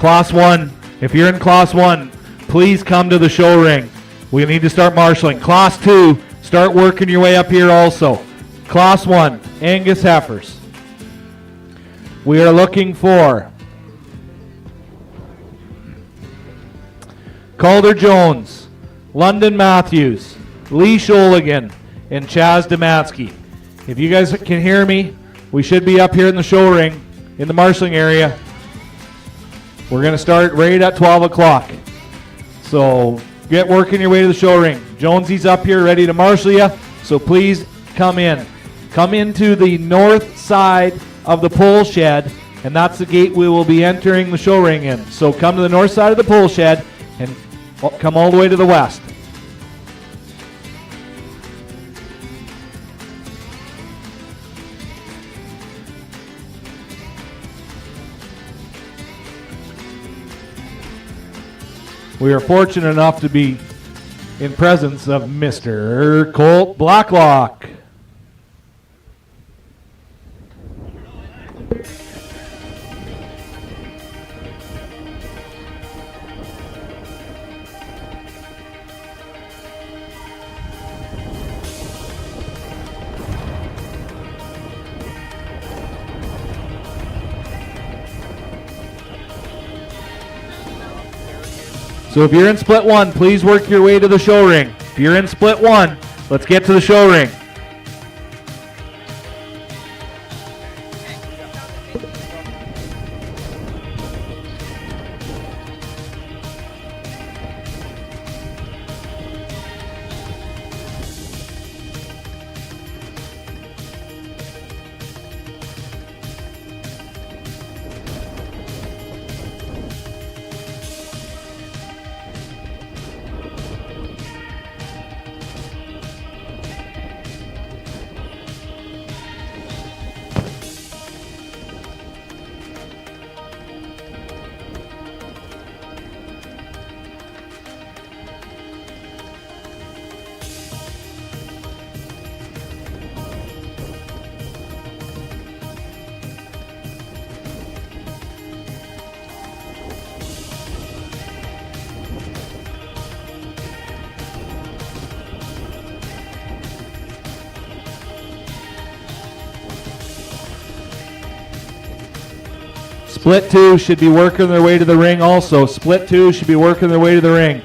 Class 1, if you're in Class 1, please come to the show ring. We need to start marshaling. Class 2, start working your way up here also. Class 1, Angus heifers. We are looking for Calder Jones, London Matthews, Lee Sholigan, and Chaz Damatsky. If you guys can hear me, we should be up here in the show ring, in the marshaling area. We're going to start right at 12 o'clock. So get working your way to the show ring. Jonesy's up here ready to marshal you, so please come in. Come into the north side of the pole shed, and that's the gate we will be entering the show ring in. So come to the north side of the pole shed and come all the way to the west. We are fortunate enough to be in presence of Mr. Colt Blacklock. So if you're in split 1, please work your way to the show ring. If you're in split 1, let's get to the show ring. Split 2 should be working their way to the ring also. Split 2 should be working their way to the ring.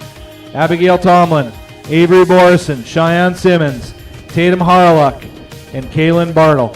Abigail Tomlin, Avery Borison, Cheyenne Simmons, Tatum Harlock, and Kaylin Bartle.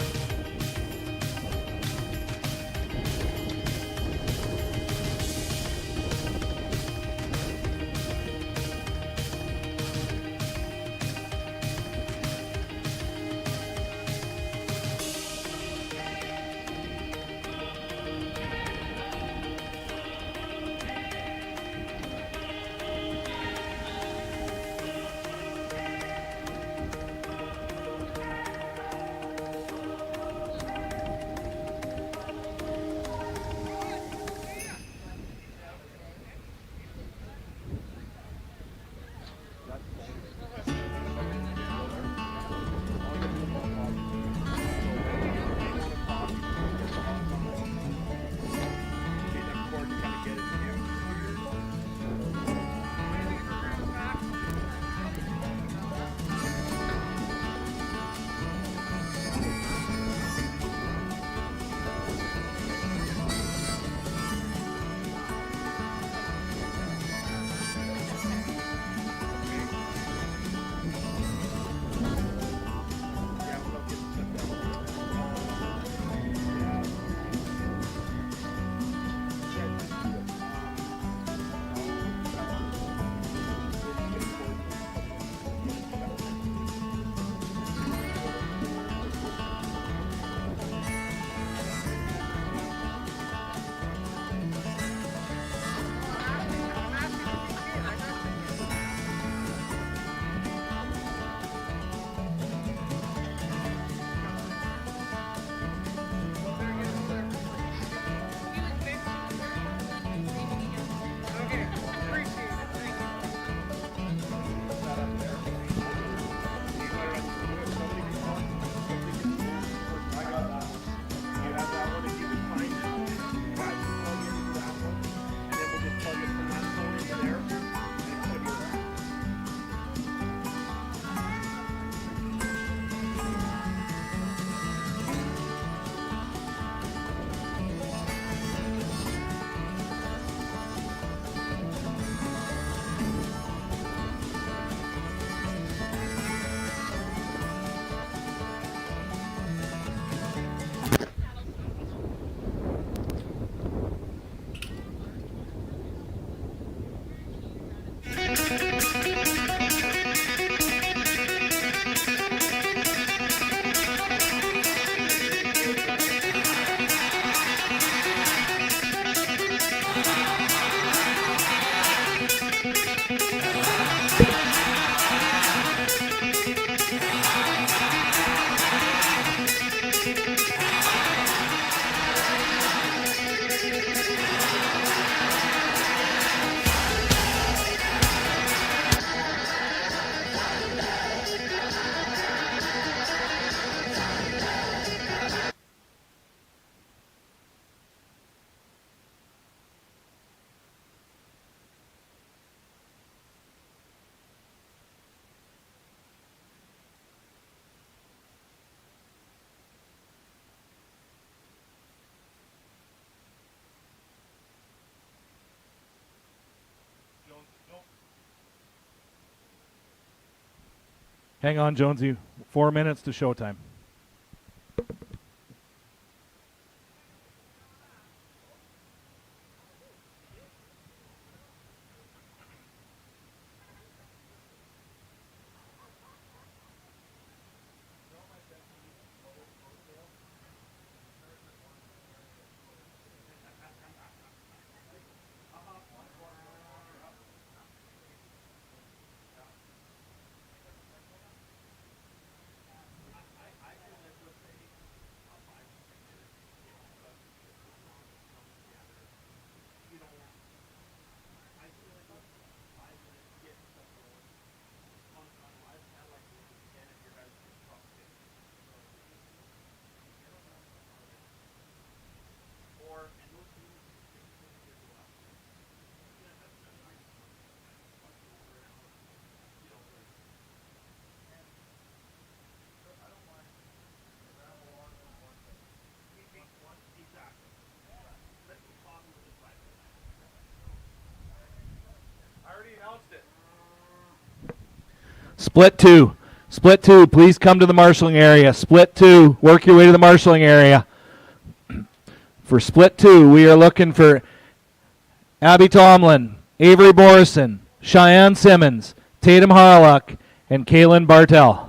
Hang on, Jonesy. 4 minutes to showtime. Split two. Split two, please come to the marshalling area. Split two, work your way to the marshalling area. For split two, we are looking for Abby Tomlin, Avery Morrison, Cheyenne Simmons, Tatum Harlock, and Kaylin Bartel.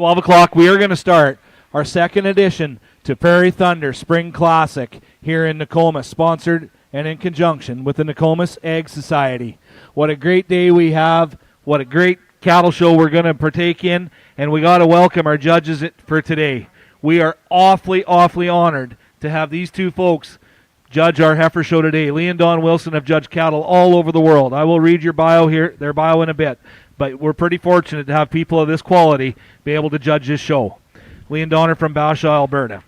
$12 o'clock, we are going to start our second edition to Prairie Thunder Spring Classic here in Nokomis, sponsored and in conjunction with the Nokomis Ag Society. What a great day we have. What a great cattle show we're going to partake in, and we got to welcome our judges for today. We are awfully, awfully honored to have these two folks judge our heifer show today. Lee and Don Wilson have judged cattle all over the world. I will read your bio here, their bio in a bit. But we're pretty fortunate to have people of this quality be able to judge this show. Lee and Don are from Bashaw, Alberta.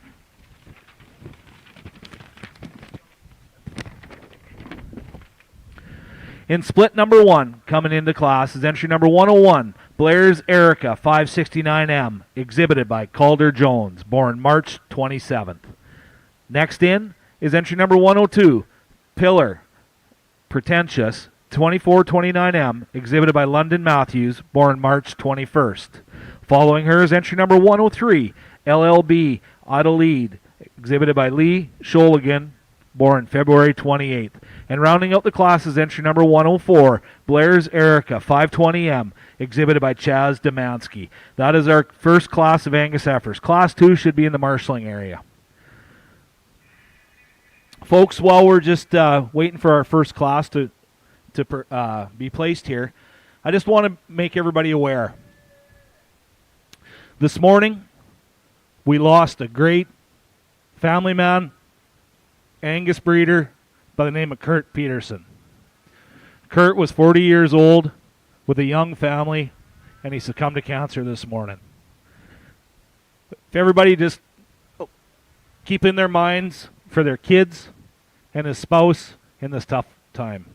In split number one, coming into class, is entry number 101, Blair's Erica 569M, exhibited by Calder Jones, born March 27th. Next in is entry number 102, Pillar Pretentious 2429M, exhibited by London Matthews, born March 21st. Following her is entry number 103, LLB Idlead, exhibited by Lee Sholigan, born February 28th. And rounding out the class is entry number 104, Blair's Erica 520M, exhibited by Chaz Demansky. That is our first class of Angus heifers. Class 2 should be in the marshalling area. Folks, while we're just waiting for our first class to be placed here, I just want to make everybody aware. This morning, we lost a great family man, Angus breeder, by the name of Kurt Peterson. Kurt was 40 years old, with a young family, and he succumbed to cancer this morning. If everybody just keep in their minds for their kids and his spouse in this tough time.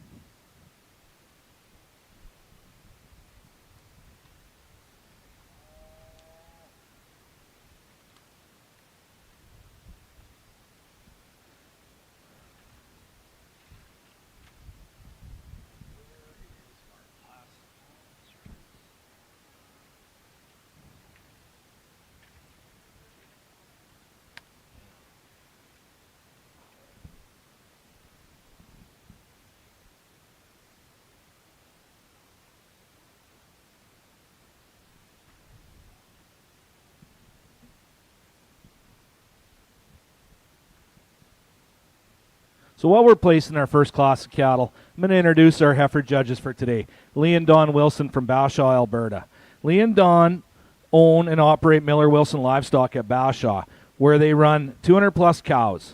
So while we're placing our first class of cattle, I'm going to introduce our heifer judges for today. Lee and Don Wilson from Bashaw, Alberta. Lee and Don own and operate Miller Wilson Livestock at Bashaw, where they run 200 plus cows.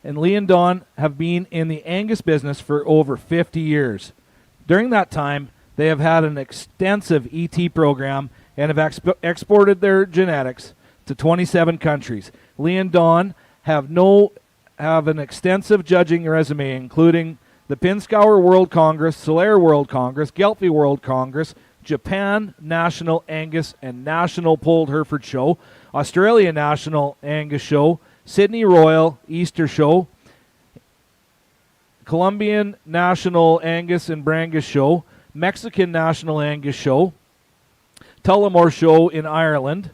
And Lee and Don have been in the Angus business for over 50 years. During that time, they have had an extensive ET program and have exported their genetics to 27 countries. Lee and Don have an extensive judging resume, including the Pinskauer World Congress, Solaire World Congress, Geltby World Congress, Japan National Angus and National Polled Hereford Show, Australia National Angus Show, Sydney Royal Easter Show, Colombian National Angus and Brangus Show, Mexican National Angus Show, Tullamore Show in Ireland,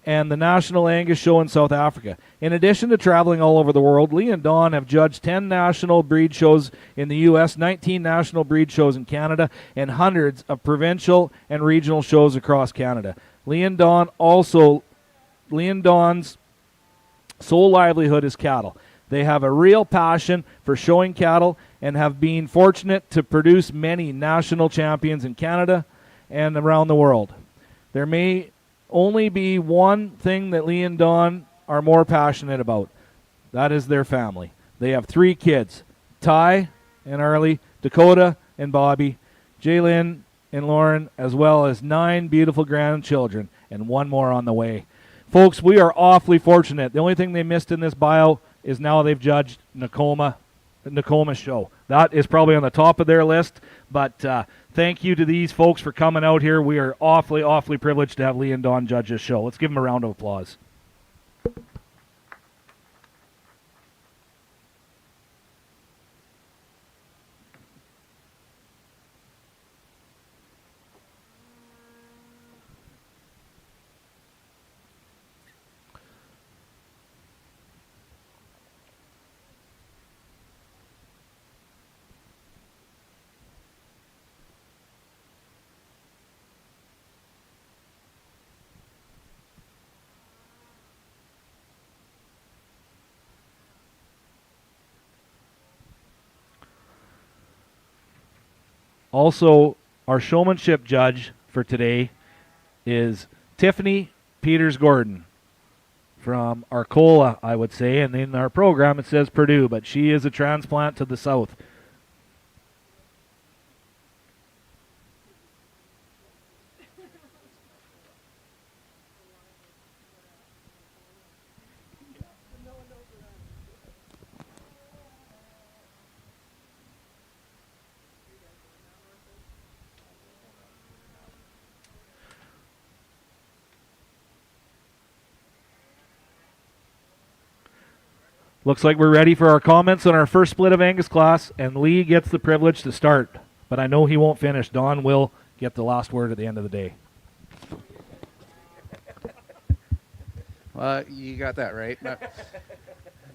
and the National Angus Show in South Africa. In addition to traveling all over the world, Lee and Don have judged 10 national breed shows in the U.S., 19 national breed shows in Canada, and hundreds of provincial and regional shows across Canada. Lee and Don's sole livelihood is cattle. They have a real passion for showing cattle and have been fortunate to produce many national champions in Canada and around the world. There may only be one thing that Lee and Don are more passionate about. That is their family. They have 3 kids, Ty and Arlie, Dakota and Bobby, Jaylyn and Lauren, as well as 9 beautiful grandchildren and 1 more on the way. Folks, we are awfully fortunate. The only thing they missed in this bio is now they've judged Nokomis show. That is probably on the top of their list, but thank you to these folks for coming out here. We are awfully, awfully privileged to have Lee and Don judge this show. Let's give them a round of applause. Also, our showmanship judge for today is Tiffany Peters-Gordon from Arcola, I would say, and in our program it says Purdue, but she is a transplant to the south. Looks like we're ready for our comments on our first split of Angus class, and Lee gets the privilege to start. But I know he won't finish. Don will get the last word at the end of the day. Well, you got that right. But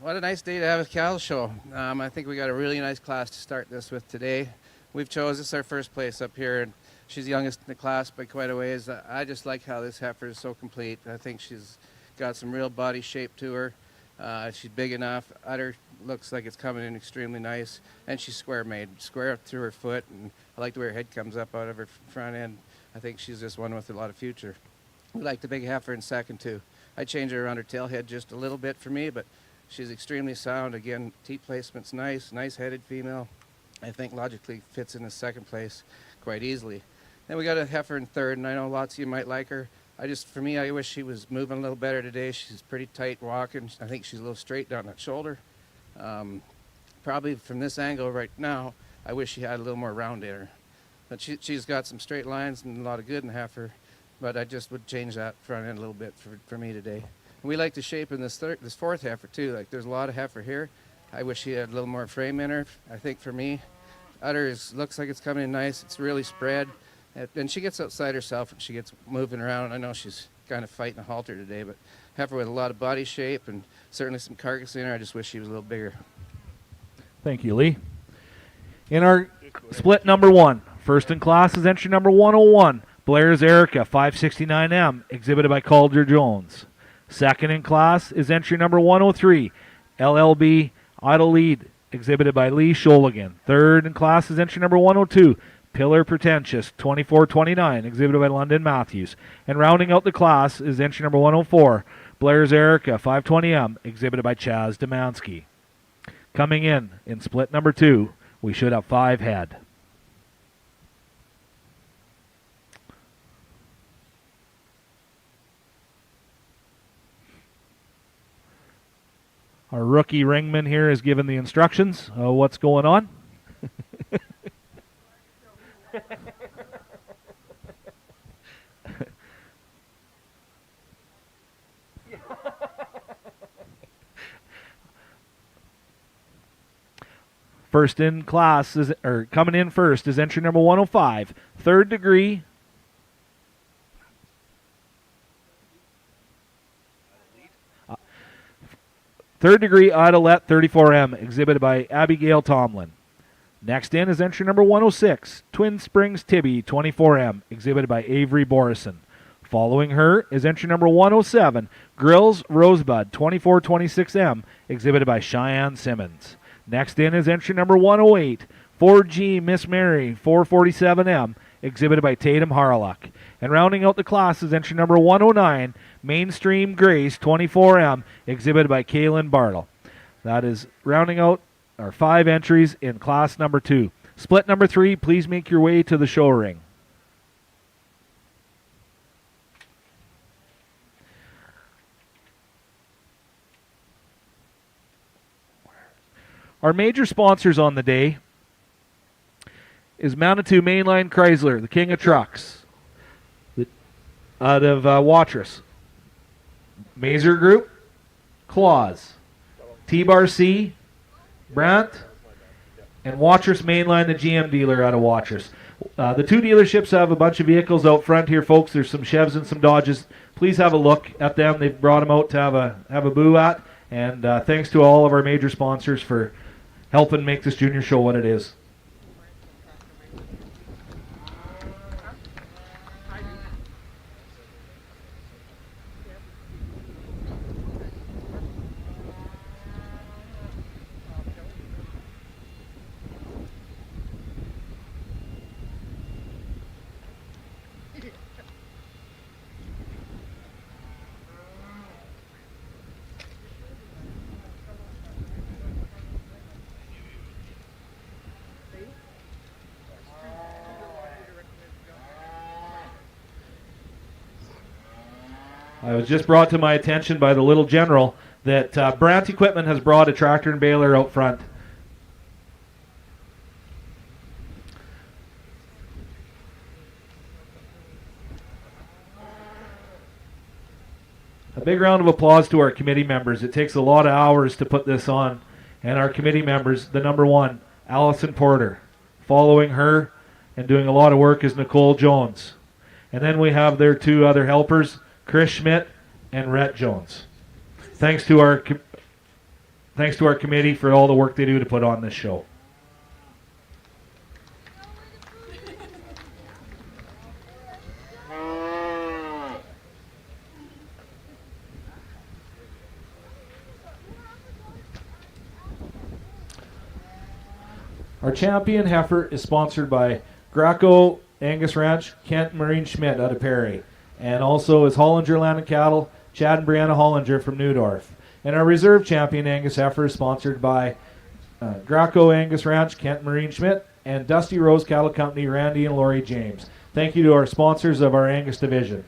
what a nice day to have a cattle show. I think we got a really nice class to start this with today. We've chose this our first place up here, and she's the youngest in the class by quite a ways. I just like how this heifer is so complete. I think she's got some real body shape to her. She's big enough. Udder looks like it's coming in extremely nice, and she's square made, square up through her foot, and I like the way her head comes up out of her front end. I think she's just one with a lot of future. We like the big heifer in second too. I change her around her tail head just a little bit for me, but she's extremely sound. Again, teat placement's nice headed female. I think logically fits in the second place. quite easily. Then we got a heifer in third, and I know lots of you might like her. For me, I wish she was moving a little better today. She's pretty tight walking. I think she's a little straight down that shoulder. Probably from this angle right now, I wish she had a little more round in her. But she's got some straight lines and a lot of good in the heifer, but I just would change that front end a little bit for me today. And we like the shape in this fourth heifer too. Like there's a lot of heifer here. I wish she had a little more frame in her. I think for me, udder looks like it's coming in nice. It's really spread. And she gets outside herself and she gets moving around. I know she's kind of fighting a halter today, but heifer with a lot of body shape and certainly some carcass in her. I just wish she was a little bigger. Thank you, Lee. In our split number 1, first in class is entry number 101, Blair's Erica 569M, exhibited by Calder Jones. Second in class is entry number 103, LLB Idle Lead, exhibited by Lee Sholigan. Third in class is entry number 102, Pillar Pretentious 2429, exhibited by London Matthews. And rounding out the class is entry number 104, Blair's Erica 520M, exhibited by Chaz Demansky. Coming in split number 2, we should have 5 head. Our rookie ringman here is given the instructions of what's going on. First in class coming in first is entry number 105, Third Degree. Third Degree Idolette 34M, exhibited by Abigail Tomlin. Next in is entry number 106, Twin Springs Tibby 24M, exhibited by Avery Borison. Following her is entry number 107, Grills Rosebud 2426M, exhibited by Cheyenne Simmons. Next in is entry number 108, 4G Miss Mary 447M, exhibited by Tatum Harlock. And rounding out the class is entry number 109, Mainstream Grace 24M, exhibited by Kaylin Bartle. That is rounding out our 5 entries in class number 2. Split number 3, please make your way to the show ring. Our major sponsors on the day is Manitou Mainline Chrysler, the king of trucks, out of Watrous. Mazer Group, Claus, T-Bar C, Brandt, and Watrous Mainline, the GM dealer out of Watrous. The 2 dealerships have a bunch of vehicles out front here, folks. There's some Chevs and some Dodges. Please have a look at them. They've brought them out to have a boo at. And thanks to all of our major sponsors for helping make this junior show what it is. I was just brought to my attention by the little general that Brandt Equipment has brought a tractor and baler out front. A big round of applause to our committee members. It takes a lot of hours to put this on. And our committee members, the number 1, Allison Porter. Following her and doing a lot of work is Nicole Jones. And then we have their 2 other helpers, Chris Schmidt and Rhett Jones. Thanks to our committee for all the work they do to put on this show. Our champion heifer is sponsored by Graco Angus Ranch, Kent Marine Schmidt out of Prairie, and also is Hollinger Land and Cattle, Chad and Brianna Hollinger from Neudorf. And our reserve champion Angus heifer is sponsored by Graco Angus Ranch, Kent Marine Schmidt, and Dusty Rose Cattle Company, Randy and Lori James. Thank you to our sponsors of our Angus division.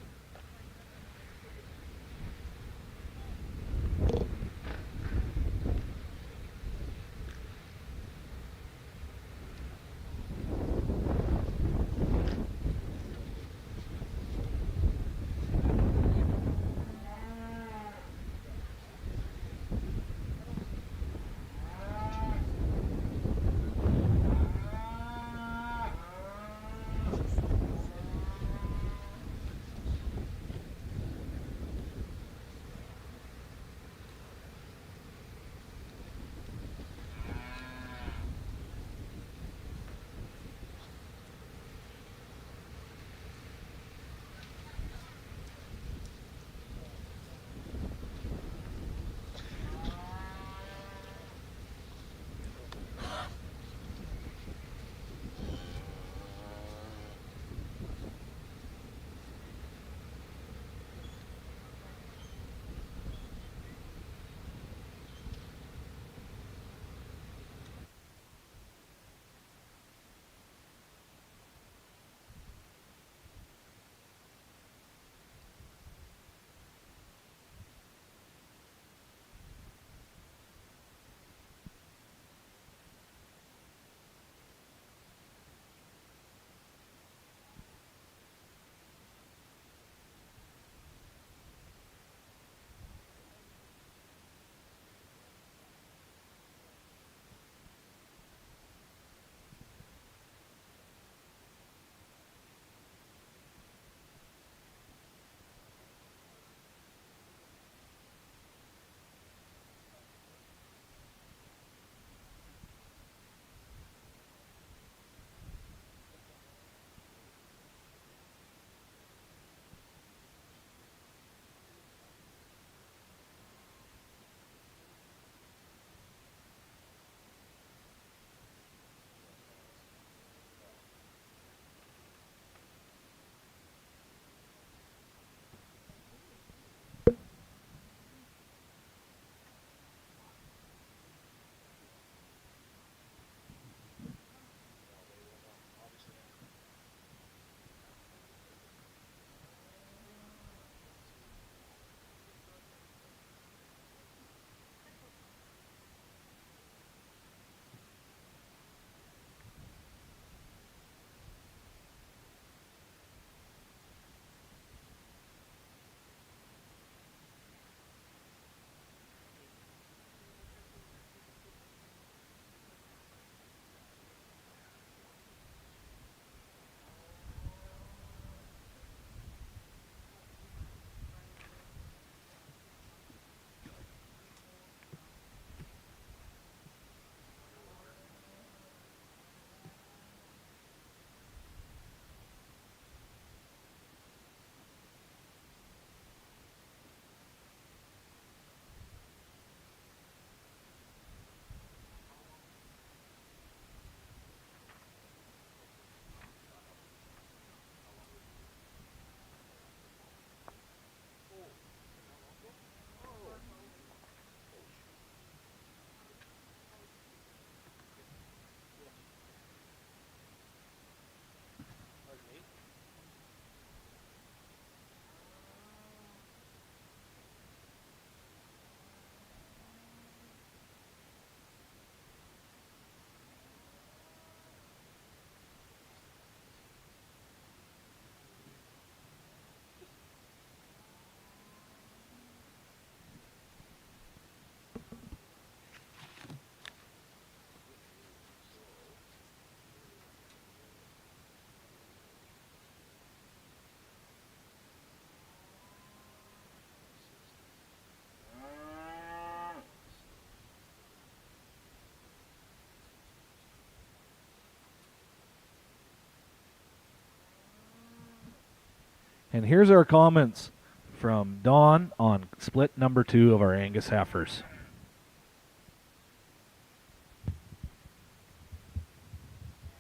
And here's our comments from Dawn on split number 2 of our Angus heifers.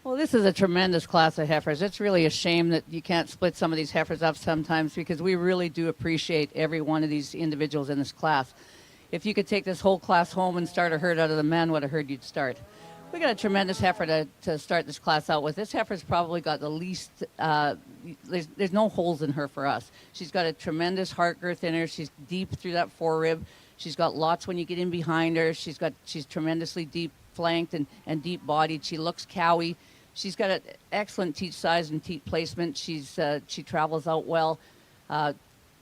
Well, this is a tremendous class of heifers. It's really a shame that you can't split some of these heifers up sometimes, because we really do appreciate every one of these individuals in this class. If you could take this whole class home and start a herd out of the men, what a herd you'd start. We got a tremendous heifer to start this class out with. This heifer's probably got the least, there's no holes in her for us. She's got a tremendous heart girth in her. She's deep through that forerib. She's got lots when you get in behind her. She's tremendously deep flanked and deep bodied. She looks cowy. She's got an excellent teat size and teat placement. She travels out well,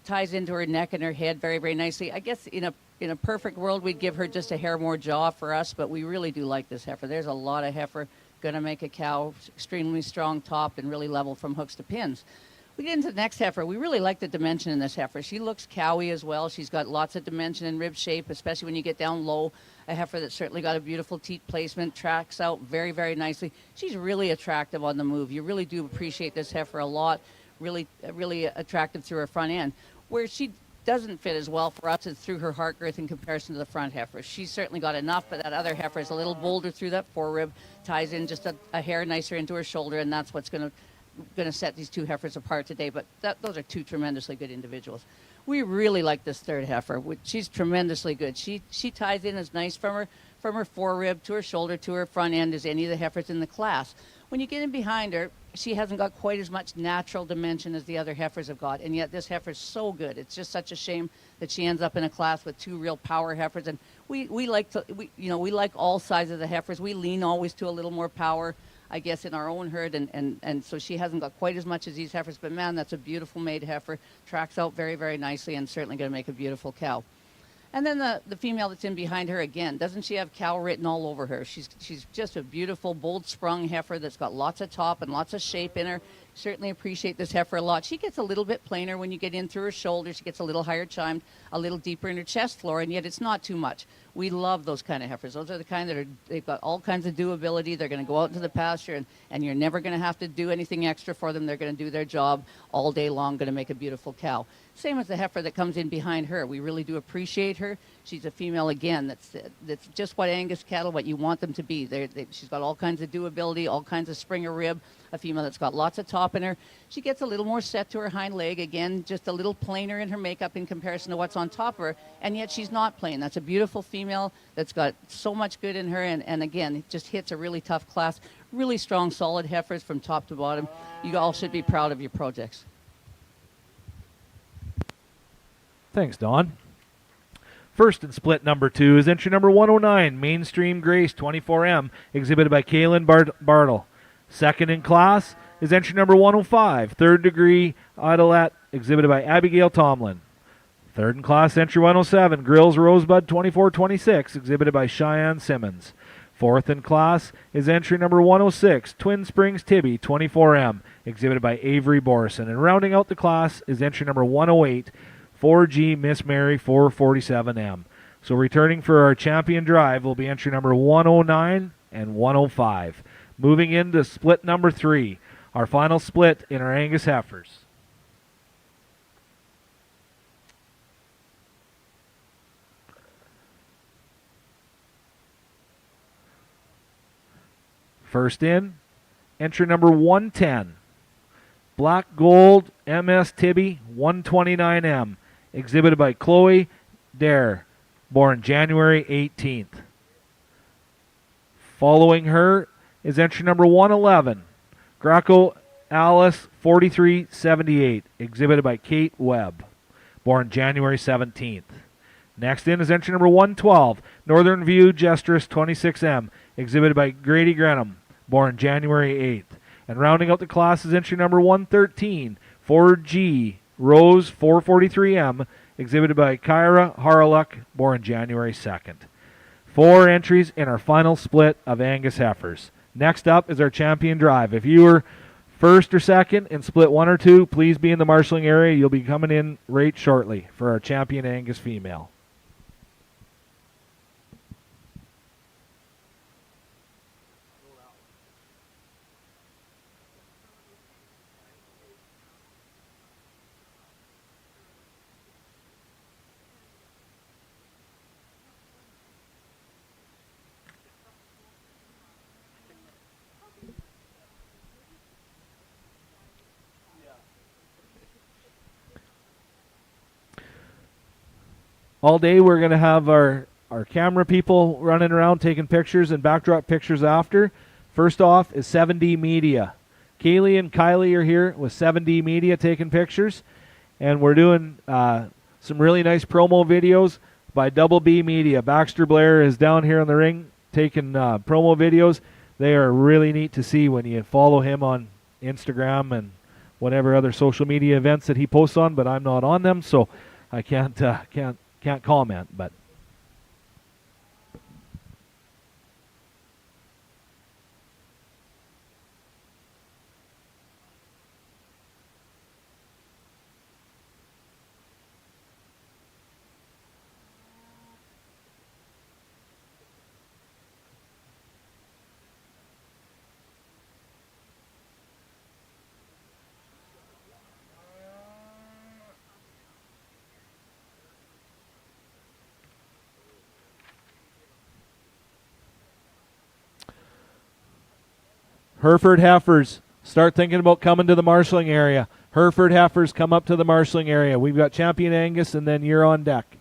ties into her neck and her head very, very nicely. I guess in a perfect world, we'd give her just a hair more jaw for us, but we really do like this heifer. There's a lot of heifer going to make a cow, extremely strong top and really level from hooks to pins. We get into the next heifer. We really like the dimension in this heifer. She looks cowy as well. She's got lots of dimension in rib shape, especially when you get down low. A heifer that's certainly got a beautiful teat placement, tracks out very, very nicely. She's really attractive on the move. You really do appreciate this heifer a lot. Really, really attractive through her front end. Where she doesn't fit as well for us is through her heart girth in comparison to the front heifer. She's certainly got enough, but that other heifer is a little bolder through that forerib, ties in just a hair nicer into her shoulder, and that's what's going to set these two heifers apart today. But those are two tremendously good individuals. We really like this third heifer. She's tremendously good. She ties in as nice from her forerib to her shoulder to her front end as any of the heifers in the class. When you get in behind her, she hasn't got quite as much natural dimension as the other heifers have got, and yet this heifer's so good. It's just such a shame that she ends up in a class with two real power heifers. And we like all sizes of the heifers. We lean always to a little more power, I guess, in our own herd, and so she hasn't got quite as much as these heifers. But man, that's a beautiful made heifer. Tracks out very, very nicely, and certainly going to make a beautiful cow. And then the female that's in behind her, again, doesn't she have cow written all over her? She's just a beautiful, bold sprung heifer that's got lots of top and lots of shape in her. Certainly appreciate this heifer a lot. She gets a little bit plainer when you get in through her shoulder. She gets a little higher chimed, a little deeper in her chest floor, and yet it's not too much. We love those kind of heifers. Those are the kind they've got all kinds of doability. They're going to go out into the pasture, and you're never going to have to do anything extra for them. They're going to do their job all day long, going to make a beautiful cow. Same as the heifer that comes in behind her. We really do appreciate her. She's a female, again, that's just what Angus cattle, what you want them to be. She's got all kinds of doability, all kinds of springer rib, a female that's got lots of top in her. She gets a little more set to her hind leg, again, just a little plainer in her makeup in comparison to what's on top of her, and yet she's not plain. That's a beautiful female that's got so much good in her, and again, it just hits a really tough class. Really strong, solid heifers from top to bottom. You all should be proud of your projects. Thanks, Don. First in split number 2 is entry number 109, Mainstream Grace 24M, exhibited by Kaylin Bartle. Second in class is entry number 105, Third Degree Idolette, exhibited by Abigail Tomlin. Third in class, entry 107, Grills Rosebud 2426, exhibited by Cheyenne Simmons. Fourth in class is entry number 106, Twin Springs Tibby 24M, exhibited by Avery Borison. And rounding out the class is entry number 108, 4G Miss Mary 447M. So returning for our champion drive will be entry number 109 and 105. Moving into split number 3, our final split in our Angus heifers. First in, entry number 110, Black Gold MS Tibby 129M, exhibited by Chloe Dare, born January 18th. Following her is entry number 111, Graco Alice 4378, exhibited by Kate Webb, born January 17th. Next in is entry number 112, Northern View Gestress 26M, exhibited by Grady Grenham, born January 8th. And rounding out the class is entry number 113, 4G Rose 443M, exhibited by Kyra Harluck, born January 2nd. 4 entries in our final split of Angus heifers. Next up is our champion drive. If you were first or second in split 1 or 2, please be in the marshalling area. You'll be coming in right shortly for our champion Angus female. All day we're going to have our our camera people running around taking pictures and backdrop pictures after. First off is 7D Media. Kaylee and Kylie are here with 7D Media taking pictures, and we're doing some really nice promo videos by Double B Media. Baxter Blair is down here in the ring taking promo videos. They are really neat to see when you follow him on Instagram and whatever other social media events that he posts on, but I'm not on them, so I can't comment. But Hereford heifers, start thinking about coming to the marshalling area. Hereford heifers, come up to the marshalling area. We've got Champion Angus, and then you're on deck.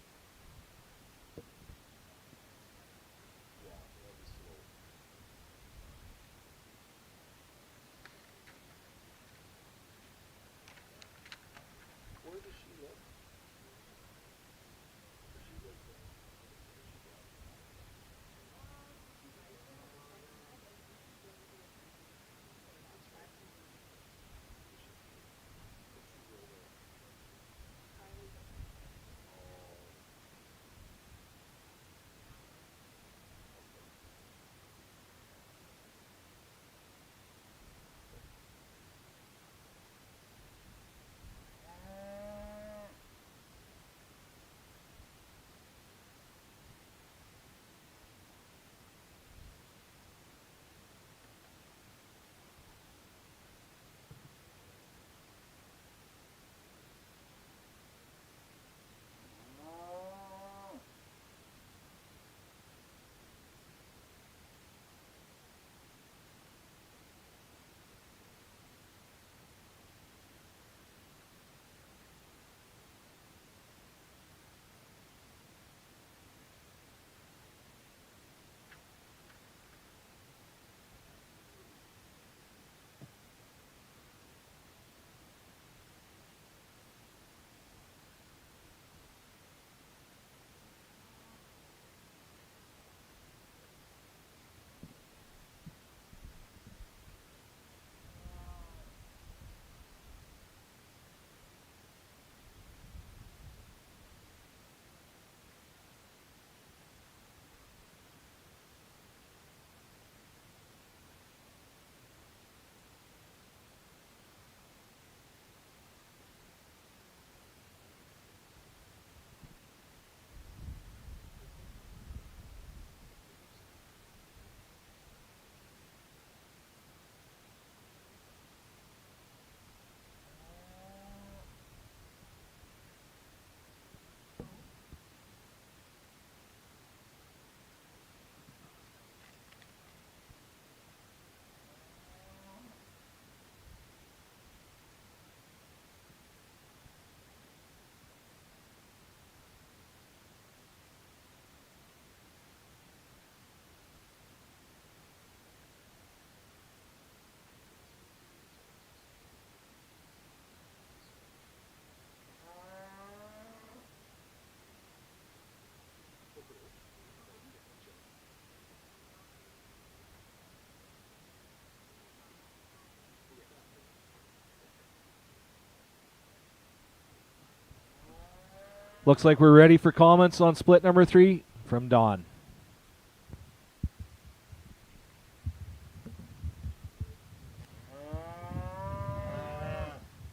Looks like we're ready for comments on split number 3 from Don.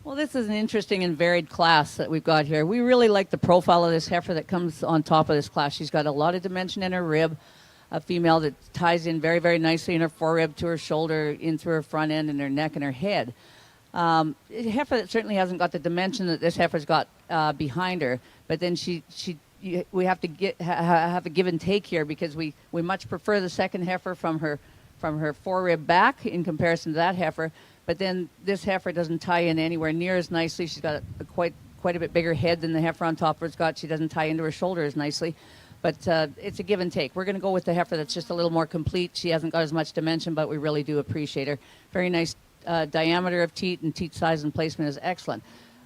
Well, this is an interesting and varied class that we've got here. We really like the profile of this heifer that comes on top of this class. She's got a lot of dimension in her rib, a female that ties in very, very nicely in her forerib to her shoulder, in through her front end and her neck and her head. A heifer that certainly hasn't got the dimension that this heifer's got behind her, but then we have to have a give and take here, because we much prefer the second heifer from her forerib back in comparison to that heifer. But then this heifer doesn't tie in anywhere near as nicely. She's got quite a bit bigger head than the heifer on top of her's got. She doesn't tie into her shoulder as nicely. But it's a give and take. We're going to go with the heifer that's just a little more complete. She hasn't got as much dimension, but we really do appreciate her. Very nice diameter of teat, and teat size and placement is excellent.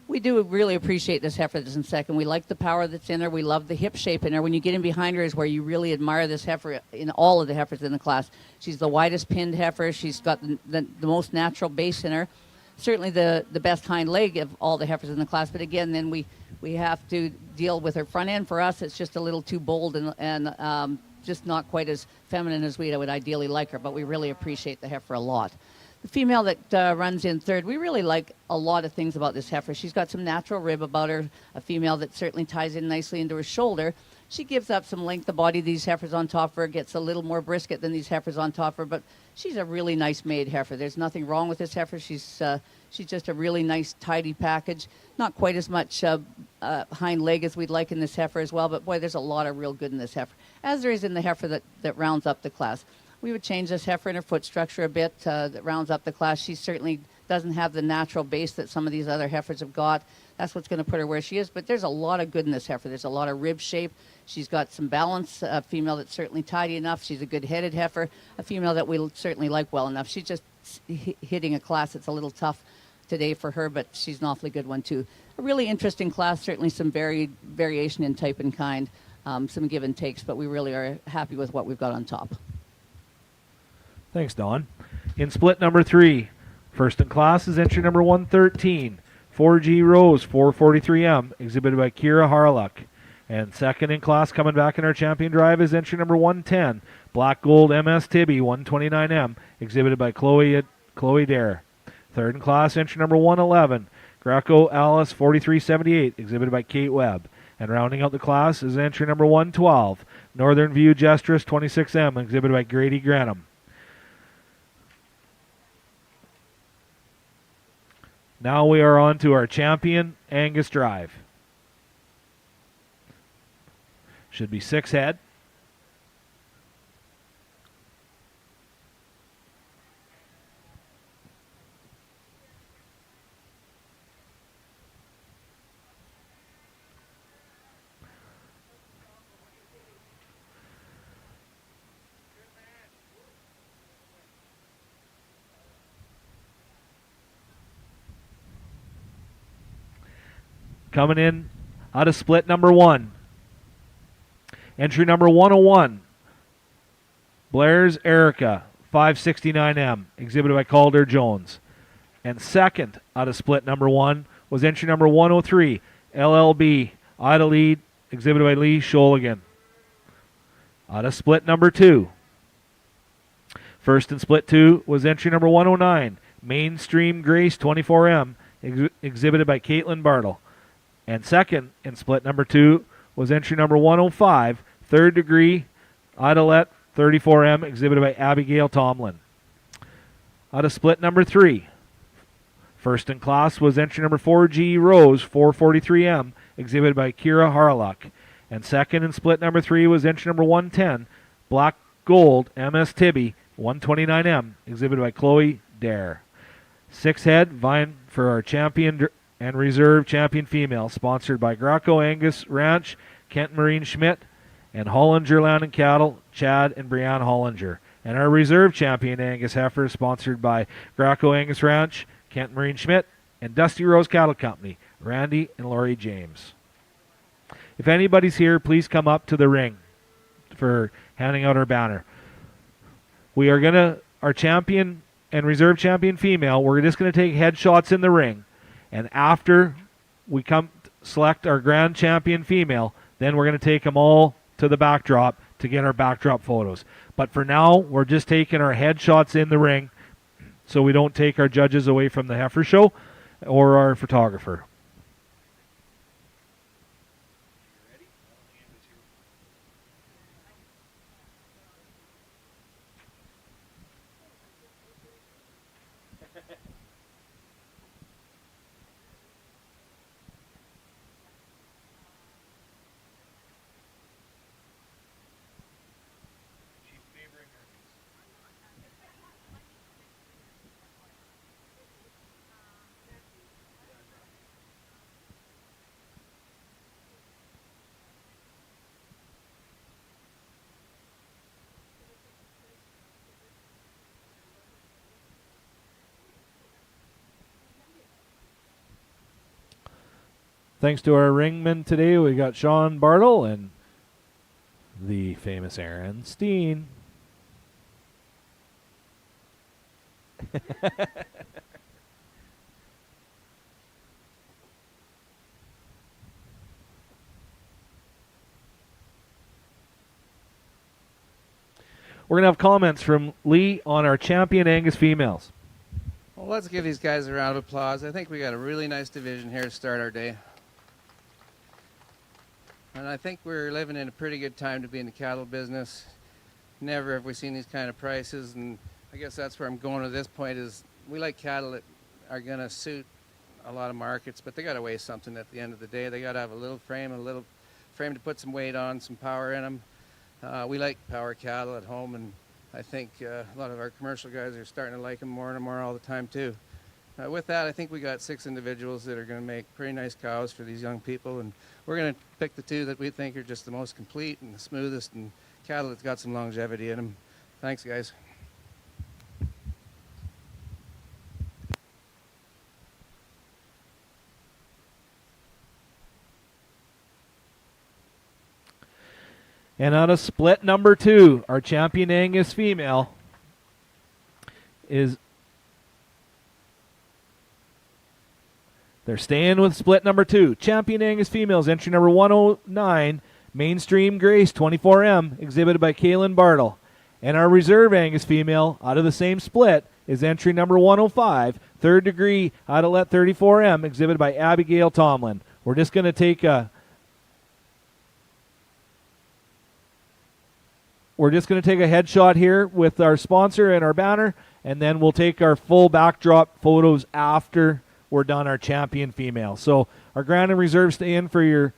We do really appreciate this heifer that's in second. We like the power that's in her. We love the hip shape in her. When you get in behind her is where you really admire this heifer in all of the heifers in the class. She's the widest pinned heifer. She's got the most natural base in her. Certainly the best hind leg of all the heifers in the class. But again, then we have to deal with her front end. For us, it's just a little too bold and just not quite as feminine as we would ideally like her. But we really appreciate the heifer a lot. The female that runs in third, we really like a lot of things about this heifer. She's got some natural rib about her, a female that certainly ties in nicely into her shoulder. She gives up some length of body. These heifers on top of her, gets a little more brisket than these heifers on top of her, but she's a really nice made heifer. There's nothing wrong with this heifer. She's just a really nice, tidy package. Not quite as much hind leg as we'd like in this heifer as well, but boy, there's a lot of real good in this heifer, as there is in the heifer that rounds up the class. We would change this heifer in her foot structure a bit that rounds up the class. She certainly doesn't have the natural base that some of these other heifers have got. That's what's going to put her where she is. But there's a lot of good in this heifer. There's a lot of rib shape. She's got some balance. A female that's certainly tidy enough. She's a good headed heifer. A female that we certainly like well enough. She's just hitting a class that's a little tough today for her, but she's an awfully good one too. A really interesting class. Certainly some variation in type and kind. Some give and takes, but we really are happy with what we've got on top. Thanks, Don. In split number 3, first in class is entry number 113, 4G Rose 443M, exhibited by Kira Harlock. And second in class, coming back in our champion drive, is entry number 110, Black Gold MS Tibby 129M, exhibited by Chloe Dare. Third in class, entry number 111, Greco Alice 4378, exhibited by Kate Webb. And rounding out the class is entry number 112, Northern View Gestress 26M, exhibited by Grady Granum. Now we are on to our champion Angus drive. Should be 6 head. Coming in out of split number 1. Entry number 101, Blair's Erica, 569M, exhibited by Calder Jones. And second out of split number 1 was entry number 103, LLB, Ida Lead, exhibited by Lee Sholigan. Out of split number 2. First in split 2 was entry number 109, Mainstream Grace 24M, exhibited by Caitlin Bartle. And second in split number 2 was entry number 105, Third Degree, Idolette 34M, exhibited by Abigail Tomlin. Out of split number 3, first in class was entry number 4G Rose 443M, exhibited by Kira Harlock. And second in split number 3 was entry number 110, Black Gold MS Tibby 129M, exhibited by Chloe Dare. 6 head vying for our champion and reserve champion female, sponsored by Greco Angus Ranch, Kent Marine Schmidt, and Hollinger Land and Cattle, Chad and Brianne Hollinger. And our reserve champion Angus heifer, sponsored by Greco Angus Ranch, Kent Marine Schmidt, and Dusty Rose Cattle Company, Randy and Lori James. If anybody's here, please come up to the ring for handing out our banner. We are our champion and reserve champion female, we're just going to take headshots in the ring. And after we select our grand champion female, then we're going to take them all to the backdrop to get our backdrop photos. But for now, we're just taking our headshots in the ring so we don't take our judges away from the heifer show or our photographer. Thanks to our ringman today, we got Sean Bartle and the famous Aaron Steen. We're going to have comments from Lee on our champion Angus females. Well, let's give these guys a round of applause. I think we got a really nice division here to start our day. And I think we're living in a pretty good time to be in the cattle business. Never have we seen these kind of prices, and I guess that's where I'm going at this point is we like cattle that are going to suit a lot of markets, but they got to weigh something at the end of the day. They got to have a little frame, to put some weight on, some power in them. We like power cattle at home, and I think a lot of our commercial guys are starting to like them more and more all the time too. With that, I think we got 6 individuals that are going to make pretty nice cows for these young people, and we're going to pick the 2 that we think are just the most complete and the smoothest and cattle that's got some longevity in them. Thanks, guys. And out of split number 2, our champion Angus female is... They're staying with split number 2. Champion Angus females, entry number 109, Mainstream Grace 24M, exhibited by Kaylin Bartle. And our reserve Angus female, out of the same split, is entry number 105, Third Degree Adelet 34M, exhibited by Abigail Tomlin. We're just going to take a... headshot here with our sponsor and our banner, and then we'll take our full backdrop photos after we're done our champion female. So our grand and reserve stay in for your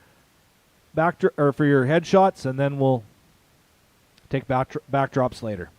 for your headshots, and then we'll take backdrops later.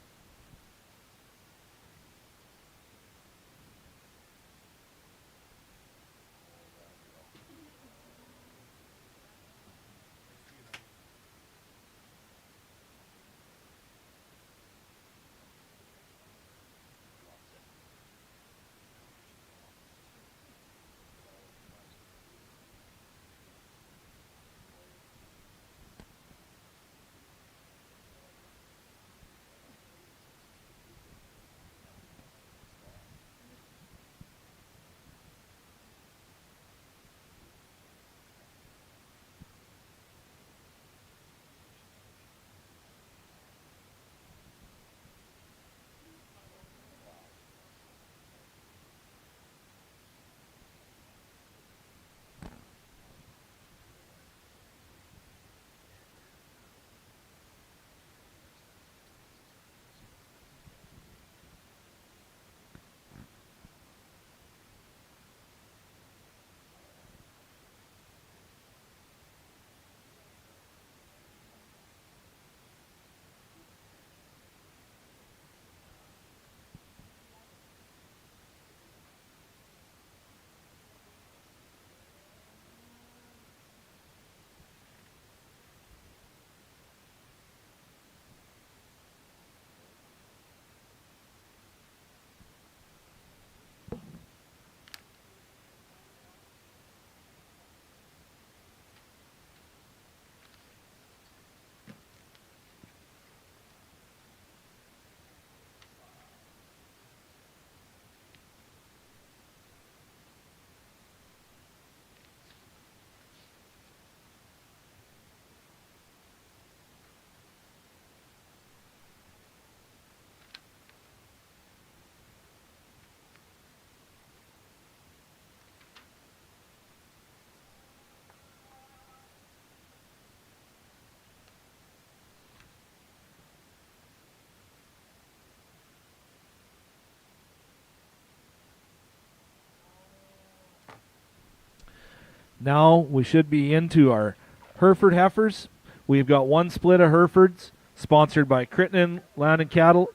Now we should be into our Hereford heifers. We've got 1 split of Herefords, sponsored by Crittenden Land and Cattle,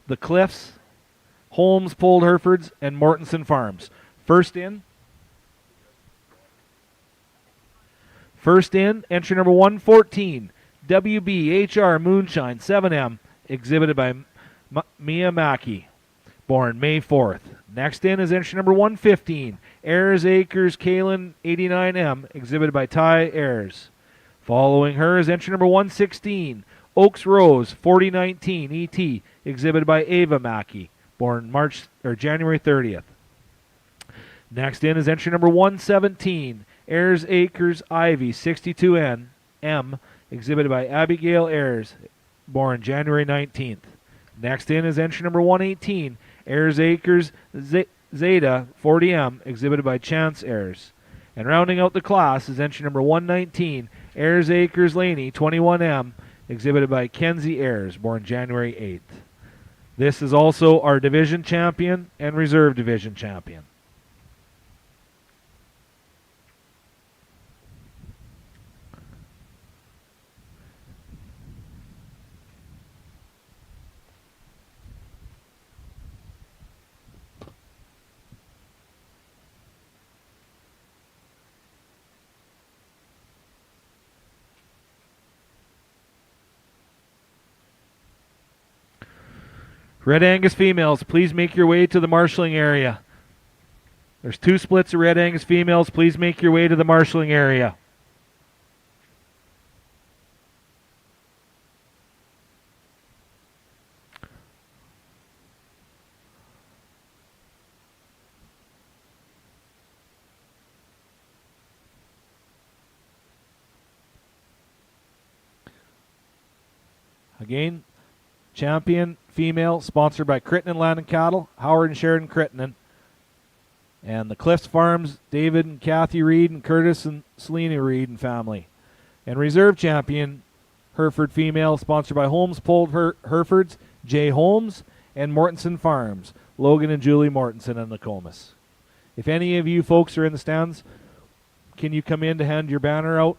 The Cliffs, Holmes Polled Herefords, and Mortensen Farms. First in, entry number 114, WBHR Moonshine 7M, exhibited by Mia Mackey, born May 4th, Next in is entry number 115, Ayers Acres Kalen 89M, exhibited by Ty Ayers. Following her is entry number 116, Oaks Rose 4019 ET, exhibited by Ava Mackey, born January 30th. Next in is entry number 117, Ayers Acres Ivy 62N M, exhibited by Abigail Ayers, born January 19th. Next in is entry number 118, Ayers Acres Zeta 40M, exhibited by Chance Ayers. And rounding out the class is entry number 119, Ayers Acres Laney 21M, exhibited by Kenzie Ayers, born January 8th. This is also our division champion and reserve division champion. Red Angus females, please make your way to the marshalling area. There's 2 splits of Red Angus females. Please make your way to the marshalling area. Again, champion female, sponsored by Crittenden Land and Cattle, Howard and Sheridan Crittenden. And the Cliffs Farms, David and Kathy Reed and Curtis and Selena Reed and family. And reserve champion, Hereford female, sponsored by Holmes Polled Herefords, Jay Holmes, and Mortensen Farms, Logan and Julie Mortensen and Nokomis. If any of you folks are in the stands, can you come in to hand your banner out?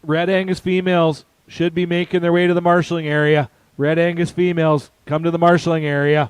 Red Angus females should be making their way to the marshalling area. Red Angus females, come to the marshalling area.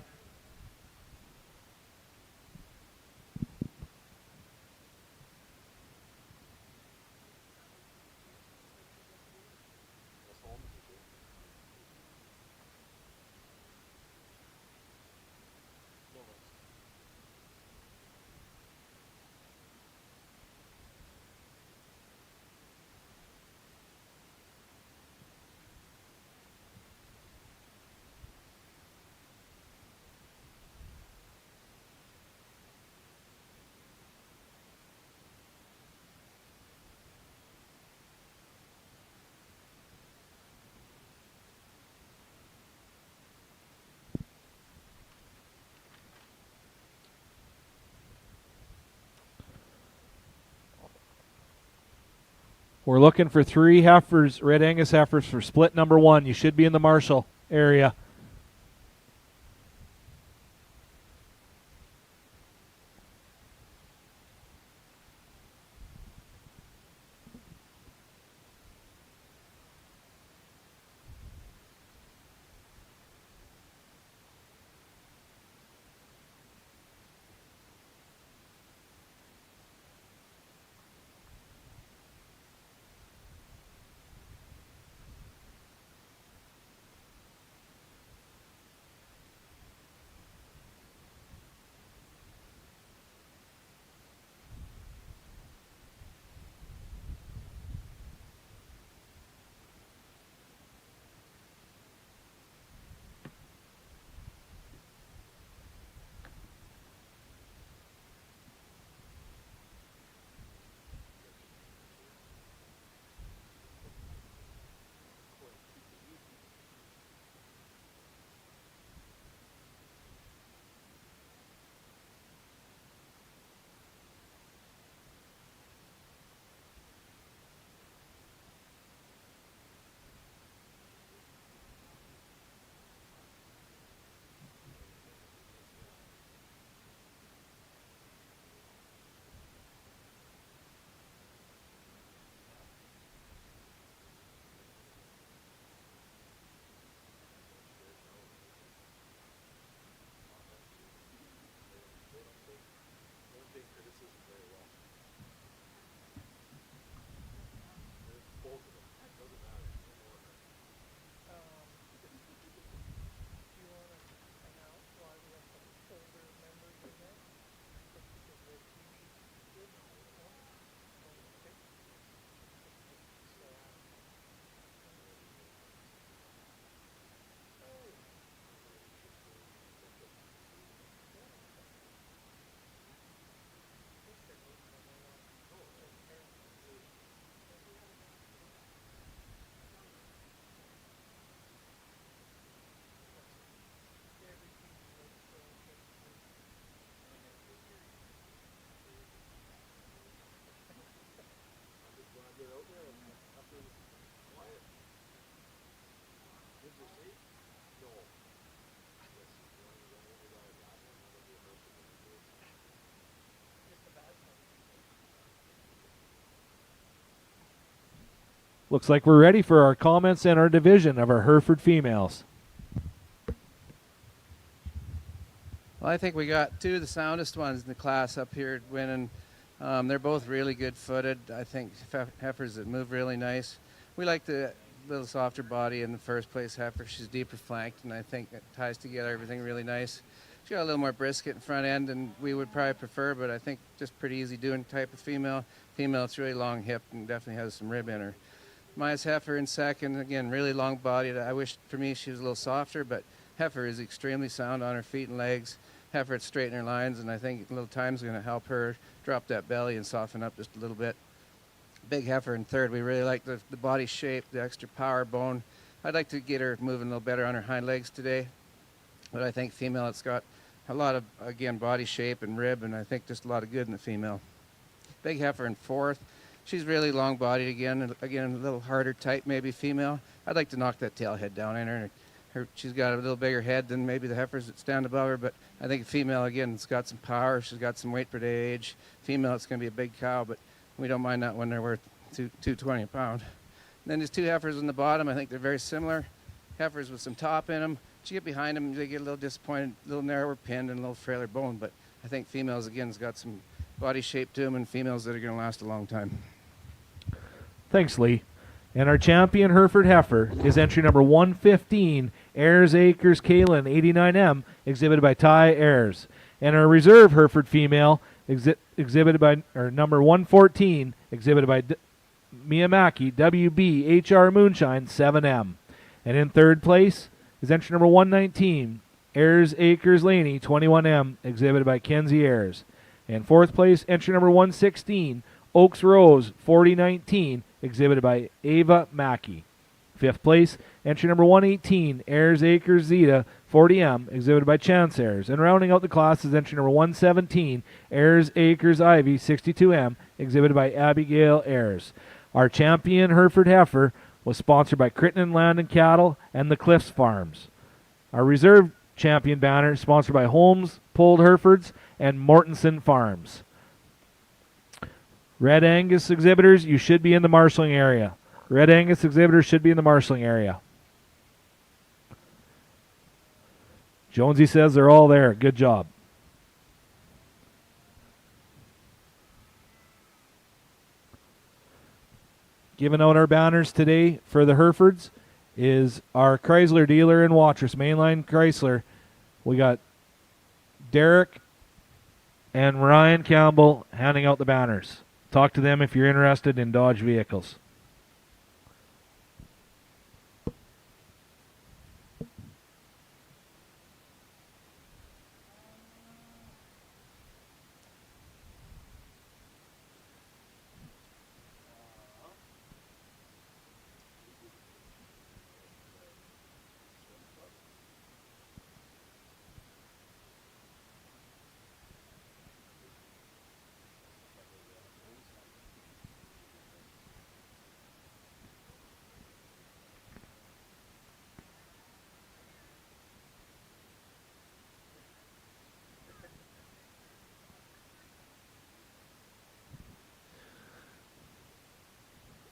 We're looking for 3 heifers, Red Angus heifers, for split number 1. You should be in the marshal area. looks like we're ready for our comments and our division of our Hereford females. Well, I think we got two of the soundest ones in the class up here winning. They're both really good-footed. I think heifers that move really nice. We like the little softer body in the first place heifer. She's deeper flanked, and I think it ties together everything really nice. She's got a little more brisket in front end than we would probably prefer, but I think just pretty easy doing type of female. Female, it's really long hipped and definitely has some rib in her. Maya's heifer in second, again, really long bodied. I wish for me she was a little softer, but heifer is extremely sound on her feet and legs. Heifer to straighten her lines, and I think a little time's going to help her drop that belly and soften up just a little bit. Big heifer in third. We really like the body shape, the extra power bone. I'd like to get her moving a little better on her hind legs today, but I think female, it's got a lot of, again, body shape and rib, and I think just a lot of good in the female. Big heifer in fourth. She's really long bodied again, and again, a little harder type, maybe female. I'd like to knock that tail head down in her. She's got a little bigger head than maybe the heifers that stand above her, but I think female, again, it's got some power. She's got some weight per day age. Female, it's going to be a big cow, but we don't mind that when they're worth $220 a pound. And then there's two heifers on the bottom. I think they're very similar. Heifers with some top in them. As you get behind them, they get a little disappointed, a little narrower pinned and a little frailer bone, but I think females, again, has got some body shape to them, and females that are going to last a long time. Thanks, Lee. And our champion Hereford heifer is entry number 115, Ayers Acres Kalen 89M, exhibited by Ty Ayers. And our reserve Hereford female, exhibited by, or number 114, exhibited by Miyamaki WB HR Moonshine 7M. And in third place is entry number 119, Ayers Acres Laney 21M, exhibited by Kenzie Ayers. And fourth place, entry number 116, Oaks Rose 4019, exhibited by Ava Mackey. Fifth place, entry number 118, Ayers Acres Zeta 40M, exhibited by Chance Ayers. And rounding out the class is entry number 117, Ayers Acres Ivy 62M, exhibited by Abigail Ayers. Our champion Hereford heifer was sponsored by Crittenden Land and Cattle and the Cliffs Farms. Our reserve champion banner sponsored by Holmes Pulled Herefords and Mortensen Farms. Red Angus exhibitors, you should be in the marshalling area. Red Angus exhibitors should be in the marshalling area. Jonesy says they're all there. Good job. Giving out our banners today for the Herefords is our Chrysler dealer in Watrous, Mainline Chrysler. We got Derek and Ryan Campbell handing out the banners. Talk to them if you're interested in Dodge vehicles.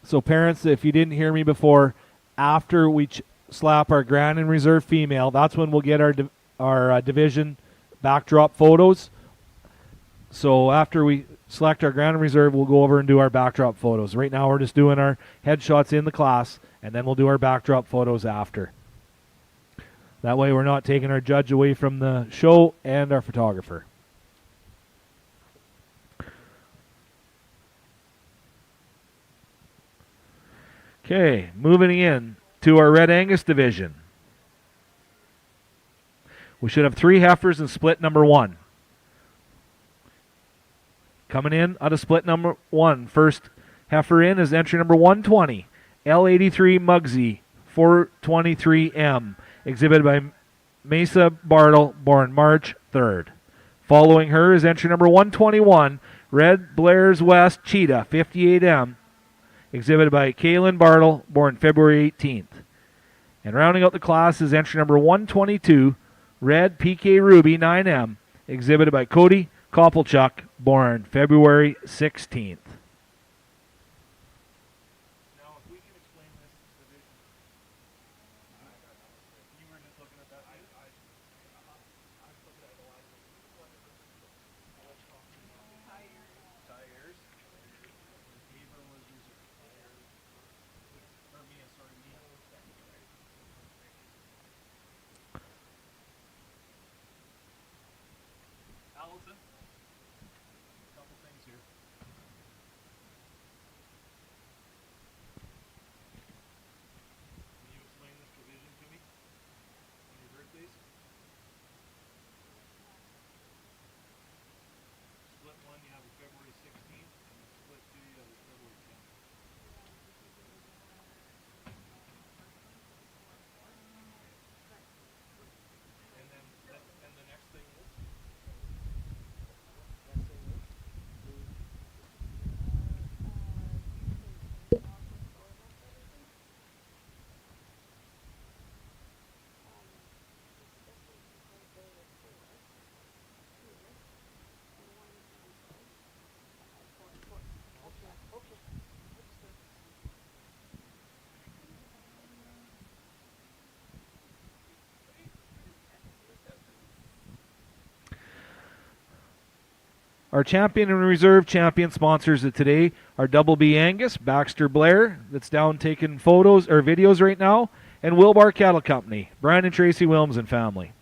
So parents, if you didn't hear me before, after we slap our Grand and Reserve female, that's when we'll get our division backdrop photos. So after we select our Grand and Reserve, we'll go over and do our backdrop photos. Right now we're just doing our headshots in the class, and then we'll do our backdrop photos after. That way we're not taking our judge away from the show and our photographer. Okay, moving in to our Red Angus division. We should have 3 heifers in split number 1. Coming in out of split number 1, first heifer in is entry number 120, L83 Mugsy 423M, exhibited by Mesa Bartle, born March 3rd. Following her is entry number 121, Red Blair's West Cheetah 58M, exhibited by Kaylin Bartle, born February 18th. And rounding out the class is entry number 122, Red PK Ruby 9M, exhibited by Cody Koppelchuk, born February 16th. Now, if we can explain Our champion and reserve champion sponsors of today are Double B Angus, Baxter Blair, that's down taking photos or videos right now, and Wilbar Cattle Company, Brian and Tracy Wilms and family.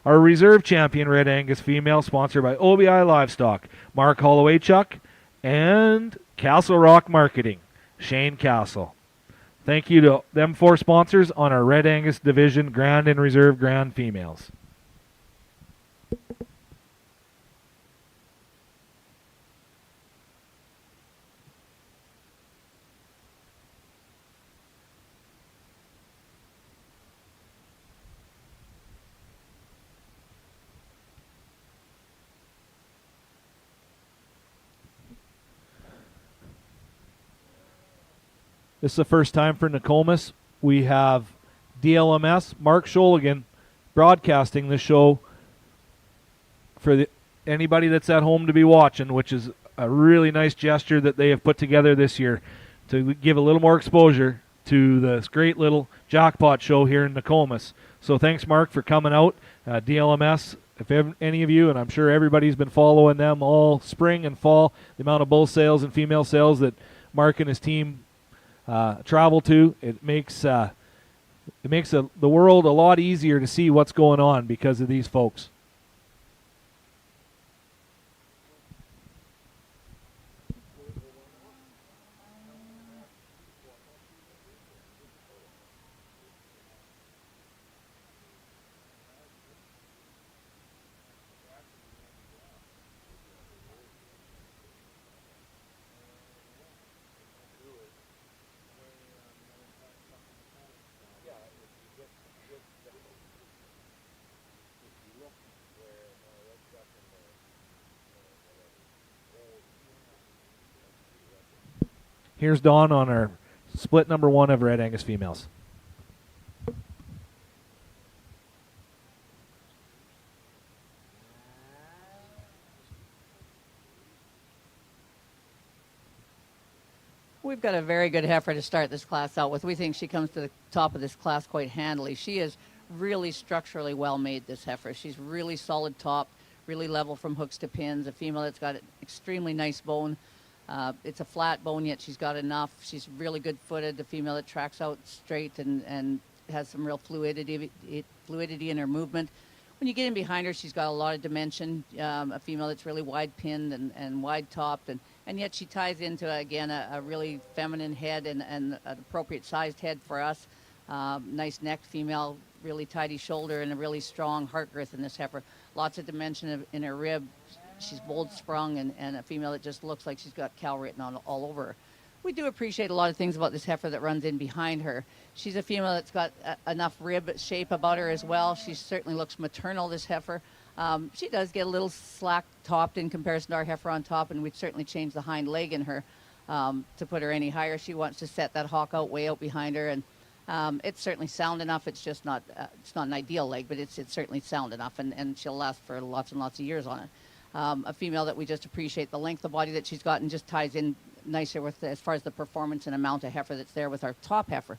Our reserve champion Red Angus female, sponsored by OBI Livestock, Mark Holloway-Chuck, and Castle Rock Marketing, Shane Castle. Thank you to them 4 sponsors on our Red Angus Division Grand and Reserve Grand females. This is the first time for Nokomis. We have DLMS, Mark Sholigan, broadcasting this show for anybody that's at home to be watching, which is a really nice gesture that they have put together this year to give a little more exposure to this great little jackpot show here in Nokomis. So thanks, Mark, for coming out. DLMS, if any of you, and I'm sure everybody's been following them all spring and fall, the amount of bull sales and female sales that Mark and his team travel to, it makes the world a lot easier to see what's going on because of these folks. Here's Dawn on our split number 1 of Red Angus females. We've got a very good heifer to start this class out with. We think she comes to the top of this class quite handily. She is really structurally well made, this heifer. She's really solid top, really level from hooks to pins. A female that's got an extremely nice bone. It's a flat bone, yet she's got enough. She's really good footed. The female that tracks out straight and has some real fluidity in her movement. When you get in behind her, she's got a lot of dimension. A female that's really wide pinned and wide topped, and yet she ties into, again, a really feminine head and an appropriate sized head for us. Nice necked female, really tidy shoulder, and a really strong heart girth in this heifer. Lots of dimension in her rib. She's bold sprung and a female that just looks like she's got Cal written on all over her. We do appreciate a lot of things about this heifer that runs in behind her. She's a female that's got enough rib shape about her as well. She certainly looks maternal, this heifer. She does get a little slack topped in comparison to our heifer on top, and we've certainly changed the hind leg in her to put her any higher. She wants to set that hock out way out behind her, and it's certainly sound enough. It's just not it's not an ideal leg, but it's certainly sound enough, and she'll last for lots and lots of years on it. A female that we just appreciate the length of body that she's got and just ties in nicer with as far as the performance and amount of heifer that's there with our top heifer.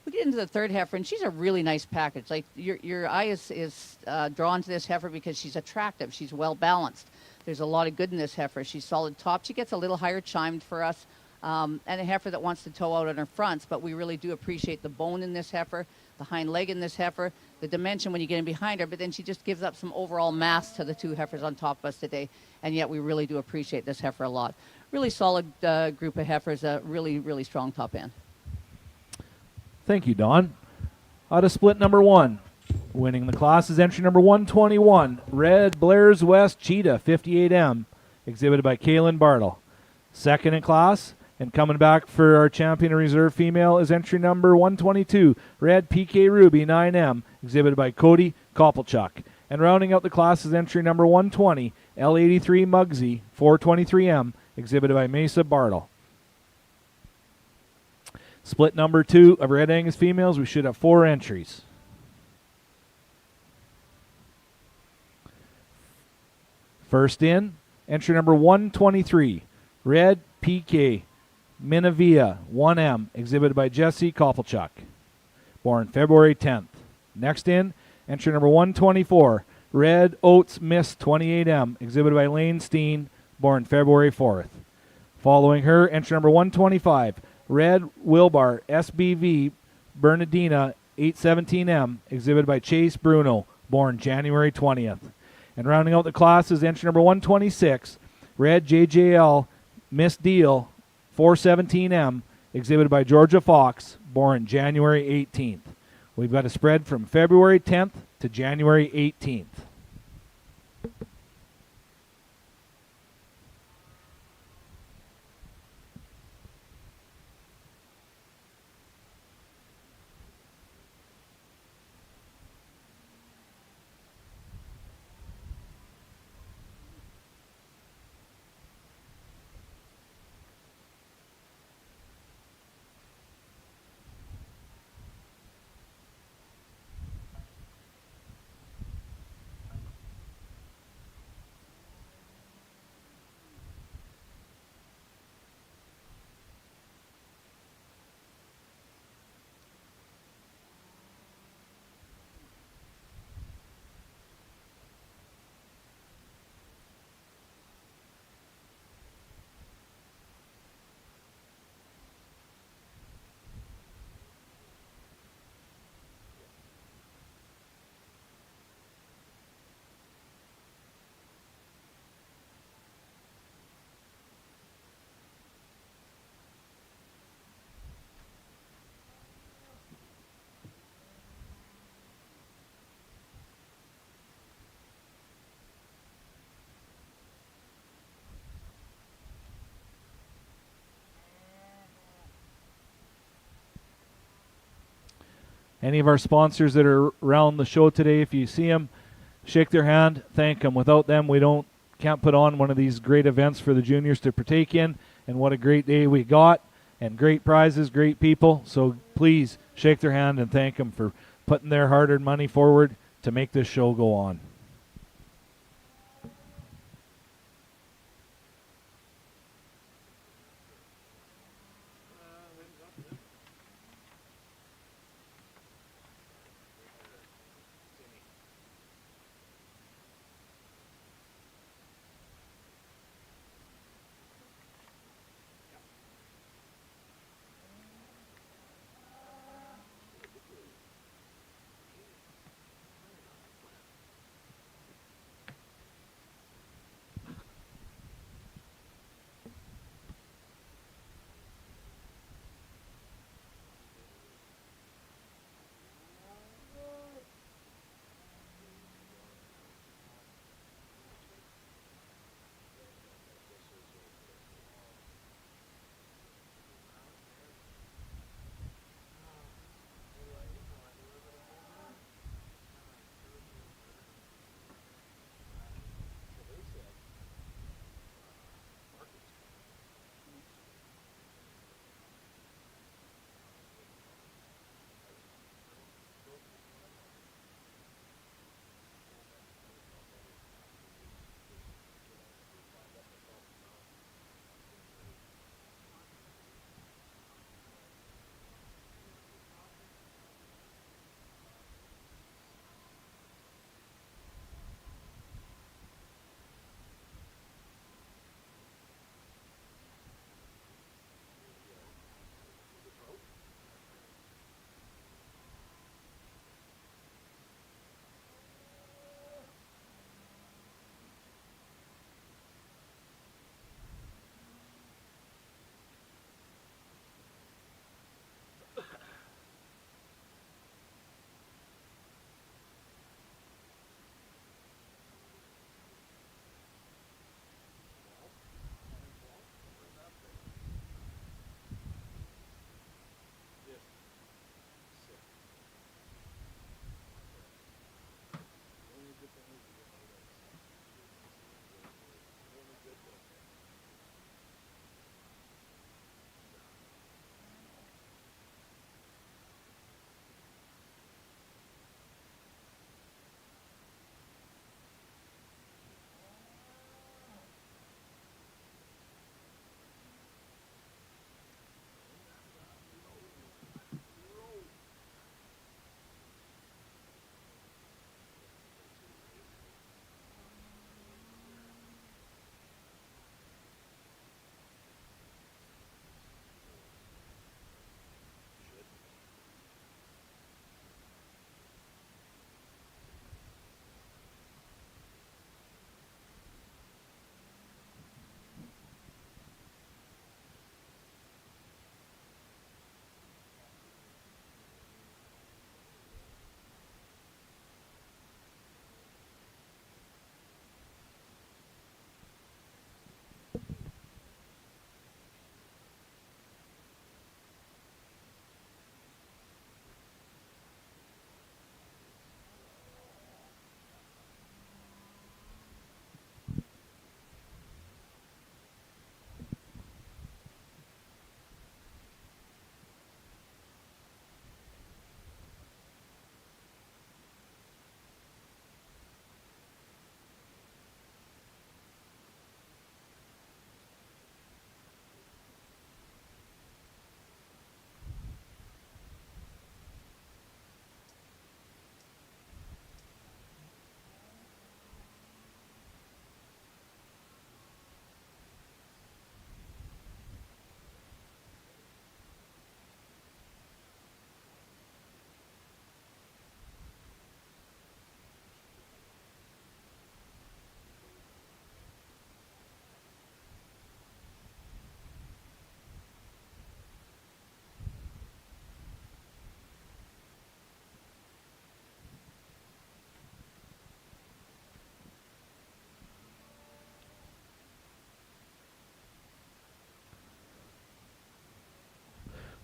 We get into the third heifer, and she's a really nice package. Like your eye is drawn to this heifer because she's attractive. She's well balanced. There's a lot of good in this heifer. She's solid top. She gets a little higher chimed for us, and a heifer that wants to toe out on her fronts, but we really do appreciate the bone in this heifer, the hind leg in this heifer, the dimension when you get in behind her, but then she just gives up some overall mass to the 2 heifers on top of us today, and yet we really do appreciate this heifer a lot. Really solid group of heifers, a really, really strong top end. Thank you, Don. Out of split number 1, winning the class is entry number 121, Red Blair's West Cheetah 58M, exhibited by Kaylin Bartle. Second in class, and coming back for our champion and reserve female is entry number 122, Red PK Ruby 9M, exhibited by Cody Koppelchuk. And rounding out the class is entry number 120, L83 Mugsy 423M, exhibited by Mesa Bartle. Split number 2 of Red Angus females, we should have 4 entries. First in, entry number 123, Red PK Minavia 1M, exhibited by Jesse Koppelchuk, born February 10th. Next in, entry number 124, Red Oats Miss 28M, exhibited by Lane Steen, born February 4th. Following her, entry number 125, Red Wilbar SBV Bernardina 817M, exhibited by Chase Bruno, born January 20th. And rounding out the class is entry number 126, Red JJL Miss Deal 417M, exhibited by Georgia Fox, born January 18th. We've got a spread from February 10th to January 18th. Any of our sponsors that are around the show today, if you see them, shake their hand, thank them. Without them, we can't put on one of these great events for the juniors to partake in. And what a great day we got, and great prizes, great people. So please shake their hand and thank them for putting their hard-earned money forward to make this show go on.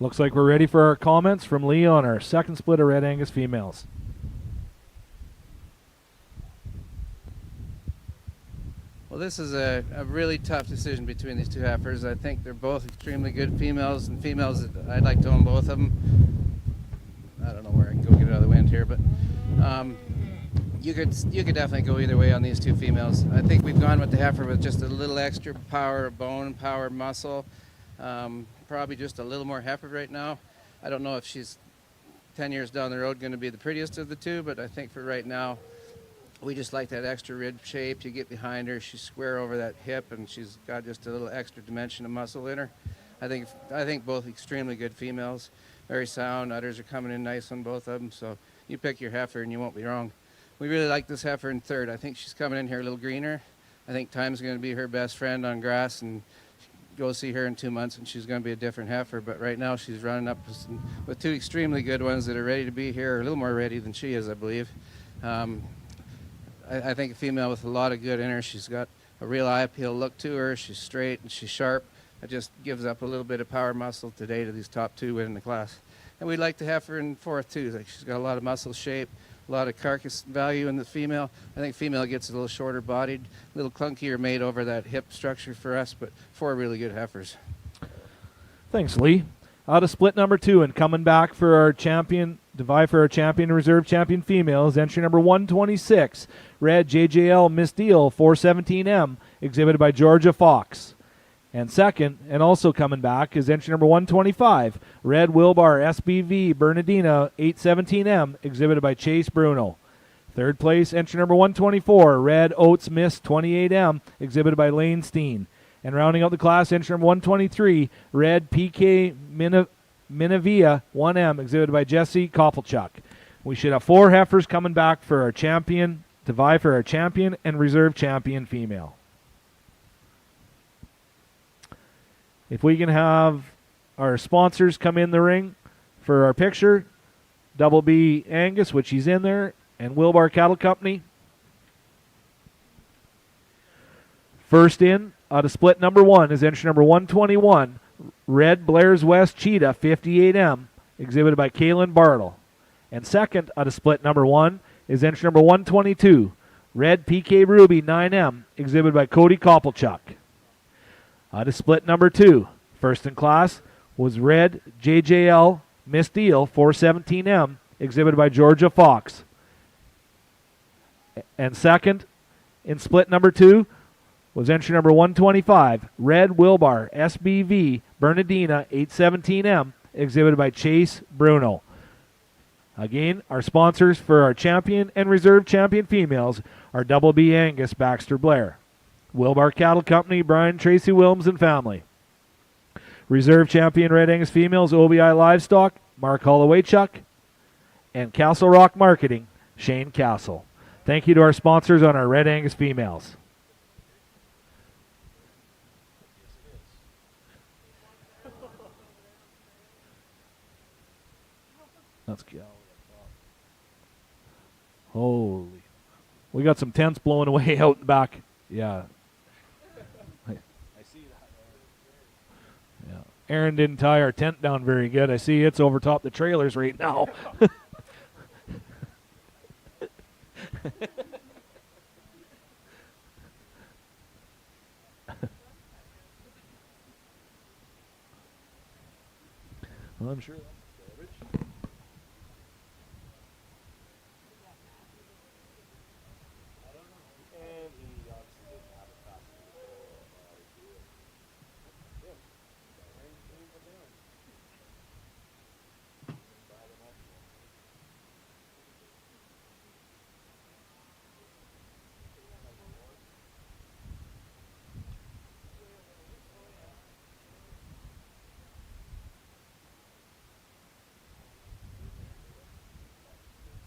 Looks like we're ready for our comments from Lee on our second split of Red Angus females. Well, this is a really tough decision between these two heifers. I think they're both extremely good females, and females that I'd like to own both of them. I don't know where I can go get it out of the wind here, but you could definitely go either way on these two females. I think we've gone with the heifer with just a little extra power of bone, power of muscle, probably just a little more heifer right now. I don't know if she's 10 years down the road going to be the prettiest of the two, but I think for right now, we just like that extra rib shape. You get behind her, she's square over that hip, and she's got just a little extra dimension of muscle in her. I think both extremely good females, very sound. Udders are coming in nice on both of them, so you pick your heifer and you won't be wrong. We really like this heifer in third. I think she's coming in here a little greener. I think time's going to be her best friend on grass, and go see her in 2 months and she's going to be a different heifer. But right now she's running up with two extremely good ones that are ready to be here, a little more ready than she is, I believe. I think a female with a lot of good in her. She's got a real eye appeal look to her. She's straight and she's sharp. It just gives up a little bit of power muscle today to these top two winning the class. And we'd like to have her in fourth too. Like, she's got a lot of muscle shape, a lot of carcass value in the female. I think female gets a little shorter bodied, a little clunkier made over that hip structure for us, but four really good heifers. Thanks, Lee. Out of split number 2 and coming back for our champion, to vie for our champion and reserve champion females, entry number 126, red JJL Miss Deal 417M, exhibited by Georgia Fox. And second, and also coming back, is entry number 125, red Wilbar SBV Bernardina 817M, exhibited by Chase Bruno. Third place, entry number 124, red Oats Miss 28M, exhibited by Lane Steen. And rounding out the class, entry number 123, red PK Minavia 1M, exhibited by Jesse Koppelchuk. We should have 4 heifers coming back for our champion, to vie for our champion and reserve champion female. If we can have our sponsors come in the ring for our picture, Double B Angus, which he's in there, and Wilbar Cattle Company. First in, out of split number 1, is entry number 121, red Blair's West Cheetah 58M, exhibited by Kaylin Bartle. And second, out of split number 1, is entry number 122, red PK Ruby 9M, exhibited by Cody Koppelchuk. Out of split number 2, first in class was red JJL Miss Deal 417M, exhibited by Georgia Fox. And second in split number 2 was entry number 125, red Wilbar SBV Bernardina 817M, exhibited by Chase Bruno. Again, our sponsors for our champion and reserve champion females are Double B Angus Baxter Blair, Wilbar Cattle Company Brian Tracy Wilms and family, reserve champion Red Angus females OBI Livestock Mark Holloway-Chuck, and Castle Rock Marketing Shane Castle. Thank you to our sponsors on our Red Angus females. Let's go. Holy. We got some tents blowing away out in the back. Yeah. I see that. Yeah. Aaron didn't tie our tent down very good. I see it's over top the trailers right now. Well, I'm sure.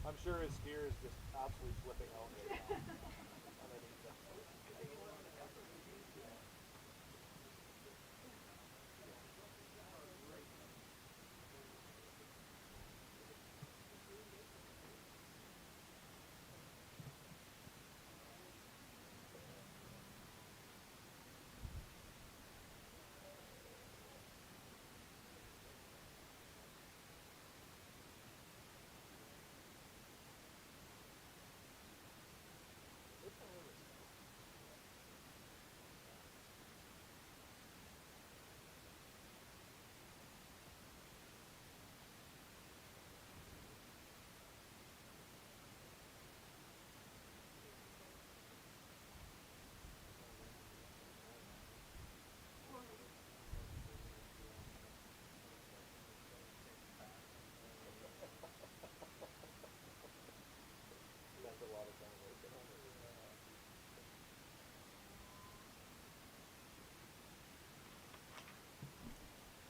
I'm sure his steer is just absolutely flipping out right now.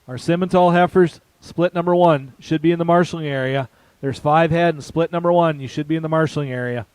Our Simmental heifers, split number 1, should be in the marshalling area. There's 5 head in split number 1. You should be in the marshalling area.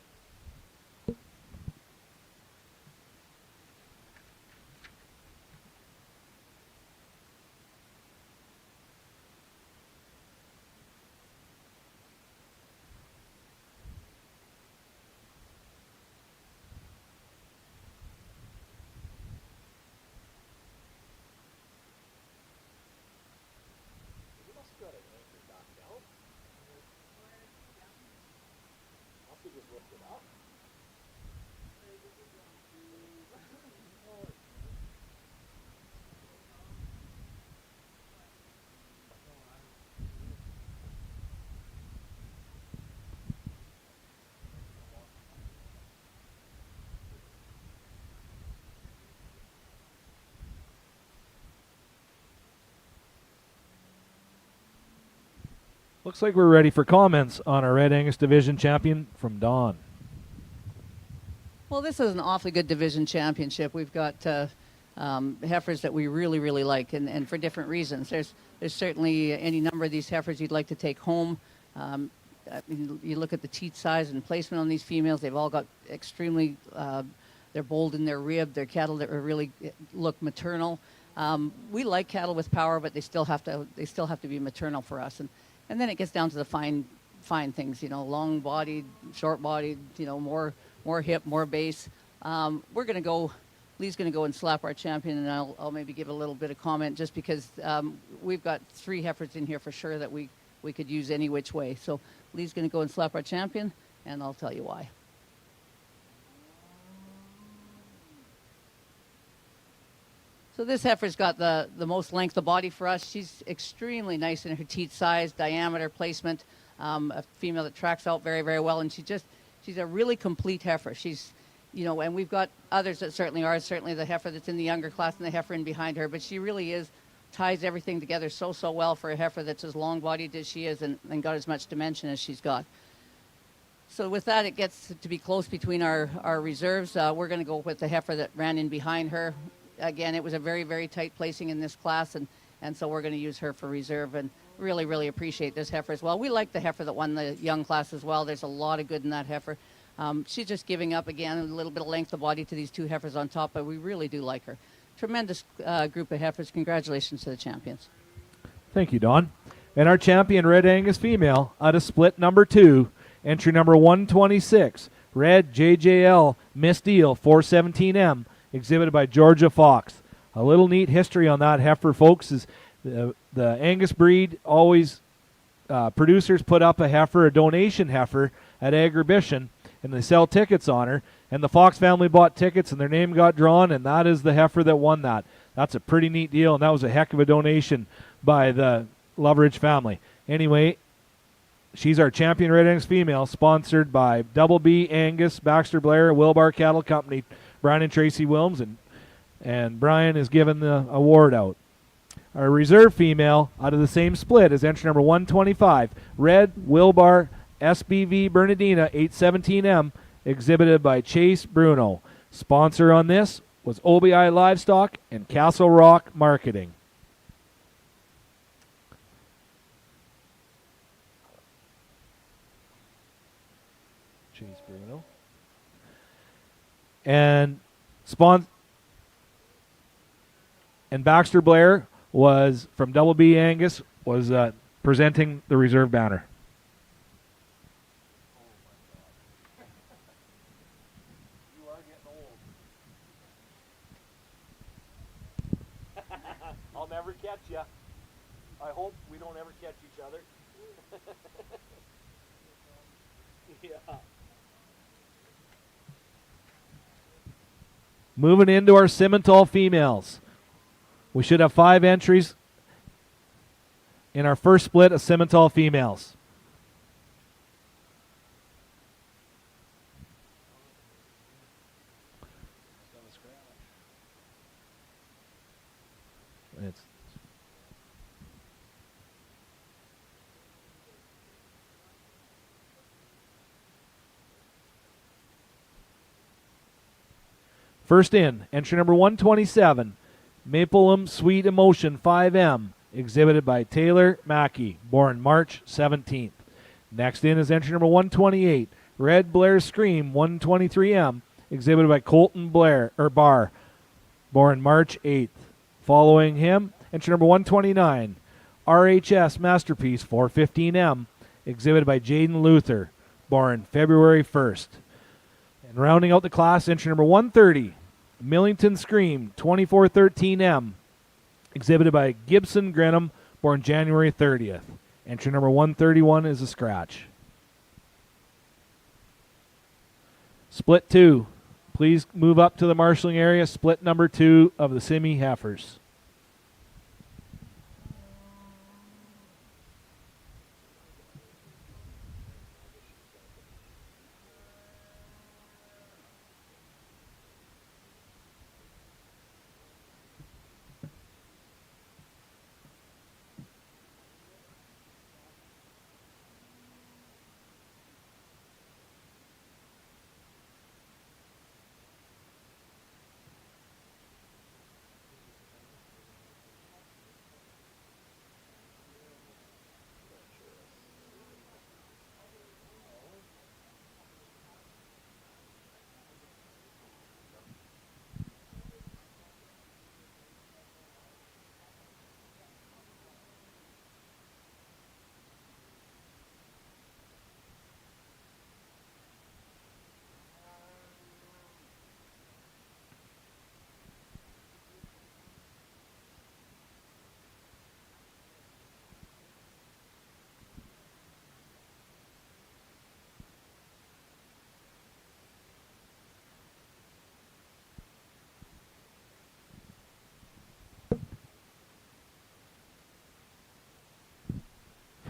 Looks like we're ready for comments on our Red Angus Division champion from Dawn. Well, this is an awfully good division championship. We've got heifers that we really, really like, and for different reasons. There's certainly any number of these heifers you'd like to take home. You look at the teat size and placement on these females. They've all got extremely, they're bold in their rib. They're cattle that really look maternal. We like cattle with power, but they still have to be maternal for us. And then it gets down to the fine things, long-bodied, short-bodied, more hip, more base. We're going to go. Lee's going to go and slap our champion, and I'll maybe give a little bit of comment just because we've got 3 heifers in here for sure that we could use any which way. So Lee's going to go and slap our champion, and I'll tell you why. So this heifer's got the most length of body for us. She's extremely nice in her teat size, diameter, placement. A female that tracks out very, very well, and she's a really complete heifer. She's, and we've got others that certainly are. Certainly the heifer that's in the younger class and the heifer in behind her, but she really ties everything together so well for a heifer that's as long-bodied as she is and got as much dimension as she's got. So with that, it gets to be close between our reserves. We're going to go with the heifer that ran in behind her. Again, it was a very, very tight placing in this class, and so we're going to use her for reserve and really, really appreciate this heifer as well. We like the heifer that won the young class as well. There's a lot of good in that heifer. She's just giving up, again, a little bit of length of body to these 2 heifers on top, but we really do like her. Tremendous group of heifers. Congratulations to the champions. Thank you, Dawn. And our champion Red Angus female out of split number 2, entry number 126, Red JJL Miss Deal 417M, exhibited by Georgia Fox. A little neat history on that heifer, folks, is the Angus breed always, producers put up a heifer, a donation heifer at Agribition, and they sell tickets on her, and the Fox family bought tickets, and their name got drawn, and that is the heifer that won that. That's a pretty neat deal, and that was a heck of a donation by the Loveridge family. Anyway, she's our champion Red Angus female, sponsored by Double B Angus, Baxter Blair, Wilbar Cattle Company, Brian and Tracy Wilms, and Brian is giving the award out. Our reserve female out of the same split is entry number 125, Red Wilbar SBV Bernardina 817M, exhibited by Chase Bruno. Sponsor on this was OBI Livestock and Castle Rock Marketing. Chase Bruno. And Baxter Blair was from Double B Angus, was presenting the reserve banner. You are getting old. I'll never catch you. I hope we don't ever catch each other. Yeah. Moving into our Simmental females. We should have 5 entries in our first split of Simmental females. First in, entry number 127, Mapleham Sweet Emotion 5M, exhibited by Taylor Mackey, born March 17th. Next in is entry number 128, Red Blair Scream 123M, exhibited by Colton Barr, born March 8th. Following him, entry number 129, RHS Masterpiece 415M, exhibited by Jaden Luther, born February 1st. And rounding out the class, entry number 130, Millington Scream 2413M, exhibited by Gibson Grenham, born January 30th. Entry number 131 is a scratch. Split 2. Please move up to the marshalling area. Split number 2 of the Simi heifers.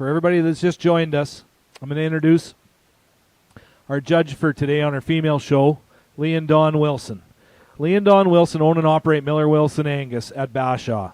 For everybody that's just joined us, I'm going to introduce our judge for today on our female show, Lee and Dawn Wilson. Lee and Dawn Wilson own and operate Miller Wilson Angus at Bashaw,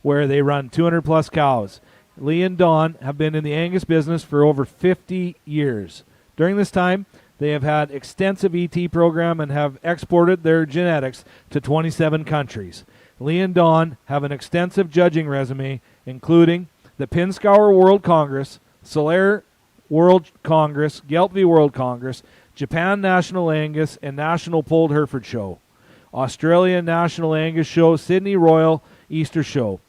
where they run 200-plus cows. Lee and Dawn have been in the Angus business for over 50 years. During this time, they have had extensive ET program and have exported their genetics to 27 countries. Lee and Dawn have an extensive judging resume, including the Pinskauer World Congress, Solaire World Congress, Geltby World Congress, Japan National Angus and National Polled Hereford Show, Australia National Angus Show, Sydney Royal Easter Show,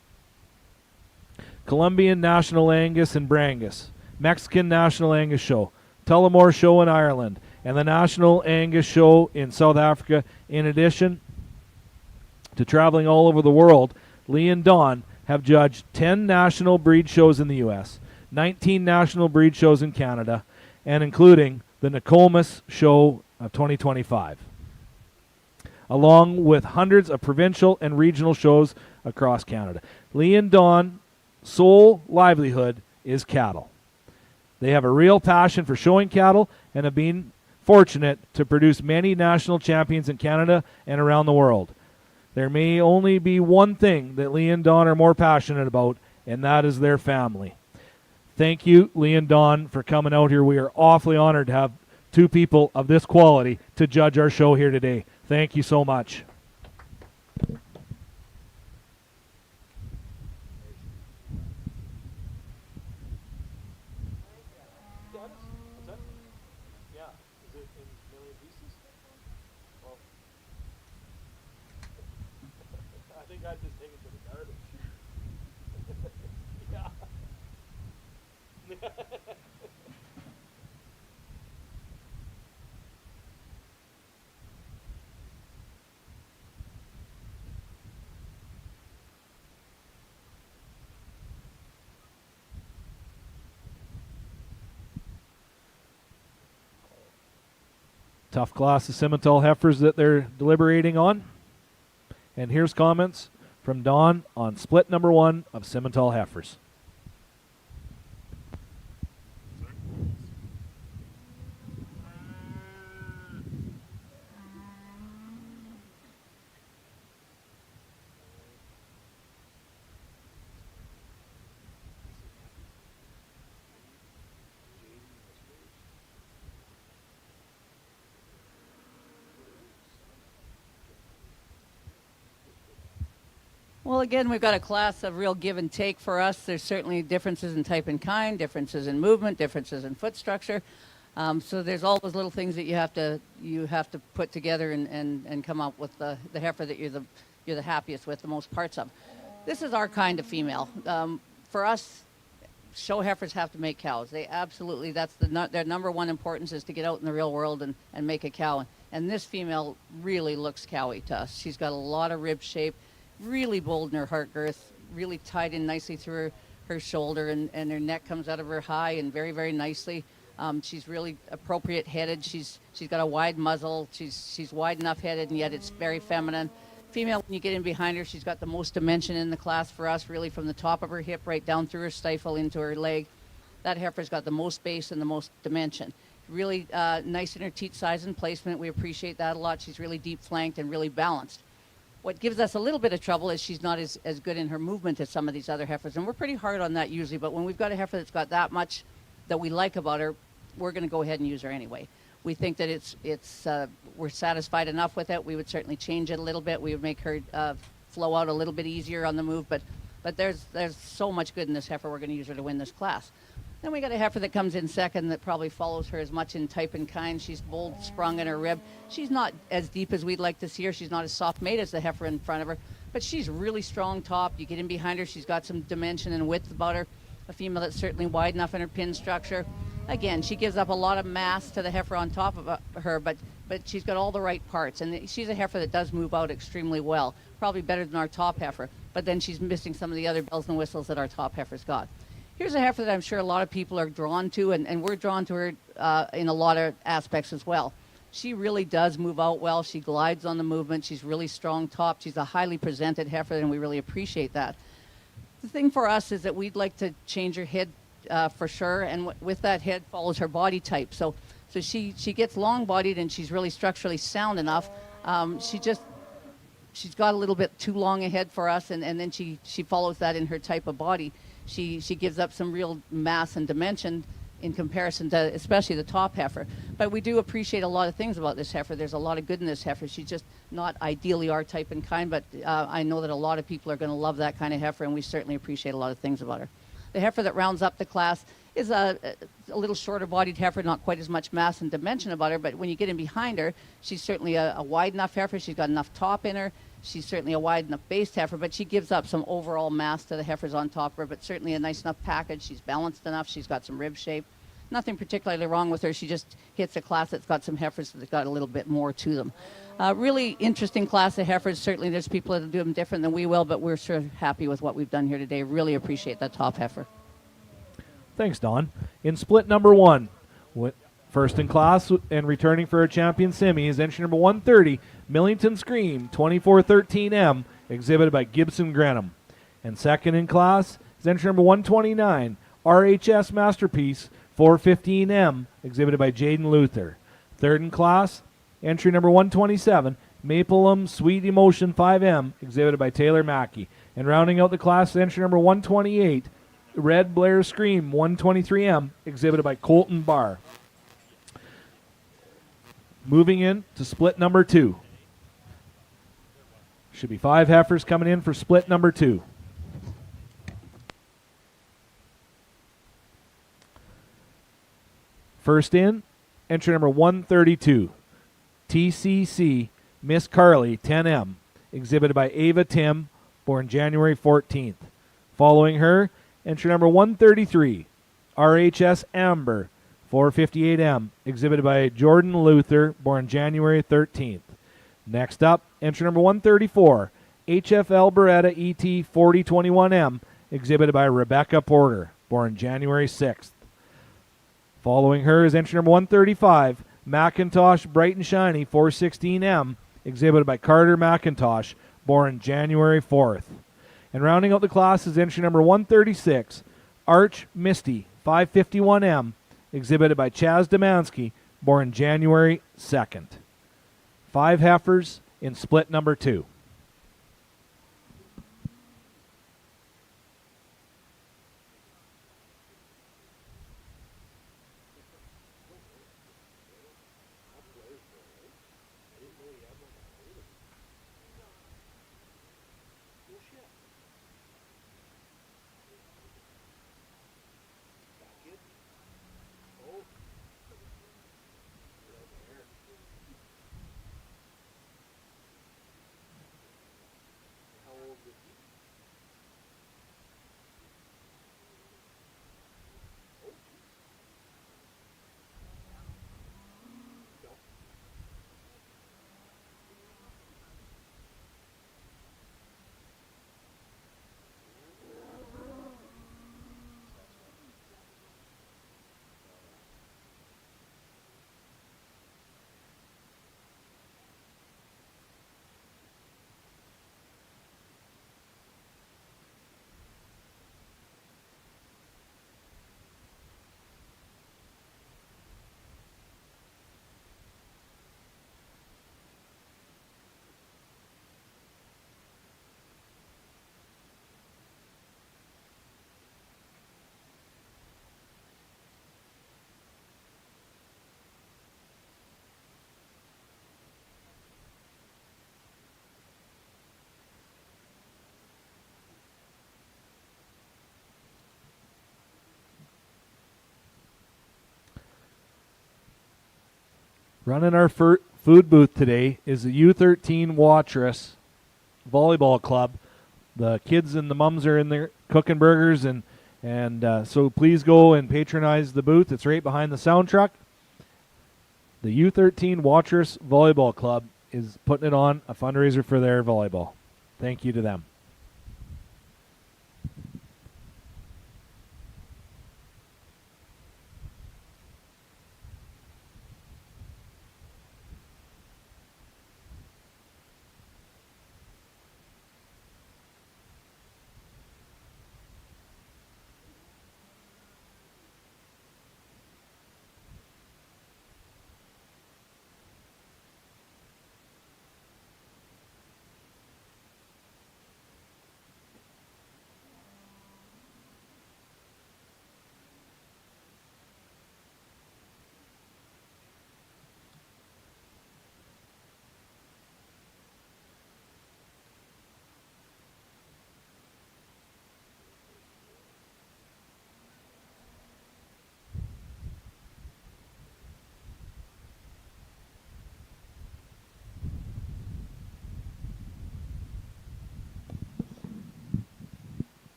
Colombian National Angus and Brangus, Mexican National Angus Show, Tullamore Show in Ireland, and the National Angus Show in South Africa. In addition to traveling all over the world, Lee and Dawn have judged 10 national breed shows in the U.S., 19 national breed shows in Canada, and including the Nokomis Show of 2025, along with hundreds of provincial and regional shows across Canada. Lee and Dawn's sole livelihood is cattle. They have a real passion for showing cattle and have been fortunate to produce many national champions in Canada and around the world. There may only be one thing that Lee and Dawn are more passionate about, and that is their family. Thank you, Lee and Dawn, for coming out here. We are awfully honored to have two people of this quality to judge our show here today. Thank you so much. I'd just take it to the garbage. Yeah. Tough class of Simmental heifers that they're deliberating on. And here's comments from Dawn on split number 1 of Simmental heifers. Well, again, we've got a class of real give and take for us. There's certainly differences in type and kind, differences in movement, differences in foot structure. So there's all those little things that you have to put together and come up with the heifer that you're the happiest with, the most parts of. This is our kind of female. For us, show heifers have to make cows. They absolutely, that's their number one importance, is to get out in the real world and make a cow. And this female really looks cowy to us. She's got a lot of rib shape, really bold in her heart girth, really tied in nicely through her shoulder, and her neck comes out of her high and very, very nicely. She's really appropriate headed. She's got a wide muzzle. She's wide enough headed, and yet it's very feminine. Female, when you get in behind her, she's got the most dimension in the class for us, really from the top of her hip right down through her stifle into her leg. That heifer's got the most base and the most dimension. Really nice in her teat size and placement. We appreciate that a lot. She's really deep flanked and really balanced. What gives us a little bit of trouble is she's not as good in her movement as some of these other heifers, and we're pretty hard on that usually, but when we've got a heifer that's got that much that we like about her, we're going to go ahead and use her anyway. We think that we're satisfied enough with it. We would certainly change it a little bit. We would make her flow out a little bit easier on the move, but there's so much good in this heifer, we're going to use her to win this class. Then we got a heifer that comes in second that probably follows her as much in type and kind. She's bold sprung in her rib. She's not as deep as we'd like to see her. She's not as soft made as the heifer in front of her, but she's really strong top. You get in behind her, she's got some dimension and width about her. A female that's certainly wide enough in her pin structure. Again, she gives up a lot of mass to the heifer on top of her, but she's got all the right parts, and she's a heifer that does move out extremely well, probably better than our top heifer, but then she's missing some of the other bells and whistles that our top heifer's got. Here's a heifer that I'm sure a lot of people are drawn to, and we're drawn to her in a lot of aspects as well. She really does move out well. She glides on the movement. She's really strong top. She's a highly presented heifer, and we really appreciate that. The thing for us is that we'd like to change her head for sure, and with that head follows her body type. So she gets long-bodied, and she's really structurally sound enough. She's got a little bit too long a head for us, and then she follows that in her type of body. She gives up some real mass and dimension in comparison to especially the top heifer. But we do appreciate a lot of things about this heifer. There's a lot of good in this heifer. She's just not ideally our type and kind, but I know that a lot of people are going to love that kind of heifer, and we certainly appreciate a lot of things about her. The heifer that rounds up the class is a little shorter bodied heifer, not quite as much mass and dimension about her, but when you get in behind her, she's certainly a wide enough heifer. She's got enough top in her. She's certainly a wide enough base heifer, but she gives up some overall mass to the heifers on top of her, but certainly a nice enough package. She's balanced enough. She's got some rib shape. Nothing particularly wrong with her. She just hits a class that's got some heifers that got a little bit more to them. Really interesting class of heifers. Certainly there's people that do them different than we will, but we're sure happy with what we've done here today. Really appreciate that top heifer. Thanks, Don. In split number one, first in class and returning for a champion semi is entry number 130, Millington Scream, 2413M, exhibited by Gibson Grenham. And second in class is entry number 129, RHS Masterpiece, 415M, exhibited by Jaden Luther. Third in class, entry number 127, Mapleham Sweet Emotion 5M, exhibited by Taylor Mackey. And rounding out the class, entry number 128, Red Blair Scream 123M, exhibited by Colton Barr. Moving in to split number two. Should be 5 heifers coming in for split number two. First in, entry number 132, TCC Miss Carly 10M, exhibited by Ava Tim, born January 14th. Following her, entry number 133, RHS Amber 458M, exhibited by Jordan Luther, born January 13th. Next up, entry number 134, HFL Beretta ET 4021M, exhibited by Rebecca Porter, born January 6th. Following her is entry number 135, Macintosh Bright and Shiny 416M, exhibited by Carter Macintosh, born January 4th. And rounding out the class is entry number 136, Arch Misty 551M, exhibited by Chaz Demansky, born January 2nd. 5 heifers in split number two. Running our food booth today is the U13 Watrous Volleyball Club. The kids and the mums are in there cooking burgers, and so please go and patronize the booth. It's right behind the sound truck. The U13 Watrous Volleyball Club is putting it on, a fundraiser for their volleyball. Thank you to them.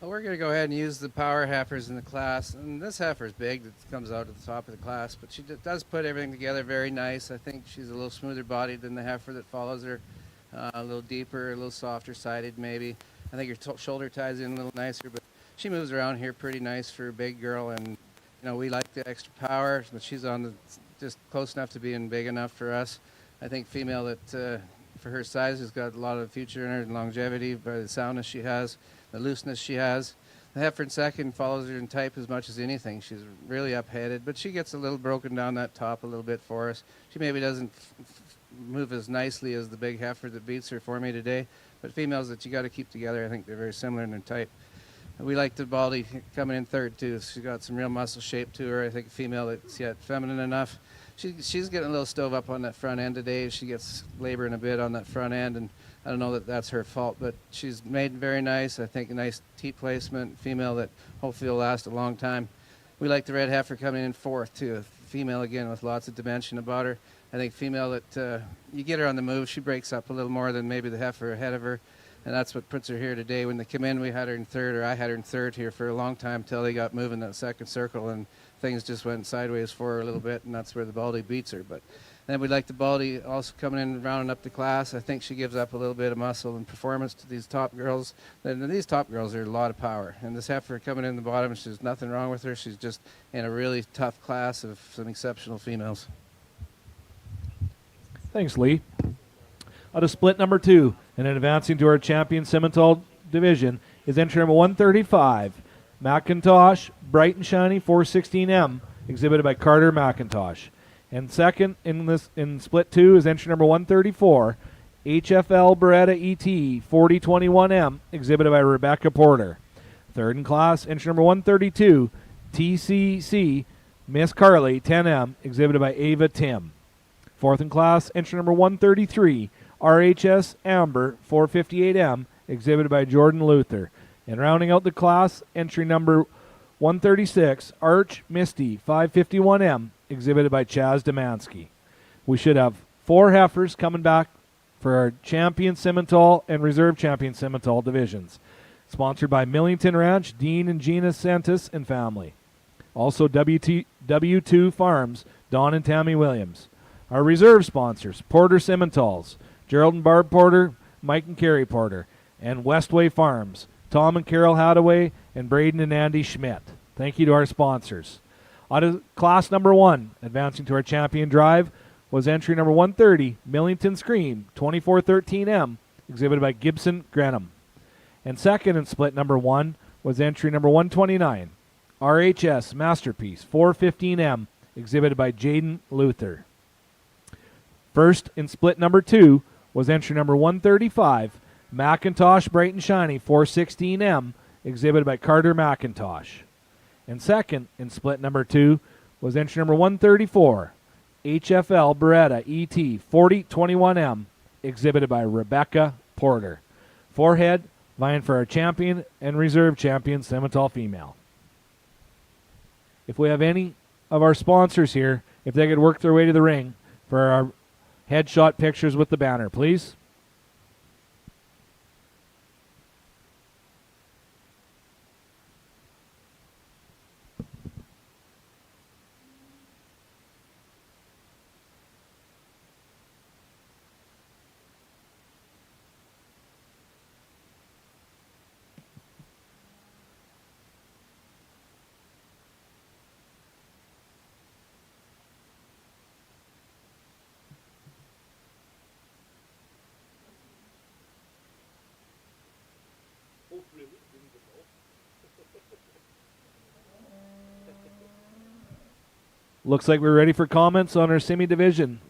Well, we're going to go ahead and use the power heifers in the class. And this heifer is big, that comes out at the top of the class, but she does put everything together very nice. I think she's a little smoother bodied than the heifer that follows her, a little deeper, a little softer sided maybe. I think her shoulder ties in a little nicer, but she moves around here pretty nice for a big girl. And you know, we like the extra power, but she's on the just close enough to being big enough for us. I think female that for her size has got a lot of future in her and longevity by the soundness she has, the looseness she has. The heifer in second follows her in type as much as anything. She's really up-headed, but she gets a little broken down that top a little bit for us. She maybe doesn't move as nicely as the big heifer that beats her for me today, but females that you got to keep together, I think they're very similar in their type. We like the Baldy coming in third too. She's got some real muscle shape to her. I think a female that's yet feminine enough. She's getting a little stove up on that front end today. She gets laboring a bit on that front end, and I don't know that that's her fault, but she's made very nice. I think a nice teat placement, female that hopefully will last a long time. We like the red heifer coming in fourth too. A female again with lots of dimension about her. I think female that you get her on the move, she breaks up a little more than maybe the heifer ahead of her. And that's what puts her here today. When they come in, we had her in third, or I had her in third here for a long time until they got moving that second circle, and things just went sideways for her a little bit, and that's where the Baldy beats her. But then we'd like the Baldy also coming in and rounding up the class. I think she gives up a little bit of muscle and performance to these top girls. And these top girls are a lot of power. And this heifer coming in the bottom, there's nothing wrong with her. She's just in a really tough class of some exceptional females. Thanks, Lee. Out of split number 2, and then advancing to our champion Simmental division is entry number 135, McIntosh, Bright and Shiny 416M, exhibited by Carter McIntosh. And second in split 2 is entry number 134, HFL Beretta ET 4021M, exhibited by Rebecca Porter. Third in class, entry number 132, TCC Miss Carly 10M, exhibited by Ava Tim. Fourth in class, entry number 133, RHS Amber 458M, exhibited by Jordan Luther. And rounding out the class, entry number 136, Arch Misty 551M, exhibited by Chaz Demansky. We should have 4 heifers coming back for our champion Simmental and reserve champion Simmental divisions. Sponsored by Millington Ranch, Dean and Gina Santos and family. Also W2 Farms, Don and Tammy Williams. Our reserve sponsors, Porter Simmentals, Gerald and Barb Porter, Mike and Carrie Porter, and Westway Farms, Tom and Carol Hadaway, and Braden and Andy Schmidt. Thank you to our sponsors. Out of class number 1, advancing to our champion drive, was entry number 130, Millington Scream 2413M, exhibited by Gibson Grenham. And second in split number 1 was entry number 129, RHS Masterpiece 415M, exhibited by Jaden Luther. First in split number 2 was entry number 135, Macintosh Bright and Shiny 416M, exhibited by Carter McIntosh. And second in split number 2 was entry number 134, HFL Beretta ET 4021M, exhibited by Rebecca Porter. Forehead, vying for our champion and reserve champion Simmental female. If we have any of our sponsors here, if they could work their way to the ring for our headshot pictures with the banner, please. Looks like we're ready for comments on our semi division.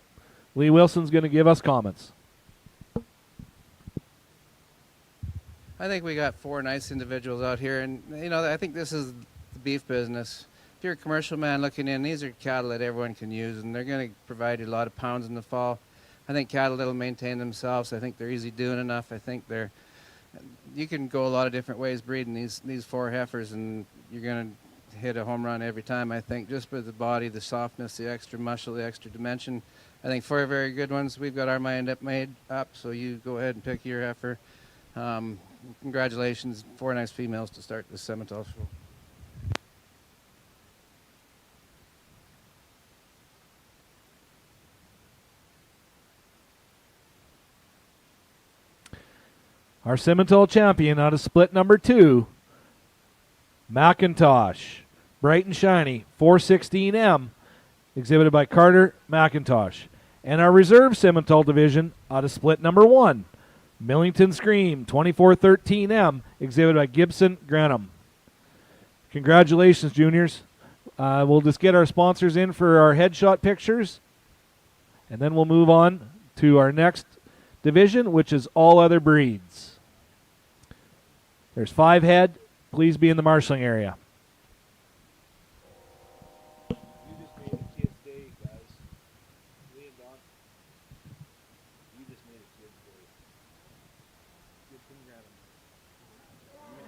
Lee Wilson's going to give us comments. I think we got 4 nice individuals out here, and I think this is the beef business. If you're a commercial man looking in, these are cattle that everyone can use, and they're going to provide you a lot of pounds in the fall. I think cattle that'll maintain themselves. I think they're easy doing enough. I think you can go a lot of different ways breeding these 4 heifers, and you're going to hit a home run every time, I think, just with the body, the softness, the extra muscle, the extra dimension. I think 4 very good ones. We've got our mind made up, so you go ahead and pick your heifer. Congratulations, 4 nice females to start this Simmental show. Our Simmental champion out of split number 2, McIntosh. Bright and shiny, 416M, exhibited by Carter McIntosh. And our reserve Simmental division out of split number 1, Millington Scream, 2413M, exhibited by Gibson Grenham. Congratulations, juniors. We'll just get our sponsors in for our headshot pictures, and then we'll move on to our next division, which is all other breeds. There's 5 head. Please be in the marshalling area. You just made a kid's day, guys. Lee and Don. You just made a kid's day. Gibson Grenham.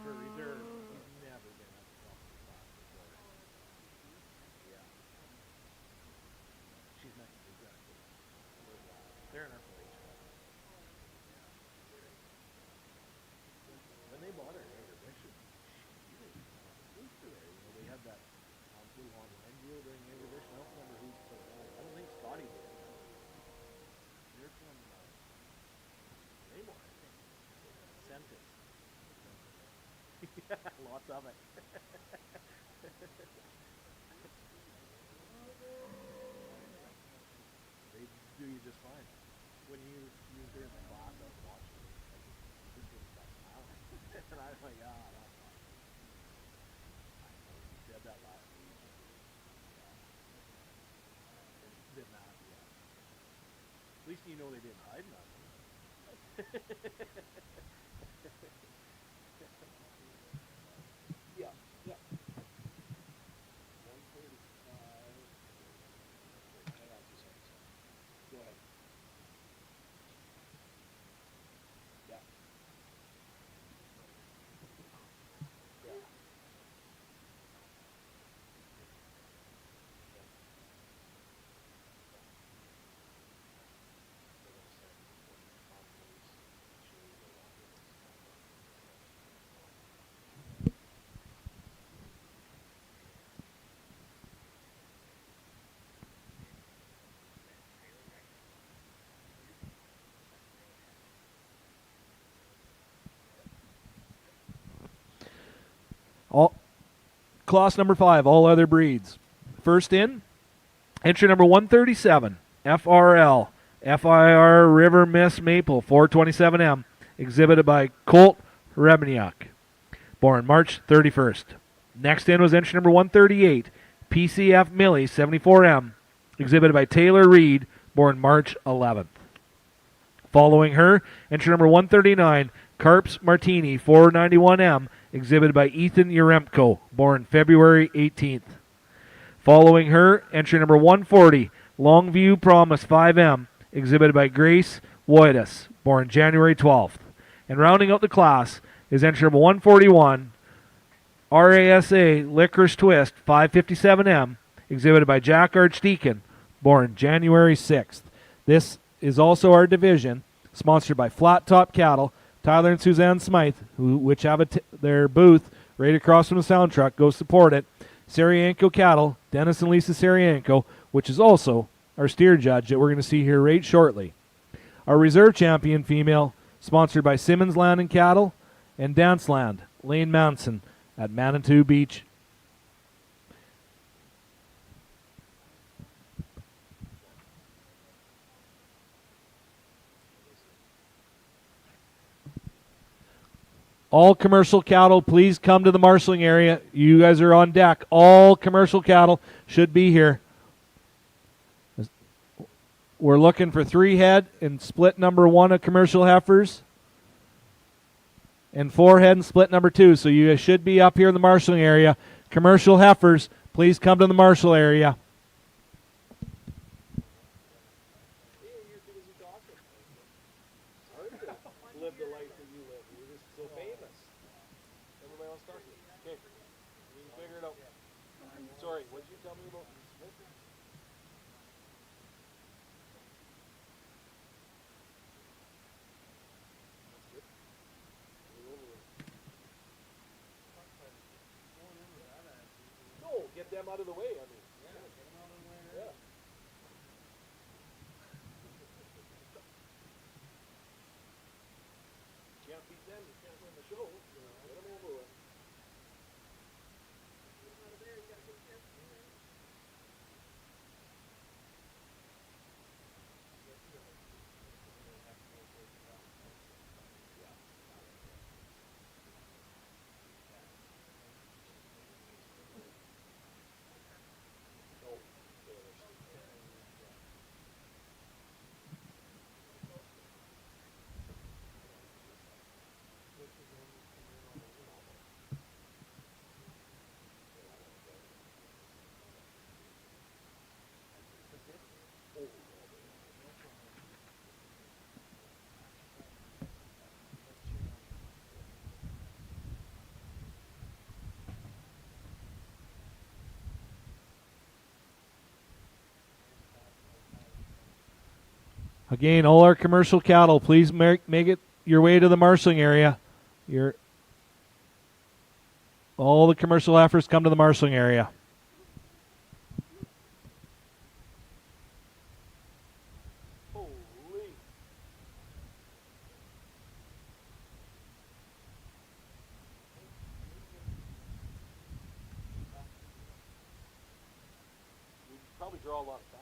For reserve, he's never been at the top of the class before. Yeah. She's not exactly. They're in our place. When they bought her, they had that little online deal during the exhibition. I don't remember who put it on. I don't think Scotty did. They're from Raymore, I think. Sent it. Yeah, lots of it. They do you just fine. When you use her in the class, I was watching it. This was that smile. And I was like, that's fine. Said that last week. Didn't happen yet. At least you know they didn't hide nothing. Yeah. 135. Hang on 2 seconds. Go ahead. Yeah. Class number 5, all other breeds. First in, entry number 137, FRL, FIR River Miss Maple, 427M, exhibited by Colt Rebniak, born March 31st. Next in was entry number 138, PCF Millie, 74M, exhibited by Taylor Reed, born March 11th. Following her, entry number 139, Carps Martini, 491M, exhibited by Ethan Yaremko, born February 18th. Following her, entry number 140, Longview Promise 5M, exhibited by Grace Woitas, born January 12th. And rounding out the class is entry number 141, RASA Licorice Twist 557M, exhibited by Jack Archdeacon, born January 6th. This is also our division, sponsored by Flat Top Cattle, Tyler and Suzanne Smythe, which have their booth right across from the sound truck. Go support it. Sarianko Cattle, Dennis and Lisa Sarianko, which is also our steer judge that we're going to see here right shortly. Our reserve champion female, sponsored by Simmons Land and Cattle and Dance Land, Lane Manson at Manitou Beach. All commercial cattle, please come to the marshaling area. You guys are on deck. All commercial cattle should be here. We're looking for 3 head in split number 1 of commercial heifers and 4 head in split number 2. So you should be up here in the marshaling area. Commercial heifers, please come to the marshal area. Get them out of the way, I mean. Yeah, get them out of the way. Yeah. Can't beat them, you can't win the show. You know, get them over with. Get them out of there, you gotta get them. Again, all our commercial cattle, please make it your way to the marshaling area. All the commercial heifers come to the marshaling area. Holy. You probably draw a lot of fans.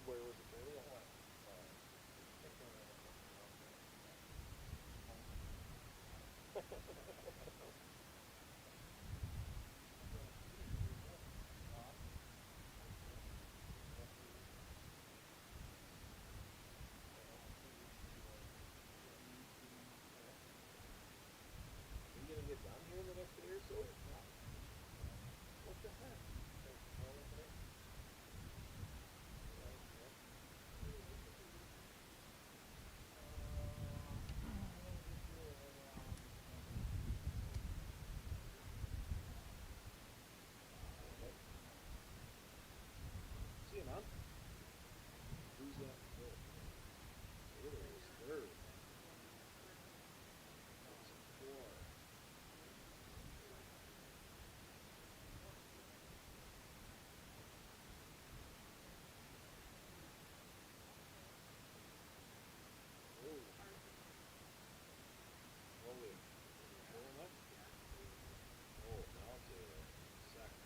Where was it really? Are you gonna get done here in the next day or so? What the heck? See you, man. Who's that? Oh, there's third. That's a 4. Holy. Going up? Oh, now to second.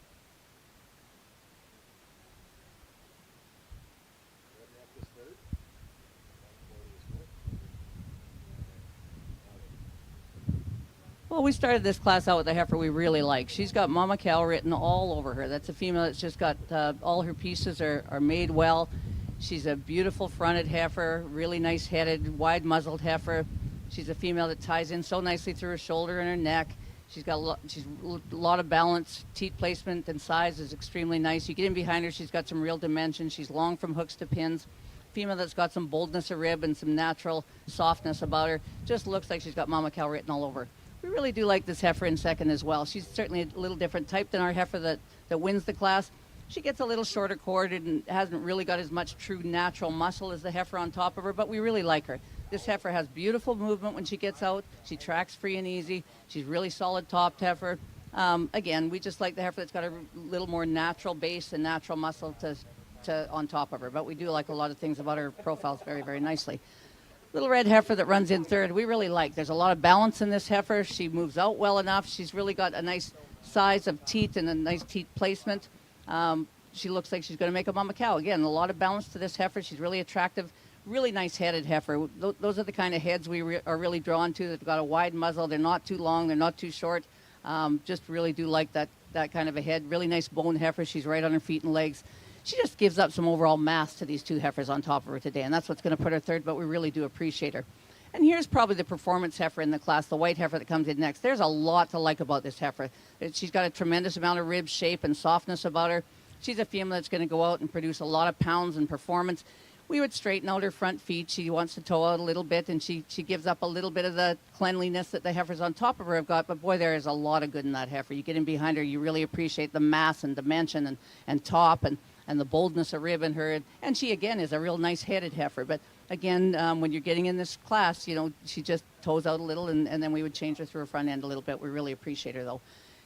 Ready up this third? 140 is good. Well, we started this class out with a heifer we really like. She's got Mama Cow written all over her. That's a female that's just got all her pieces are made well. She's a beautiful fronted heifer, really nice headed, wide muzzled heifer. She's a female that ties in so nicely through her shoulder and her neck. She's got a lot of balance. Teat placement and size is extremely nice. You get in behind her, she's got some real dimension. She's long from hooks to pins. Female that's got some boldness of rib and some natural softness about her. Just looks like she's got Mama Cow written all over. We really do like this heifer in second as well. She's certainly a little different type than our heifer that wins the class. She gets a little shorter corded and hasn't really got as much true natural muscle as the heifer on top of her, but we really like her. This heifer has beautiful movement when she gets out. She tracks free and easy. She's really solid topped heifer. Again, we just like the heifer that's got a little more natural base and natural muscle to on top of her, but we do like a lot of things about her profiles very, very nicely. Little red heifer that runs in third, we really like. There's a lot of balance in this heifer. She moves out well enough. She's really got a nice size of teat and a nice teat placement. She looks like she's going to make a Mama Cow. Again, a lot of balance to this heifer. She's really attractive, really nice headed heifer. Those are the kind of heads we are really drawn to. They've got a wide muzzle. They're not too long. They're not too short. Just really do like that kind of a head. Really nice bone heifer. She's right on her feet and legs. She just gives up some overall mass to these two heifers on top of her today, and that's what's going to put her third, but we really do appreciate her. And here's probably the performance heifer in the class, the white heifer that comes in next. There's a lot to like about this heifer. She's got a tremendous amount of rib shape and softness about her. She's a female that's going to go out and produce a lot of pounds in performance. We would straighten out her front feet. She wants to toe out a little bit, and she gives up a little bit of the cleanliness that the heifers on top of her have got. But boy, there is a lot of good in that heifer. You get in behind her, you really appreciate the mass and dimension and top and the boldness of rib in her. And she, again, is a real nice headed heifer. But again, when you're getting in this class, she just toes out a little, and then we would change her through her front end a little bit. We really appreciate her, though.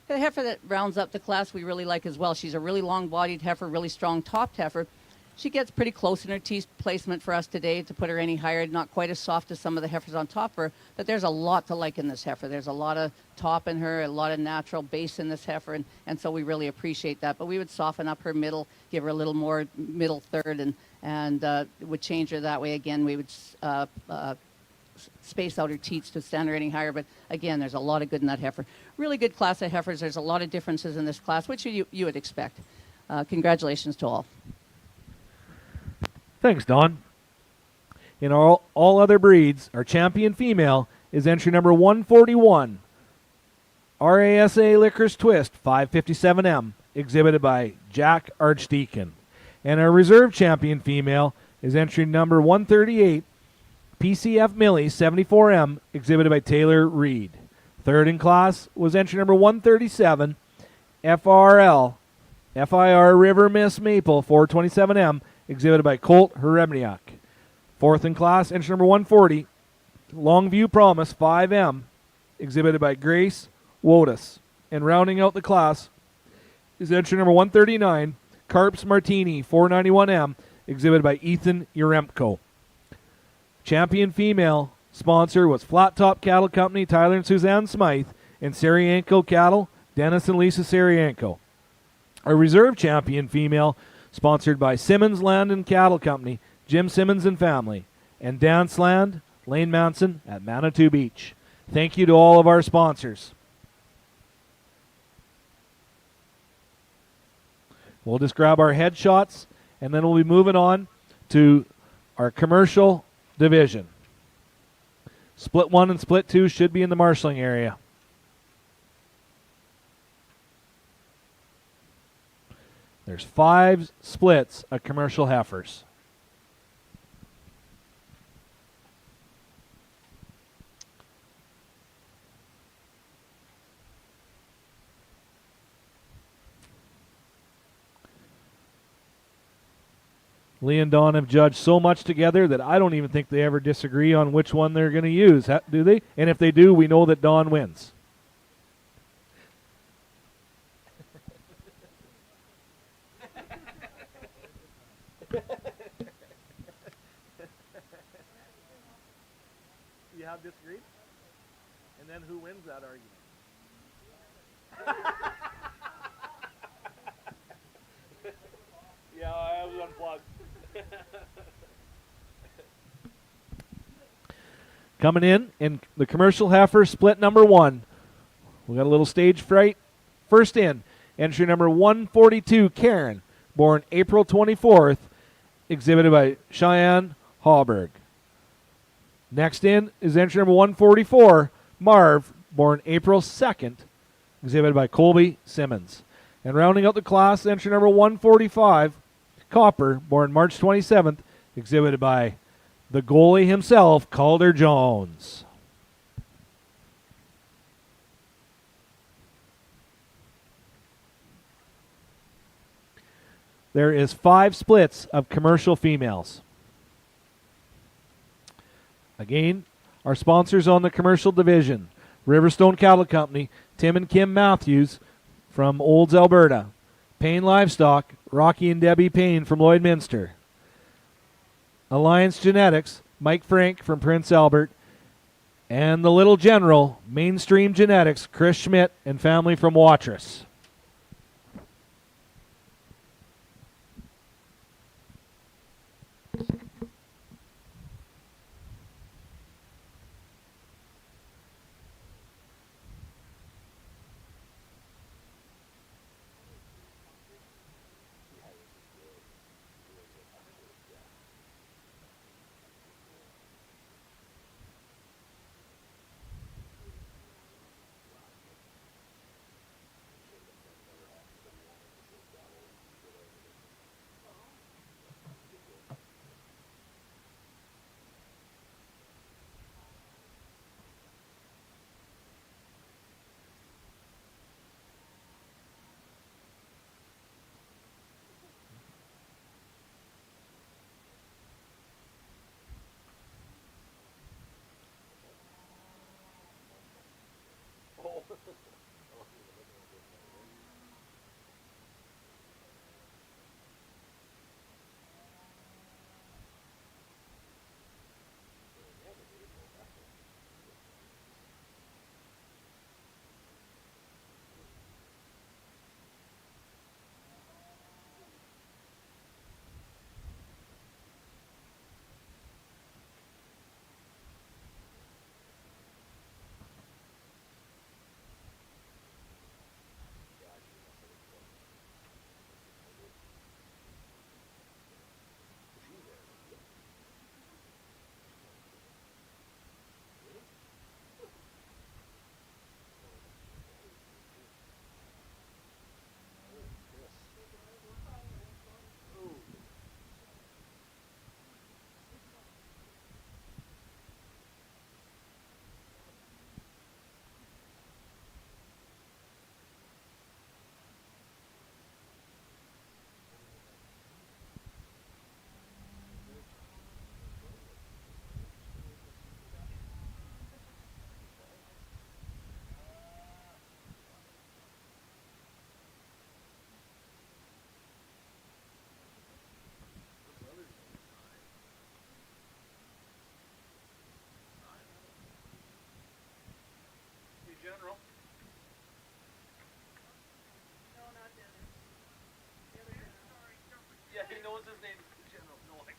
The heifer that rounds up the class we really like as well. She's a really long-bodied heifer, really strong topped heifer. She gets pretty close in her teeth placement for us today to put her any higher. Not quite as soft as some of the heifers on top of her, but there's a lot to like in this heifer. There's a lot of top in her, a lot of natural base in this heifer, and so we really appreciate that. But we would soften up her middle, give her a little more middle third, and would change her that way. Again, we would space out her teats to stand her any higher. But again, there's a lot of good in that heifer. Really good class of heifers. There's a lot of differences in this class, which you would expect. Congratulations to all. Thanks, Don. In all other breeds, our champion female is entry number 141, RASA Liquors Twist 557M, exhibited by Jack Archdeacon. And our reserve champion female is entry number 138, PCF Millie 74M, exhibited by Taylor Reed. Third in class was entry number 137, FIR River Miss Maple 427M, exhibited by Colt Herebniak. Fourth in class, entry number 140, Longview Promise 5M, exhibited by Grace Wotus. And rounding out the class is entry number 139, Carps Martini 491M, exhibited by Ethan Uremko. Champion female sponsor was Flat Top Cattle Company, Tyler and Suzanne Smythe, and Sarianko Cattle, Dennis and Lisa Sarianko. Our reserve champion female sponsored by Simmons Land and Cattle Company, Jim Simmons and family, and Dance Land, Lane Manson at Manitou Beach. Thank you to all of our sponsors. We'll just grab our headshots, and then we'll be moving on to our commercial division. Split 1 and Split 2 should be in the marshalling area. There's 5 splits of commercial heifers. Lee and Don have judged so much together that I don't even think they ever disagree on which one they're going to use, do they? And if they do, we know that Don wins. You have disagreed? And then who wins that argument? Yeah, I was unplugged. Coming in the commercial heifer split number 1. We got a little stage fright. First in, entry number 142, Karen, born April 24th, exhibited by Cheyenne Hallberg. Next in is entry number 144, Marv, born April 2nd, exhibited by Colby Simmons. And rounding out the class, entry number 145, Copper, born March 27th, exhibited by the goalie himself, Calder Jones. There is 5 splits of commercial females. Again, our sponsors on the commercial division, Riverstone Cattle Company, Tim and Kim Matthews from Olds, Alberta. Payne Livestock, Rocky and Debbie Payne from Lloydminster. Alliance Genetics, Mike Frank from Prince Albert. And the Little General, Mainstream Genetics, Chris Schmidt and family from Watrous. General. Yeah, he knows his name is the General. No, I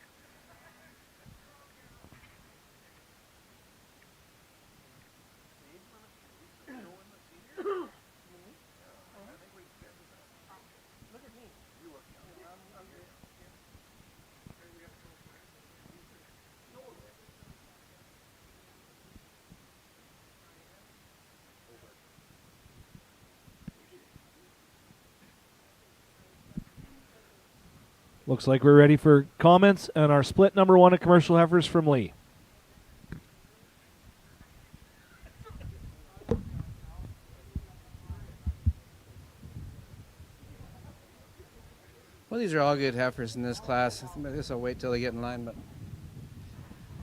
Looks like we're ready for comments and our split number 1 of commercial heifers from Lee. Well, these are all good heifers in this class. I guess I'll wait till they get in line, but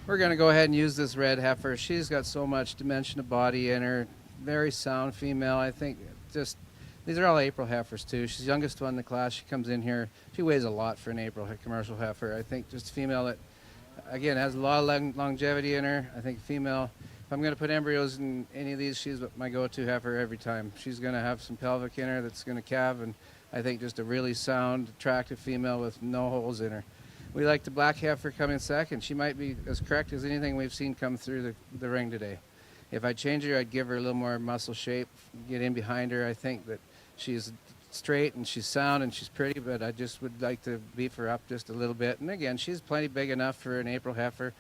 we're going to go ahead and use this red heifer. She's got so much dimension of body in her. Very sound female. I think just these are all April heifers too. She's the youngest one in the class. She comes in here. She weighs a lot for an April commercial heifer. I think just a female that, again, has a lot of longevity in her. I think female, if I'm going to put embryos in any of these, she's my go-to heifer every time. She's going to have some pelvic in her that's going to calve, and I think just a really sound, attractive female with no holes in her. We like the black heifer come in second. She might be as correct as anything we've seen come through the ring today. If I change her, I'd give her a little more muscle shape, get in behind her. I think that she's straight and she's sound and she's pretty, but I just would like to beef her up just a little bit. And again, she's plenty big enough for an April heifer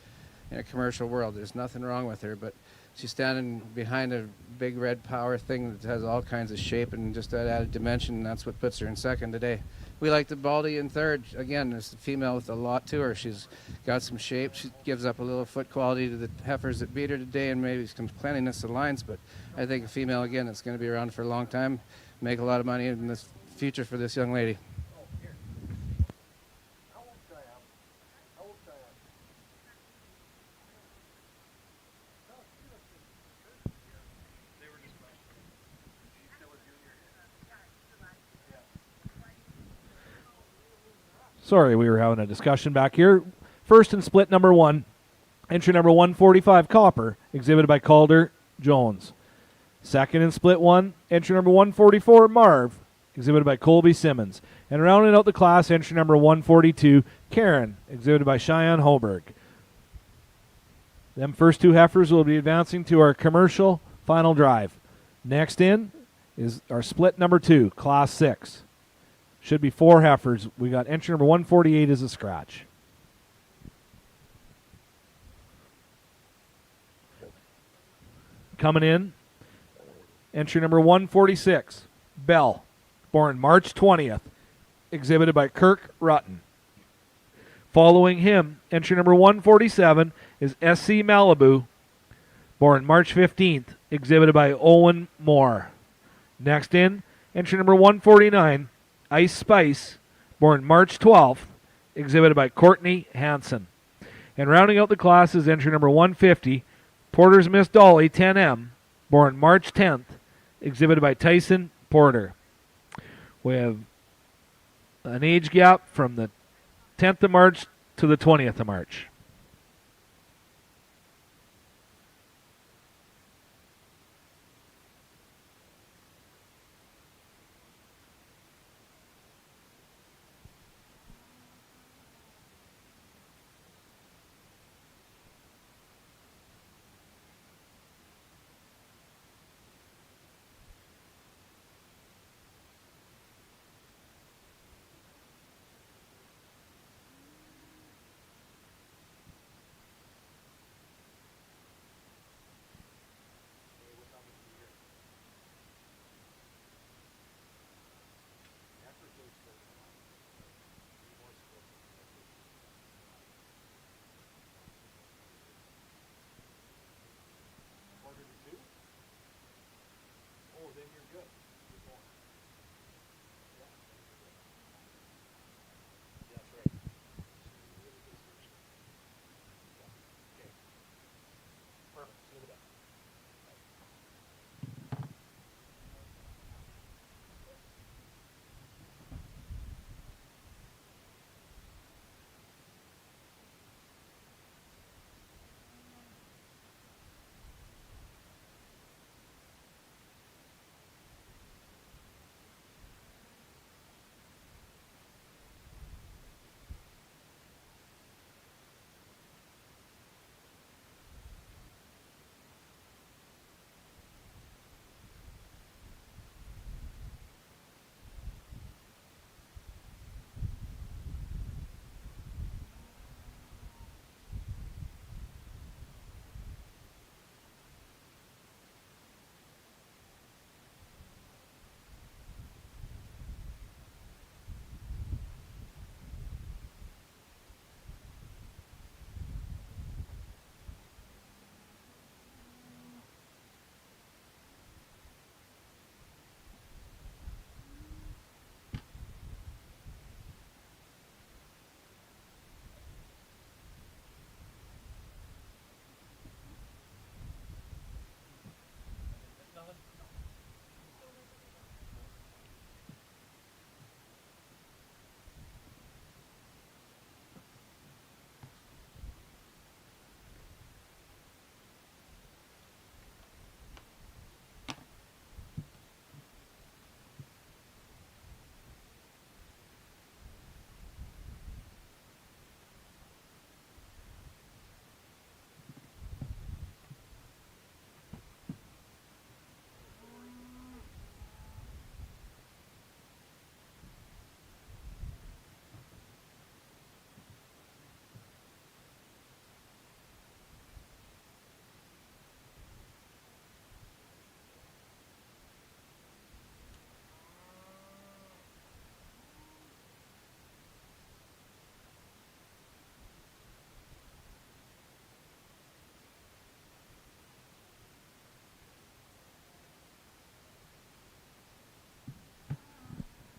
in a commercial world. There's nothing wrong with her, but she's standing behind a big red power thing that has all kinds of shape and just that added dimension, and that's what puts her in second today. We like the Baldy in third. Again, there's a female with a lot to her. She's got some shape. She gives up a little foot quality to the heifers that beat her today and maybe some cleanliness of lines, but I think a female, again, that's going to be around for a long time, make a lot of money in the future for this young lady. Sorry, we were having a discussion back here. First in split number 1, entry number 145, Copper, exhibited by Calder Jones. Second in split 1, entry number 144, Marv, exhibited by Colby Simmons. And rounding out the class, entry number 142, Karen, exhibited by Cheyenne Hoberg. Them first two heifers will be advancing to our commercial final drive. Next in is our split number 2, class 6. Should be 4 heifers. We got entry number 148 as a scratch. Coming in, entry number 146, Bell, born March 20th, exhibited by Kirk Rutten. Following him, entry number 147 is SC Malibu, born March 15th, exhibited by Owen Moore. Next in, entry number 149, Ice Spice, born March 12th, exhibited by Courtney Hansen. And rounding out the class is entry number 150, Porter's Miss Dolly 10M, born March 10th, exhibited by Tyson Porter. We have an age gap from the 10th of March to the 20th of March.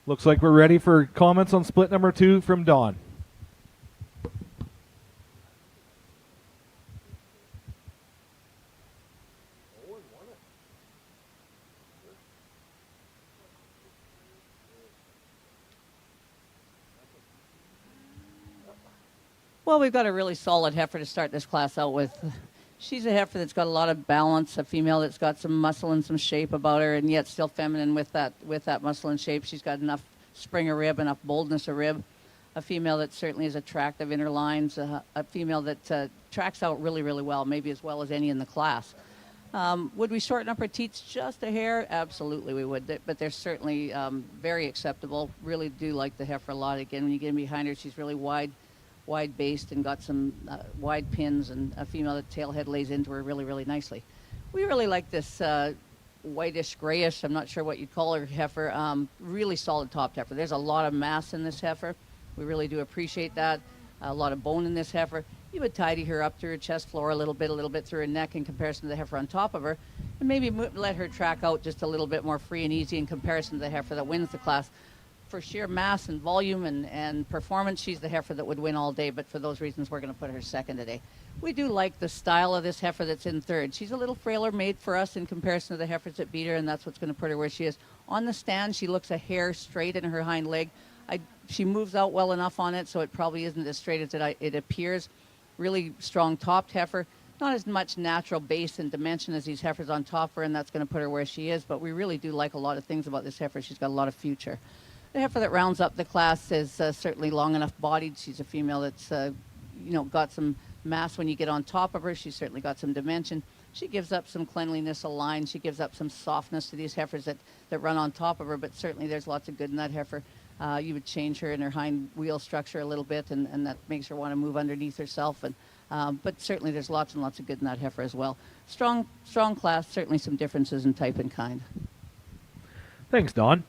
Looks like we're ready for comments on split number 2 from Don. Well, we've got a really solid heifer to start this class out with. She's a heifer that's got a lot of balance, a female that's got some muscle and some shape about her, and yet still feminine with that muscle and shape. She's got enough spring of rib, enough boldness of rib. A female that certainly is attractive in her lines. A female that tracks out really, really well, maybe as well as any in the class. Would we shorten up her teats just a hair? Absolutely, we would. But they're certainly very acceptable. Really do like the heifer a lot. Again, when you get in behind her, she's really wide based and got some wide pins, and a female that tailhead lays into her really, really nicely. We really like this whitish, grayish, I'm not sure what you'd call her heifer, really solid top heifer. There's a lot of mass in this heifer. We really do appreciate that. A lot of bone in this heifer. You would tidy her up through her chest floor a little bit through her neck in comparison to the heifer on top of her, and maybe let her track out just a little bit more free and easy in comparison to the heifer that wins the class. For sheer mass and volume and performance, she's the heifer that would win all day, but for those reasons, we're going to put her second today. We do like the style of this heifer that's in third. She's a little frailer made for us in comparison to the heifers that beat her, and that's what's going to put her where she is. On the stand, she looks a hair straight in her hind leg. She moves out well enough on it, so it probably isn't as straight as it appears. Really strong topped heifer. Not as much natural base and dimension as these heifers on top of her, and that's going to put her where she is, but we really do like a lot of things about this heifer. She's got a lot of future. The heifer that rounds up the class is certainly long enough bodied. She's a female that's got some mass when you get on top of her. She's certainly got some dimension. She gives up some cleanliness of line. She gives up some softness to these heifers that run on top of her, but certainly there's lots of good in that heifer. You would change her in her hind wheel structure a little bit, and that makes her want to move underneath herself. But certainly there's lots and lots of good in that heifer as well. Strong class, certainly some differences in type and kind. Thanks, Don.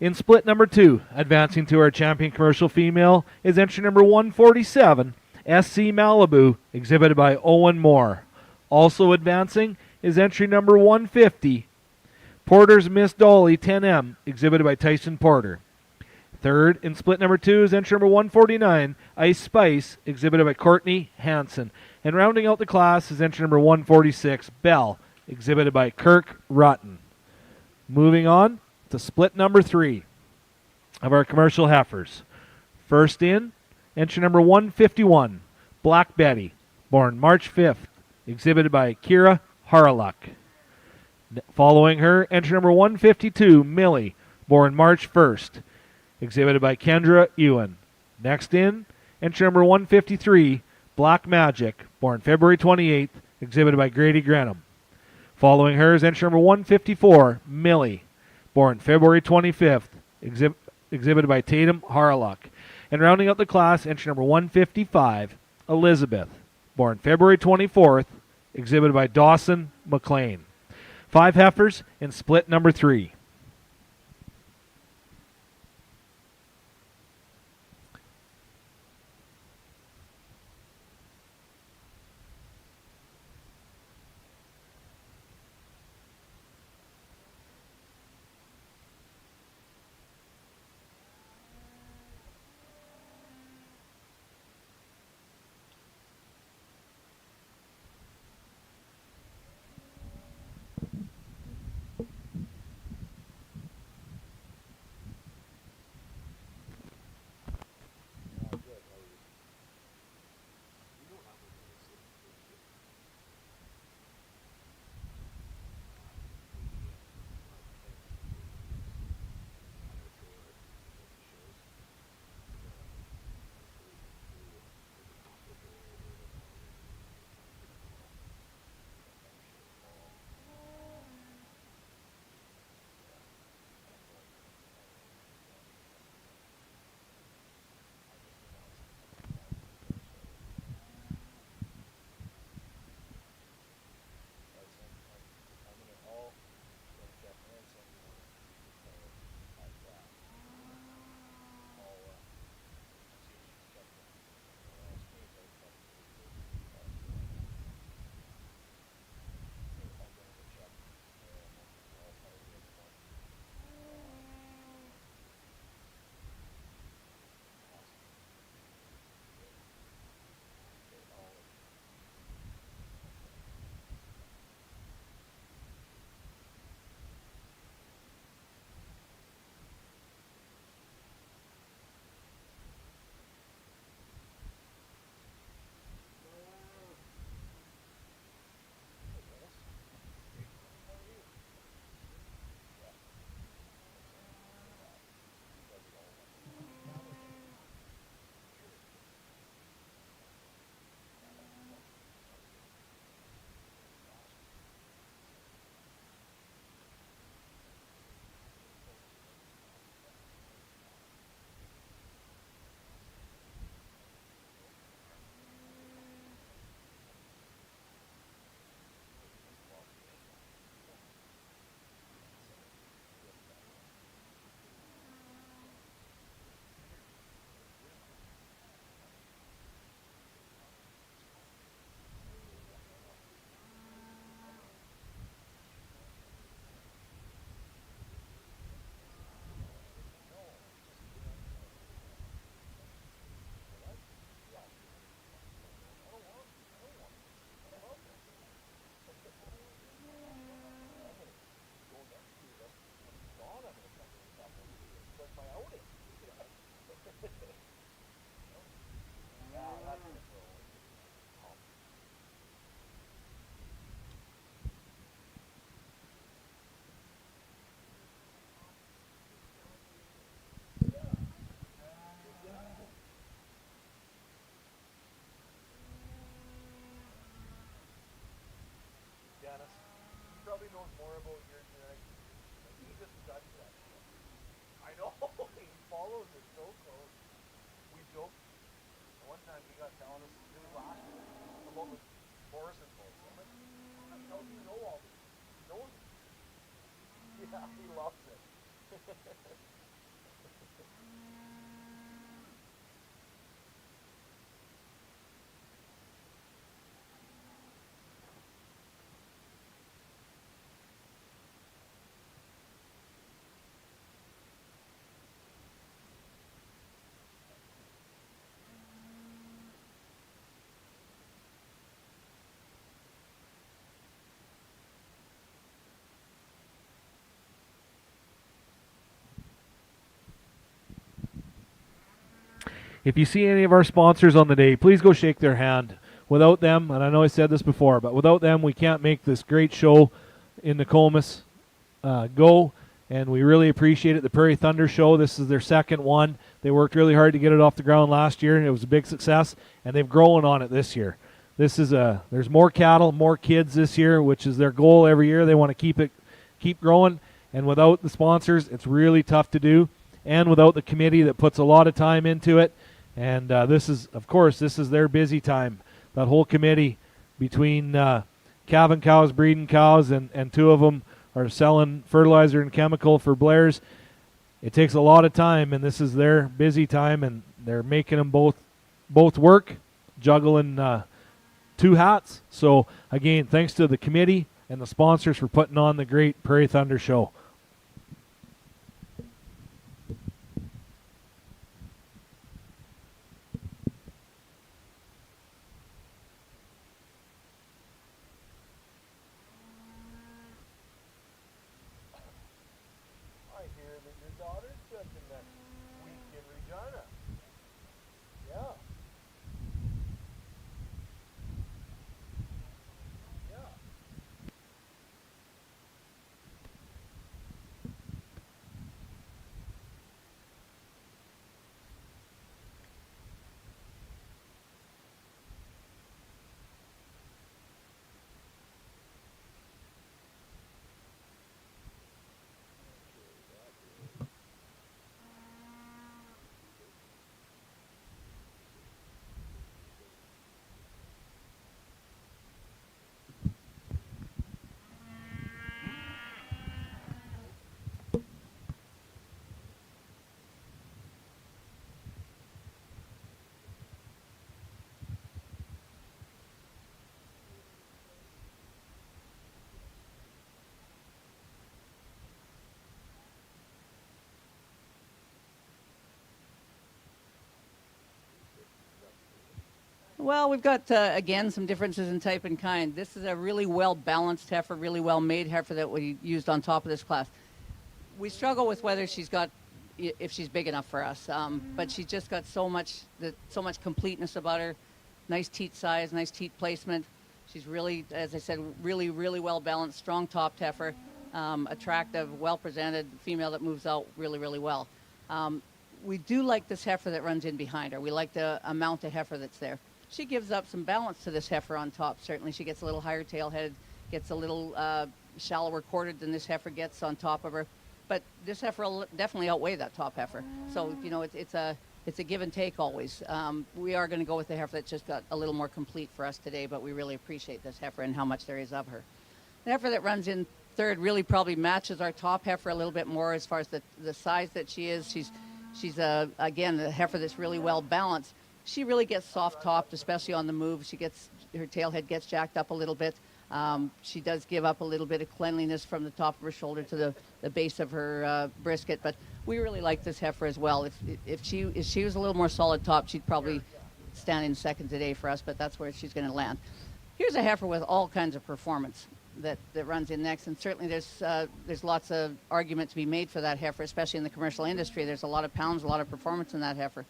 In split number 2, advancing to our champion commercial female is entry number 147, SC Malibu, exhibited by Owen Moore. Also advancing is entry number 150, Porter's Miss Dolly 10M, exhibited by Tyson Porter. Third in split number 2 is entry number 149, Ice Spice, exhibited by Courtney Hansen. And rounding out the class is entry number 146, Belle, exhibited by Kirk Rutten. Moving on to split number 3 of our commercial heifers. First in, entry number 151, Black Betty, born March 5th, exhibited by Kira Harluck. Following her, entry number 152, Millie, born March 1st, exhibited by Kendra Ewan. Next in, entry number 153, Black Magic, born February 28th, exhibited by Grady Grenham. Following her is entry number 154, Millie, born February 25th, exhibited by Tatum Harlock. And rounding out the class, entry number 155, Elizabeth, born February 24th, exhibited by Dawson McLean. 5 heifers in split number 3. follows it so close. We joke. One time he got telling us it was last year about the Morrison folks. I'm like, how the hell do you know all this? He knows it. Yeah, he loves it. If you see any of our sponsors on the day, please go shake their hand. Without them, and I know I said this before, but without them, we can't make this great show in Nokomis go, and we really appreciate it. The Prairie Thunder Show, this is their second one. They worked really hard to get it off the ground last year, and it was a big success, and they've grown on it this year. There's more cattle, more kids this year, which is their goal every year. They want to keep growing, and without the sponsors, it's really tough to do, and without the committee that puts a lot of time into it. And this is their busy time. That whole committee between calving cows, breeding cows, and two of them are selling fertilizer and chemical for Blair's. It takes a lot of time, and this is their busy time, and they're making them both work, juggling two hats. So, again, thanks to the committee and the sponsors for putting on the great Prairie Thunder Show. I hear that your daughter's judging next week in Regina. Yeah. Yeah. Well, we've got, again, some differences in type and kind. This is a really well-balanced heifer, really well-made heifer that we used on top of this class. We struggle with whether if she's big enough for us, but she's just got so much completeness about her. Nice teat size, nice teat placement. She's really, as I said, really, really well-balanced, strong-topped heifer, attractive, well-presented female that moves out really, really well. We do like this heifer that runs in behind her. We like the amount of heifer that's there. She gives up some balance to this heifer on top, certainly. She gets a little higher tail-headed, gets a little shallower quartered than this heifer gets on top of her. But this heifer will definitely outweigh that top heifer. So, you know, it's a give and take always. We are going to go with the heifer that's just got a little more complete for us today, but we really appreciate this heifer and how much there is of her. The heifer that runs in third really probably matches our top heifer a little bit more as far as the size that she is. She's again, a heifer that's really well balanced. She really gets soft topped, especially on the move. Her tailhead gets jacked up a little bit. She does give up a little bit of cleanliness from the top of her shoulder to the base of her brisket, but we really like this heifer as well. If she was a little more solid top, she'd probably stand in second today for us, but that's where she's going to land. Here's a heifer with all kinds of performance that runs in next, and certainly there's lots of argument to be made for that heifer, especially in the commercial industry. There's a lot of pounds, a lot of performance in that heifer.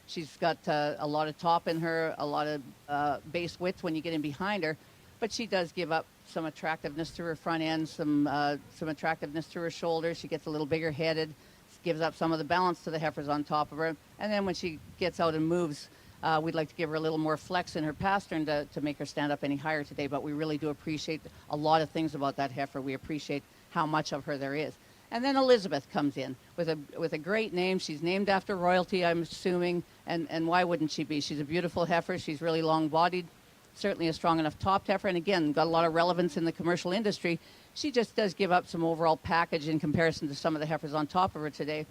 She's got a lot of top in her, a lot of base width when you get in behind her, but she does give up some attractiveness to her front end, some attractiveness to her shoulders. She gets a little bigger headed, gives up some of the balance to the heifers on top of her, and then when she gets out and moves, we'd like to give her a little more flex in her pastern to make her stand up any higher today, but we really do appreciate a lot of things about that heifer. We appreciate how much of her there is. And then Elizabeth comes in with a great name. She's named after royalty, I'm assuming, and why wouldn't she be? She's a beautiful heifer. She's really long-bodied, certainly a strong enough top heifer, and again, got a lot of relevance in the commercial industry. She just does give up some overall package in comparison to some of the heifers on top of her today.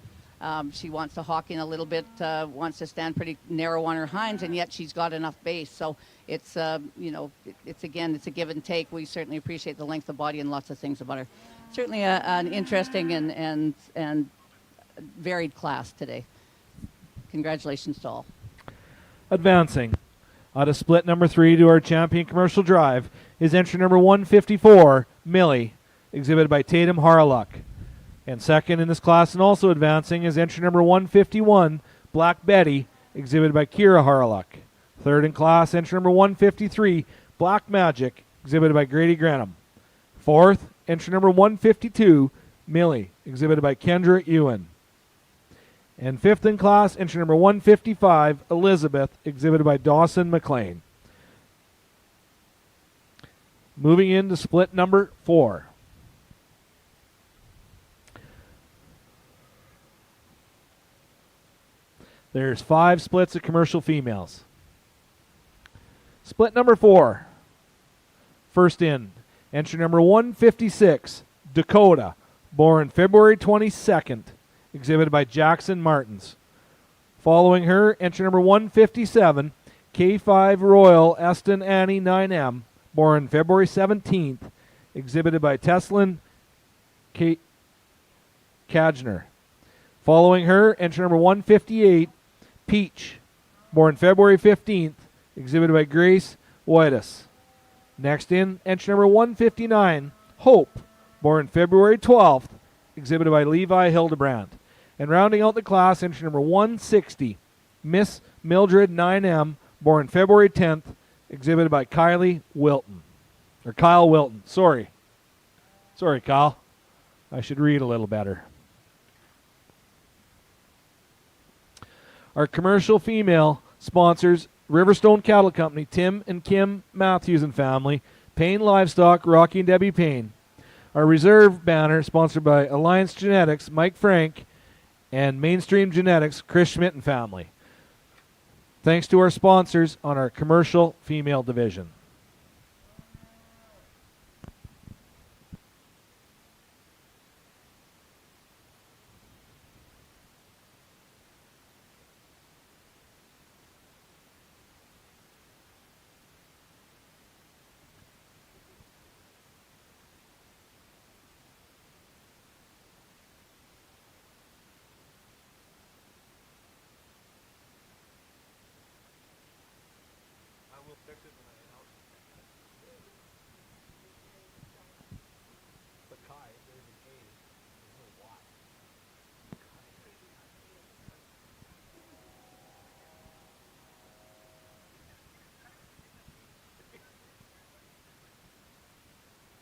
She wants to hawk in a little bit, wants to stand pretty narrow on her hinds, and yet she's got enough base. So it's, it's a give and take. We certainly appreciate the length of body and lots of things about her. Certainly an interesting and varied class today. Congratulations to all. Advancing out of split number 3 to our champion commercial drive is entry number 154, Millie, exhibited by Tatum Harlock. And second in this class and also advancing is entry number 151, Black Betty, exhibited by Kira Harlock. Third in class, entry number 153, Black Magic, exhibited by Grady Grenham. Fourth, entry number 152, Millie, exhibited by Kendra Ewan. And fifth in class, entry number 155, Elizabeth, exhibited by Dawson McLean. Moving into split number 4. There's 5 splits of commercial females. Split number 4. First in, entry number 156, Dakota, born February 22nd, exhibited by Jackson Martins. Following her, entry number 157, K5 Royal Eston Annie 9M, born February 17th, exhibited by Teslin Kajner. Following her, entry number 158, Peach, born February 15th, exhibited by Grace Whitus. Next in, entry number 159, Hope, born February 12th, exhibited by Levi Hildebrand. And rounding out the class, entry number 160, Miss Mildred 9M, born February 10th, exhibited by Kylie Wilton. Or Kyle Wilton, sorry. Sorry, Kyle. I should read a little better. Our commercial female sponsors, Riverstone Cattle Company, Tim and Kim Matthews and family, Payne Livestock, Rocky and Debbie Payne. Our reserve banner, sponsored by Alliance Genetics, Mike Frank, and Mainstream Genetics, Chris Schmidt and family. Thanks to our sponsors on our commercial female division.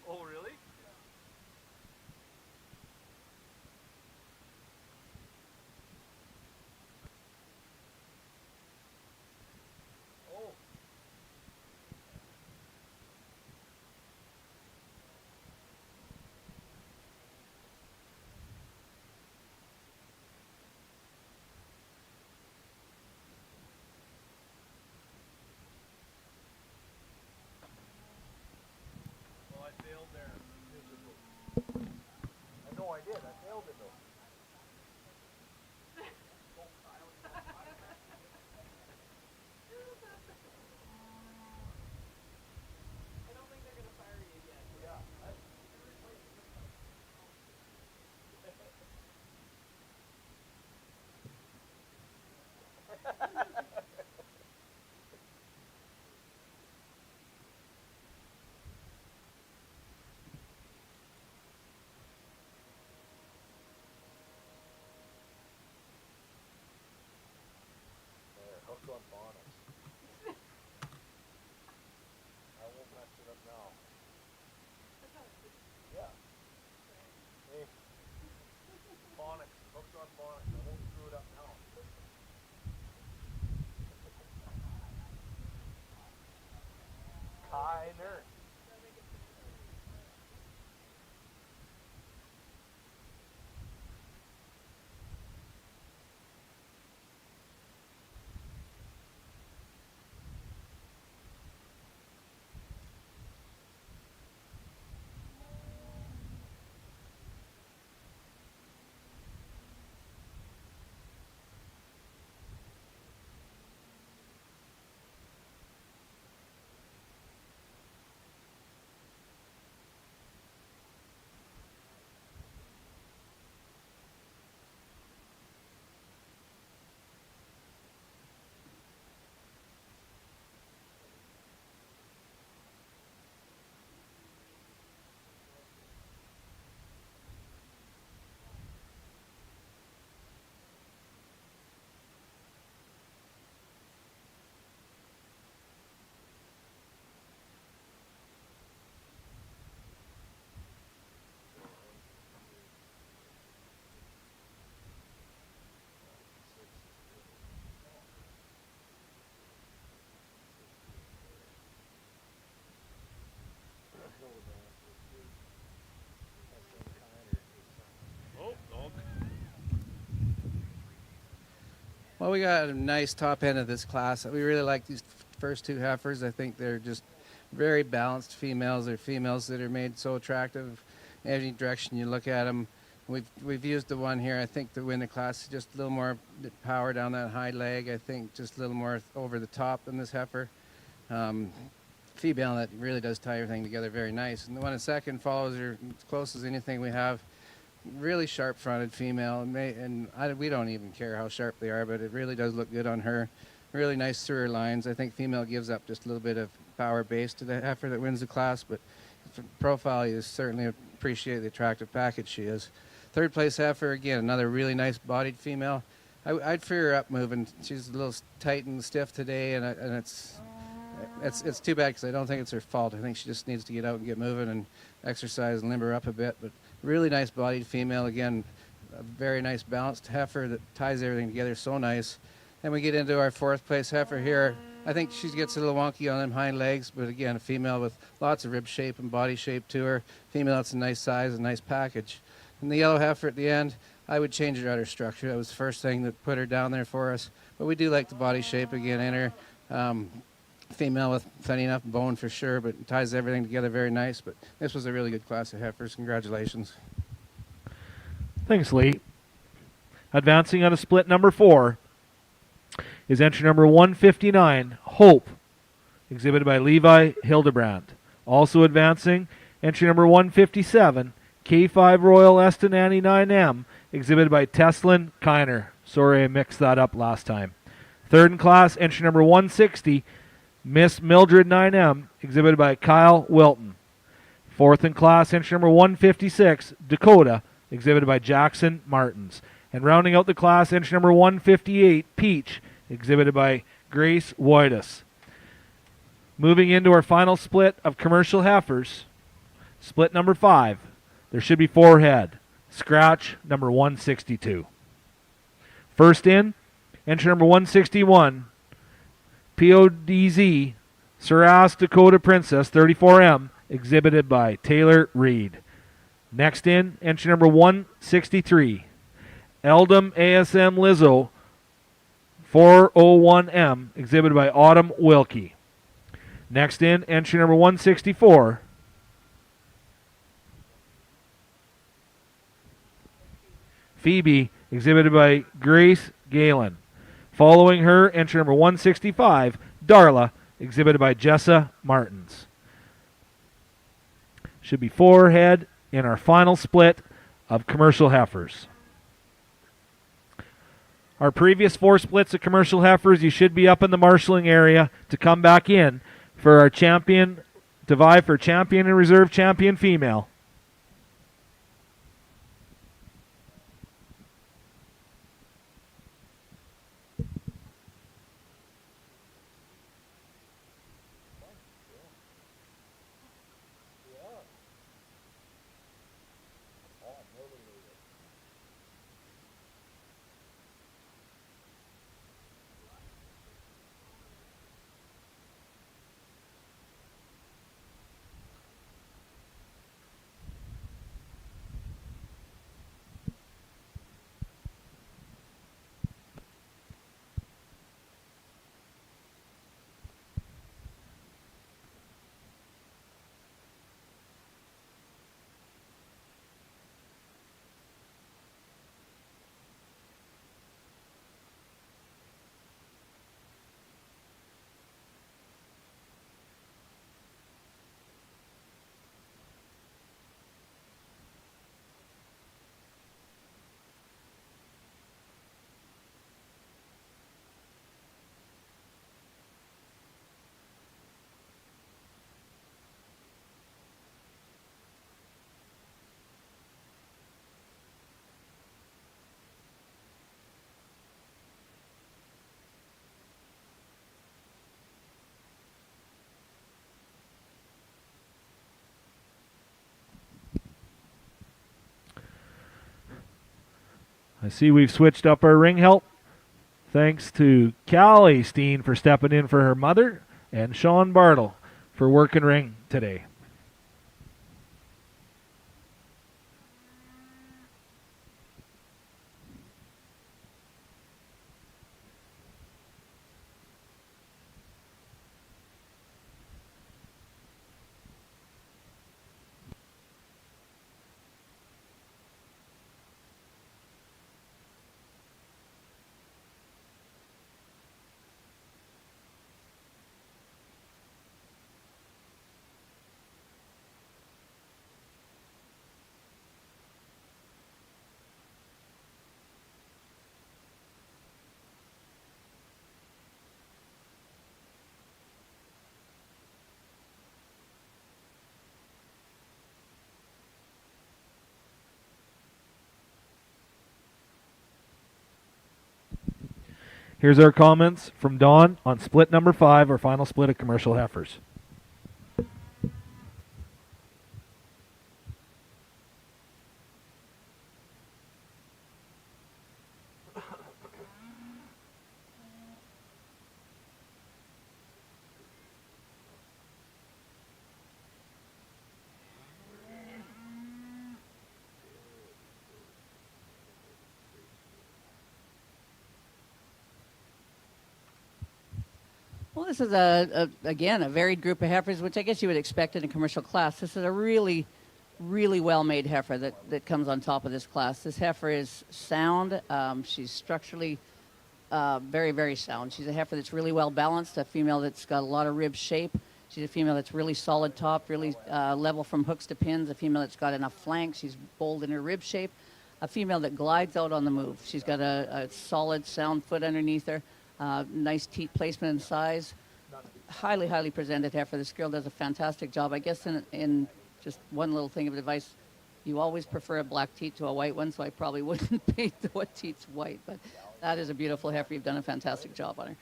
Oh, really? Oh. Well, I failed there. I know I did. I failed it though. I don't think they're gonna fire you yet. Yeah. Hooked on phonics. I won't mess it up now. Yeah. Hey. Phonics. Hooked on phonics. I won't screw it up now. Kiner. Well, we got a nice top end of this class. We really like these first two heifers. I think they're just very balanced females. They're females that are made so attractive. Any direction you look at them. We've used the one here, I think, to win the class. Just a little more power down that high leg. I think just a little more over the top than this heifer. Female that really does tie everything together very nice. And the one in second follows her as close as anything we have. Really sharp-fronted female, we don't even care how sharp they are, but it really does look good on her. Really nice through her lines. I think female gives up just a little bit of power base to the heifer that wins the class, but for profile, you certainly appreciate the attractive package she is. Third place heifer, again, another really nice bodied female. I'd fear her up moving. She's a little tight and stiff today, and it's too bad because I don't think it's her fault. I think she just needs to get out and get moving and exercise and limber up a bit. But really nice bodied female. Again, a very nice balanced heifer that ties everything together so nice. And we get into our fourth place heifer here. I think she gets a little wonky on them hind legs, but again, a female with lots of rib shape and body shape to her. Female that's a nice size and nice package. And the yellow heifer at the end, I would change her udder structure. That was the first thing that put her down there for us. But we do like the body shape again in her. Female with plenty enough bone for sure, but ties everything together very nice. But this was a really good class of heifers. Congratulations. Thanks, Lee. Advancing on a split number 4 is entry number 159, Hope, exhibited by Levi Hildebrand. Also advancing, entry number 157, K5 Royal Eston Annie 9M, exhibited by Teslin Kiner. Sorry I mixed that up last time. Third in class, entry number 160, Miss Mildred 9M, exhibited by Kyle Wilton. Fourth in class, entry number 156, Dakota, exhibited by Jackson Martins. And rounding out the class, entry number 158, Peach, exhibited by Grace Woitas. Moving into our final split of commercial heifers, split number 5. There should be 4 head. Scratch number 162. First in, entry number 161, PODZ, Saras Dakota Princess 34M, exhibited by Taylor Reed. Next in, entry number 163, Eldom ASM Lizzo 401M, exhibited by Autumn Wilkie. Next in, entry number 164, Phoebe, exhibited by Grace Galen. Following her, entry number 165, Darla, exhibited by Jessa Martins. Should be 4 head in our final split of commercial heifers. Our previous 4 splits of commercial heifers, you should be up in the marshalling area to come back in for our champion, to vie for champion and reserve champion female. I see we've switched up our ring help. Thanks to Callie Steen for stepping in for her mother and Sean Bartle for working ring today. Here's our comments from Don on split number 5, our final split of commercial heifers. Well, this is again a varied group of heifers, which I guess you would expect in a commercial class. This is a really well-made heifer that comes on top of this class. This heifer is sound. She's structurally very sound. She's a heifer that's really well balanced, a female that's got a lot of rib shape. She's a female that's really solid top, really level from hooks to pins, a female that's got enough flank. She's bold in her rib shape, a female that glides out on the move. She's got a solid, sound foot underneath her. Nice teat placement and size. Highly presented heifer. This girl does a fantastic job. I guess in just one little thing of advice, you always prefer a black teat to a white one, so I probably wouldn't paint what teat's white, but that is a beautiful heifer. You've done a fantastic job on her.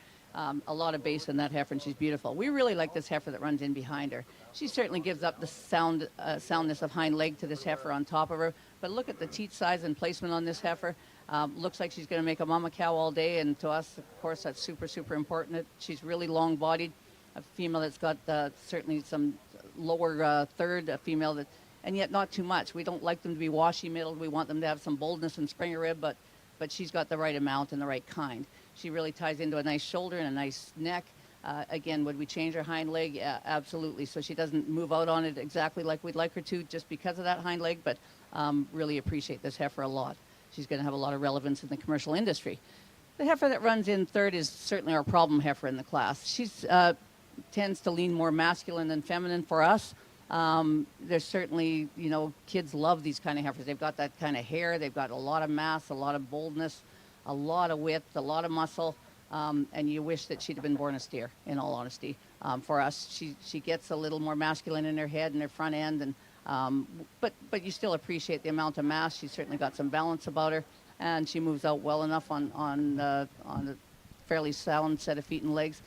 A lot of base in that heifer, and she's beautiful. We really like this heifer that runs in behind her. She certainly gives up the soundness of hind leg to this heifer on top of her, but look at the teat size and placement on this heifer. Looks like she's going to make a mama cow all day, and to us, of course, that's super important. She's really long-bodied, a female that's got certainly some lower third, a female that, and yet not too much. We don't like them to be washy-middled. We want them to have some boldness and springer rib, but she's got the right amount and the right kind. She really ties into a nice shoulder and a nice neck. Again, would we change her hind leg? Yeah, absolutely. So she doesn't move out on it exactly like we'd like her to just because of that hind leg, but really appreciate this heifer a lot. She's going to have a lot of relevance in the commercial industry. The heifer that runs in third is certainly our problem heifer in the class. She tends to lean more masculine than feminine for us. There's certainly, kids love these kind of heifers. They've got that kind of hair. They've got a lot of mass, a lot of boldness, a lot of width, a lot of muscle. And you wish that she'd have been born a steer, in all honesty. For us, she gets a little more masculine in her head and her front end, and but you still appreciate the amount of mass. She's certainly got some balance about her, and she moves out well enough on a fairly sound set of feet and legs.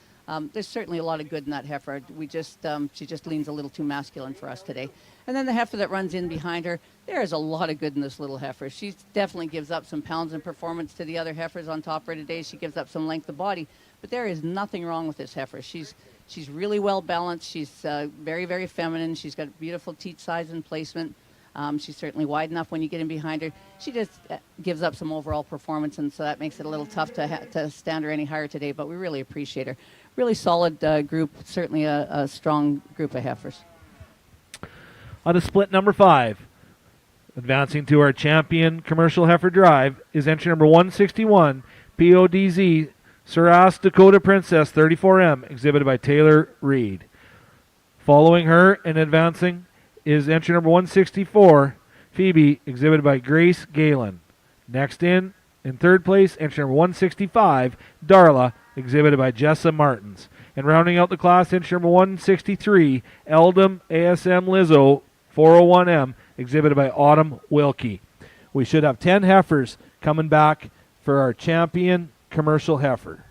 There's certainly a lot of good in that heifer. She just leans a little too masculine for us today. And then the heifer that runs in behind her, there is a lot of good in this little heifer. She definitely gives up some pounds in performance to the other heifers on top of her today. She gives up some length of body, but there is nothing wrong with this heifer. She's really well balanced. She's very feminine. She's got beautiful teat size and placement. She's certainly wide enough when you get in behind her. She just gives up some overall performance, and so that makes it a little tough to stand her any higher today, but we really appreciate her. Really solid group, certainly a strong group of heifers. On to split number 5, advancing to our champion commercial heifer drive, is entry number 161, PODZ, Surass Dakota Princess 34M, exhibited by Taylor Reed. Following her and advancing is entry number 164, Phoebe, exhibited by Grace Galen. Next in third place, entry number 165, Darla, exhibited by Jessa Martins. And rounding out the class, entry number 163, Eldam ASM Lizzo 401M, exhibited by Autumn Wilkie. We should have 10 heifers coming back for our champion commercial heifer.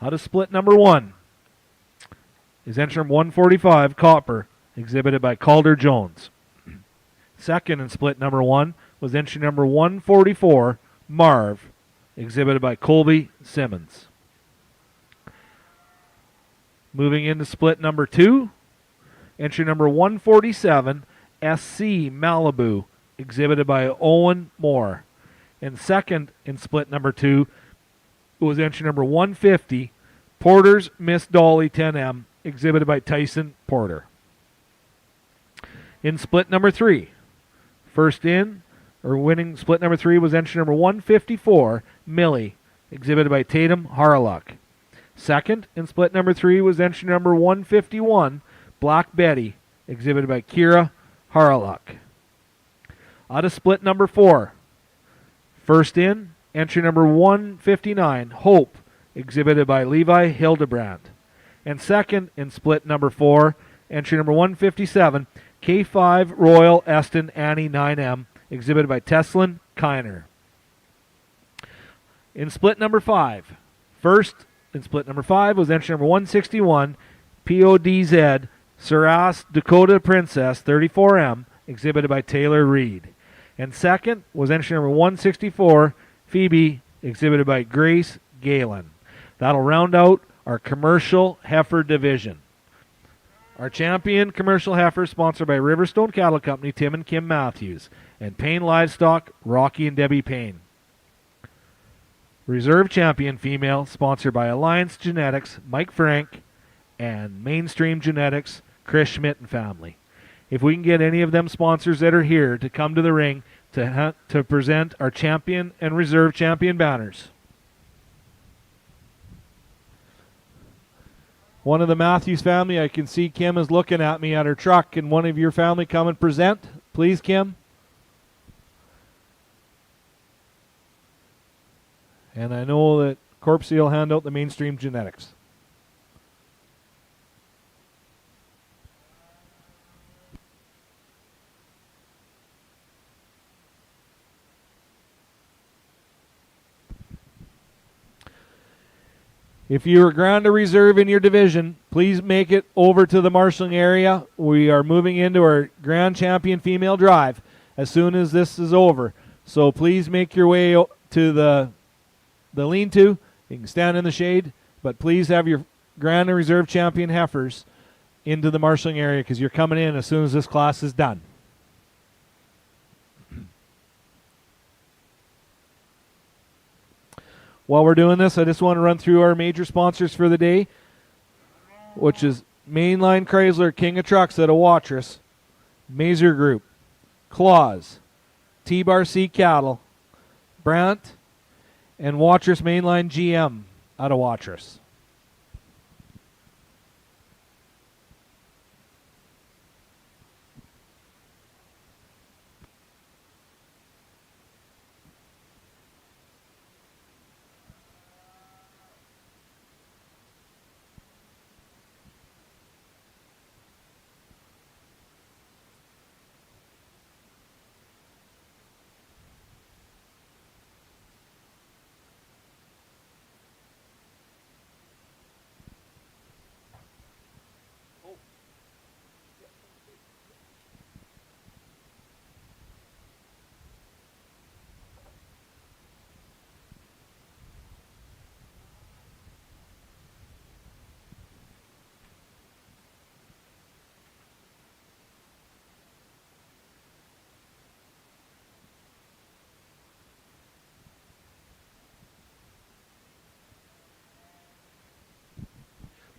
Out of split number 1 is entry number 145, Copper, exhibited by Calder Jones. Second in split number 1 was entry number 144, Marv, exhibited by Colby Simmons. Moving into split number 2, entry number 147, SC Malibu, exhibited by Owen Moore. And second in split number 2 was entry number 150, Porter's Miss Dolly 10M, exhibited by Tyson Porter. In split number 3, first in winning split number 3 was entry number 154, Millie, exhibited by Tatum Harlock. Second in split number 3 was entry number 151, Black Betty, exhibited by Kira Harlock. Out of split number 4, first in, entry number 159, Hope, exhibited by Levi Hildebrand. And second in split number 4, entry number 157, K5 Royal Eston Annie 9M, exhibited by Teslin Kiner. In split number 5, first in split number 5 was entry number 161, PODZ Saras Dakota Princess 34M, exhibited by Taylor Reed. And second was entry number 164, Phoebe, exhibited by Grace Galen. That'll round out our commercial heifer division. Our champion commercial heifer sponsored by Riverstone Cattle Company, Tim and Kim Matthews, and Payne Livestock, Rocky and Debbie Payne. Reserve champion female sponsored by Alliance Genetics, Mike Frank, and Mainstream Genetics, Chris Schmidt and family. If we can get any of them sponsors that are here to come to the ring to present our champion and reserve champion banners. One of the Matthews family, I can see Kim is looking at me at her truck. Can one of your family come and present? Please, Kim. And I know that Corpsey will hand out the Mainstream Genetics. If you are ground to reserve in your division, please make it over to the marshalling area. We are moving into our Grand Champion Female Drive as soon as this is over. So please make your way to the lean-to. You can stand in the shade, but please have your Grand and Reserve Champion heifers into the marshalling area because you're coming in as soon as this class is done. While we're doing this, I just want to run through our major sponsors for the day, which is Mainline Chrysler, King of Trucks out of Watrous, Mazer Group, Claus, T-Bar C Cattle, Brandt, and Watrous Mainline GM out of Watrous.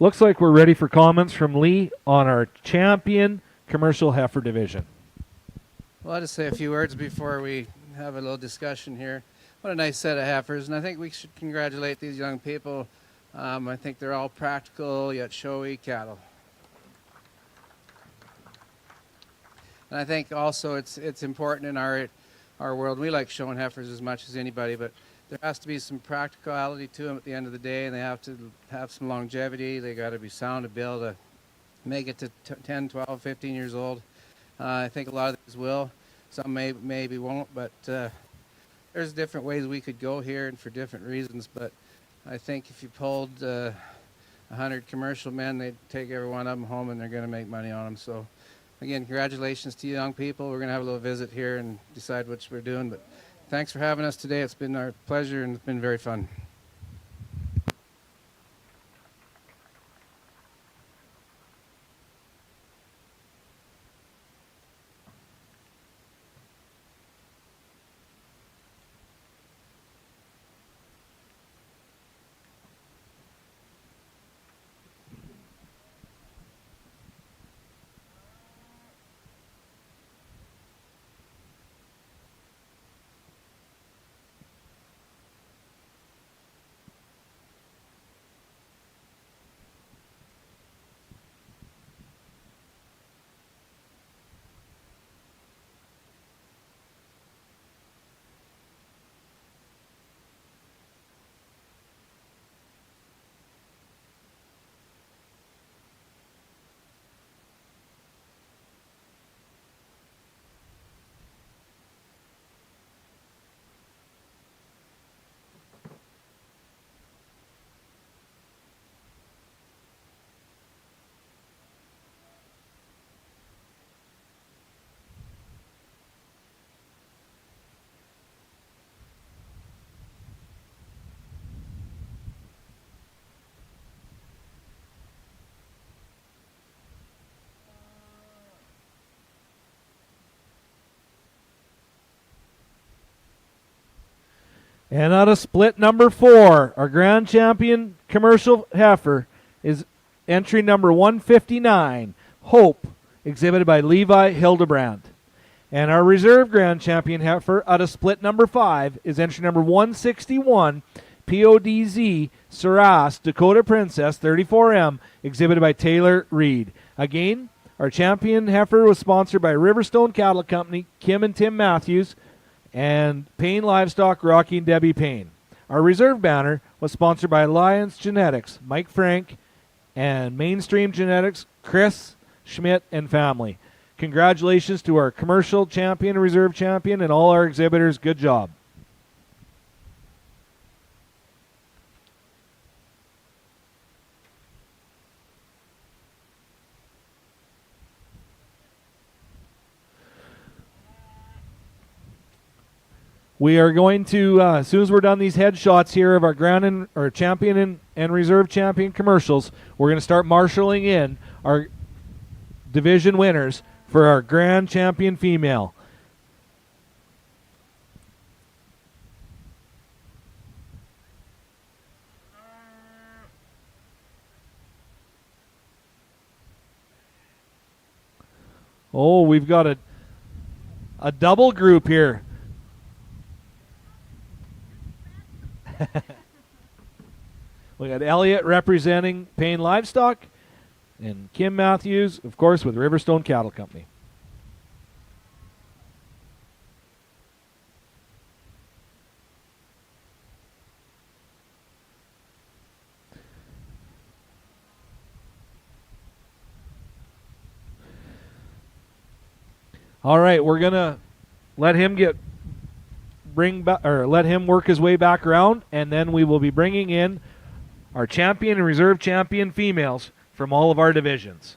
Looks like we're ready for comments from Lee on our champion commercial heifer division. Well, I'll just say a few words before we have a little discussion here. What a nice set of heifers, and I think we should congratulate these young people. I think they're all practical yet showy cattle. And I think also it's important in our world. We like showing heifers as much as anybody, but there has to be some practicality to them at the end of the day, and they have to have some longevity. They got to be sound to be able to make it to 10, 12, 15 years old. I think a lot of these will. Some maybe won't, but there's different ways we could go here and for different reasons. But I think if you pulled 100 commercial men, they'd take every one of them home, and they're going to make money on them. So, again, congratulations to you young people. We're going to have a little visit here and decide what we're doing. But thanks for having us today. It's been our pleasure, and it's been very fun. And out of split number 4, our grand champion commercial heifer is entry number 159, Hope, exhibited by Levi Hildebrandt. And our reserve grand champion heifer out of split number 5 is entry number 161, PODZ Saras Dakota Princess 34M, exhibited by Taylor Reed. Again, our champion heifer was sponsored by Riverstone Cattle Company, Kim and Tim Matthews, and Payne Livestock, Rocky and Debbie Payne. Our reserve banner was sponsored by Alliance Genetics, Mike Frank, and Mainstream Genetics, Chris Schmidt and family. Congratulations to our commercial champion and reserve champion and all our exhibitors. Good job. We are going to, as soon as we're done these headshots here of our our champion and reserve champion commercials, we're going to start marshaling in our division winners for our grand champion female. Oh, we've got a double group here. We got Elliot representing Payne Livestock and Kim Matthews, of course, with Riverstone Cattle Company. All right, we're gonna let him let him work his way back around, and then we will be bringing in our champion and reserve champion females from all of our divisions.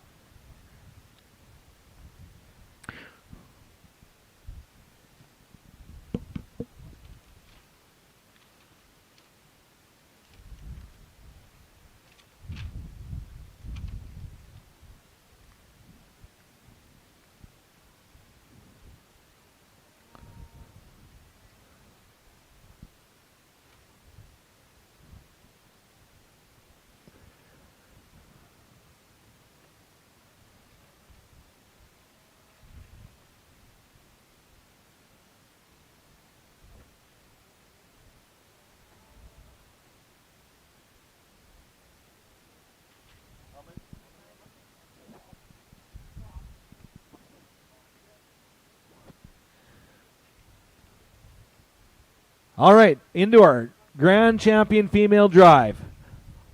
All right, into our grand champion female drive.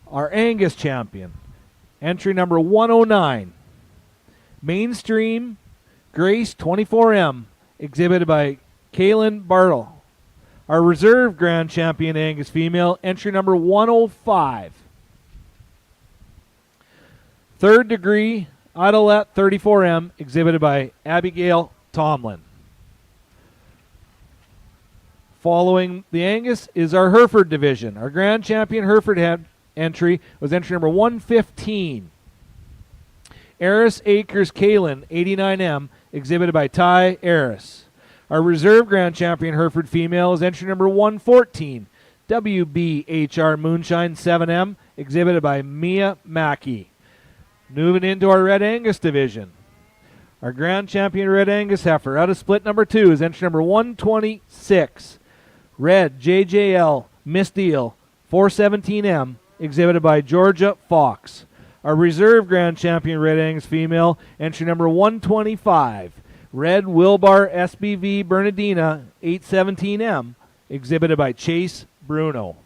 Our Angus champion, entry number 109, Mainstream Grace 24M, exhibited by Kaylin Bartle. Our reserve grand champion Angus female, entry number 105, Third Degree Idolette 34M, exhibited by Abigail Tomlin. Following the Angus is our Hereford division. Our grand champion Hereford entry was entry number 115. Eris Acres Kalen 89M, exhibited by Ty Eris. Our reserve grand champion Hereford female is entry number 114. WBHR Moonshine 7M, exhibited by Mia Mackey. Moving into our Red Angus division. Our grand champion Red Angus heifer out of split number 2 is entry number 126. Red JJL Miss Deal 417M, exhibited by Georgia Fox. Our reserve grand champion Red Angus female, entry number 125. Red Wilbar SBV Bernardina 817M, exhibited by Chase Bruno.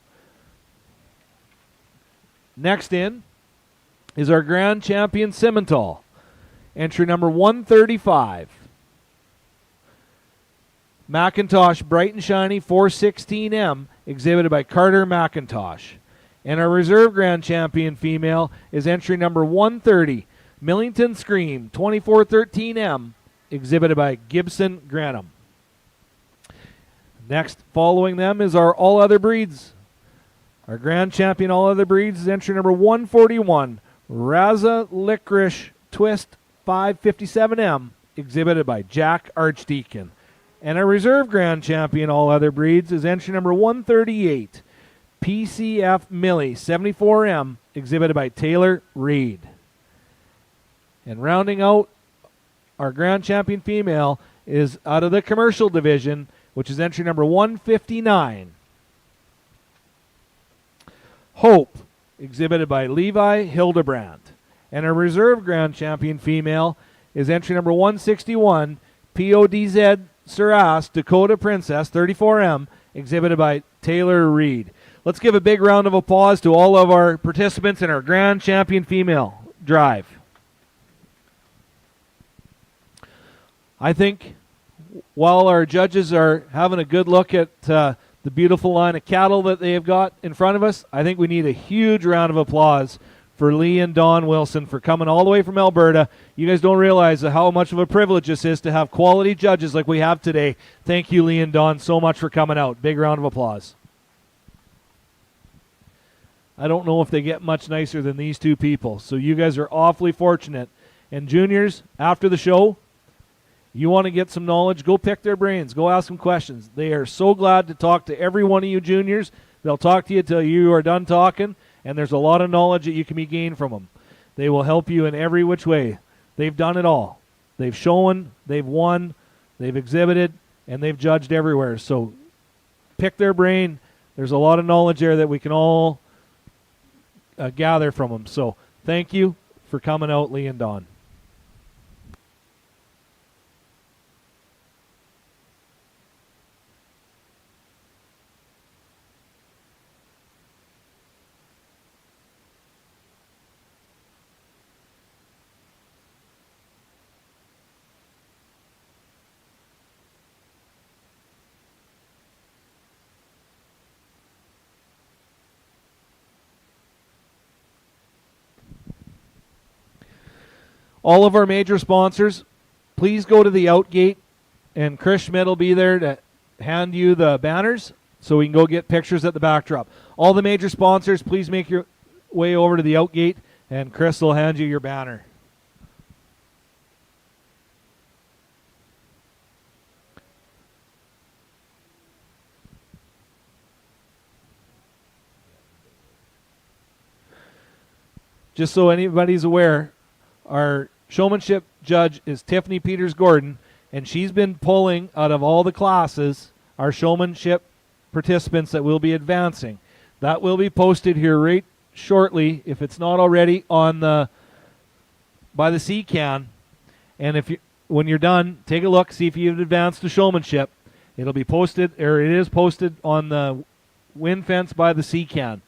Next in is our grand champion Simmental, entry number 135. McIntosh Bright and Shiny 416M, exhibited by Carter McIntosh. And our reserve grand champion female is entry number 130, Millington Scream 2413M, exhibited by Gibson Granum. Next, following them, is our All Other Breeds. Our grand champion All Other Breeds is entry number 141, Raza Licorice Twist 557M, exhibited by Jack Archdeacon. And our reserve grand champion, all other breeds, is entry number 138, PCF Millie 74M, exhibited by Taylor Reed. And rounding out our grand champion female is out of the commercial division, which is entry number 159, Hope, exhibited by Levi Hildebrand. And our reserve grand champion female is entry number 161, PODZ Saras Dakota Princess 34M, exhibited by Taylor Reed. Let's give a big round of applause to all of our participants in our grand champion female drive. I think while our judges are having a good look at the beautiful line of cattle that they have got in front of us, I think we need a huge round of applause for Lee and Dawn Wilson for coming all the way from Alberta. You guys don't realize how much of a privilege this is to have quality judges like we have today. Thank you, Lee and Dawn, so much for coming out. Big round of applause. I don't know if they get much nicer than these two people, so you guys are awfully fortunate. And juniors, after the show, you want to get some knowledge, go pick their brains. Go ask them questions. They are so glad to talk to every one of you juniors. They'll talk to you till you are done talking, and there's a lot of knowledge that you can be gained from them. They will help you in every which way. They've done it all. They've shown, they've won, they've exhibited, and they've judged everywhere. So pick their brain. There's a lot of knowledge there that we can all gather from them. So thank you for coming out, Lee and Dawn. All of our major sponsors, please go to the outgate, and Chris Schmidt will be there to hand you the banners so we can go get pictures at the backdrop. All the major sponsors, please make your way over to the outgate, and Chris will hand you your banner. Just so anybody's aware, our showmanship judge is Tiffany Peters-Gordon, and she's been pulling out of all the classes our showmanship participants that will be advancing. That will be posted here right shortly, if it's not already, on the by the C-can. And if you, when you're done, take a look, see if you've advanced to showmanship. It'll be posted, or it is posted on the wind fence by the C-can.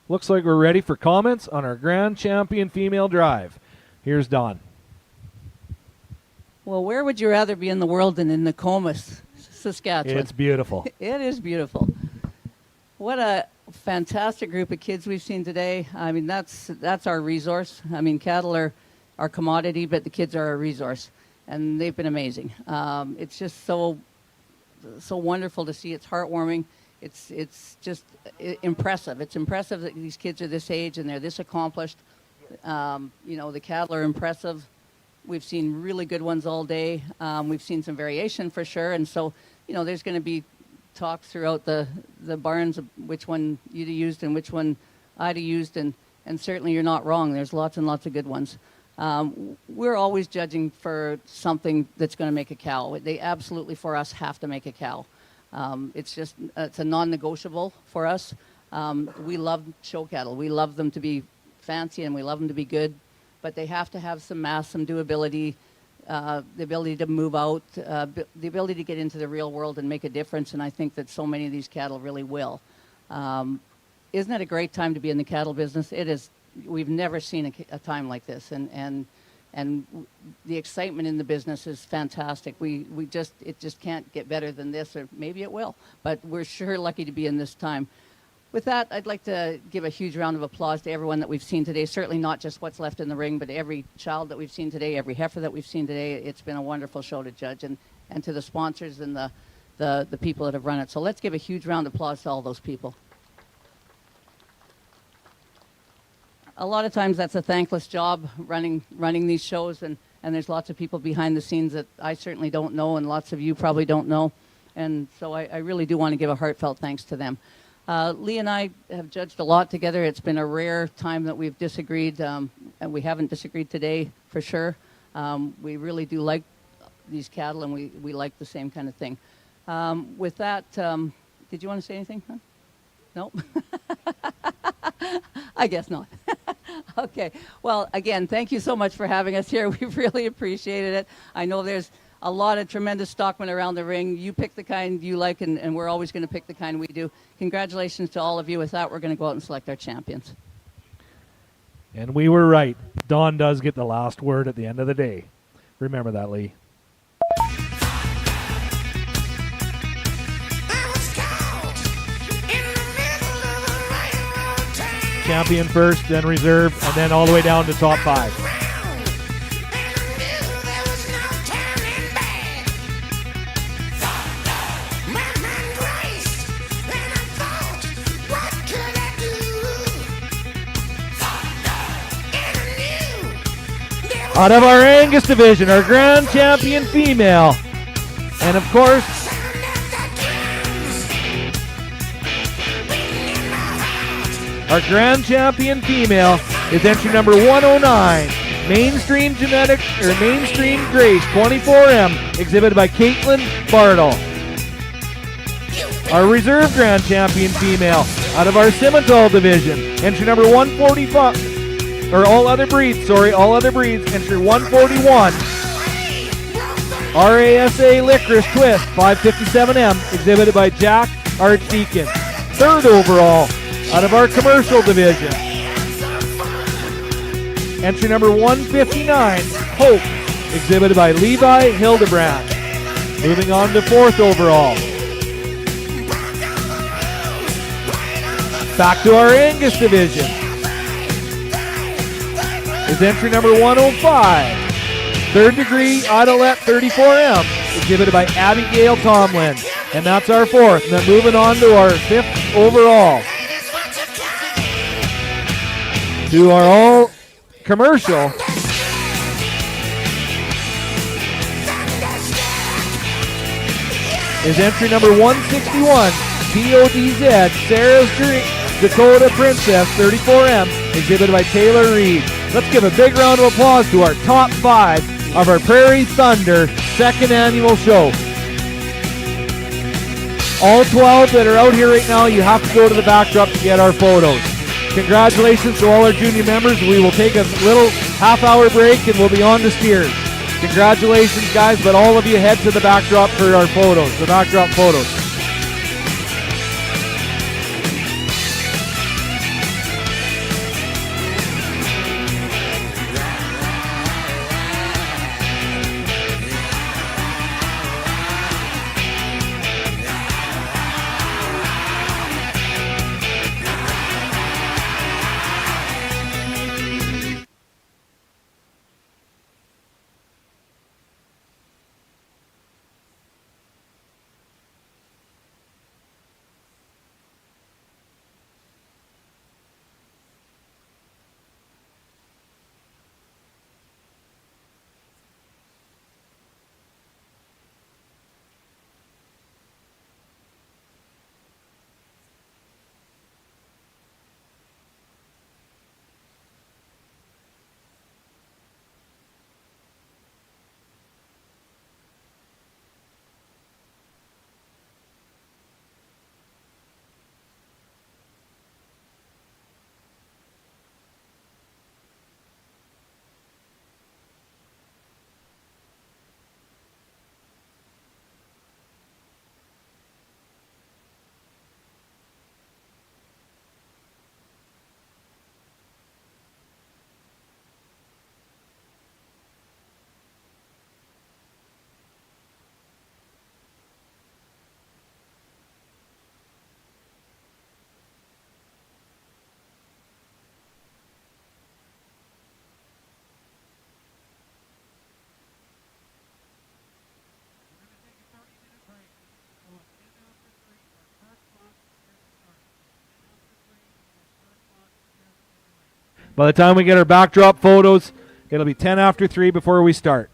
Looks like we're ready for comments on our Grand Champion Female Drive. Here's Dawn. Well, where would you rather be in the world than in Nokomis, Saskatchewan? It's beautiful. It is beautiful. What a fantastic group of kids we've seen today. I mean, that's our resource. I mean, cattle are our commodity, but the kids are our resource, and they've been amazing. It's just so wonderful to see. It's heartwarming. It's just impressive. It's impressive that these kids are this age and they're this accomplished. The cattle are impressive. We've seen really good ones all day. We've seen some variation for sure. And so, there's going to be talks throughout the barns of which one you'd have used and which one I'd have used. And certainly you're not wrong. There's lots and lots of good ones. We're always judging for something that's going to make a cow. They absolutely, for us, have to make a cow. It's a non-negotiable for us. We love show cattle. We love them to be fancy and we love them to be good, but they have to have some mass, some doability, the ability to move out, the ability to get into the real world and make a difference, and I think that so many of these cattle really will. Isn't it a great time to be in the cattle business? It is. We've never seen a time like this, and the excitement in the business is fantastic. It just can't get better than this, or maybe it will, but we're sure lucky to be in this time. With that, I'd like to give a huge round of applause to everyone that we've seen today. Certainly not just what's left in the ring, but every child that we've seen today, every heifer that we've seen today. It's been a wonderful show to judge, and to the sponsors and the people that have run it. So let's give a huge round of applause to all those people. A lot of times that's a thankless job, running these shows, and there's lots of people behind the scenes that I certainly don't know, and lots of you probably don't know. And so I really do want to give a heartfelt thanks to them. Lee and I have judged a lot together. It's been a rare time that we've disagreed, and we haven't disagreed today for sure. We really do like these cattle, and we like the same kind of thing. With that, did you want to say anything? Huh? No? I guess not. Okay. Well, again, thank you so much for having us here. We've really appreciated it. I know there's a lot of tremendous stockmen around the ring. You pick the kind you like, and we're always going to pick the kind we do. Congratulations to all of you. With that, we're going to go out and select our champions. And we were right. Don does get the last word at the end of the day. Remember that, Lee. Champion first, then reserve, and then all the way down to top 5. Out of our Angus division, our grand champion female, and of course, our grand champion female is entry number 109, Mainstream Grace 24M, exhibited by Caitlin Bartle. Our reserve grand champion female out of our Simmental division, entry number 145. All other breeds, entry 141. RASA Licorice Twist, 557M, exhibited by Jack Archdeacon. Third overall, out of our commercial division. Entry number 159, Hope, exhibited by Levi Hildebrand. Moving on to fourth overall. Back to our Angus division is entry number 105, Third Degree Idolette 34M, exhibited by Abigail Tomlin. And that's our fourth. And then moving on to our fifth overall. To our all commercial is entry number 161, PODZ, Sarah's Dakota Princess 34M, exhibited by Taylor Reed. Let's give a big round of applause to our top 5 of our Prairie Thunder second annual show. All 12 that are out here right now, you have to go to the backdrop to get our photos. Congratulations to all our junior members. We will take a little half-hour break and we'll be on to steers. Congratulations, guys, but all of you head to the backdrop for our photos, the backdrop photos. By the time we get our backdrop photos, it'll be 10 after 3 before we start.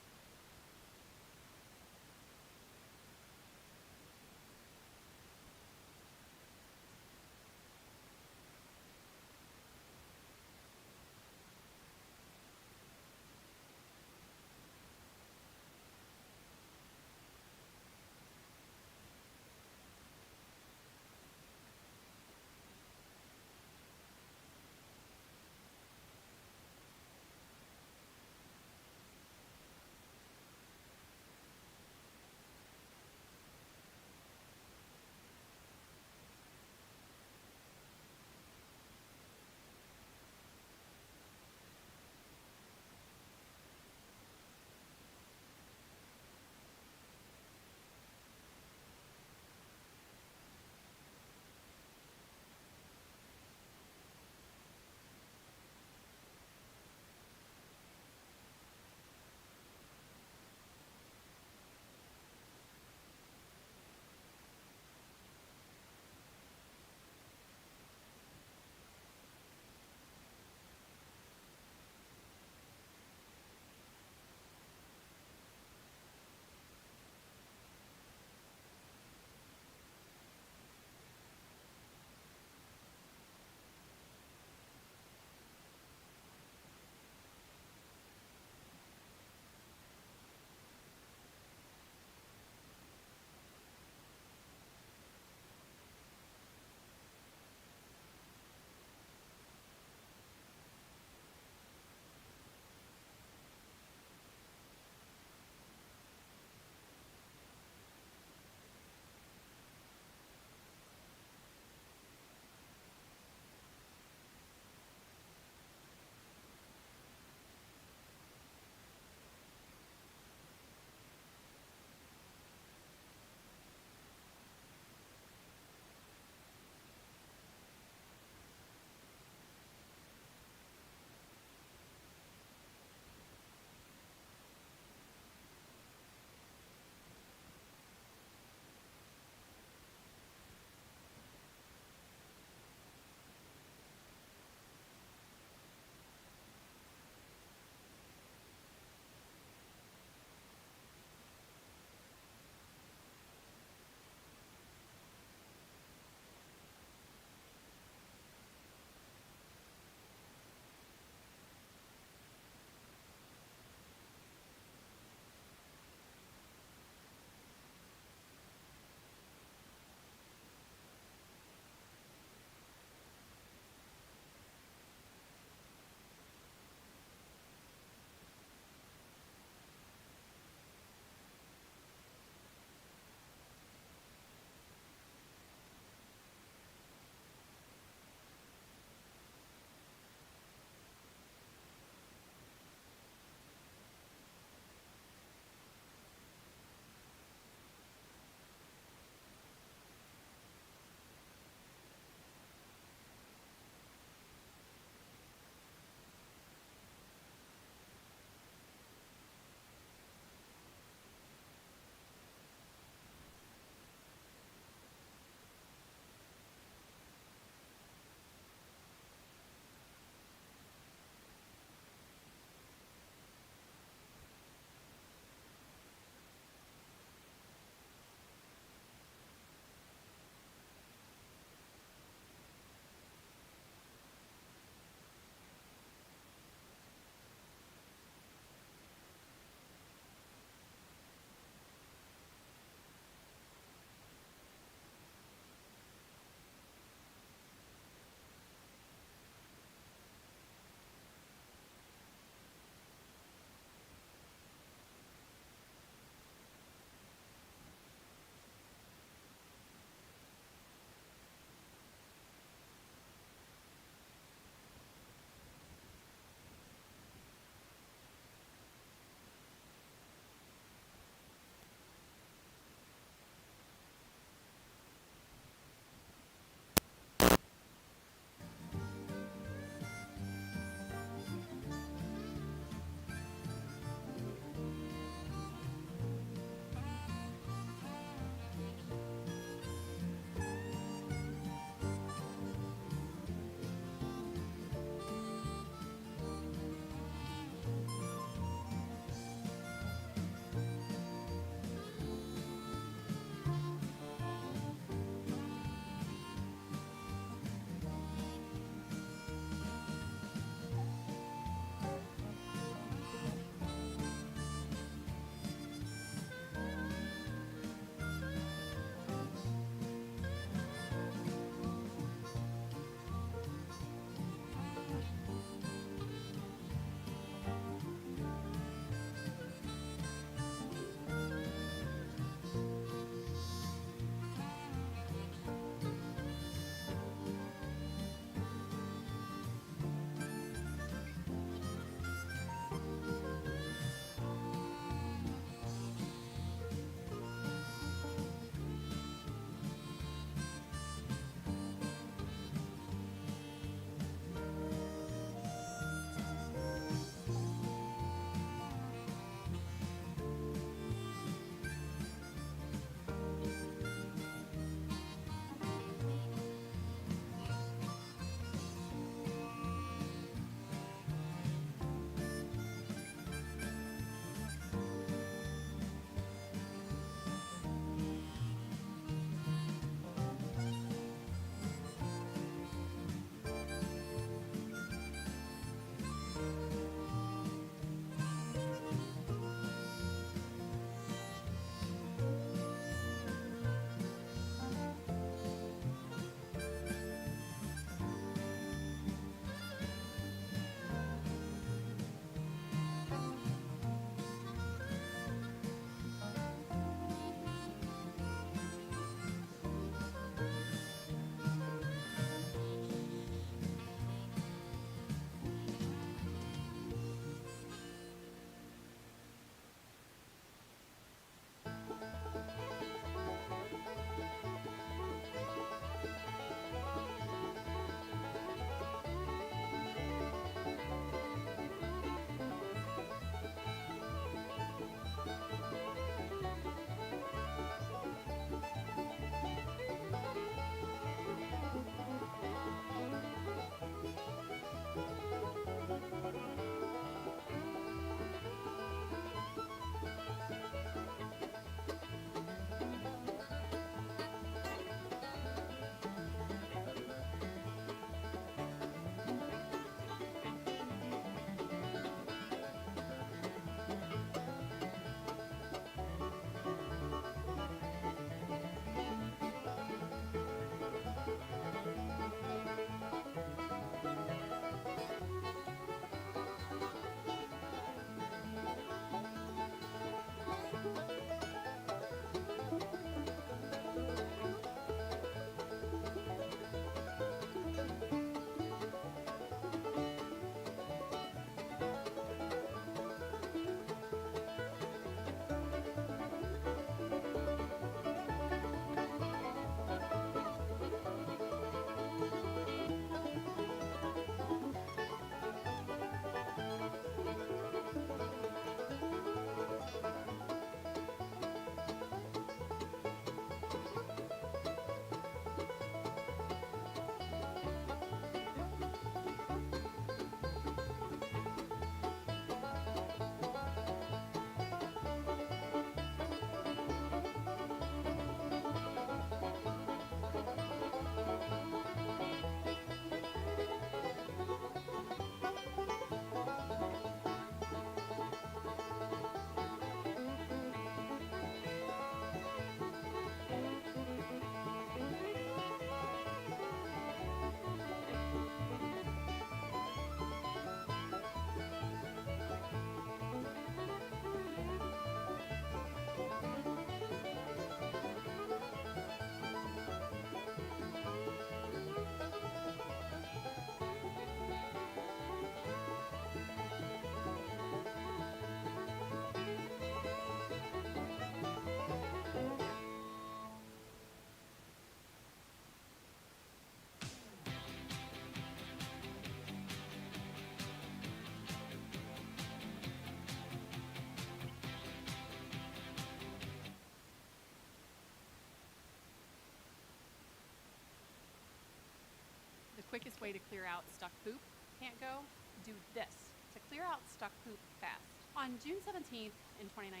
quickest way to clear out stuck poop can't go, do this to clear out stuck poop fast. On June 17th in 2019,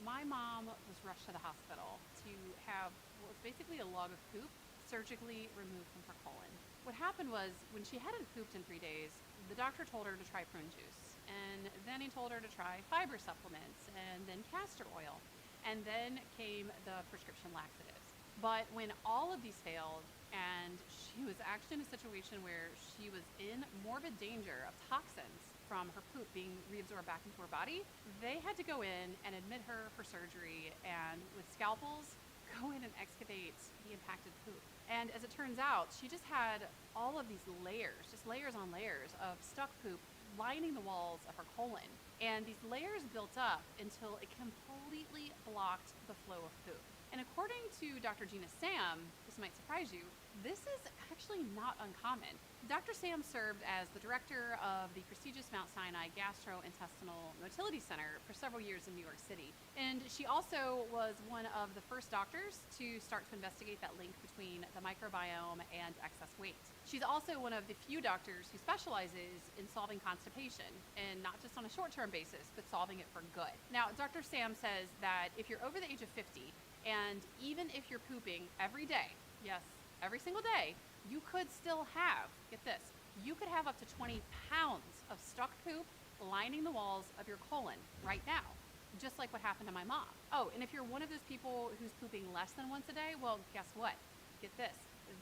my mom was rushed to the hospital to have what was basically a log of poop surgically removed from her colon. What happened was, when she hadn't pooped in 3 days, the doctor told her to try prune juice, and then he told her to try fiber supplements, and then castor oil, and then came the prescription laxatives. But when all of these failed, and she was actually in a situation where she was in morbid danger of toxins from her poop being reabsorbed back into her body, they had to go in and admit her for surgery and with scalpels go in and excavate the impacted poop. And as it turns out, she just had all of these layers, just layers on layers of stuck poop lining the walls of her colon. And these layers built up until it completely blocked the flow of poop. And according to Dr. Gina Sam, this might surprise you, this is actually not uncommon. Dr. Sam served as the director of the prestigious Mount Sinai Gastrointestinal Motility Center for several years in New York City. And she also was one of the first doctors to start to investigate that link between the microbiome and excess weight. She's also one of the few doctors who specializes in solving constipation, and not just on a short-term basis, but solving it for good. Now, Dr. Sam says that if you're over the age of 50, and even if you're pooping every day, yes, every single day, you could still have, get this, you could have up to 20 pounds of stuck poop lining the walls of your colon right now, just like what happened to my mom. Oh, and if you're one of those people who's pooping less than once a day, well, guess what? Get this,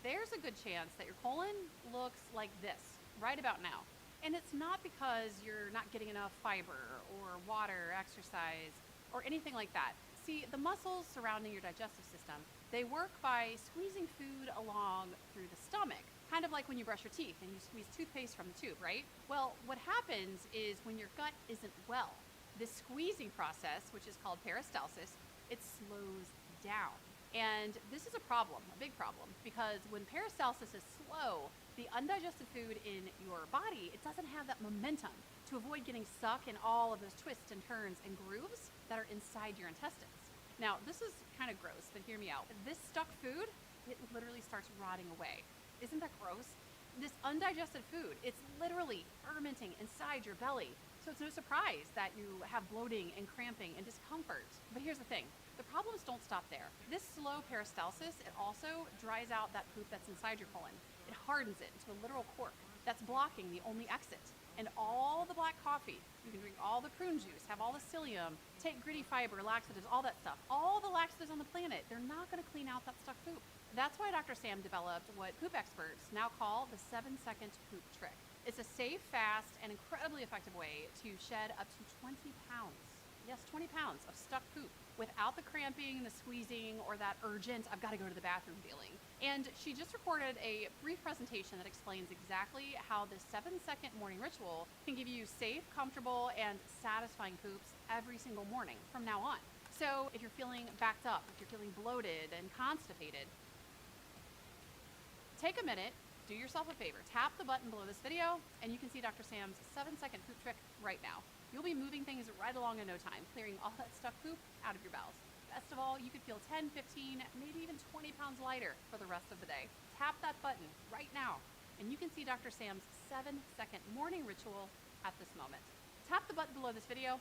there's a good chance that your colon looks like this right about now. And it's not because you're not getting enough fiber or water, exercise, or anything like that. See, the muscles surrounding your digestive system, they work by squeezing food along through the stomach, kind of like when you brush your teeth and you squeeze toothpaste from the tube, right? Well, what happens is when your gut isn't well, this squeezing process, which is called peristalsis, it slows down. And this is a problem, a big problem, because when peristalsis is slow, the undigested food in your body, it doesn't have that momentum to avoid getting stuck in all of those twists and turns and grooves that are inside your intestines. Now, this is kind of gross, but hear me out. This stuck food, it literally starts rotting away. Isn't that gross? This undigested food, it's literally fermenting inside your belly. So it's no surprise that you have bloating and cramping and discomfort. But here's the thing, the problems don't stop there. This slow peristalsis, it also dries out that poop that's inside your colon. It hardens it into a literal cork that's blocking the only exit. And all the black coffee, you can drink all the prune juice, have all the psyllium, take gritty fiber, laxatives, all that stuff. All the laxatives on the planet, they're not gonna clean out that stuck poop. That's why Dr. Sam developed what poop experts now call the 7-second poop trick. It's a safe, fast, and incredibly effective way to shed up to 20 pounds. Yes, 20 pounds of stuck poop without the cramping, the squeezing, or that urgent, I've got to go to the bathroom feeling. And she just recorded a brief presentation that explains exactly how this 7-second morning ritual can give you safe, comfortable, and satisfying poops every single morning from now on. So if you're feeling backed up, if you're feeling bloated and constipated, take a minute, do yourself a favor, tap the button below this video, and you can see Dr. Sam's 7-second poop trick right now. You'll be moving things right along in no time, clearing all that stuck poop out of your bowels. Best of all, you could feel 10, 15, maybe even 20 pounds lighter for the rest of the day. Tap that button right now, and you can see Dr. Sam's 7-second morning ritual at this moment. Tap the button below this video.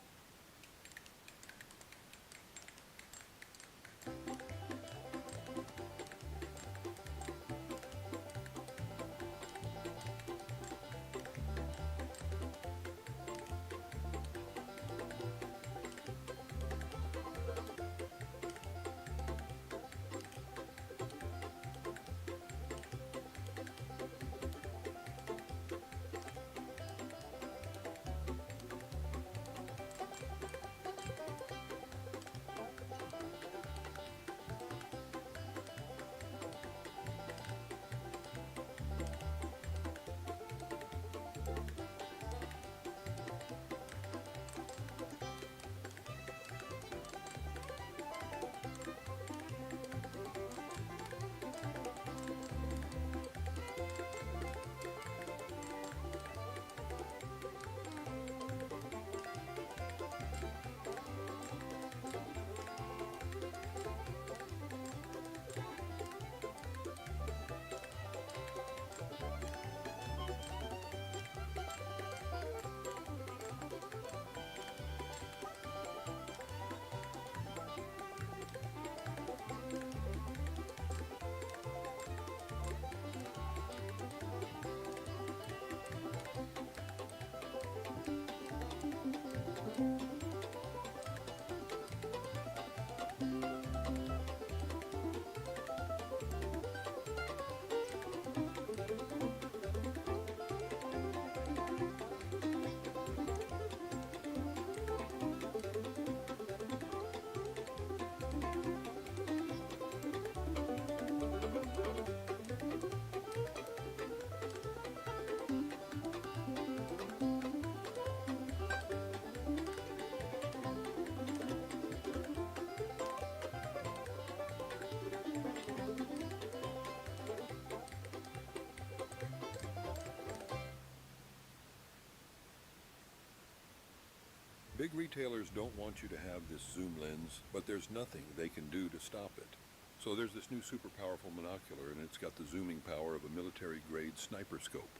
Big retailers don't want you to have this zoom lens, but there's nothing they can do to stop it. So there's this new super powerful monocular, and it's got the zooming power of a military-grade sniper scope.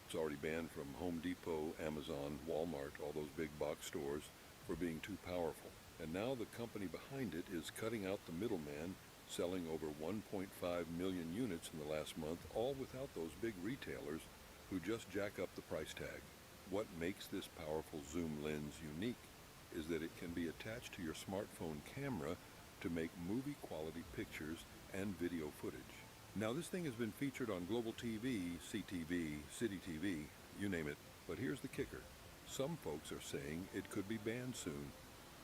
It's already banned from Home Depot, Amazon, Walmart, all those big box stores, for being too powerful. And now the company behind it is cutting out the middleman, selling over 1.5 million units in the last month, all without those big retailers who just jack up the price tag. What makes this powerful zoom lens unique is that it can be attached to your smartphone camera to make movie-quality pictures and video footage. Now, this thing has been featured on Global TV, CTV, City TV, you name it. But here's the kicker. Some folks are saying it could be banned soon.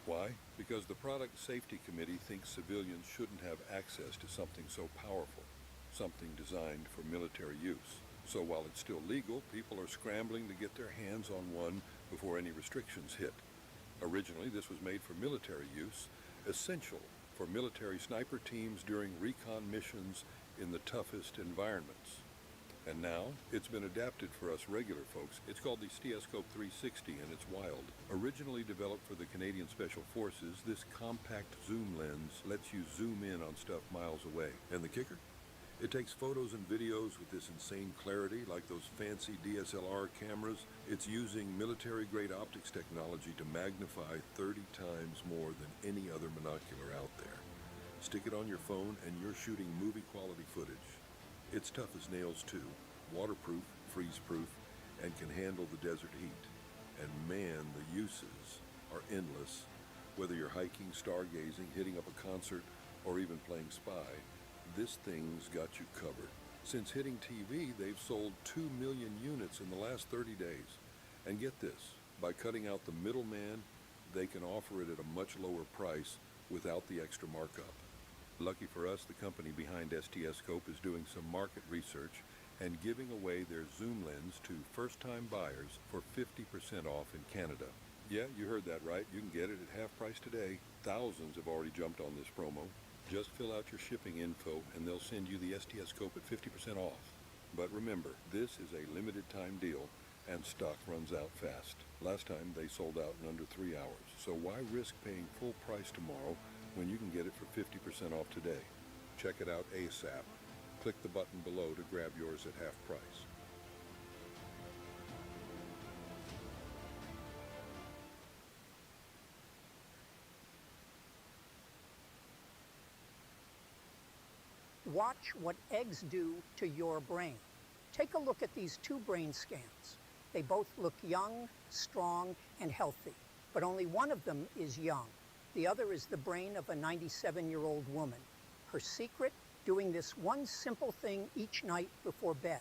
Why? Because the Product Safety Committee thinks civilians shouldn't have access to something so powerful, something designed for military use. So while it's still legal, people are scrambling to get their hands on one before any restrictions hit. Originally, this was made for military use, essential for military sniper teams during recon missions in the toughest environments. And now, it's been adapted for us regular folks. It's called the StereoScope 360, and it's wild. Originally developed for the Canadian Special Forces, this compact zoom lens lets you zoom in on stuff miles away. And the kicker? It takes photos and videos with this insane clarity, like those fancy DSLR cameras. It's using military-grade optics technology to magnify 30 times more than any other monocular out there. Stick it on your phone and you're shooting movie-quality footage. It's tough as nails too, waterproof, freeze-proof, and can handle the desert heat. And man, the uses are endless. Whether you're hiking, stargazing, hitting up a concert, or even playing spy, this thing's got you covered. Since hitting TV, they've sold 2 million units in the last 30 days. And get this, by cutting out the middleman, they can offer it at a much lower price without the extra markup. Lucky for us, the company behind StereoScope is doing some market research and giving away their zoom lens to first-time buyers for 50% off in Canada. Yeah, you heard that right. You can get it at half price today. Thousands have already jumped on this promo. Just fill out your shipping info and they'll send you the StereoScope at 50% off. But remember, this is a limited time deal and stock runs out fast. Last time they sold out in under 3 hours. So why risk paying full price tomorrow when you can get it for 50% off today? Check it out ASAP. Click the button below to grab yours at half price. Watch what eggs do to your brain. Take a look at these 2 brain scans. They both look young, strong, and healthy, but only one of them is young. The other is the brain of a 97-year-old woman. Her secret? Doing this one simple thing each night before bed.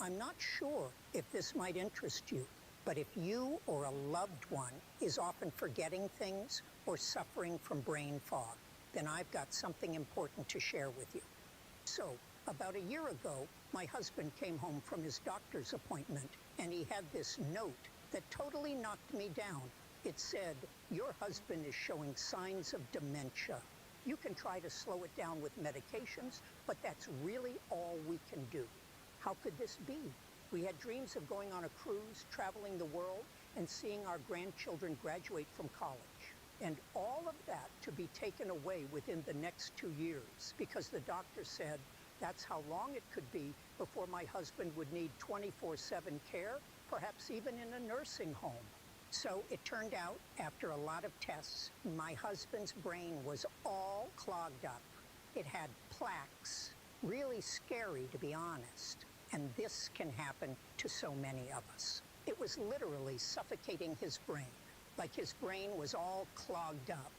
I'm not sure if this might interest you, but if you or a loved one is often forgetting things or suffering from brain fog, then I've got something important to share with you. So, about a year ago, my husband came home from his doctor's appointment, and he had this note that totally knocked me down. It said, "Your husband is showing signs of dementia. You can try to slow it down with medications, but that's really all we can do." How could this be? We had dreams of going on a cruise, traveling the world, and seeing our grandchildren graduate from college. And all of that to be taken away within the next 2 years, because the doctor said that's how long it could be before my husband would need 24/7 care, perhaps even in a nursing home. So it turned out, after a lot of tests, my husband's brain was all clogged up. It had plaques. Really scary, to be honest. And this can happen to so many of us. It was literally suffocating his brain, like his brain was all clogged up.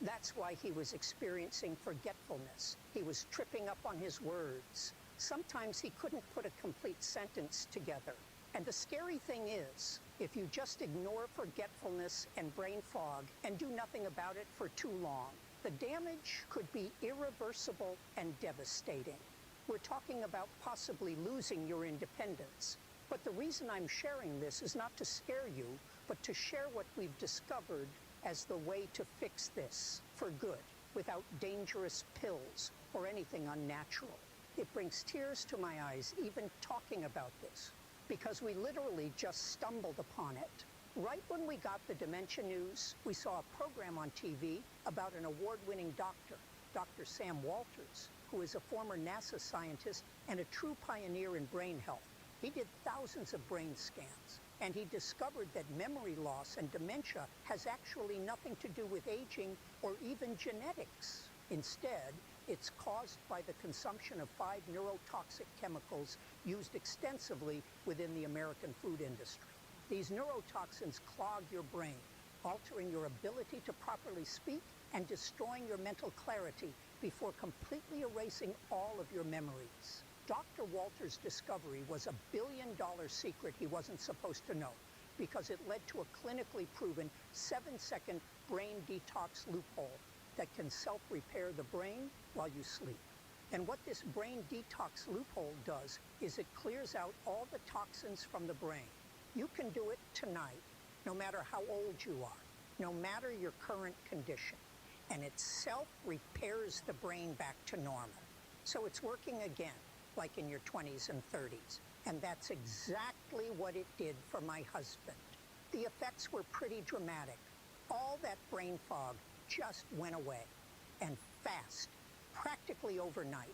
That's why he was experiencing forgetfulness. He was tripping up on his words. Sometimes he couldn't put a complete sentence together. And the scary thing is, if you just ignore forgetfulness and brain fog and do nothing about it for too long, the damage could be irreversible and devastating. We're talking about possibly losing your independence. But the reason I'm sharing this is not to scare you, but to share what we've discovered as the way to fix this for good, without dangerous pills or anything unnatural. It brings tears to my eyes even talking about this, because we literally just stumbled upon it. Right when we got the dementia news, we saw a program on TV about an award-winning doctor, Dr. Sam Walters, who is a former NASA scientist and a true pioneer in brain health. He did thousands of brain scans, and he discovered that memory loss and dementia has actually nothing to do with aging or even genetics. Instead, it's caused by the consumption of 5 neurotoxic chemicals used extensively within the American food industry. These neurotoxins clog your brain, altering your ability to properly speak and destroying your mental clarity before completely erasing all of your memories. Dr. Walter's discovery was a billion-dollar secret he wasn't supposed to know because it led to a clinically proven 7-second brain detox loophole that can self-repair the brain while you sleep. And what this brain detox loophole does is it clears out all the toxins from the brain. You can do it tonight, no matter how old you are, no matter your current condition. And it self-repairs the brain back to normal. So it's working again, like in your 20s and 30s. And that's exactly what it did for my husband. The effects were pretty dramatic. All that brain fog just went away, and fast, practically overnight.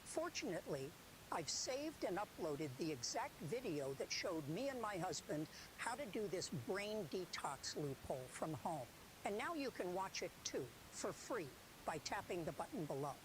Fortunately, I've saved and uploaded the exact video that showed me and my husband how to do this brain detox loophole from home. And now you can watch it too, for free, by tapping the button below.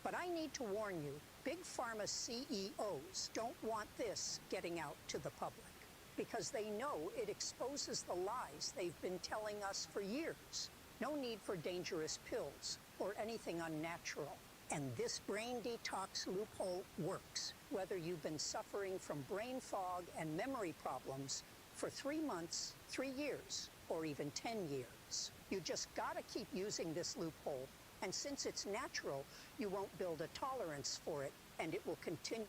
But I need to warn you, big pharma CEOs don't want this getting out to the public because they know it exposes the lies they've been telling us for years. No need for dangerous pills or anything unnatural. And this brain detox loophole works, whether you've been suffering from brain fog and memory problems for 3 months, 3 years, or even 10 years. You just gotta keep using this loophole. And since it's natural, you won't build a tolerance for it, and it will continue.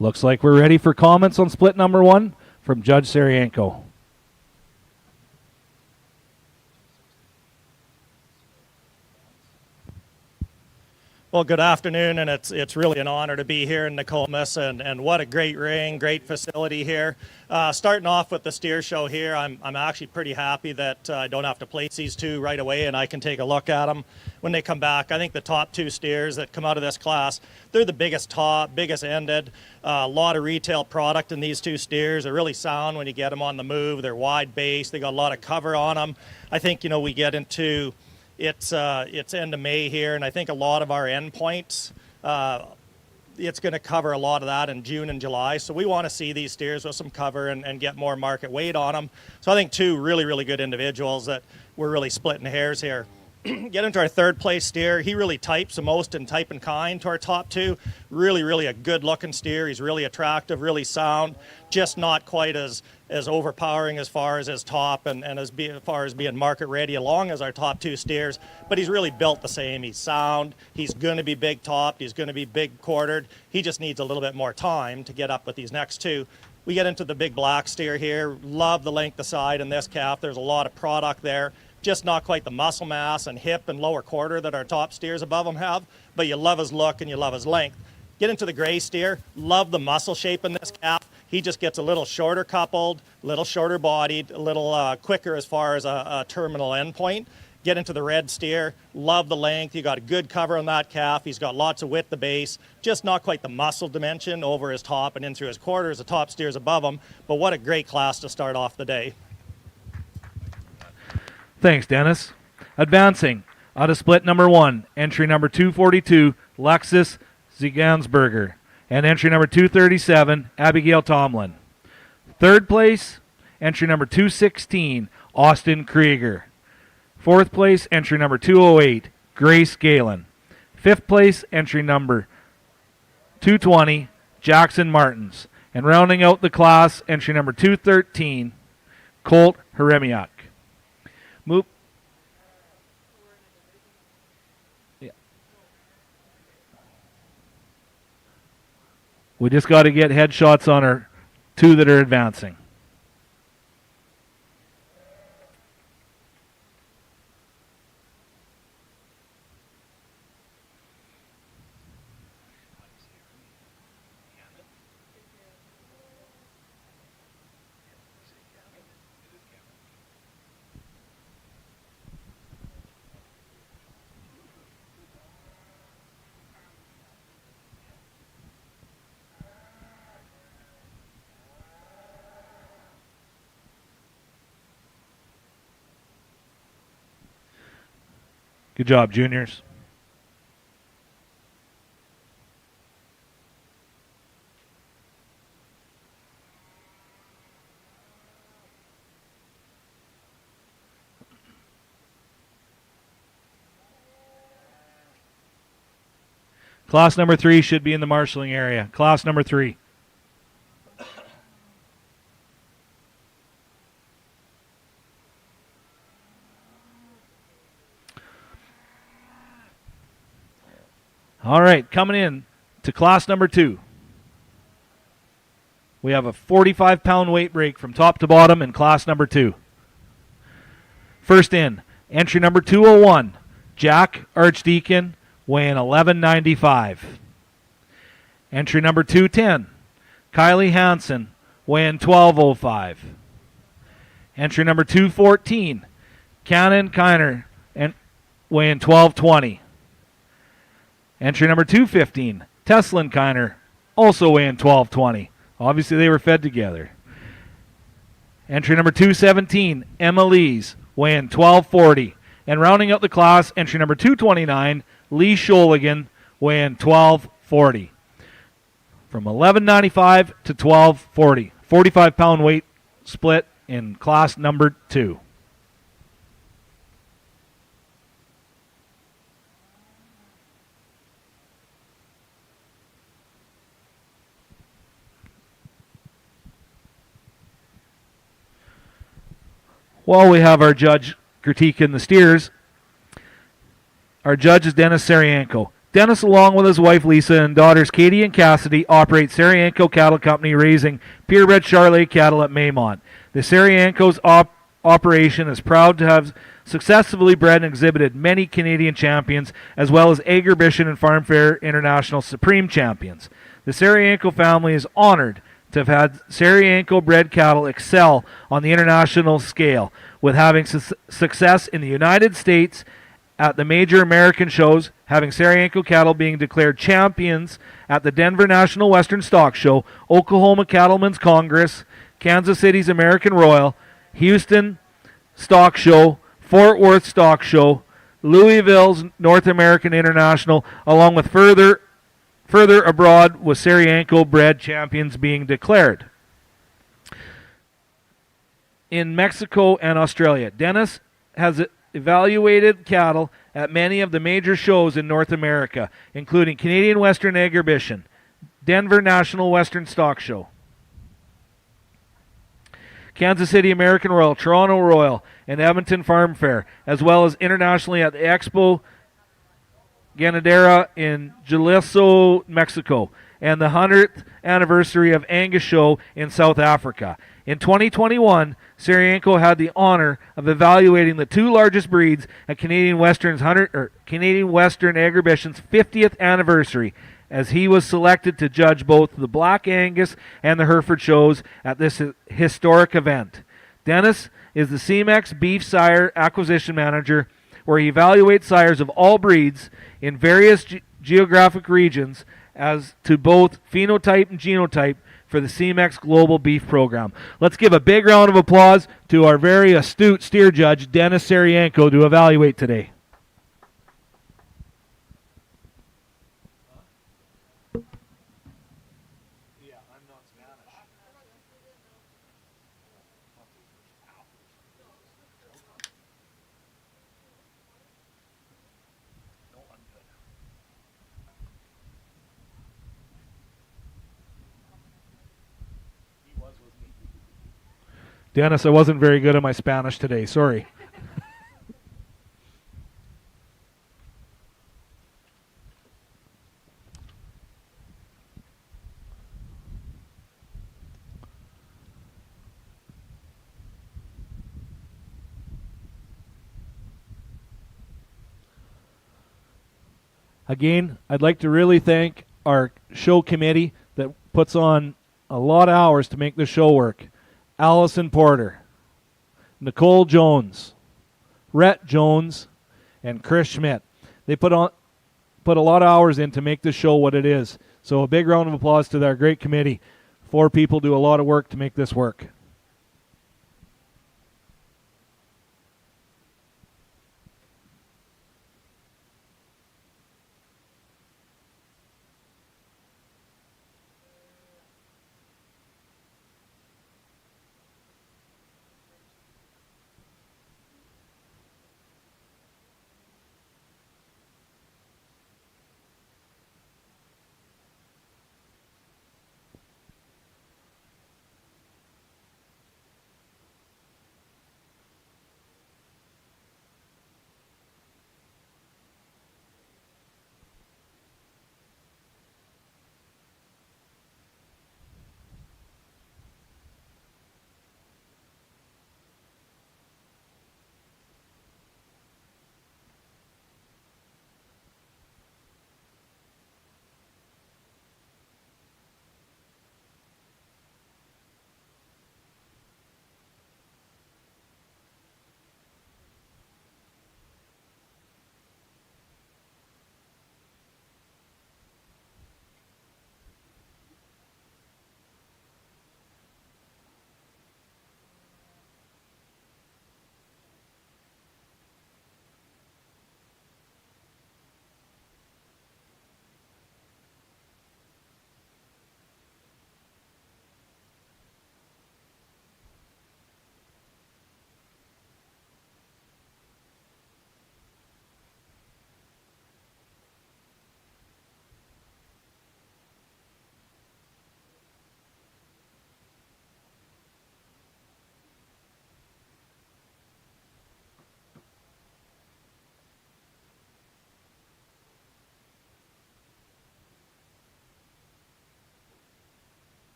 Looks like we're ready for comments on split number 1 from Judge Sarienko. Well, good afternoon, and it's really an honor to be here in Nokomis, and what a great ring, great facility here. Starting off with the steer show here, I'm actually pretty happy that I don't have to place these two right away, and I can take a look at them when they come back. I think the top 2 steers that come out of this class, they're the biggest top, biggest ended. A lot of retail product in these 2 steers. They're really sound when you get them on the move. They're wide base. They got a lot of cover on them. I think, we get into it's end of May here, and I think a lot of our endpoints, it's going to cover a lot of that in June and July. So we want to see these steers with some cover and get more market weight on them. So I think 2 really, really good individuals that we're really splitting hairs here. Get into our 3rd place steer. He really types the most in type and kind to our top 2. Really, really a good looking steer. He's really attractive, really sound, just not quite as overpowering as far as his top and as far as being market ready along as our top 2 steers. But he's really built the same. He's sound. He's going to be big topped. He's going to be big quartered. He just needs a little bit more time to get up with these next 2. We get into the big black steer here. Love the length of side in this calf. There's a lot of product there. Just not quite the muscle mass and hip and lower quarter that our top steers above him have, but you love his look and you love his length. Get into the gray steer. Love the muscle shape in this calf. He just gets a little shorter coupled, a little shorter bodied, a little quicker as far as a terminal endpoint. Get into the red steer. Love the length. You got a good cover on that calf. He's got lots of width at the base. Just not quite the muscle dimension over his top and in through his quarters. The top steers above him, but what a great class to start off the day. Thanks, Dennis. Advancing out of split number 1, entry number 242, Lexus Zigansberger, and entry number 237, Abigail Tomlin. 3rd place, entry number 216, Austin Krieger. 4th place, entry number 208, Grace Galen. 5th place, entry number 220, Jackson Martins. And rounding out the class, entry number 213, Colt Heremiak. We just got to get headshots on our two that are advancing. Good job, juniors. Class number 3 should be in the marshalling area. Class number 3. All right, coming in to class number 2. We have a 45-pound weight break from top to bottom in class number 2. First in, entry number 201, Jack Archdeacon, weighing 1195. Entry number 210, Kylie Hansen, weighing 1205. Entry number 214, Cannon Kiner, weighing 1220. Entry number 215, Teslin Kiner, also weighing 1220. Obviously, they were fed together. Entry number 217, Emma Lees, weighing 1240. And rounding out the class, entry number 229, Lee Sholigan, weighing 1240. From 1195 to 1240. 45-pound weight split in class number 2. While we have our judge critiquing the steers, our judge is Dennis Sarianko. Dennis, along with his wife Lisa and daughters Katie and Cassidy, operate Sarianko Cattle Company, raising purebred Charolais cattle at Maymont. The Sarianko's operation is proud to have successfully bred and exhibited many Canadian champions, as well as Agribition and Farm Fair International Supreme champions. The Sarianko family is honored to have had Sarianko bred cattle excel on the international scale, with having success in the United States at the major American shows, having Sarianko cattle being declared champions at the Denver National Western Stock Show, Oklahoma Cattlemen's Congress, Kansas City's American Royal, Houston Stock Show, Fort Worth Stock Show, Louisville's North American International, along with further abroad with Sarianko bred champions being declared. In Mexico and Australia, Dennis has evaluated cattle at many of the major shows in North America, including Canadian Western Agribition, Denver National Western Stock Show, Kansas City American Royal, Toronto Royal, and Edmonton Farm Fair, as well as internationally at the Expo Ganadera in Jalisco, Mexico, and the 100th anniversary of Angus Show in South Africa. In 2021, Sarianko had the honor of evaluating the two largest breeds at Canadian Western Agribition's 50th anniversary, as he was selected to judge both the Black Angus and the Hereford shows at this historic event. Dennis is the CMEX Beef Sire Acquisition Manager, where he evaluates sires of all breeds in various geographic regions as to both phenotype and genotype for the CMEX Global Beef Program. Let's give a big round of applause to our very astute steer judge, Dennis Sarianko, to evaluate today. Dennis, I wasn't very good at my Spanish today. Sorry. Again, I'd like to really thank our show committee that puts on a lot of hours to make the show work. Allison Porter, Nicole Jones, Rhett Jones, and Chris Schmidt. They put a lot of hours in to make this show what it is. So a big round of applause to our great committee. 4 people do a lot of work to make this work.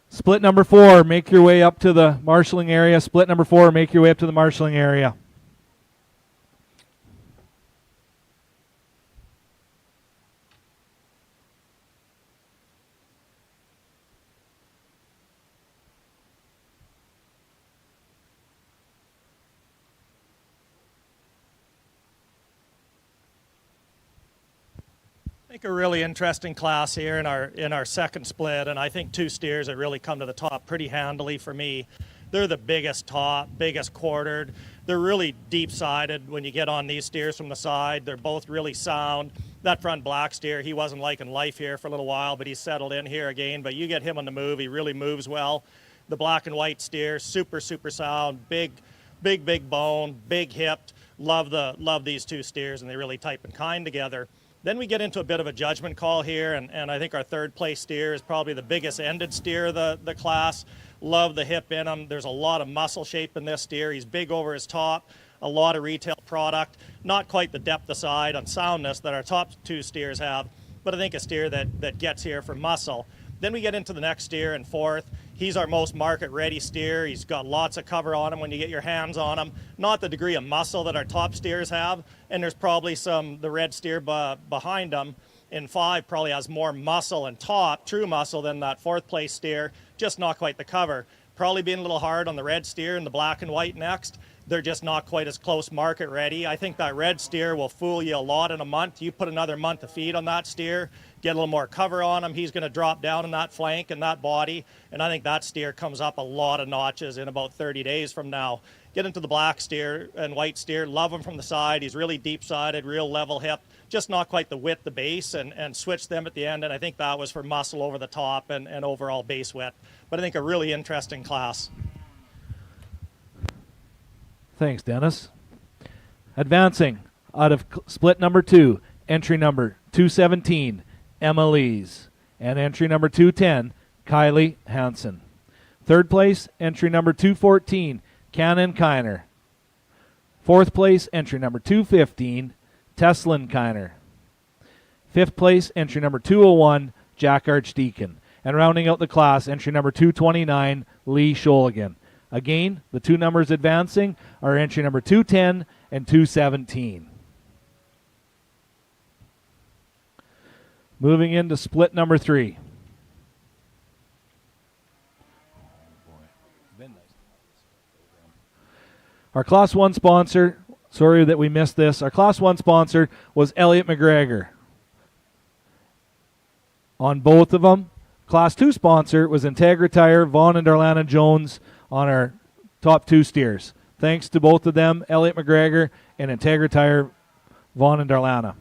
Split number 4, make your way up to the marshalling area. Split number 4, make your way up to the marshalling area. I think a really interesting class here in our second split, and I think 2 steers that really come to the top pretty handily for me. They're the biggest top, biggest quartered. They're really deep-sided when you get on these steers from the side. They're both really sound. That front black steer, he wasn't liking life here for a little while, but he's settled in here again. But you get him on the move, he really moves well. The black and white steer, super, super sound, big bone, big hipped. Love these 2 steers, and they really type and kind together. Then we get into a bit of a judgment call here, and I think our 3rd place steer is probably the biggest ended steer of the class. Love the hip in him. There's a lot of muscle shape in this steer. He's big over his top, a lot of retail product. Not quite the depth of side on soundness that our top 2 steers have, but I think a steer that gets here for muscle. Then we get into the next steer in 4th. He's our most market-ready steer. He's got lots of cover on him when you get your hands on him. Not the degree of muscle that our top steers have, and there's probably the red steer behind him in 5 probably has more muscle and top, true muscle, than that 4th place steer, just not quite the cover. Probably being a little hard on the red steer and the black and white next. they're just not quite as close market ready. I think that red steer will fool you a lot in a month. You put another month of feed on that steer, get a little more cover on him, he's going to drop down in that flank and that body, and I think that steer comes up a lot of notches in about 30 days from now. Get into the black steer and white steer, love him from the side. He's really deep-sided, real level hip, just not quite the width, the base, and switch them at the end, and I think that was for muscle over the top and overall base width. But I think a really interesting class. Thanks, Dennis. Advancing out of split number 2, entry number 217, Emma Lees, and entry number 210, Kylie Hansen. Third place, entry number 214, Cannon Kiner. Fourth place, entry number 215, Teslin Kiner. Fifth place, entry number 201, Jack Archdeacon. And rounding out the class, entry number 229, Lee Sholigan. Again, the two numbers advancing are entry number 210 and 217. Moving into split number 3. Our Class 1 sponsor, sorry that we missed this, our Class 1 sponsor was Elliot McGregor. On both of them, Class 2 sponsor was Integra Tire, Vaughn and Darlana Jones on our top 2 steers. Thanks to both of them, Elliot McGregor and Integra Tire, Vaughn and Darlana.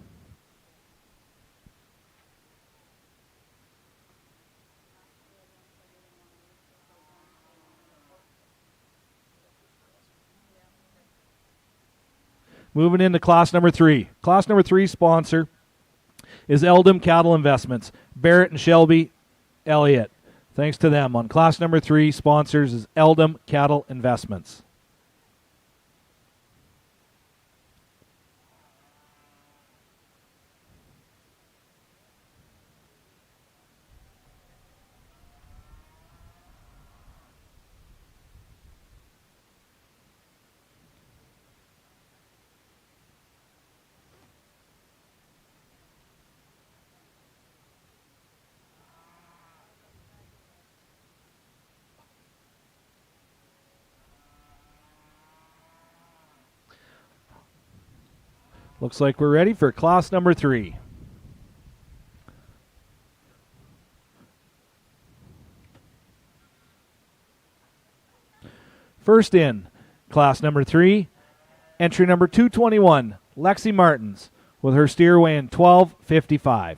Moving into class number 3. Class number 3 sponsor is Eldom Cattle Investments, Barrett and Shelby Elliott. Thanks to them. On class number 3, sponsors is Eldom Cattle Investments. Looks like we're ready for class number 3. First in, class number 3, entry number 221, Lexi Martins, with her steer weighing 12.55.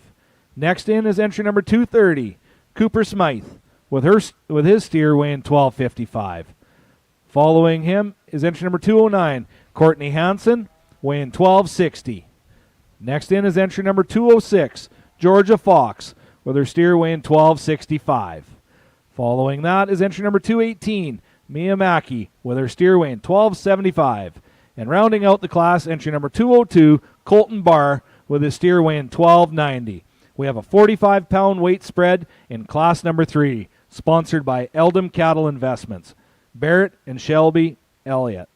Next in is entry number 230, Cooper Smythe, with his steer weighing 12.55. Following him is entry number 209, Courtney Hansen, weighing 12.60. Next in is entry number 206, Georgia Fox, with her steer weighing 12.65. Following that is entry number 218, Mia Mackey, with her steer weighing 12.75. And rounding out the class, entry number 202, Colton Barr, with his steer weighing 12.90. We have a 45-pound weight spread in class number 3, sponsored by Eldom Cattle Investments, Barrett and Shelby Elliott.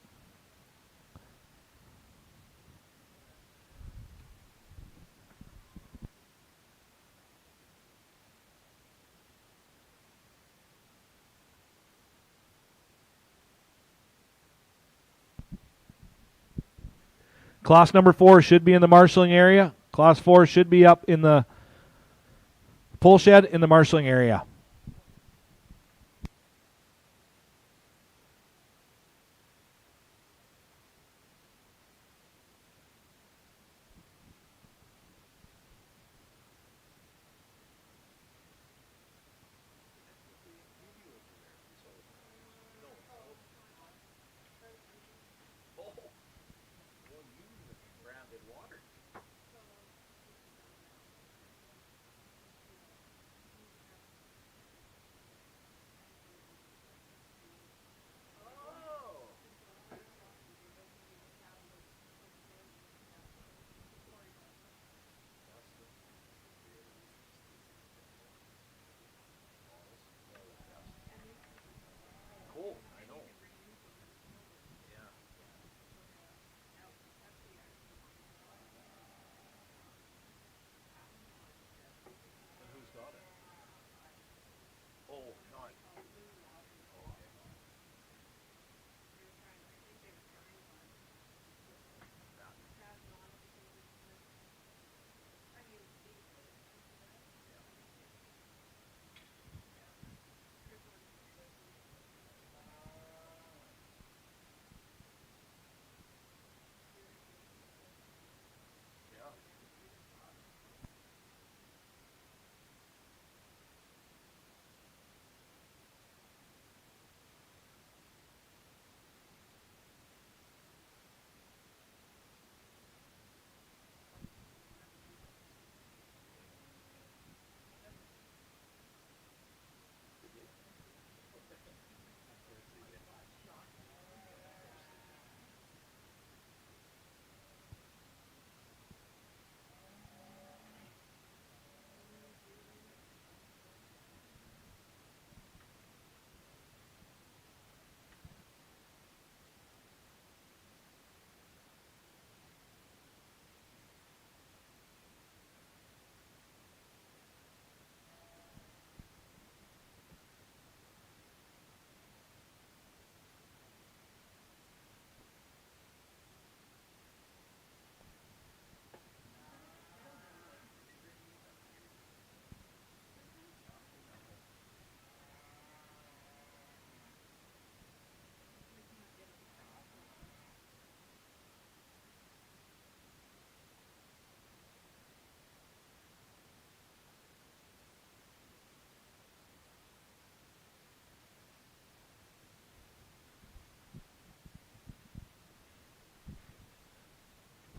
Class number 4 should be in the marshalling area. Class 4 should be up in the pull shed in the marshalling area.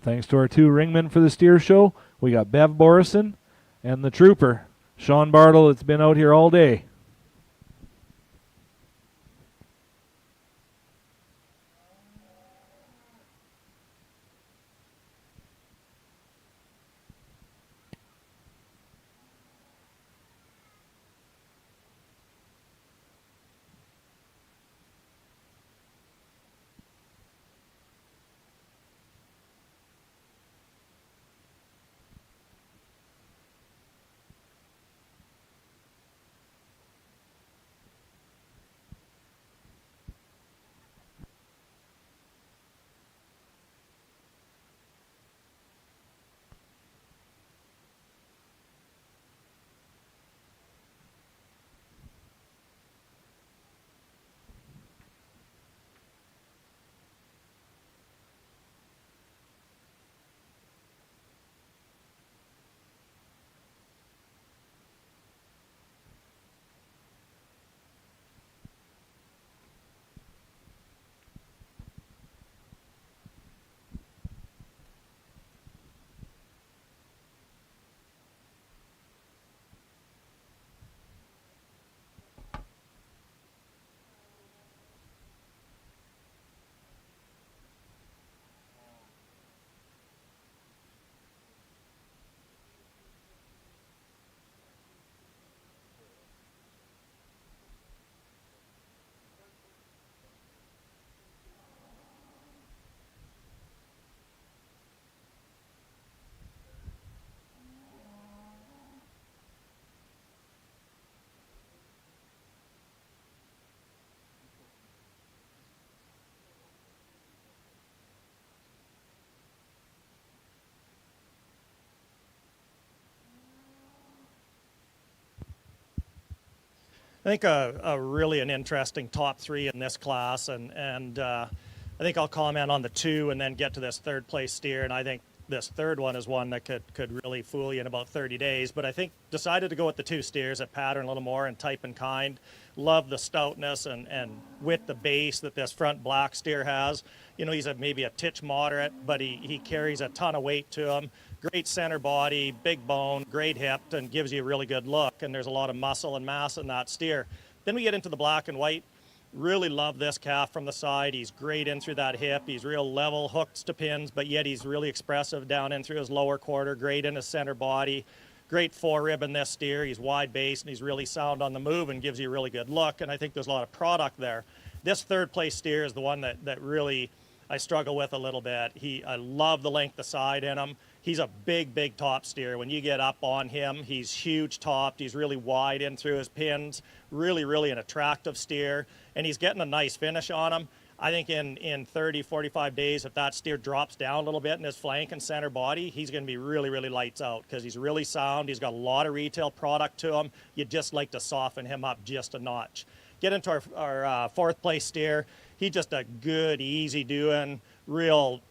Thanks to our two ringmen for the steer show. We got Bev Borison and the trooper, Sean Bartle, that's been out here all day. I think a really an interesting top three in this class, and I think I'll comment on the two and then get to this third place steer. And I think this third one is one that could really fool you in about 30 days. But I think decided to go with the two steers that pattern a little more and type and kind. Love the stoutness and with the base that this front black steer has. You know, he's maybe a titch moderate, but he carries a ton of weight to him. Great center body, big bone, great hip, and gives you a really good look. And there's a lot of muscle and mass in that steer. Then we get into the black and white. Really love this calf from the side. He's great in through that hip. He's real level, hooks to pins, but yet he's really expressive down in through his lower quarter. Great in his center body. Great forerib in this steer. He's wide base and he's really sound on the move and gives you a really good look. And I think there's a lot of product there. This third place steer is the one that really I struggle with a little bit. I love the length of side in him. He's a big top steer. When you get up on him, he's huge topped. He's really wide in through his pins. Really an attractive steer. And he's getting a nice finish on him. I think in 30, 45 days, if that steer drops down a little bit in his flank and center body, he's going to be really lights out because he's really sound. He's got a lot of retail product to him. You'd just like to soften him up just a notch. Get into our fourth place steer. He's just a good, easy doing, real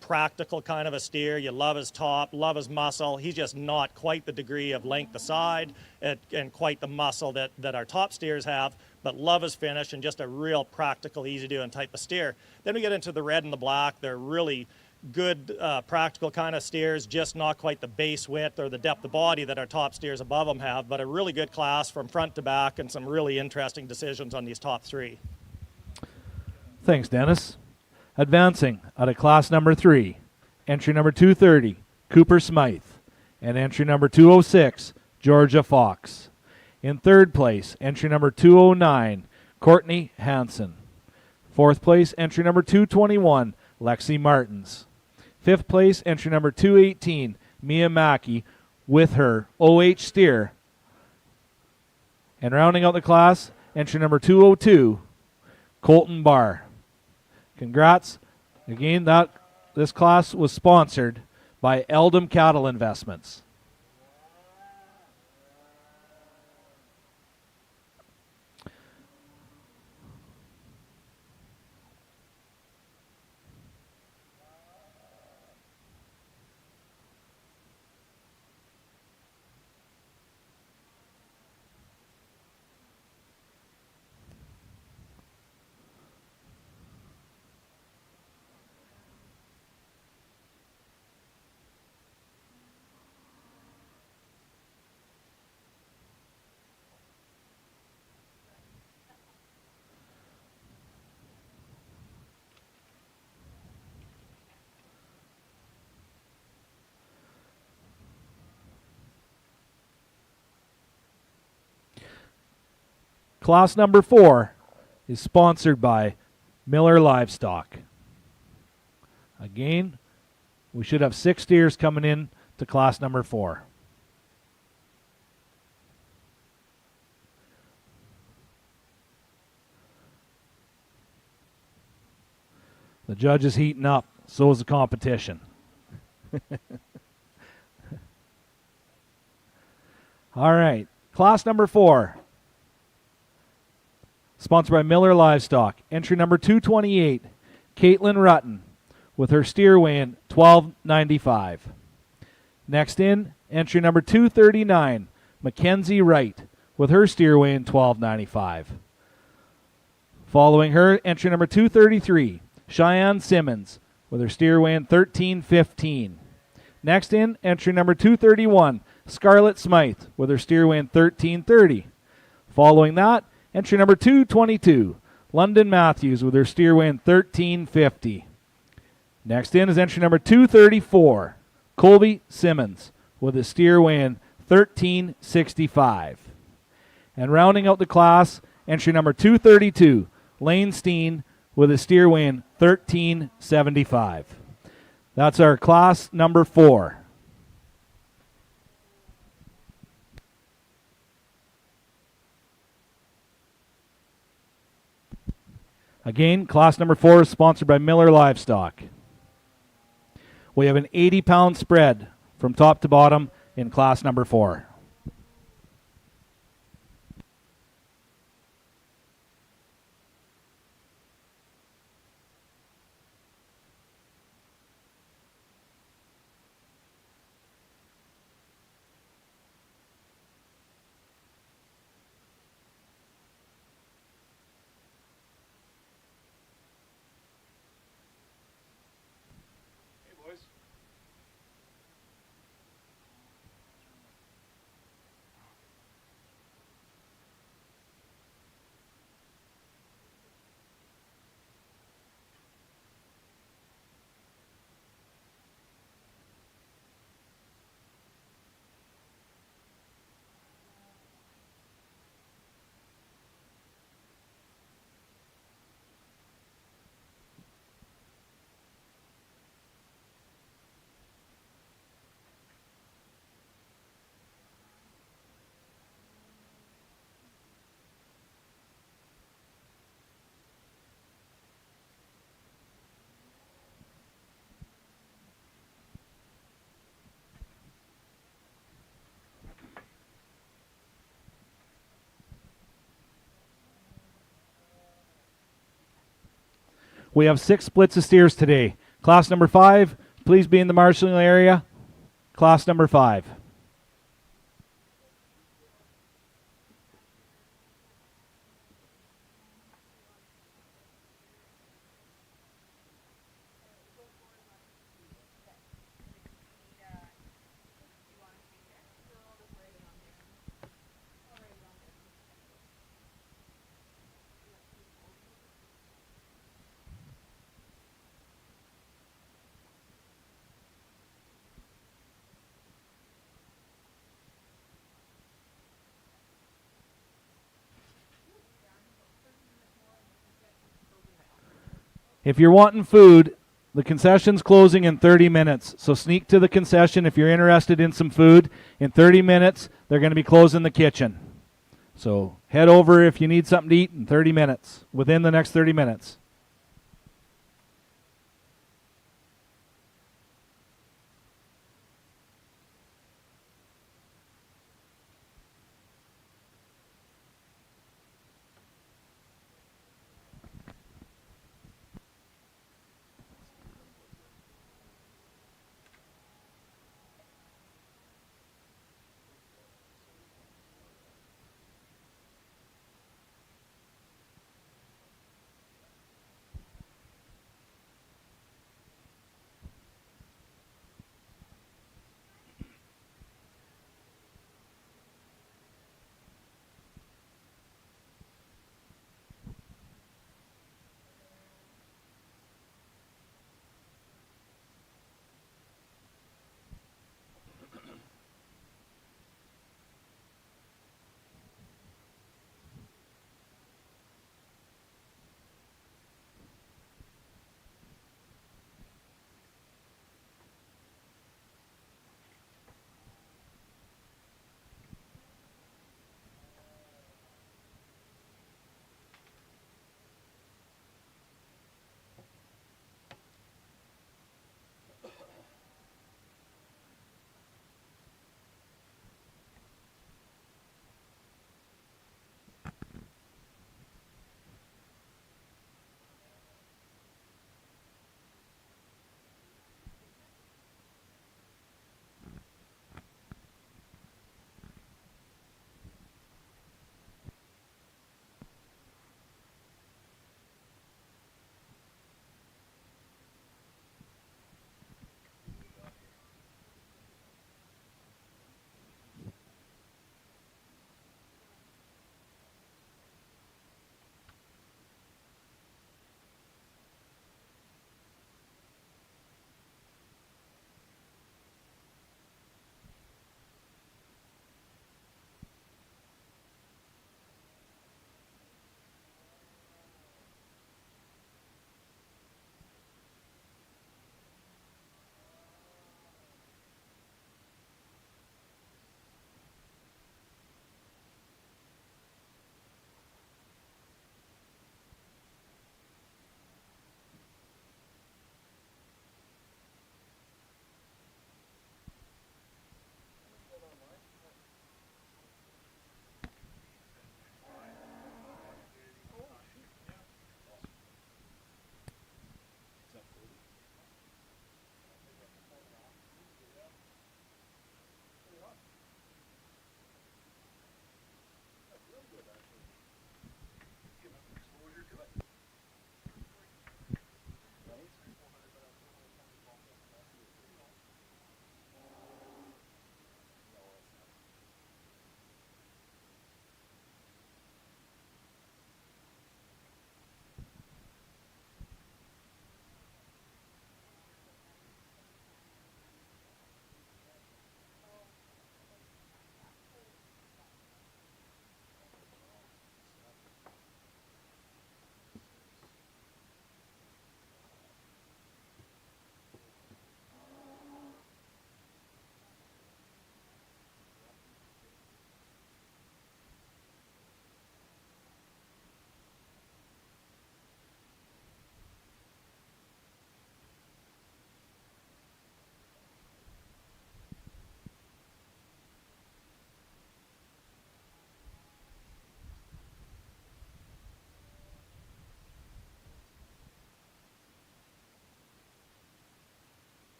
practical kind of a steer. You love his top, love his muscle. He's just not quite the degree of length aside and quite the muscle that our top steers have, but love his finish and just a real practical, easy doing type of steer. Then we get into the red and the black. They're really good, practical kind of steers, just not quite the base width or the depth of body that our top steers above them have, but a really good class from front to back and some really interesting decisions on these top three. Thanks, Dennis. Advancing out of class number 3, entry number 230, Cooper Smythe, and entry number 206, Georgia Fox. In third place, entry number 209, Courtney Hansen. Fourth place, entry number 221, Lexi Martins. Fifth place, entry number 218, Mia Mackey, with her OH steer. And rounding out the class, entry number 202, Colton Barr. Congrats. Again, this class was sponsored by Eldom Cattle Investments. Class number 4 is sponsored by Miller Livestock. Again, we should have 6 steers coming in to class number 4. The judge is heating up, so is the competition. All right, class number 4, sponsored by Miller Livestock. Entry number 228, Caitlin Rutten, with her steer weighing 12.95. Next in, entry number 239, Mackenzie Wright, with her steer weighing 12.95. Following her, entry number 233, Cheyenne Simmons, with her steer weighing 13.15. Next in, entry number 231, Scarlett Smythe, with her steer weighing 13.30. Following that, entry number 222, London Matthews, with her steer weighing 13.50. Next in is entry number 234, Colby Simmons, with a steer weighing 13.65. And rounding out the class, entry number 232, Lane Steen, with a steer weighing 13.75. That's our class number 4. Again, class number 4 is sponsored by Miller Livestock. We have an 80-pound spread from top to bottom in class number 4. We have 6 splits of steers today. Class number 5, please be in the marshalling area. Class number 5. If you're wanting food, the concession's closing in 30 minutes. So sneak to the concession if you're interested in some food. In 30 minutes, they're going to be closing the kitchen. So head over if you need something to eat in 30 minutes, within the next 30 minutes.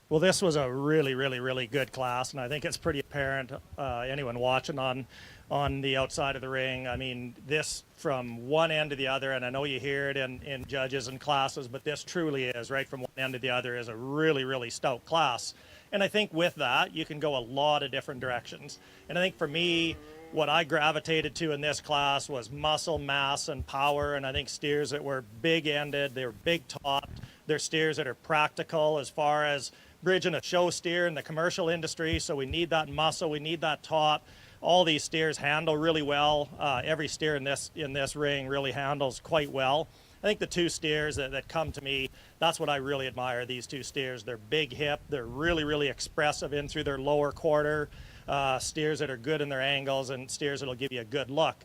Well, this was a really, really, really good class, and I think it's pretty apparent, anyone watching on the outside of the ring. I mean, this from one end to the other, and I know you hear it in judges and classes, but this truly is, right from one end to the other, is a really, really stout class. And I think with that, you can go a lot of different directions. And I think for me, what I gravitated to in this class was muscle, mass, and power. And I think steers that were big-ended, they were big-topped. They're steers that are practical as far as bridging a show steer in the commercial industry. So we need that muscle, we need that top. All these steers handle really well. Every steer in this ring really handles quite well. I think the two steers that come to me, that's what I really admire, these two steers. They're big hip, they're really, really expressive in through their lower quarter, steers that are good in their angles, and steers that'll give you a good look.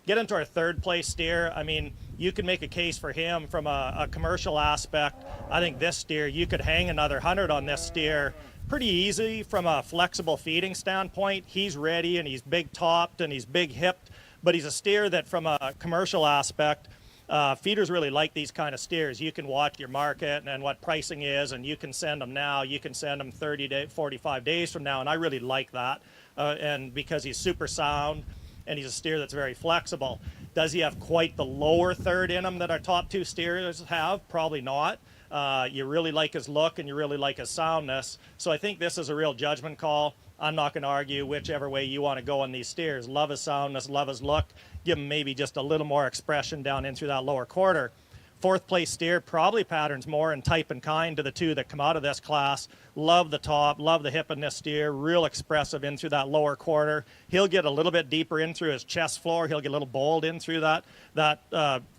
Get into our third place steer. I mean, you can make a case for him from a commercial aspect. I think this steer, you could hang another 100 on this steer pretty easy from a flexible feeding standpoint. He's ready and he's big topped and he's big hipped, but he's a steer that from a commercial aspect, feeders really like these kind of steers. You can watch your market and what pricing is, and you can send them now. You can send them 30 to 45 days from now, and I really like that. And because he's super sound, and he's a steer that's very flexible. Does he have quite the lower third in him that our top two steers have? Probably not. You really like his look and you really like his soundness. So I think this is a real judgment call. I'm not going to argue whichever way you want to go on these steers. Love his soundness, love his look. Give him maybe just a little more expression down in through that lower quarter. Fourth place steer probably patterns more in type and kind to the two that come out of this class. Love the top, love the hip in this steer, real expressive in through that lower quarter. He'll get a little bit deeper in through his chest floor. He'll get a little bold in through that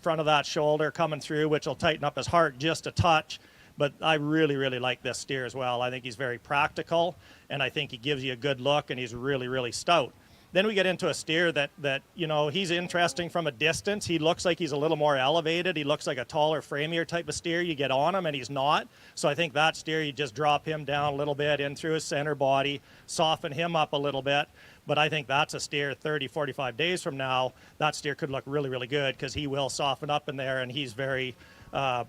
front of that shoulder coming through, which will tighten up his heart just a touch. But I really, really like this steer as well. I think he's very practical, and I think he gives you a good look, and he's really, really stout. Then we get into a steer that you know, he's interesting from a distance. He looks like he's a little more elevated. He looks like a taller, framier type of steer. You get on him, and he's not. So I think that steer, you just drop him down a little bit in through his center body, soften him up a little bit. But I think that's a steer 30, 45 days from now. That steer could look really, really good because he will soften up in there, and he's very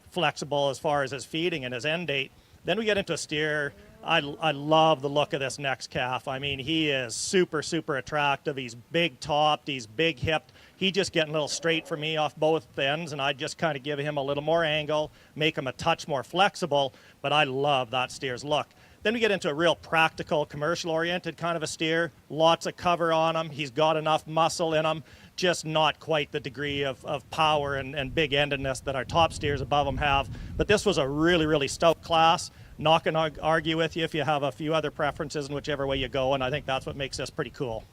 flexible as far as his feeding and his end date. Then we get into a steer. I love the look of this next calf. I mean, he is super, super attractive. He's big topped. He's big hipped. He's just getting a little straight for me off both ends, and I just kind of give him a little more angle, make him a touch more flexible, but I love that steer's look. Then we get into a real practical, commercial-oriented kind of a steer. Lots of cover on him. He's got enough muscle in him, just not quite the degree of power and big-endedness that our top steers above him have. But this was a really, really stout class. Not going to argue with you if you have a few other preferences in whichever way you go, and I think that's what makes this pretty cool.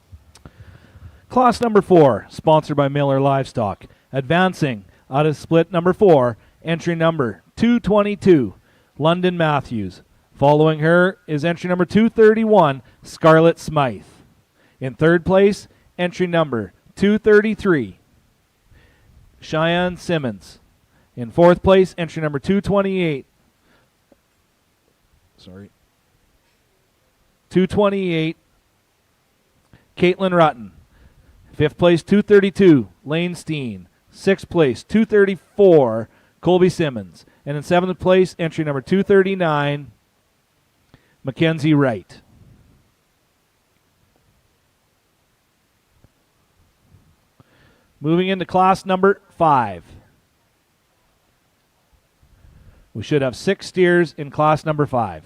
Class number 4, sponsored by Miller Livestock. Advancing out of split number 4, entry number 222, London Matthews. Following her is entry number 231, Scarlett Smythe. In third place, entry number 233, Cheyenne Simmons. In fourth place, entry number 228, 228, Caitlin Rutten. Fifth place, 232, Lane Steen. Sixth place, 234, Colby Simmons. And in seventh place, entry number 239, Mackenzie Wright. Moving into class number 5. We should have 6 steers in class number 5.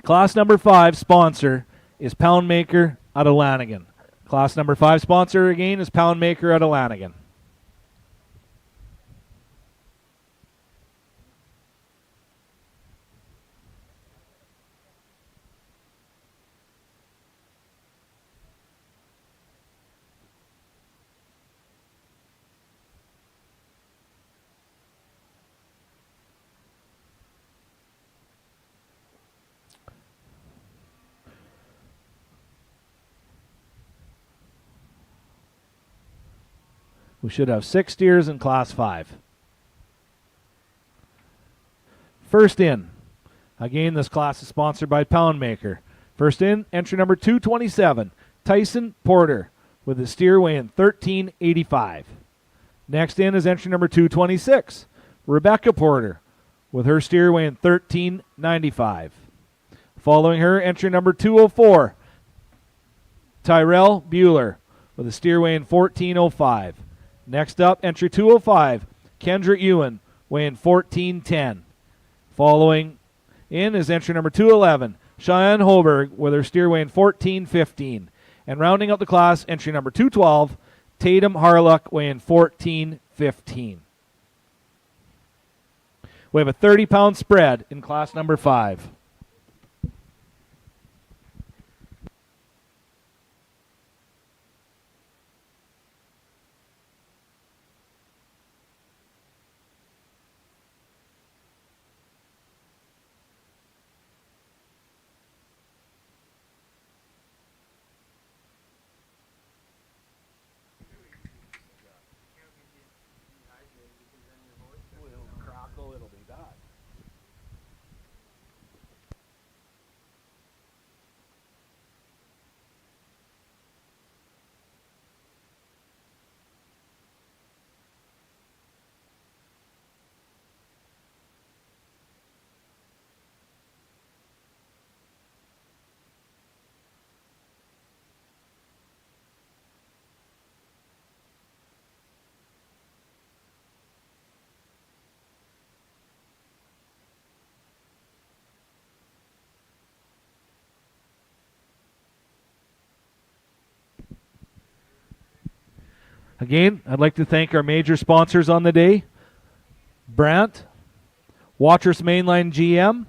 Class number 5 sponsor is Poundmaker out of Lanigan. Class number 5 sponsor again is Poundmaker out of Lanigan. We should have 6 steers in Class 5. First in. Again, this class is sponsored by Poundmaker. First in, entry number 227, Tyson Porter, with a steer weighing 1385. Next in is entry number 226, Rebecca Porter, with her steer weighing 1395. Following her, entry number 204, Tyrell Bueller, with a steer weighing 1405. Next up, entry 205, Kendra Ewan, weighing 1410. Following in is entry number 211, Cheyenne Holberg, with her steer weighing 1415. And rounding out the class, entry number 212, Tatum Harluck, weighing 1415. We have a 30-pound spread in class number 5. Again, I'd like to thank our major sponsors on the day. Brandt, Watrous Mainline GM,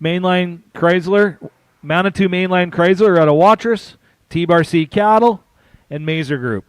Mainline Chrysler, Manitou Mainline Chrysler out of Watrous, T-Bar C Cattle, and Mazer Group.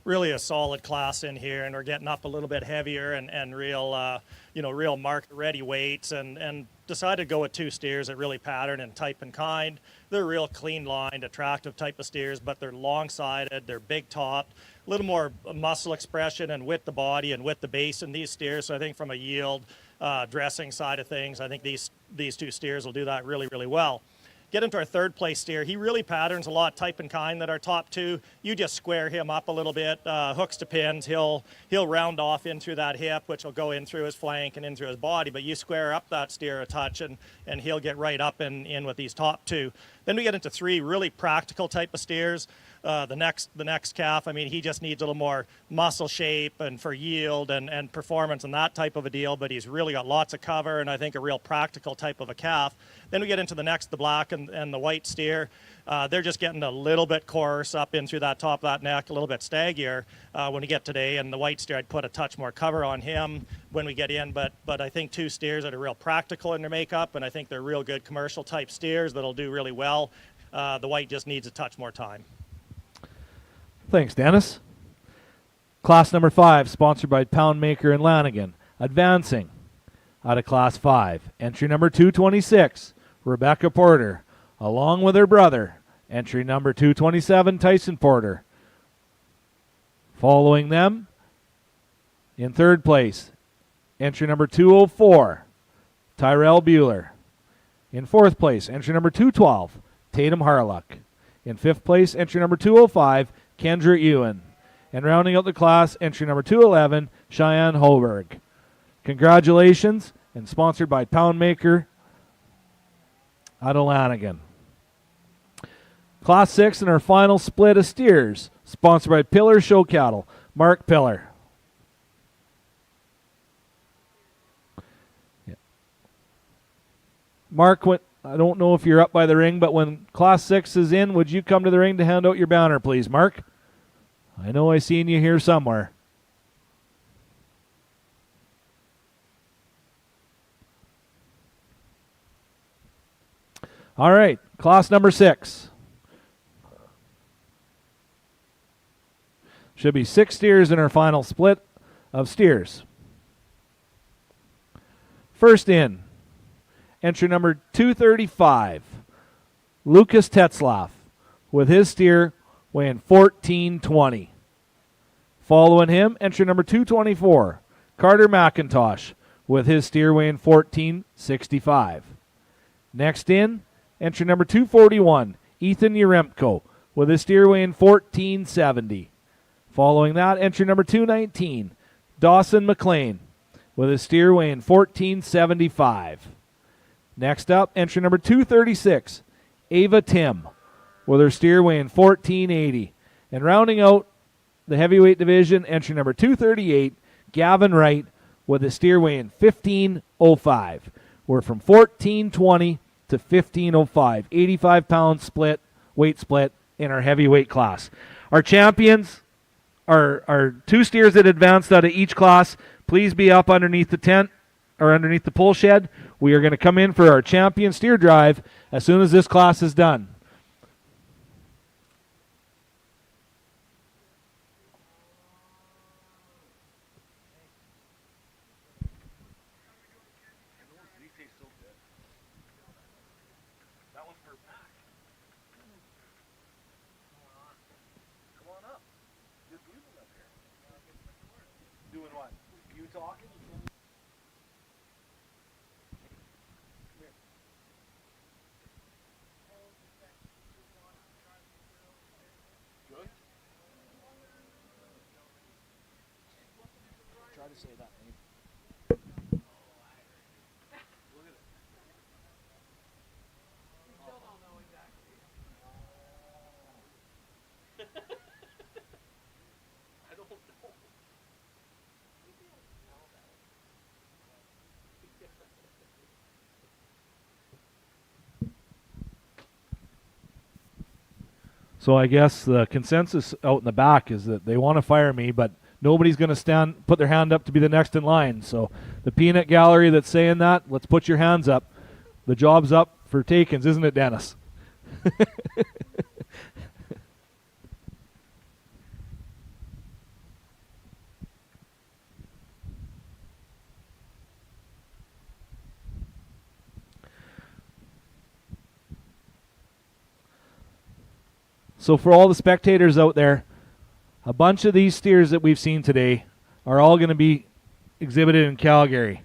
really a solid class in here, and we're getting up a little bit heavier and real, real market ready weights, and decided to go with 2 steers that really pattern and type and kind. They're real clean lined, attractive type of steers, but they're long sided, they're big topped, a little more muscle expression and with the body and with the base in these steers. So I think from a yield dressing side of things, I think these 2 steers will do that really, really well. Get into our 3rd place steer. He really patterns a lot type and kind that our top 2. You just square him up a little bit, hooks to pins. He'll round off in through that hip, which will go in through his flank and in through his body. But you square up that steer a touch, and he'll get right up in with these top 2. Then we get into 3 really practical type of steers. The next calf, I mean, he just needs a little more muscle shape and for yield and performance and that type of a deal, but he's really got lots of cover and I think a real practical type of a calf. Then we get into the black and the white steer. They're just getting a little bit coarse up in through that top of that neck, a little bit staggier when we get today. And the white steer, I'd put a touch more cover on him when we get in, but I think 2 steers that are real practical in their makeup, and I think they're real good commercial type steers that'll do really well. The white just needs a touch more time. Thanks, Dennis. Class number 5, sponsored by Poundmaker and Lanigan. Advancing out of Class 5. Entry number 226, Rebecca Porter, along with her brother. Entry number 227, Tyson Porter. Following them, in 3rd place, entry number 204, Tyrell Bueller. In 4th place, entry number 212, Tatum Harlock. In 5th place, entry number 205, Kendra Ewan. And rounding out the class, entry number 211, Cheyenne Holberg. Congratulations, and sponsored by Poundmaker out of Lanigan. Class 6 in our final split of steers, sponsored by Pillar Show Cattle. Mark Pillar. Yeah. Mark, I don't know if you're up by the ring, but when Class 6 is in, would you come to the ring to hand out your banner, please, Mark? I know I seen you here somewhere. All right, class number 6. Should be 6 steers in our final split of steers. First in, entry number 235, Lucas Tetzlaff, with his steer weighing 1420. Following him, entry number 224, Carter McIntosh, with his steer weighing 1465. Next in, entry number 241, Ethan Yaremko, with his steer weighing 1470. Following that, entry number 219, Dawson McLean, with his steer weighing 1475. Next up, entry number 236, Ava Tim, with her steer weighing 1480. And rounding out the heavyweight division, entry number 238, Gavin Wright, with his steer weighing 1505. We're from 1420 to 1505, 85-pound split, weight split in our heavyweight class. Our champions are 2 steers that advanced out of each class. Please be up underneath the tent or underneath the pole shed. We are going to come in for our champion steer drive as soon as this class is done. So I guess the consensus out in the back is that they want to fire me, but nobody's going to put their hand up to be the next in line. So the peanut gallery that's saying that, let's put your hands up. The job's up for takings, isn't it, Dennis? So for all the spectators out there, a bunch of these steers that we've seen today are all going to be exhibited in Calgary.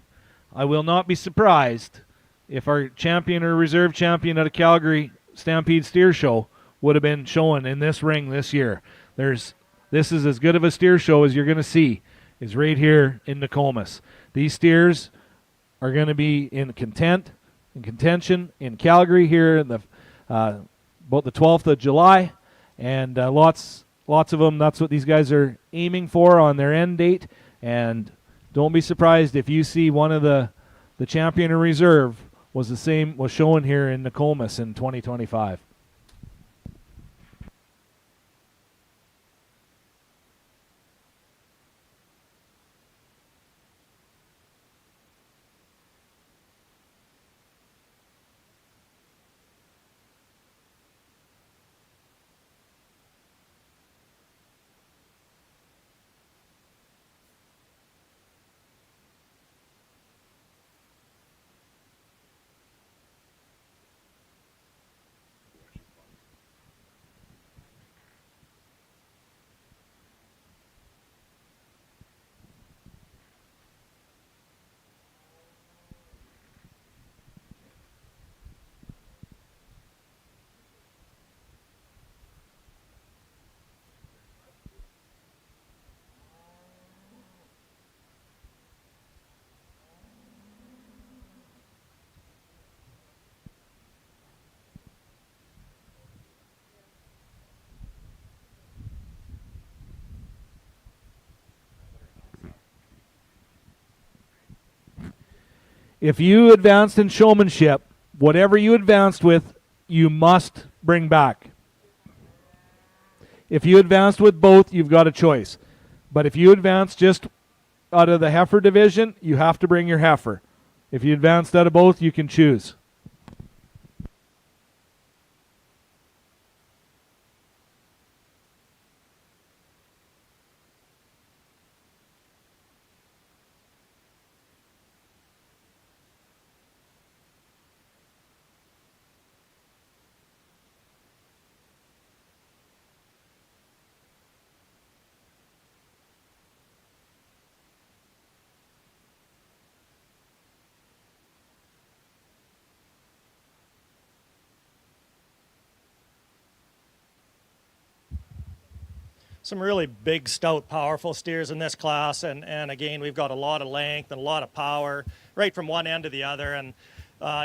I will not be surprised if our champion or reserve champion at a Calgary Stampede Steer Show would have been shown in this ring this year. This is as good of a steer show as you're going to see, is right here in Nokomis. These steers are going to be in contention in Calgary here in the about the 12th of July, and lots of them. That's what these guys are aiming for on their end date. And don't be surprised if you see one of the champion in reserve was shown here in Nokomis in 2025. If you advanced in showmanship, whatever you advanced with, you must bring back. If you advanced with both, you've got a choice. But if you advance just out of the heifer division, you have to bring your heifer. If you advanced out of both, you can choose. Some really big, stout, powerful steers in this class, and again, we've got a lot of length and a lot of power right from one end to the other. And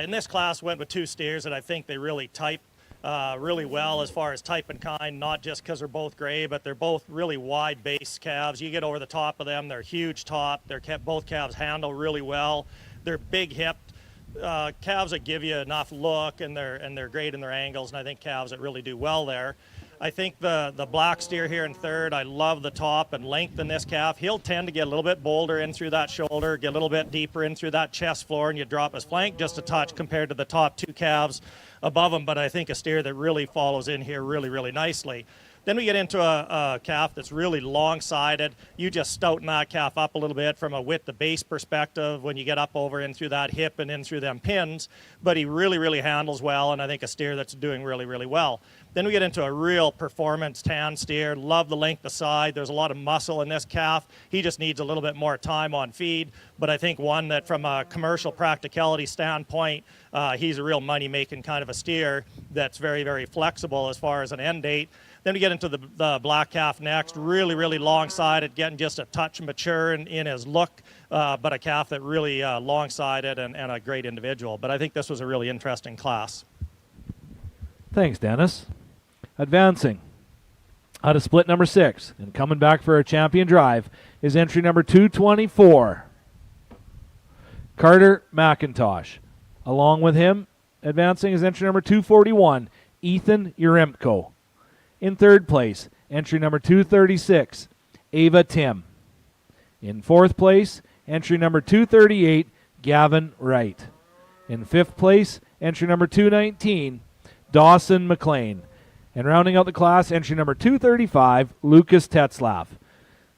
in this class, went with two steers that I think they really type really well as far as type and kind, not just because they're both gray, but they're both really wide base calves. You get over the top of them, they're huge top. Both calves handle really well. They're big hipped. Calves that give you enough look, and they're great in their angles, and I think calves that really do well there. I think the black steer here in third, I love the top and length in this calf. He'll tend to get a little bit bolder in through that shoulder, get a little bit deeper in through that chest floor, and you drop his flank just a touch compared to the top two calves above him. But I think a steer that really follows in here really, really nicely. Then we get into a calf that's really long-sided. You just stouten that calf up a little bit from a width to base perspective when you get up over in through that hip and in through them pins. But he really, really handles well, and I think a steer that's doing really, really well. Then we get into a real performance tan steer. Love the length of side. There's a lot of muscle in this calf. He just needs a little bit more time on feed. But I think one that from a commercial practicality standpoint, he's a real money-making kind of a steer that's very, very flexible as far as an end date. Then we get into the black calf next, really, really long-sided, getting just a touch mature in his look, but a calf that really long-sided and a great individual. But I think this was a really interesting class. Thanks, Dennis. Advancing out of split number 6 and coming back for a champion drive is entry number 224, Carter McIntosh. Along with him, advancing is entry number 241, Ethan Uremko. In third place, entry number 236, Ava Tim. In fourth place, entry number 238, Gavin Wright. In fifth place, entry number 219, Dawson McLean. And rounding out the class, entry number 235, Lucas Tetzlaff.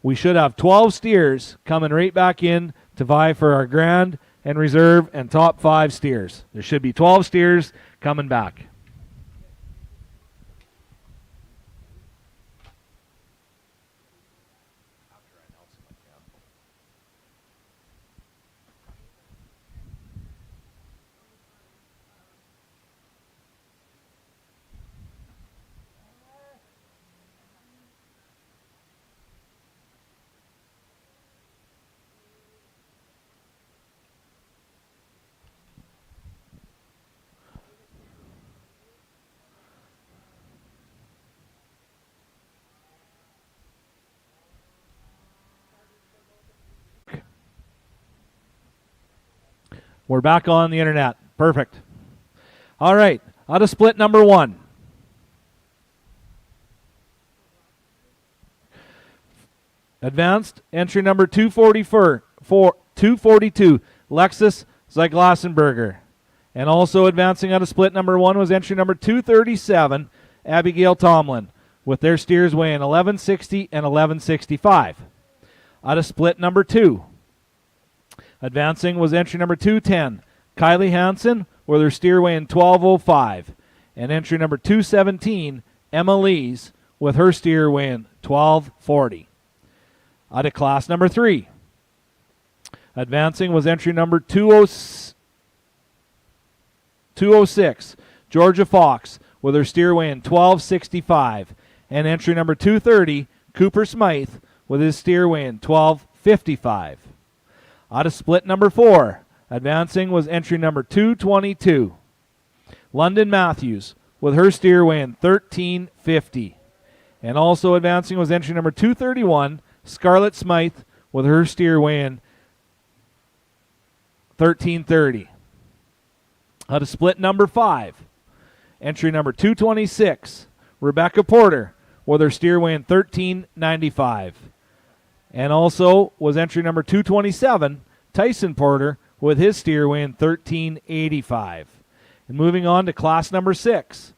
We should have 12 steers coming right back in to vie for our grand and reserve and top 5 steers. There should be 12 steers coming back. We're back on the internet. Perfect. All right. Out of split number 1. Advanced entry number 242, Lexus Zyglassenberger. And also advancing out of split number 1 was entry number 237, Abigail Tomlin, with their steers weighing 1160 and 1165. Out of split number 2, advancing was entry number 210, Kylie Hansen, with her steer weighing 1205. And entry number 217, Emma Lees, with her steer weighing 1240. Out of class number 3, advancing was entry number 206, Georgia Fox, with her steer weighing 1265. And entry number 230, Cooper Smythe, with his steer weighing 1255. Out of split number 4, advancing was entry number 222, London Matthews, with her steer weighing 1350. And also advancing was entry number 231, Scarlett Smythe, with her steer weighing 1330. Out of split number 5, entry number 226, Rebecca Porter, with her steer weighing 1395. And also was entry number 227, Tyson Porter, with his steer weighing 1385. And moving on to class number 6,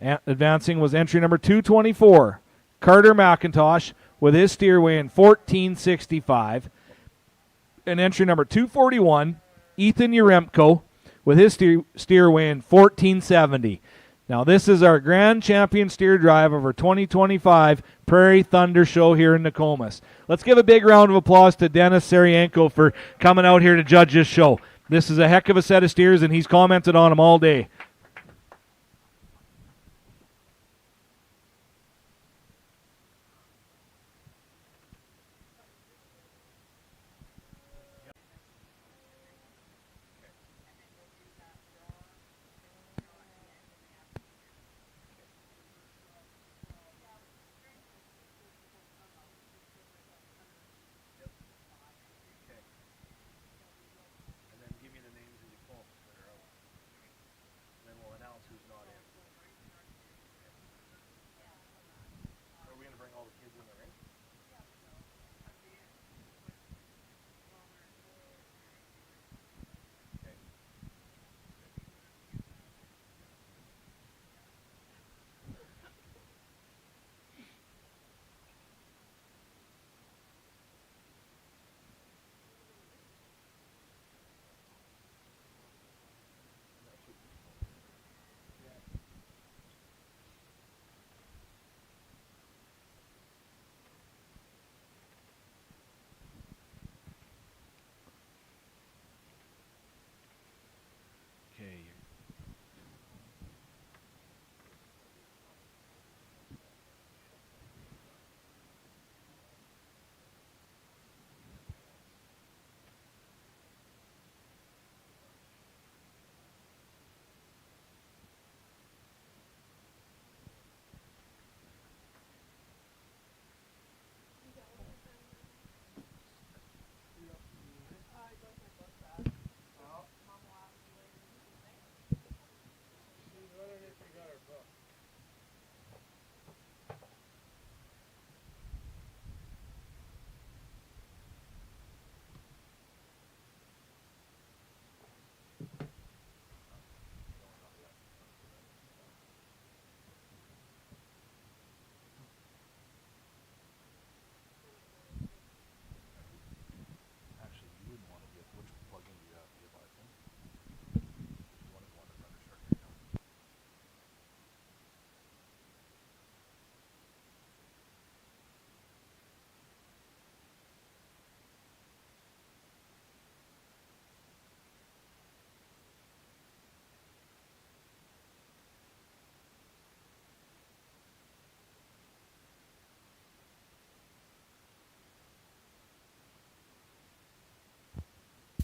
advancing was entry number 224, Carter McIntosh, with his steer weighing 1465. And entry number 241, Ethan Yaremko, with his steer weighing 1470. Now, this is our grand champion steer drive of our 2025 Prairie Thunder Show here in Nokomis. Let's give a big round of applause to Dennis Sarienko for coming out here to judge this show. This is a heck of a set of steers, and he's commented on them all day.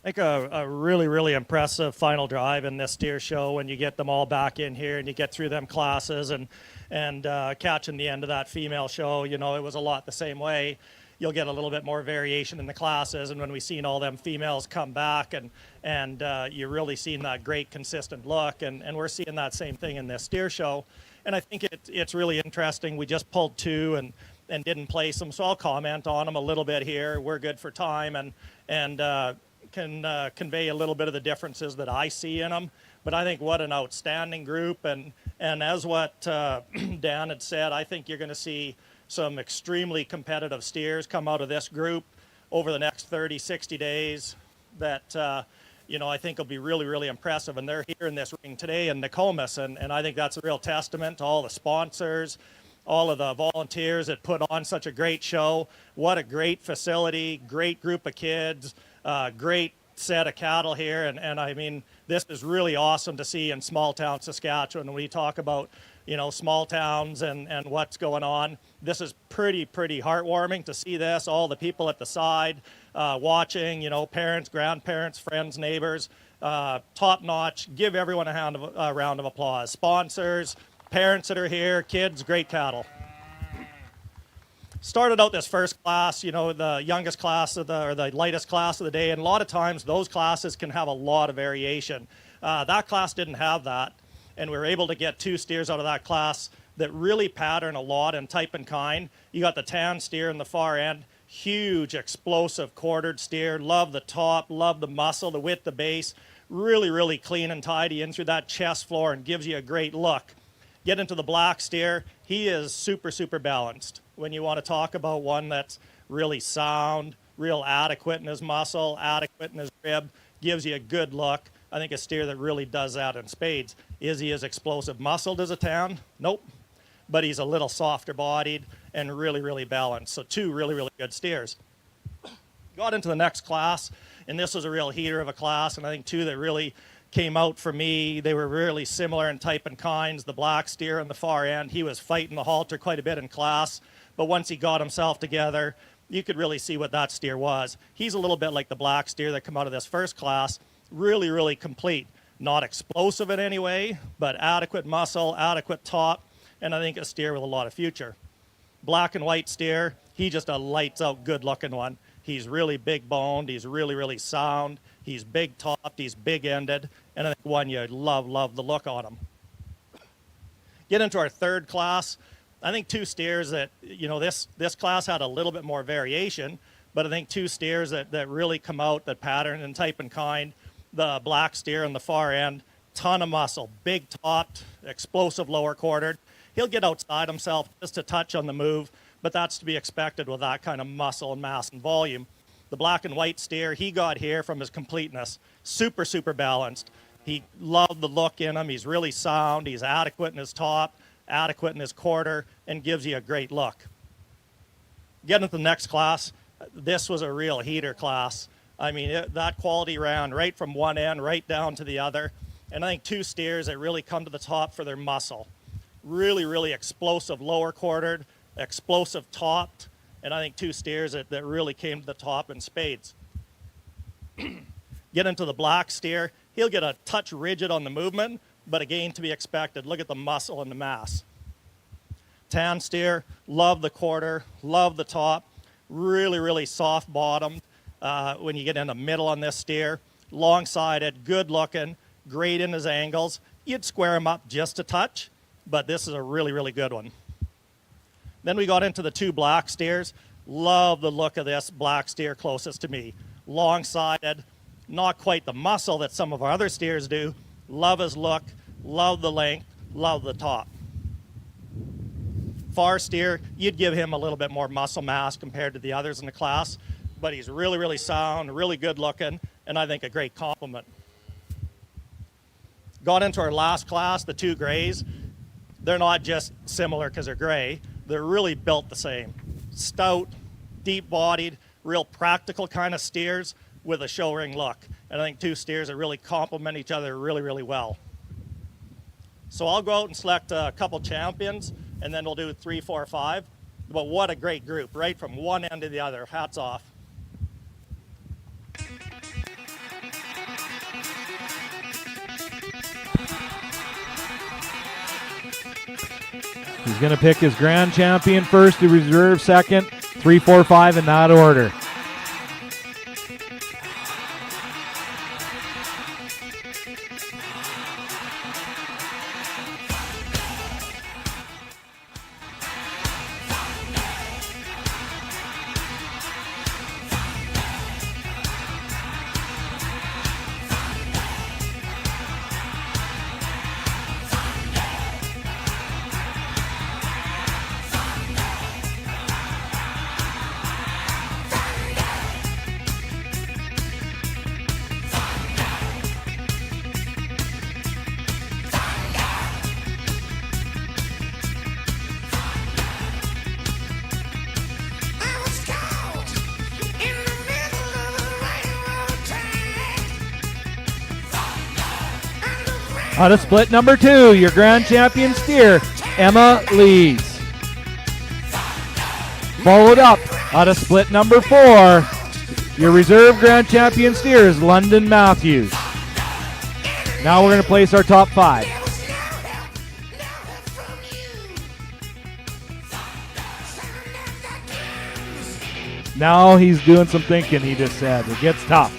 I think a really, really impressive final drive in this steer show when you get them all back in here and you get through them classes and catching the end of that female show. You know, it was a lot the same way. you'll get a little bit more variation in the classes. And when we seen all them females come back, and you're really seeing that great consistent look, and we're seeing that same thing in this steer show. And I think it's really interesting. We just pulled 2 and didn't place them, so I'll comment on them a little bit here. We're good for time, and can convey a little bit of the differences that I see in them. But I think what an outstanding group, and as what Dan had said, I think you're going to see some extremely competitive steers come out of this group over the next 30, 60 days that I think will be really, really impressive. And they're here in this ring today in Nokomis, and I think that's a real testament to all the sponsors, all of the volunteers that put on such a great show. What a great facility, great group of kids, great set of cattle here. And I mean, this is really awesome to see in small town Saskatchewan. When we talk about, small towns and what's going on, this is pretty heartwarming to see this. All the people at the side watching, parents, grandparents, friends, neighbors, top notch. Give everyone a round of applause. Sponsors, parents that are here, kids, great cattle. Started out this first class, the youngest class or the lightest class of the day, and a lot of times those classes can have a lot of variation. That class didn't have that, and we were able to get 2 steers out of that class that really pattern a lot in type and kind. You got the tan steer in the far end, huge, explosive quartered steer. Love the top, love the muscle, the width, the base. Really clean and tidy in through that chest floor and gives you a great look. Get into the black steer. He is super balanced. When you want to talk about one that's really sound, real adequate in his muscle, adequate in his rib, gives you a good look. I think a steer that really does that in spades. Is he as explosive muscled as a tan? Nope. But he's a little softer bodied and really balanced. So 2 really good steers. Got into the next class, and this was a real heater of a class, and I think 2 that really came out for me. They were really similar in type and kinds. The black steer on the far end, he was fighting the halter quite a bit in class, but once he got himself together, you could really see what that steer was. He's a little bit like the black steer that come out of this first class, really complete. Not explosive in any way, but adequate muscle, adequate top, and I think a steer with a lot of future. Black and white steer, he just a lights out good looking one. He's really big boned, he's really sound, he's big topped, he's big ended, and I think one you love the look on him. Get into our third class. I think 2 steers that, this class had a little bit more variation, but I think 2 steers that really come out that pattern and type and kind. The black steer on the far end, ton of muscle, big topped, explosive lower quartered. He'll get outside himself just a touch on the move, but that's to be expected with that kind of muscle and mass and volume. The black and white steer, he got here from his completeness. Super balanced. He loved the look in him. He's really sound. He's adequate in his top, adequate in his quarter, and gives you a great look. Getting to the next class, this was a real heater class. I mean, that quality ran right from one end right down to the other. And I think 2 steers that really come to the top for their muscle. Really explosive lower quartered, explosive topped, and I think 2 steers that really came to the top in spades. Get into the black steer. He'll get a touch rigid on the movement, but again, to be expected. Look at the muscle and the mass. Tan steer, love the quarter, love the top, really soft bottomed. When you get in the middle on this steer, long-sided, good looking, great in his angles. You'd square him up just a touch, but this is a really good one. Then we got into the 2 black steers. Love the look of this black steer closest to me. Long-sided, not quite the muscle that some of our other steers do. Love his look, love the length, love the top. Far steer, you'd give him a little bit more muscle mass compared to the others in the class, but he's really sound, really good looking, and I think a great compliment. Got into our last class, the 2 grays. They're not just similar because they're gray. They're really built the same. Stout, deep-bodied, real practical kind of steers with a show ring look. And I think 2 steers that really complement each other really well. So I'll go out and select a couple champions, and then we'll do 3, 4, 5. But what a great group, right from one end to the other. Hats off. He's going to pick his grand champion first, the reserve second, 3, 4, 5 in that order. Out of split number 2, your grand champion steer, Emma Lees. Followed up out of split number 4, your reserve grand champion steer is London Matthews. Now we're going to place our top 5. Now he's doing some thinking, he just said. It gets tough.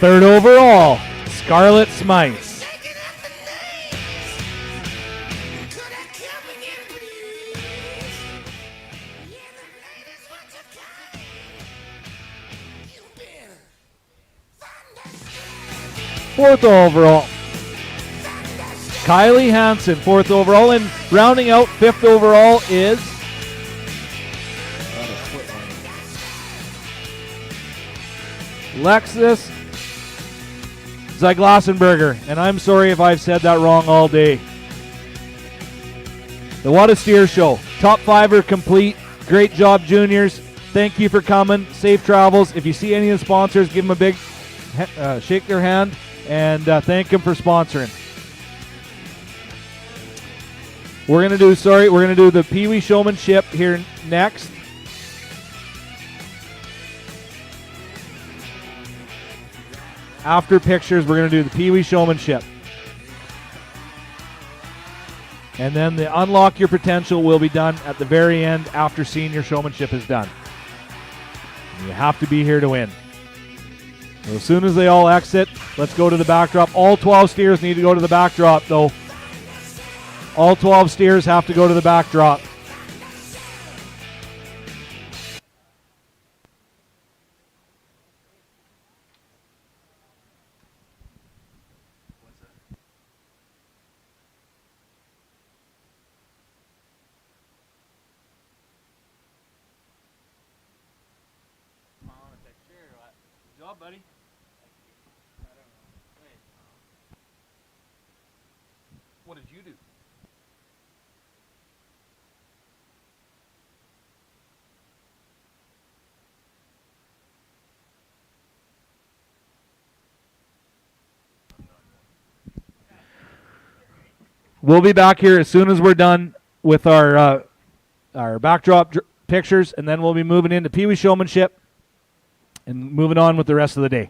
Third overall, Scarlett Smice. Fourth overall, Kylie Hansen, 4th overall, and rounding out 5th overall is Lexus Zyglassenberger, and I'm sorry if I've said that wrong all day. The What a Steer Show. Top 5 are complete. Great job, juniors. Thank you for coming. Safe travels. If you see any of the sponsors, give them a big shake their hand and thank them for sponsoring. We're going to do the Pee Wee Showmanship here next. After pictures, we're going to do the Pee Wee Showmanship. And then the Unlock Your Potential will be done at the very end after Senior Showmanship is done. And you have to be here to win. So as soon as they all exit, let's go to the backdrop. All 12 steers need to go to the backdrop, though. All 12 steers have to go to the backdrop. Good job, buddy. What did you do? We'll be back here as soon as we're done with our backdrop pictures, and then we'll be moving into Pee Wee Showmanship and moving on with the rest of the day.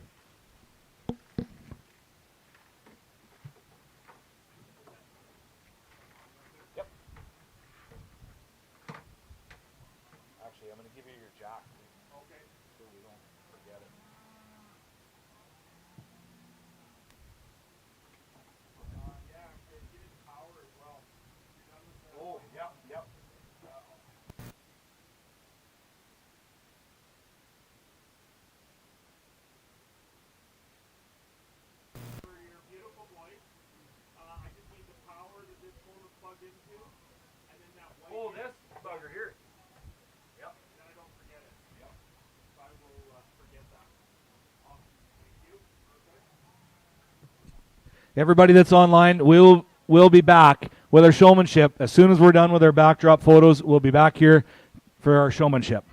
Yep. Actually, I'm going to give you your jack. Okay. So we don't forget it. Oh, yep, yep. For your beautiful voice, I just need the power that this phone is plugged into, and then that white Everybody that's online, we'll be back with our showmanship. As soon as we're done with our backdrop photos, we'll be back here for our showmanship.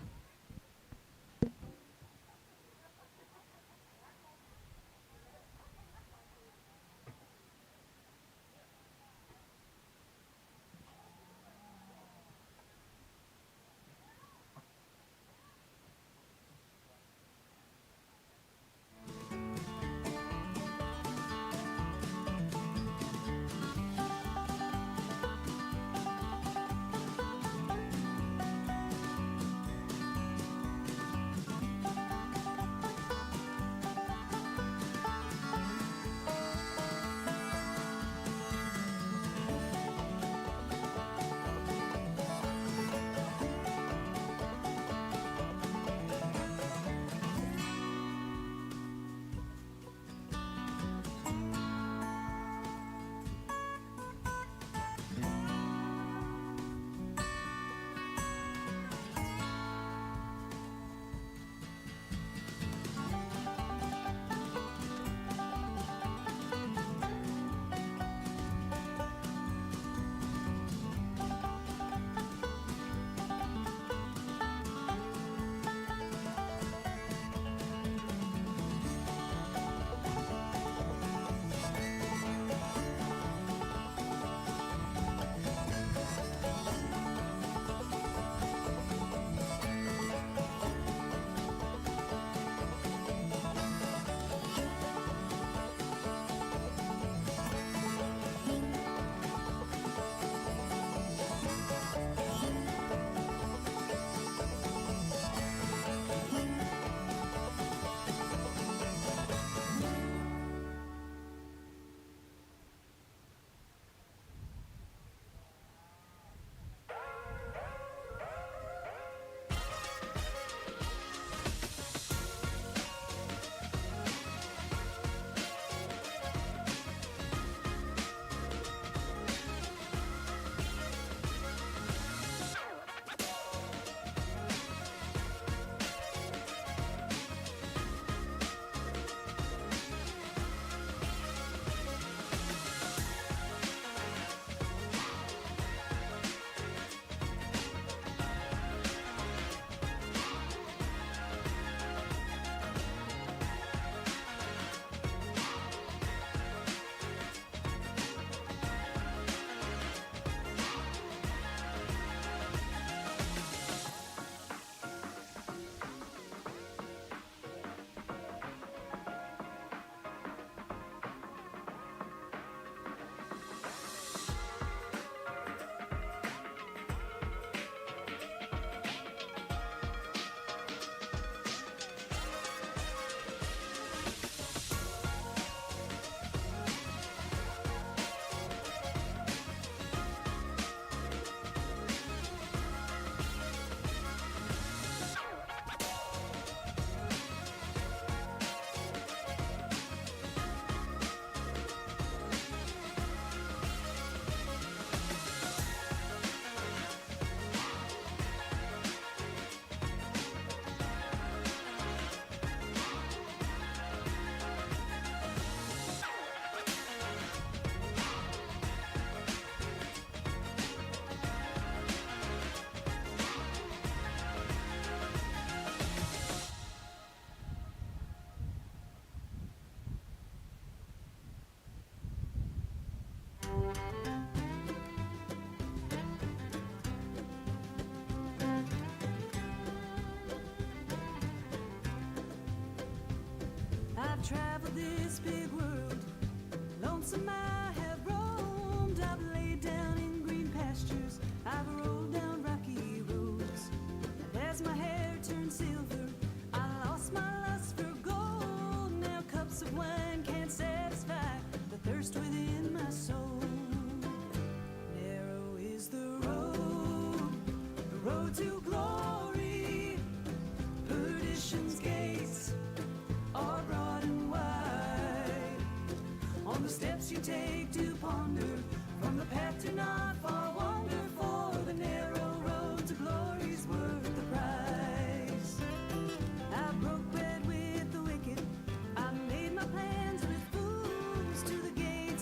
I've traveled this big world, lonesome I have roamed. I've laid down in green pastures, I've rolled down rocky roads. And as my hair turned silver, I lost my lust for gold. Now cups of wine can't satisfy the thirst within my soul. Narrow is the road to glory. Perdition's gates are broad and wide. On the steps you take to ponder, from the path to not far wander, for the narrow road to glory's worth the price. I broke bread with the wicked, I made my plans with fools. To the gates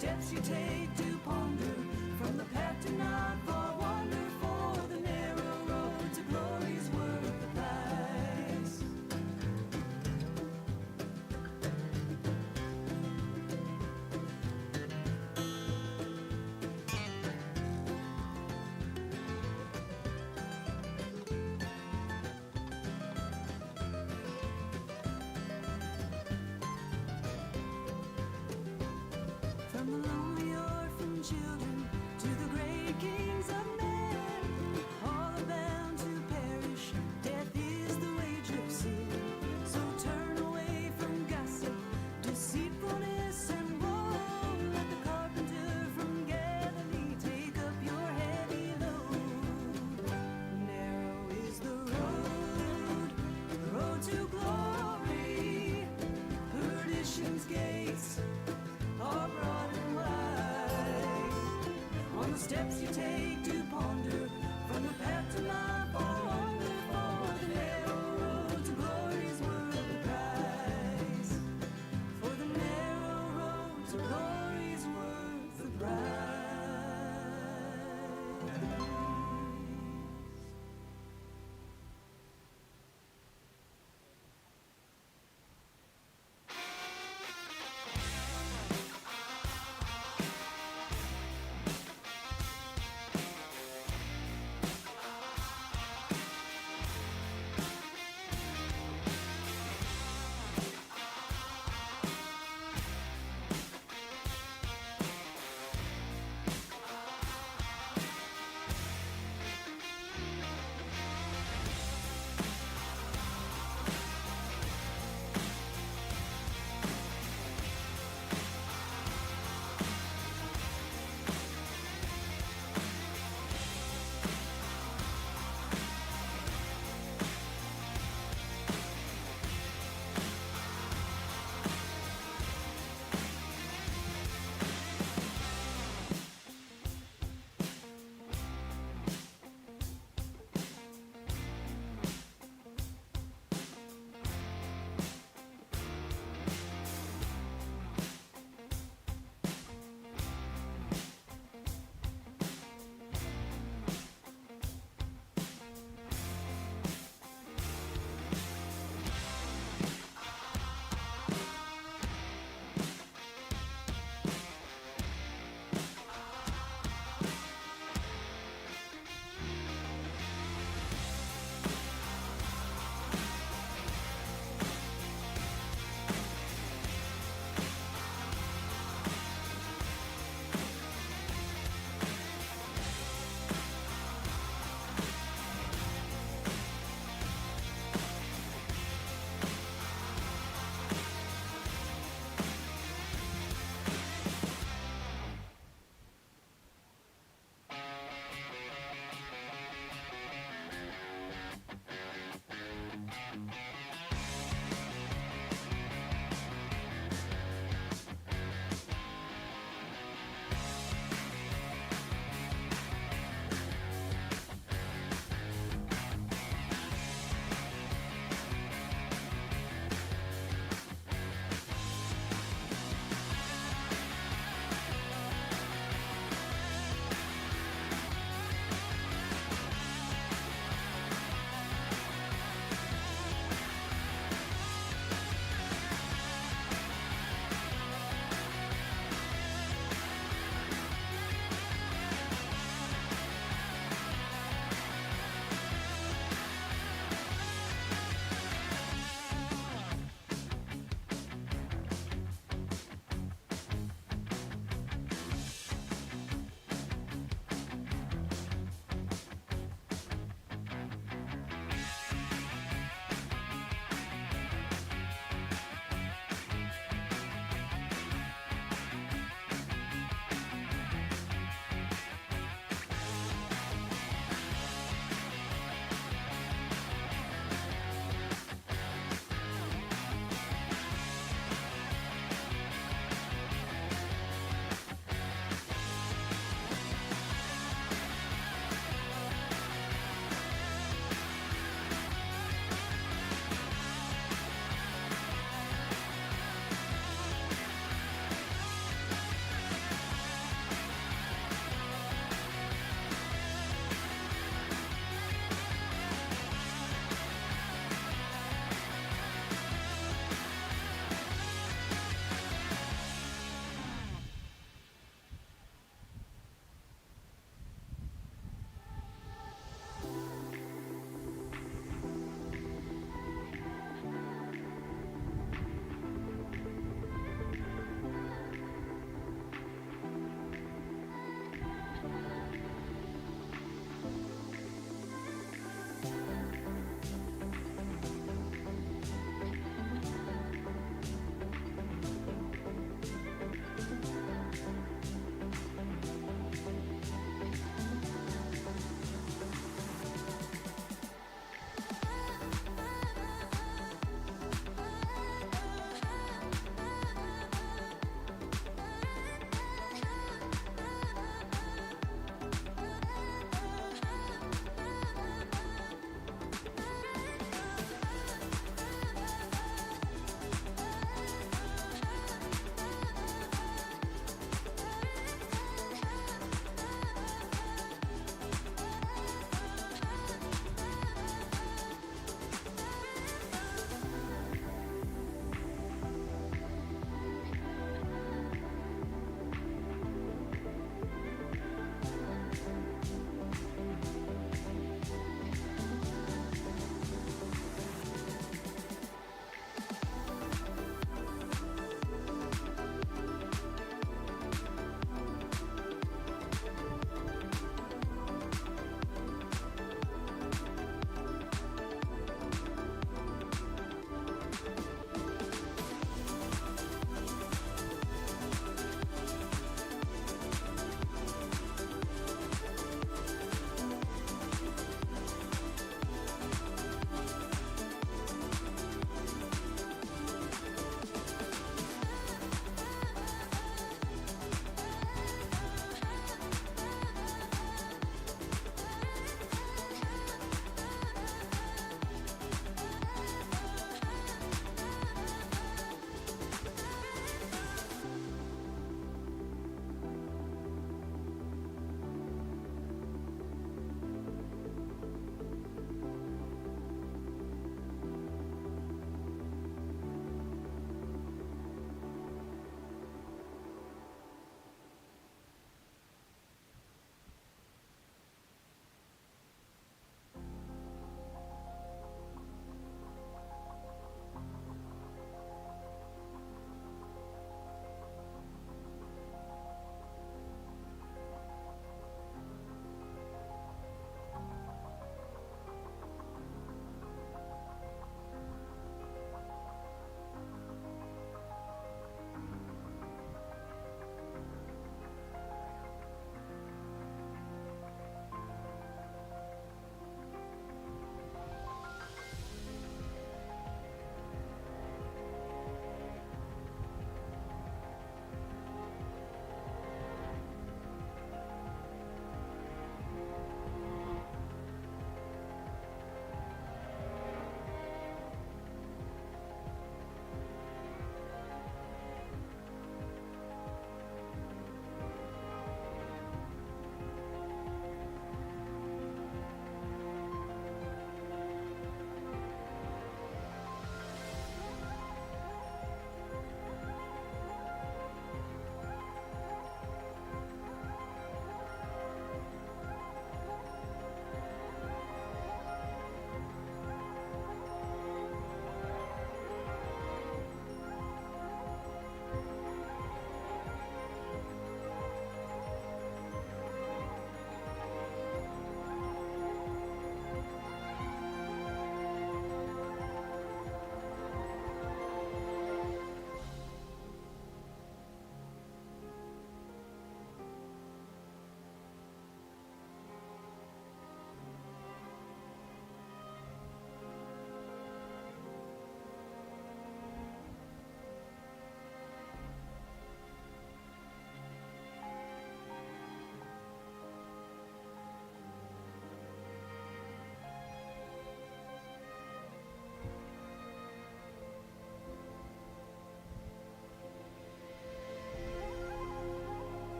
steps you take to ponder, from the path to not for wander, for the narrow road to glory's worth the price. From the lonely orphan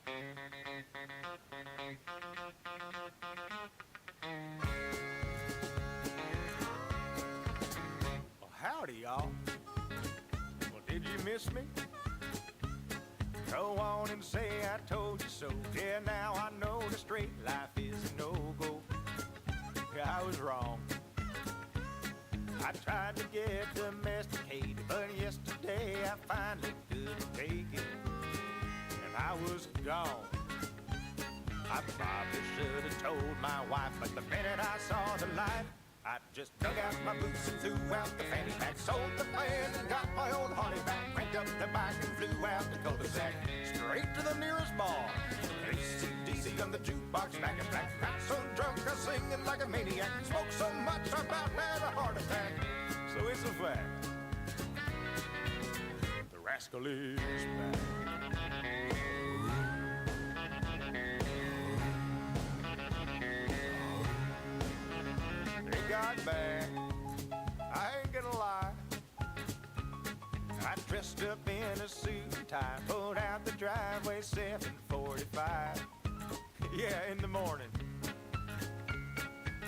Well, howdy, y'all. Well, did you miss me? Go on and say I told you so. Yeah, now I know the straight life is a no-go. Yeah, I was wrong. I tried to get domesticated, but yesterday I finally couldn't take it. And I was gone. I probably should have told my wife, but the minute I saw the light, I just dug out my boots and threw out the fanny pack, sold the van and got my old Harley back, cranked up the bike and flew out the cul-de-sac, straight to the nearest bar. AC/DC on the jukebox, back in black. Got so drunk I was singing like a maniac, smoked so much I about had a heart attack. So it's a fact, the rascal is back. They got back, I ain't gonna lie. I dressed up in a suit and tie, pulled out the driveway 7:45. Yeah, in the morning.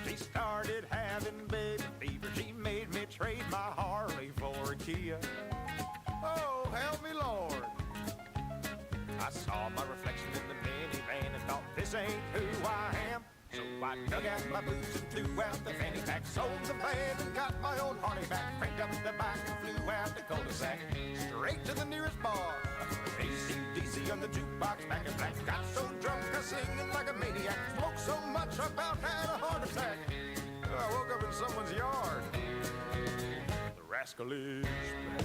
She started having baby fever. She made me trade my Harley for a Kia. Oh, help me, Lord. I saw my reflection in the minivan and thought, this ain't who I am. So I dug out my boots and threw out the fanny pack, sold the van and got my old Harley back, cranked up the bike and flew out the cul-de-sac, straight to the nearest bar. AC/DC on the jukebox, back in black. Got so drunk I was singing like a maniac, smoked so much I about had a heart attack. I woke up in someone's yard. The rascal is back.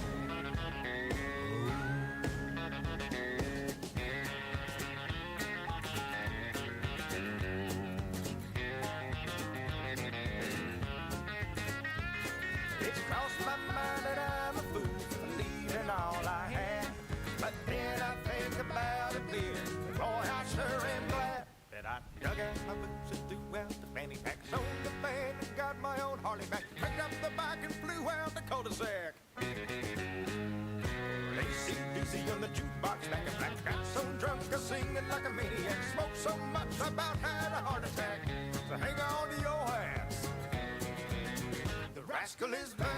It's crossed my mind that I'm a fool for leaving all I had. But then I think about it, dear, and boy, I sure am glad that I dug out my boots and threw out the fanny pack, sold the van and got my old Harley back, picked up the bike and flew out the cul-de-sac. AC/DC on the jukebox, back in black. Got so drunk I was singing like a maniac, smoked so much I about had a heart attack. So hang on to your hats. The rascal is back.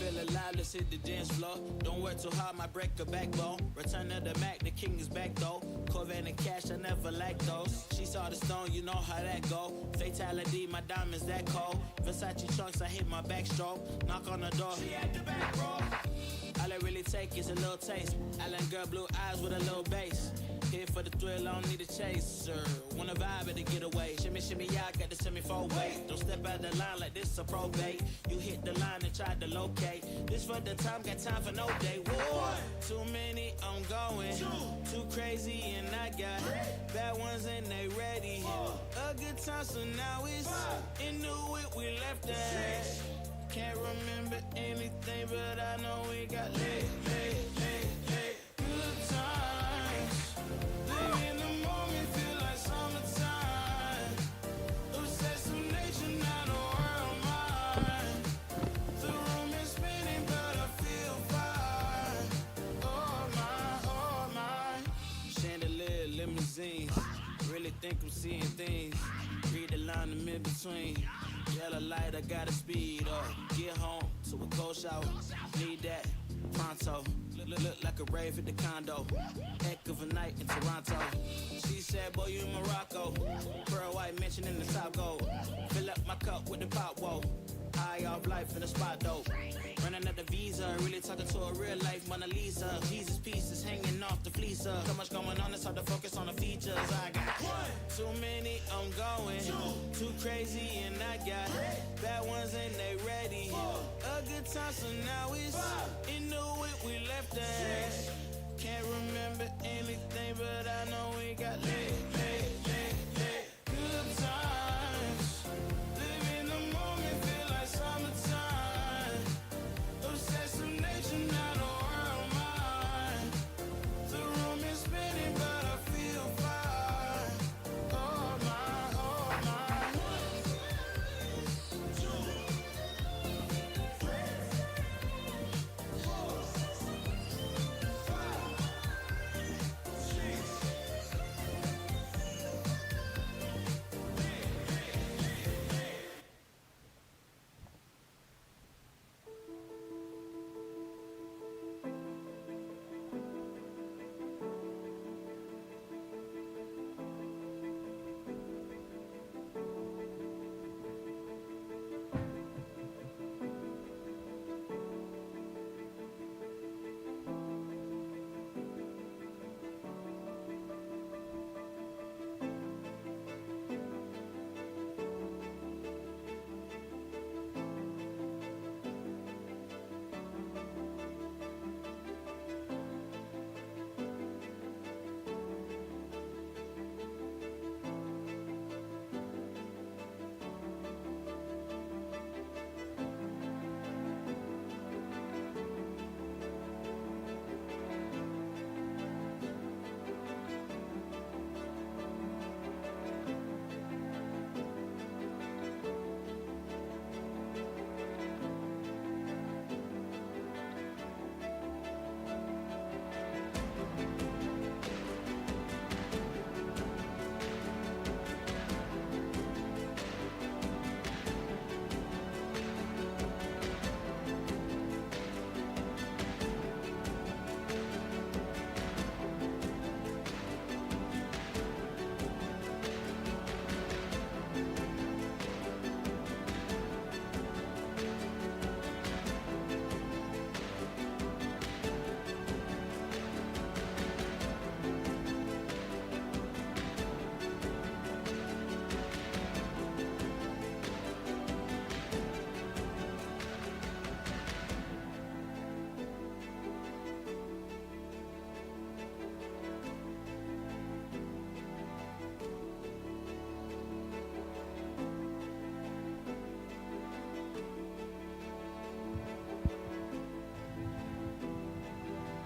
Alive, let's hit the dance floor. Don't work too hard, might break a backbone. Return of the Mac, the king is back though. Corvette and cash, I never lack those. She saw the stone, you know how that go. Fatality, my diamonds that cold. Versace trunks, I hit my backstroke. Knock on the door, she at the back, bro. All I really take is a little taste. Island girl, blue eyes with a little bass. Here for the thrill, I don't need a chaser. Wanna vibe at the getaway. Shimmy, shimmy, yeah, I got the semi-4 weight. Don't step out the line like this a probate. You hit the line and try to locate. This for the time, got time for no day. Whoa, too many, I'm going. Too crazy and I got bad ones and they ready. A good time, so now it's into it, we left that. Can't remember anything, but I know we got lit. Good times. Live in the moment, feel like summertime. Obsessed with nature, not a world mine. The room is spinning, but I feel fine. Oh my. Chandelier, limousines. Really think I'm seeing things. Read the line in mid-between. Yellow light, I gotta speed up. Get home to a cold shower. Need that pronto. Look like a rave at the condo. Heck of a night in Toronto. She said, boy, you in Morocco. Pearl white mention in the top gold. Fill up my cup with the pop, whoa. High off life in the spot, though. Running up the visa, really talking to a real life Mona Lisa. Jesus pieces hanging off the fleecer. So much going on, it's hard to focus on the features. I got too many, I'm going. Too crazy, and I got bad ones and they ready. A good time, so now it's into it, we left that. Can't remember anything, but I know we got good times. Live in the moment, feel like summertime. Obsessed with nature, not a world mind. The room is spinning, but I feel fine. Oh my, oh my.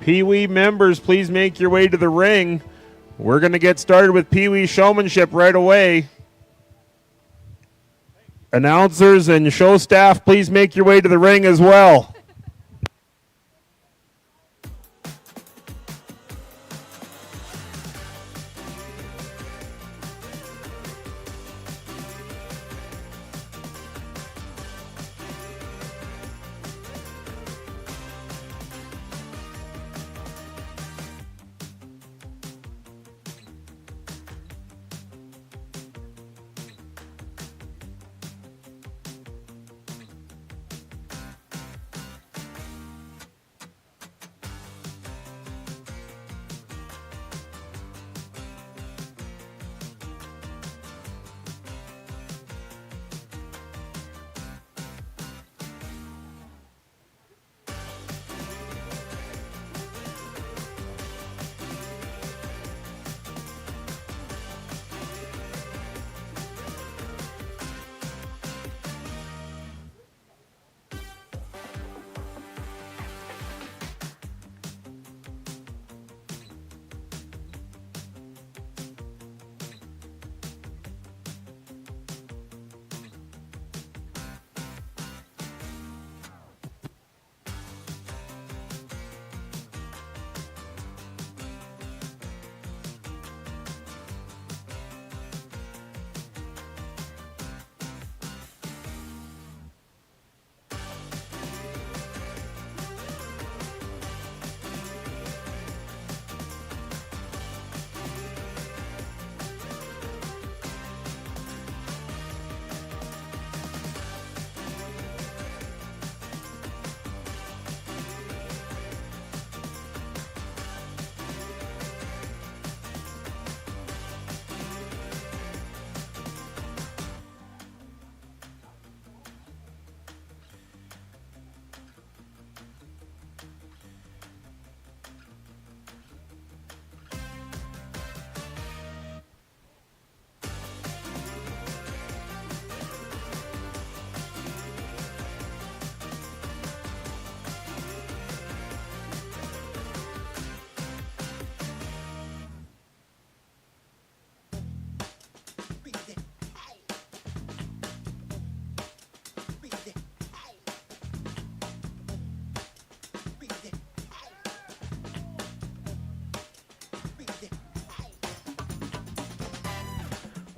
Pee Wee members, please make your way to the ring. We're going to get started with Pee Wee showmanship right away. Announcers and show staff, please make your way to the ring as well.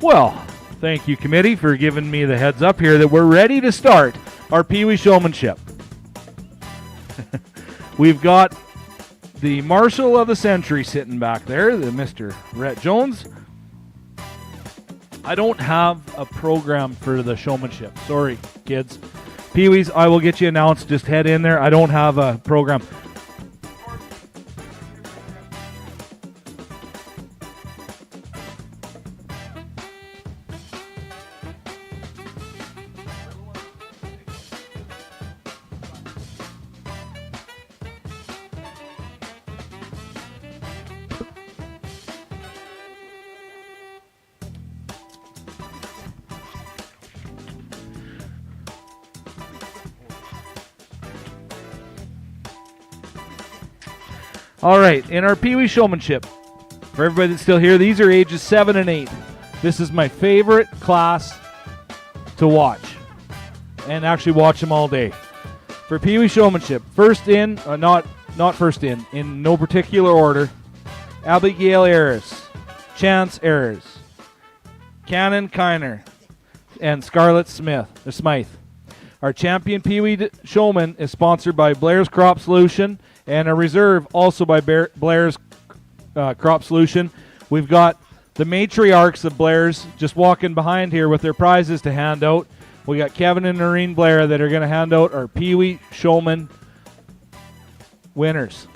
Well, thank you, committee, for giving me the heads up here that we're ready to start our Pee Wee showmanship. We've got the Marshal of the Century sitting back there, the Mr. Rhett Jones. I don't have a program for the showmanship. Sorry, kids. Pee Wees, I will get you announced. Just head in there. I don't have a program. All right, in our Pee Wee showmanship, for everybody that's still here, these are ages 7 and 8. This is my favorite class to watch, and actually watch them all day. For Pee Wee showmanship, first in, not first in no particular order, Abigail Ayres, Chance Ayres, Cannon Kiner, and Scarlett Smythe. Our champion Pee Wee showman is sponsored by Blair's Crop Solution, and a reserve also by Blair's Crop Solution. We've got the matriarchs of Blair's just walking behind here with their prizes to hand out. We got Kevin and Noreen Blair that are going to hand out our Pee Wee Showman winners.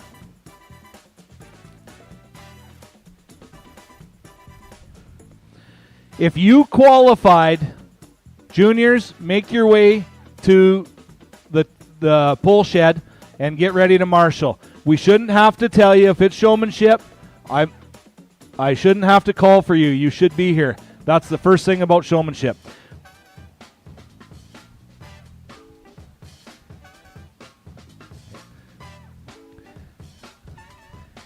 If you qualified, juniors, make your way to the pole shed and get ready to marshal. We shouldn't have to tell you if it's showmanship. I shouldn't have to call for you. You should be here. That's the first thing about showmanship.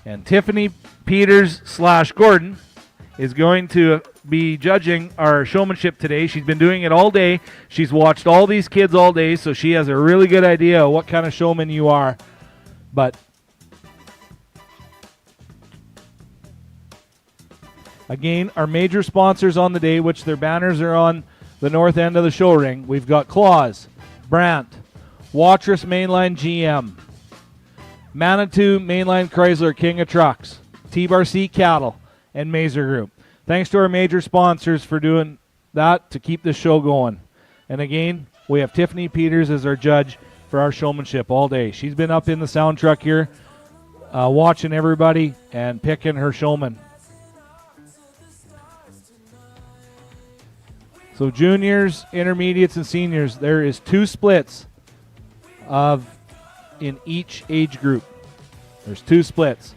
And Tiffany Peters / Gordon is going to be judging our showmanship today. She's been doing it all day. She's watched all these kids all day, so she has a really good idea of what kind of showman you are. But again, our major sponsors on the day, which their banners are on the north end of the show ring. We've got Claus, Brandt, Watrous Mainline GM, Manitou Mainline Chrysler King of Trucks, T-Bar C Cattle, and Mazer Group. Thanks to our major sponsors for doing that to keep this show going. And again, we have Tiffany Peters as our judge for our showmanship all day. She's been up in the sound truck here watching everybody and picking her showman. So juniors, intermediates, and seniors, there is 2 splits in each age group. There's 2 splits.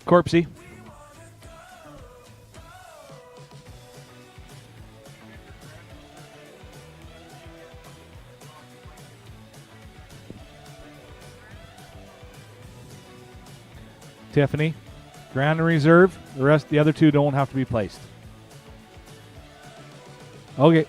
Corpsey. Tiffany. Grand and reserve. The other 2 don't have to be placed. Okay.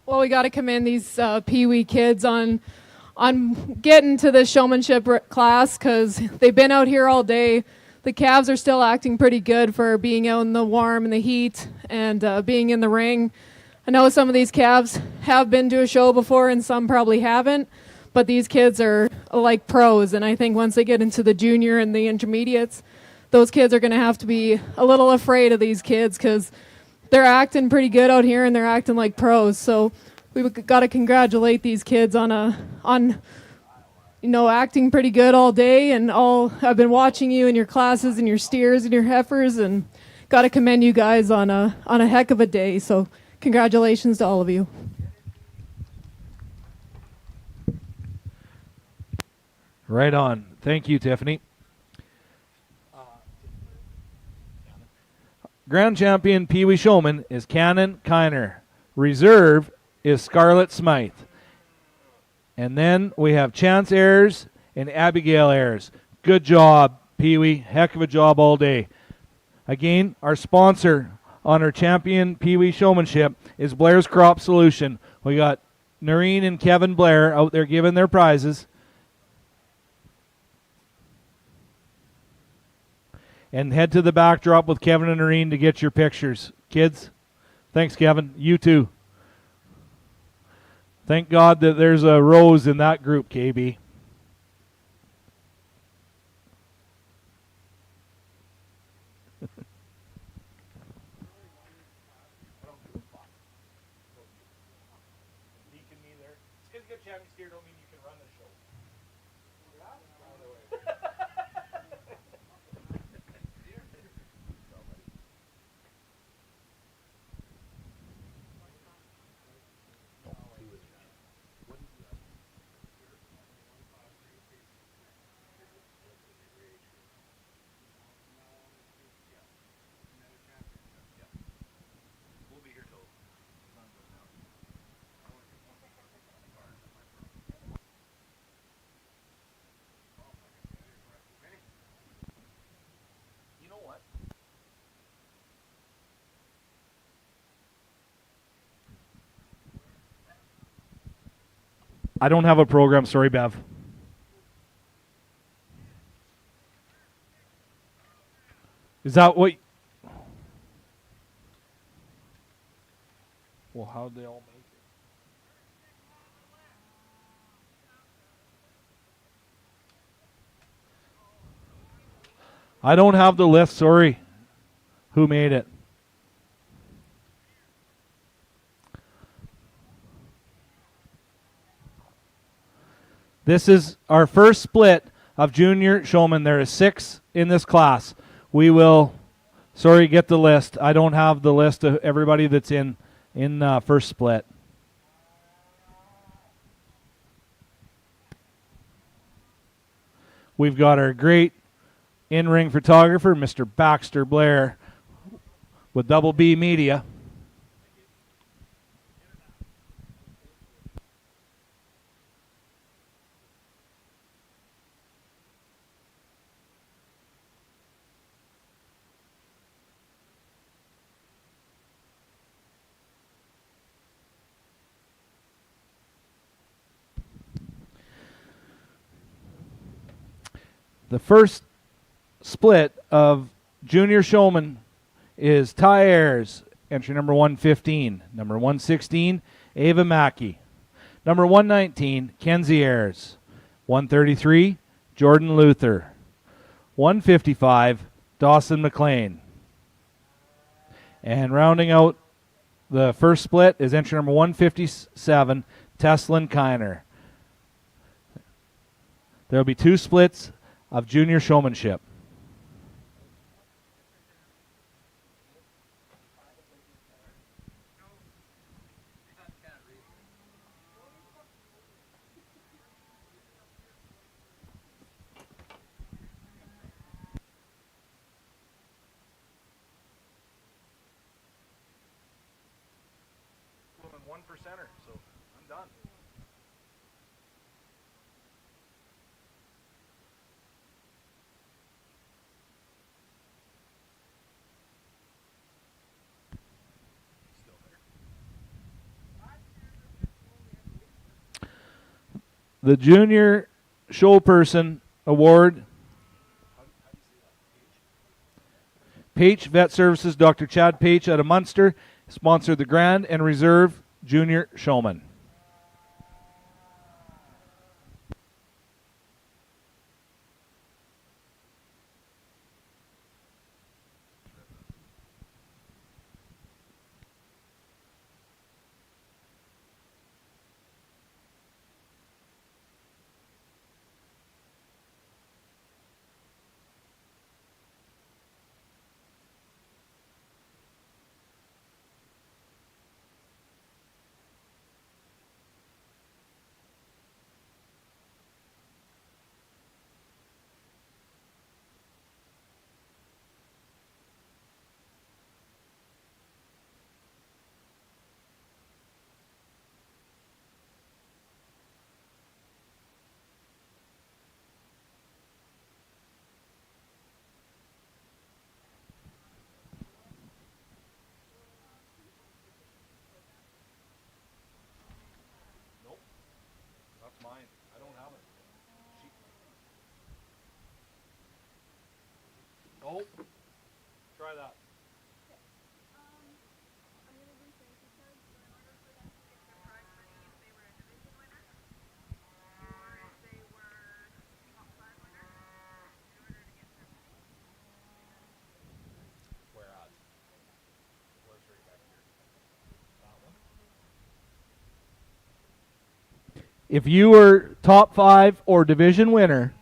Well, we got to commend these Pee Wee kids on getting to the showmanship class because they've been out here all day. The calves are still acting pretty good for being out in the warm and the heat and being in the ring. I know some of these calves have been to a show before and some probably haven't, but these kids are like pros, and I think once they get into the junior and the intermediates, those kids are going to have to be a little afraid of these kids because they're acting pretty good out here and they're acting like pros. So we've got to congratulate these kids on acting pretty good all day, and I've been watching you in your classes and your steers and your heifers, and got to commend you guys on a heck of a day. So congratulations to all of you. Right on. Thank you, Tiffany. Grand champion Pee Wee Showman is Cannon Kiner. Reserve is Scarlett Smythe. And then we have Chance Ayers and Abigail Ayers. Good job, Pee Wee. Heck of a job all day. Again, our sponsor on our champion Pee Wee Showmanship is Blair's Crop Solution. We got Noreen and Kevin Blair out there giving their prizes. And head to the backdrop with Kevin and Noreen to get your pictures. Kids, thanks, Kevin. You too. Thank God that there's a Rose in that group, KB. I don't have a program. Sorry, Bev. Is that what? Well, how'd they all make it? I don't have the list. Sorry. Who made it? This is our first split of junior showmen. There is 6 in this class. We will, get the list. I don't have the list of everybody that's in first split. We've got our great in-ring photographer, Mr. Baxter Blair, with Double B Media. The first split of junior showman is Ty Ayers, entry number 115. Number 116, Ava Mackey. Number 119, Kenzie Ayers. 133, Jordan Luther. 155, Dawson McLean. And rounding out the first split is entry number 157, Teslin Kiner. There will be 2 splits of junior showmanship. One percenter, so I'm done. the Junior Showperson Award. Page Vet Services, Dr. Chad Page out of Munster, sponsored the Grand and Reserve Junior Showman. Try that. If you were top 5 or division winner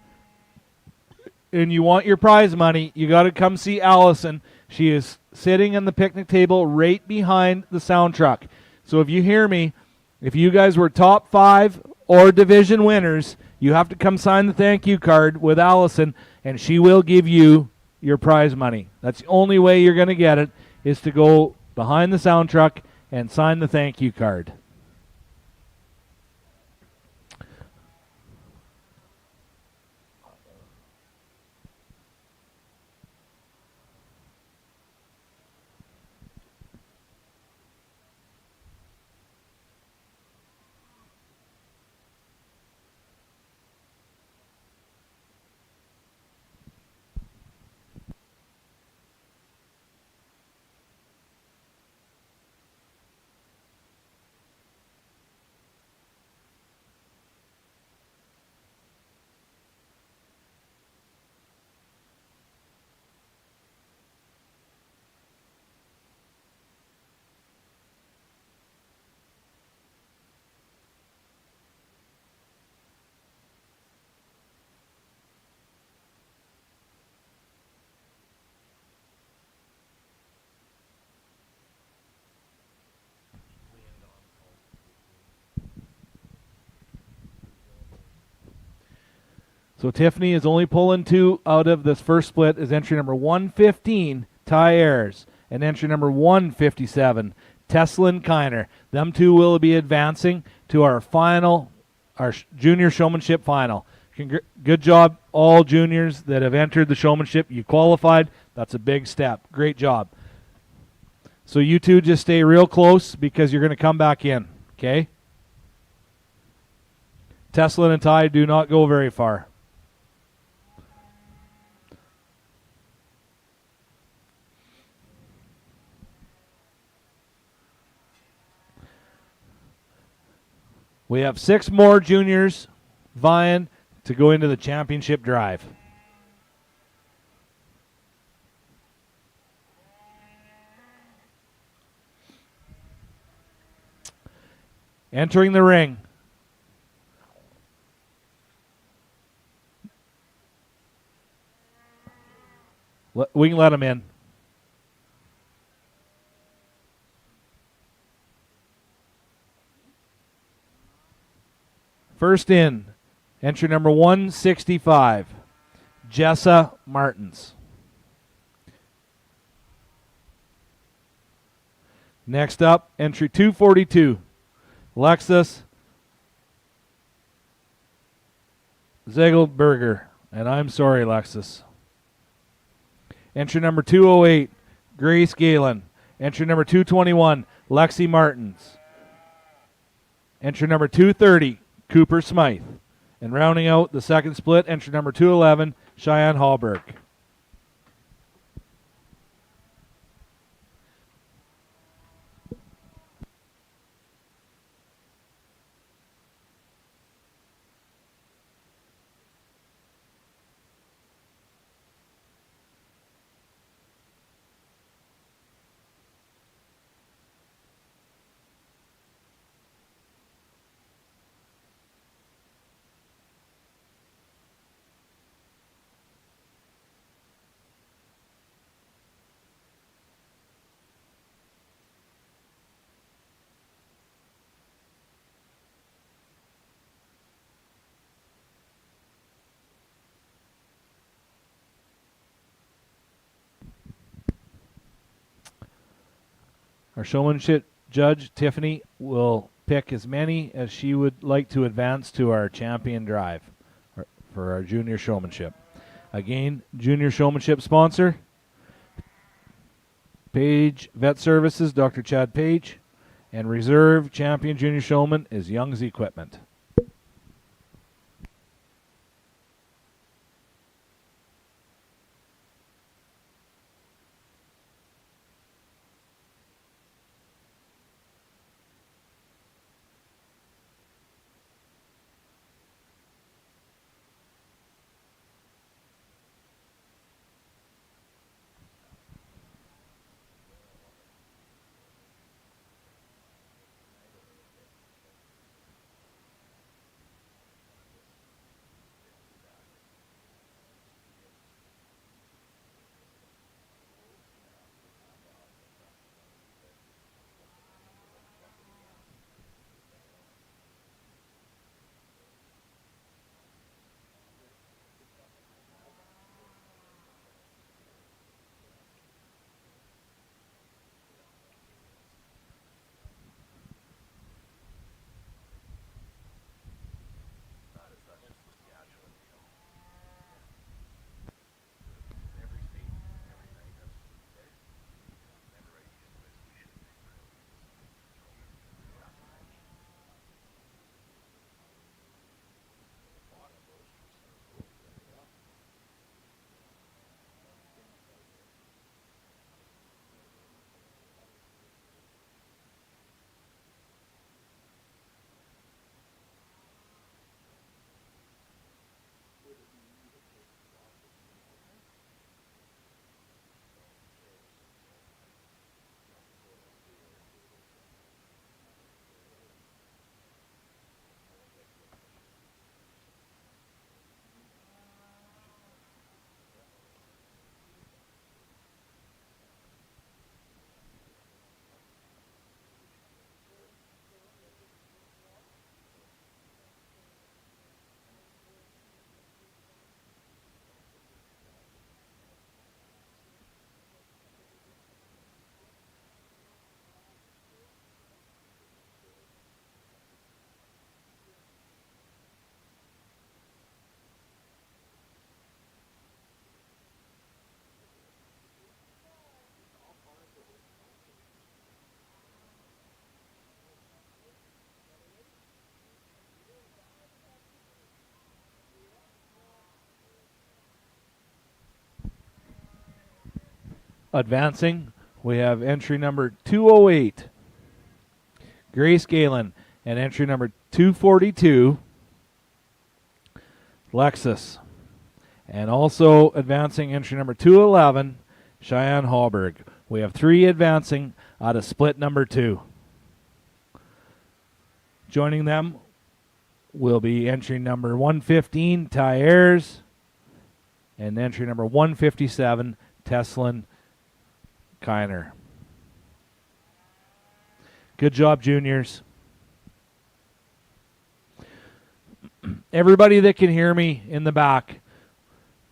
and you want your prize money, you got to come see Allison. She is sitting on the picnic table right behind the sound truck. So if you hear me, if you guys were top 5 or division winners, you have to come sign the thank you card with Allison, and she will give you your prize money. That's the only way you're going to get it, is to go behind the sound truck and sign the thank you card. So Tiffany is only pulling 2 out of this first split, is entry number 115, Ty Ayers, and entry number 157, Teslin Kiner. Them 2 will be advancing to our final, our junior showmanship final. Good job, all juniors that have entered the showmanship. You qualified. That's a big step. Great job. So you 2 just stay real close because you're going to come back in, okay? Teslin and Ty do not go very far. We have 6 more juniors vying to go into the championship drive. Entering the ring. We can let him in. First in, entry number 165, Jessa Martins. Next up, entry 242, Lexus Zegelberger. And I'm sorry, Lexus. Entry number 208, Grace Galen. Entry number 221, Lexi Martins. Entry number 230, Cooper Smythe. And rounding out the second split, entry number 211, Cheyenne Hallberg. Our showmanship judge, Tiffany, will pick as many as she would like to advance to our champion drive for our junior showmanship. Again, junior showmanship sponsor, Page Vet Services, Dr. Chad Page, and reserve champion junior showman is Young's Equipment. Advancing, we have entry number 208, Grace Galen, and entry number 242, Lexus. And also advancing entry number 211, Cheyenne Hallberg. We have 3 advancing out of split number 2. Joining them will be entry number 115, Ty Ayers, and entry number 157, Teslin Kiner. Good job, juniors. Everybody that can hear me in the back,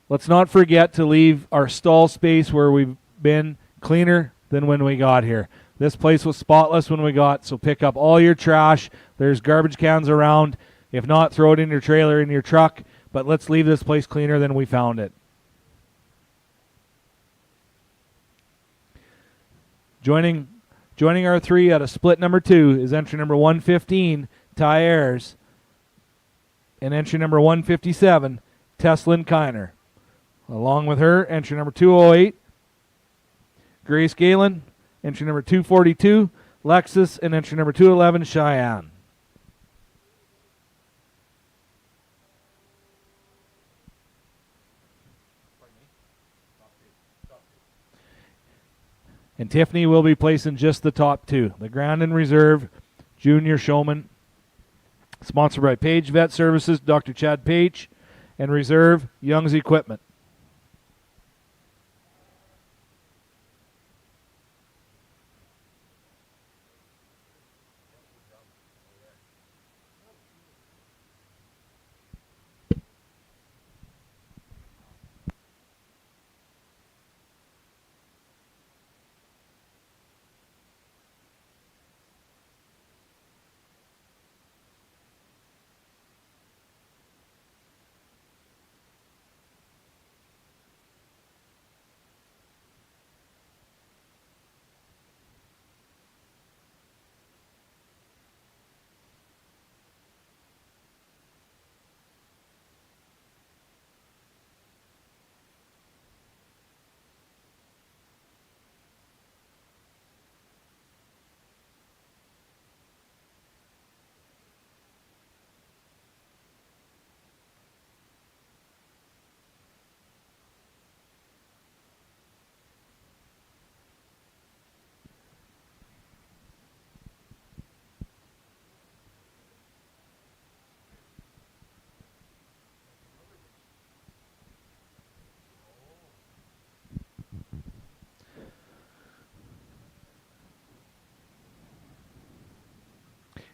let's not forget to leave our stall space where we've been cleaner than when we got here. This place was spotless when we got, so pick up all your trash. There's garbage cans around. If not, throw it in your trailer, in your truck, but let's leave this place cleaner than we found it. Joining our 3 out of split number 2 is entry number 115, Ty Ayers, and entry number 157, Teslin Kiner. Along with her, entry number 208, Grace Galen, entry number 242, Lexus, and entry number 211, Cheyenne. And Tiffany will be placing just the top two. The Grand and Reserve Junior Showman, sponsored by Page Vet Services, Dr. Chad Page, and Reserve Young's Equipment.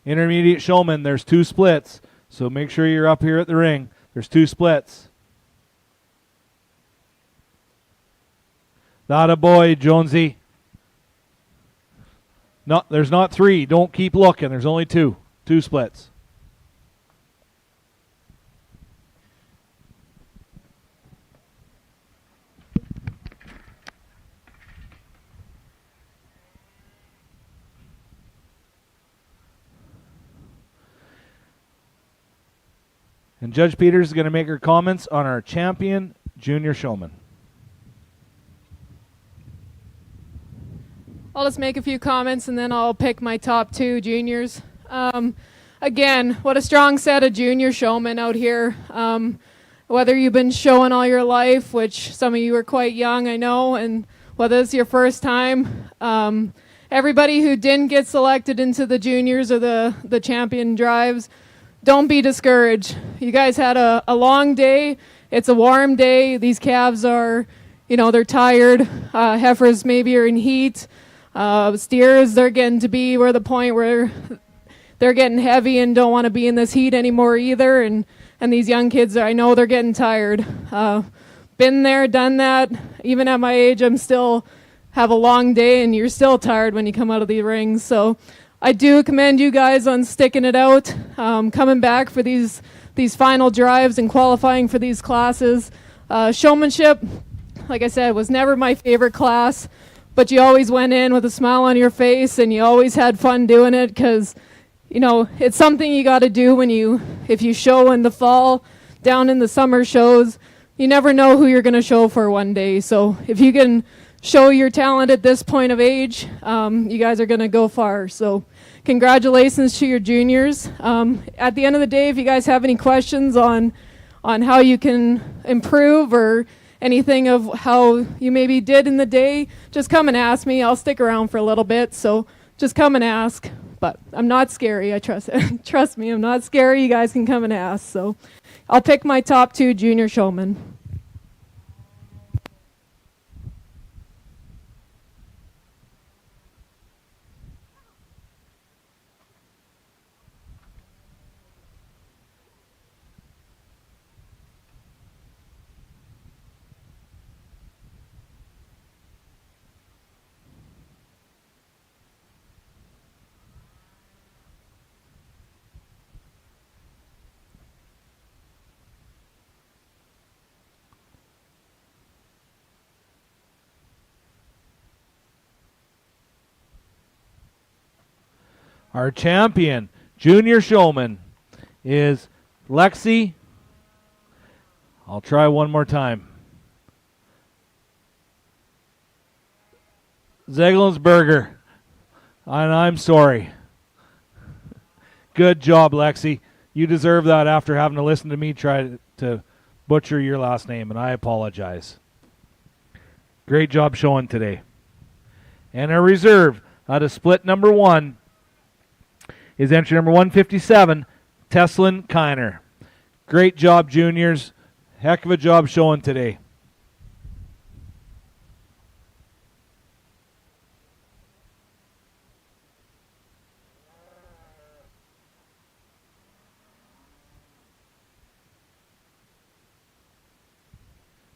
Intermediate Showman, there's two splits, so make sure you're up here at the ring. There's two splits. Not a boy, Jonesy. No, there's not three. Don't keep looking. There's only two. Two splits. And Judge Peters is going to make her comments on our champion junior showman. I'll just make a few comments and then I'll pick my top two juniors. Again, what a strong set of junior showmen out here. Whether you've been showing all your life, which some of you are quite young, I know, and whether it's your first time, everybody who didn't get selected into the juniors or the champion drives, don't be discouraged. You guys had a long day. It's a warm day. These calves are, they're tired. Heifers maybe are in heat. Steers, they're getting to be where the point where they're getting heavy and don't want to be in this heat anymore either. And these young kids, I know they're getting tired. Been there, done that. Even at my age, I'm still have a long day, and you're still tired when you come out of the rings. So I do commend you guys on sticking it out, coming back for these final drives and qualifying for these classes. Showmanship, like I said, was never my favorite class, but you always went in with a smile on your face and you always had fun doing it because, it's something you got to do if you show in the fall, down in the summer shows. You never know who you're going to show for one day. So if you can show your talent at this point of age, you guys are going to go far. So congratulations to your juniors. At the end of the day, if you guys have any questions on how you can improve or anything of how you maybe did in the day, just come and ask me. I'll stick around for a little bit, so just come and ask. But I'm not scary, I trust me, I'm not scary. You guys can come and ask. So I'll pick my top two junior showmen. Our champion junior showman is Lexi, I'll try one more time. Zeglensberger, and I'm sorry. Good job, Lexi. You deserve that after having to listen to me try to butcher your last name, and I apologize. Great job showing today. And our reserve out of split number 1 is entry number 157, Teslin Kiner. Great job, juniors. Heck of a job showing today.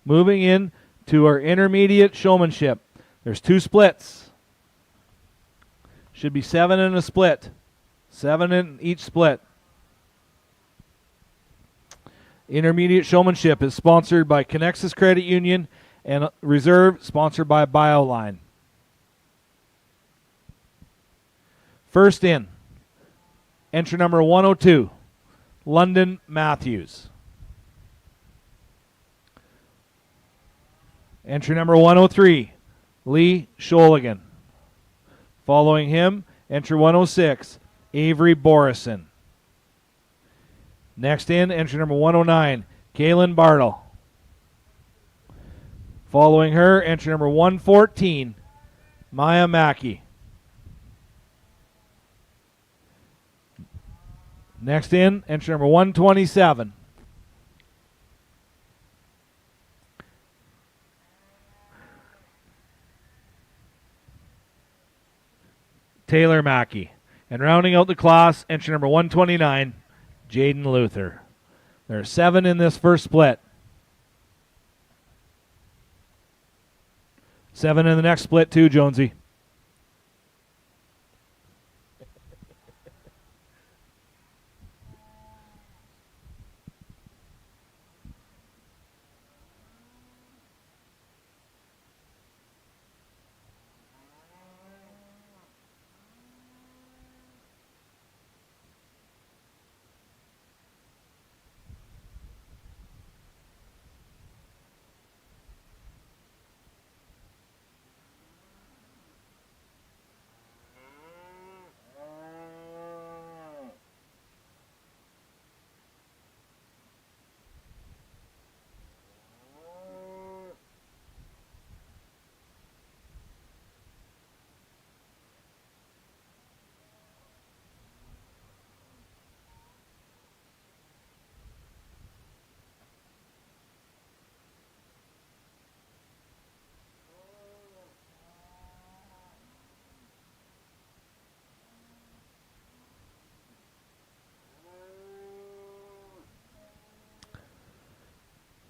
Moving in to our intermediate showmanship. There's 2 splits. Should be 7 in a split. 7 in each split. Intermediate showmanship is sponsored by Connexus Credit Union and reserve sponsored by BioLine. First in, entry number 102, London Matthews. Entry number 103, Lee Sholigan. Following him, entry 106, Avery Borison. Next in, entry number 109, Kaylin Bartle. Following her, entry number 114, Maya Mackey. Next in, entry number 127, Taylor Mackey. And rounding out the class, entry number 129, Jaden Luther. There are 7 in this first split. 7 in the next split too, Jonesy.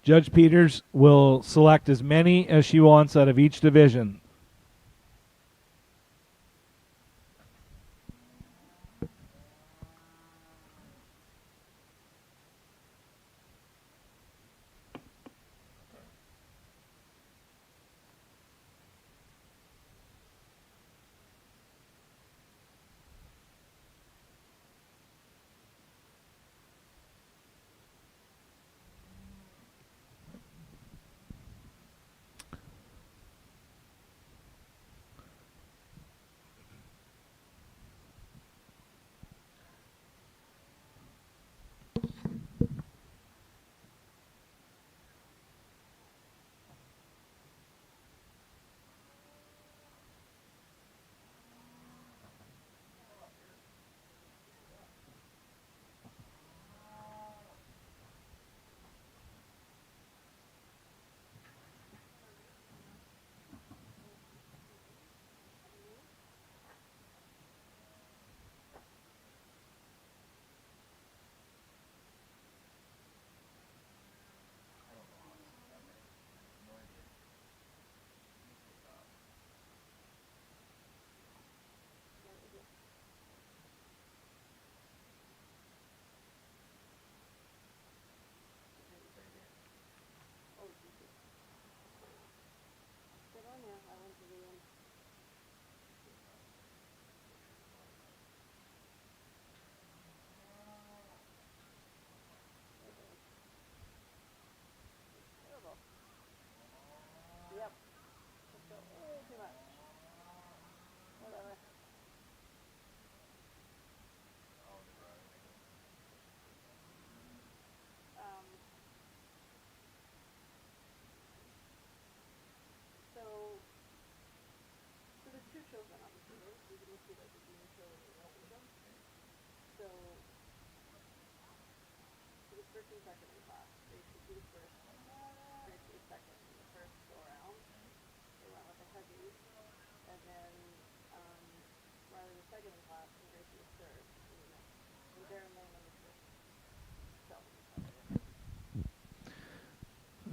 Judge Peters will select as many as she wants out of each division.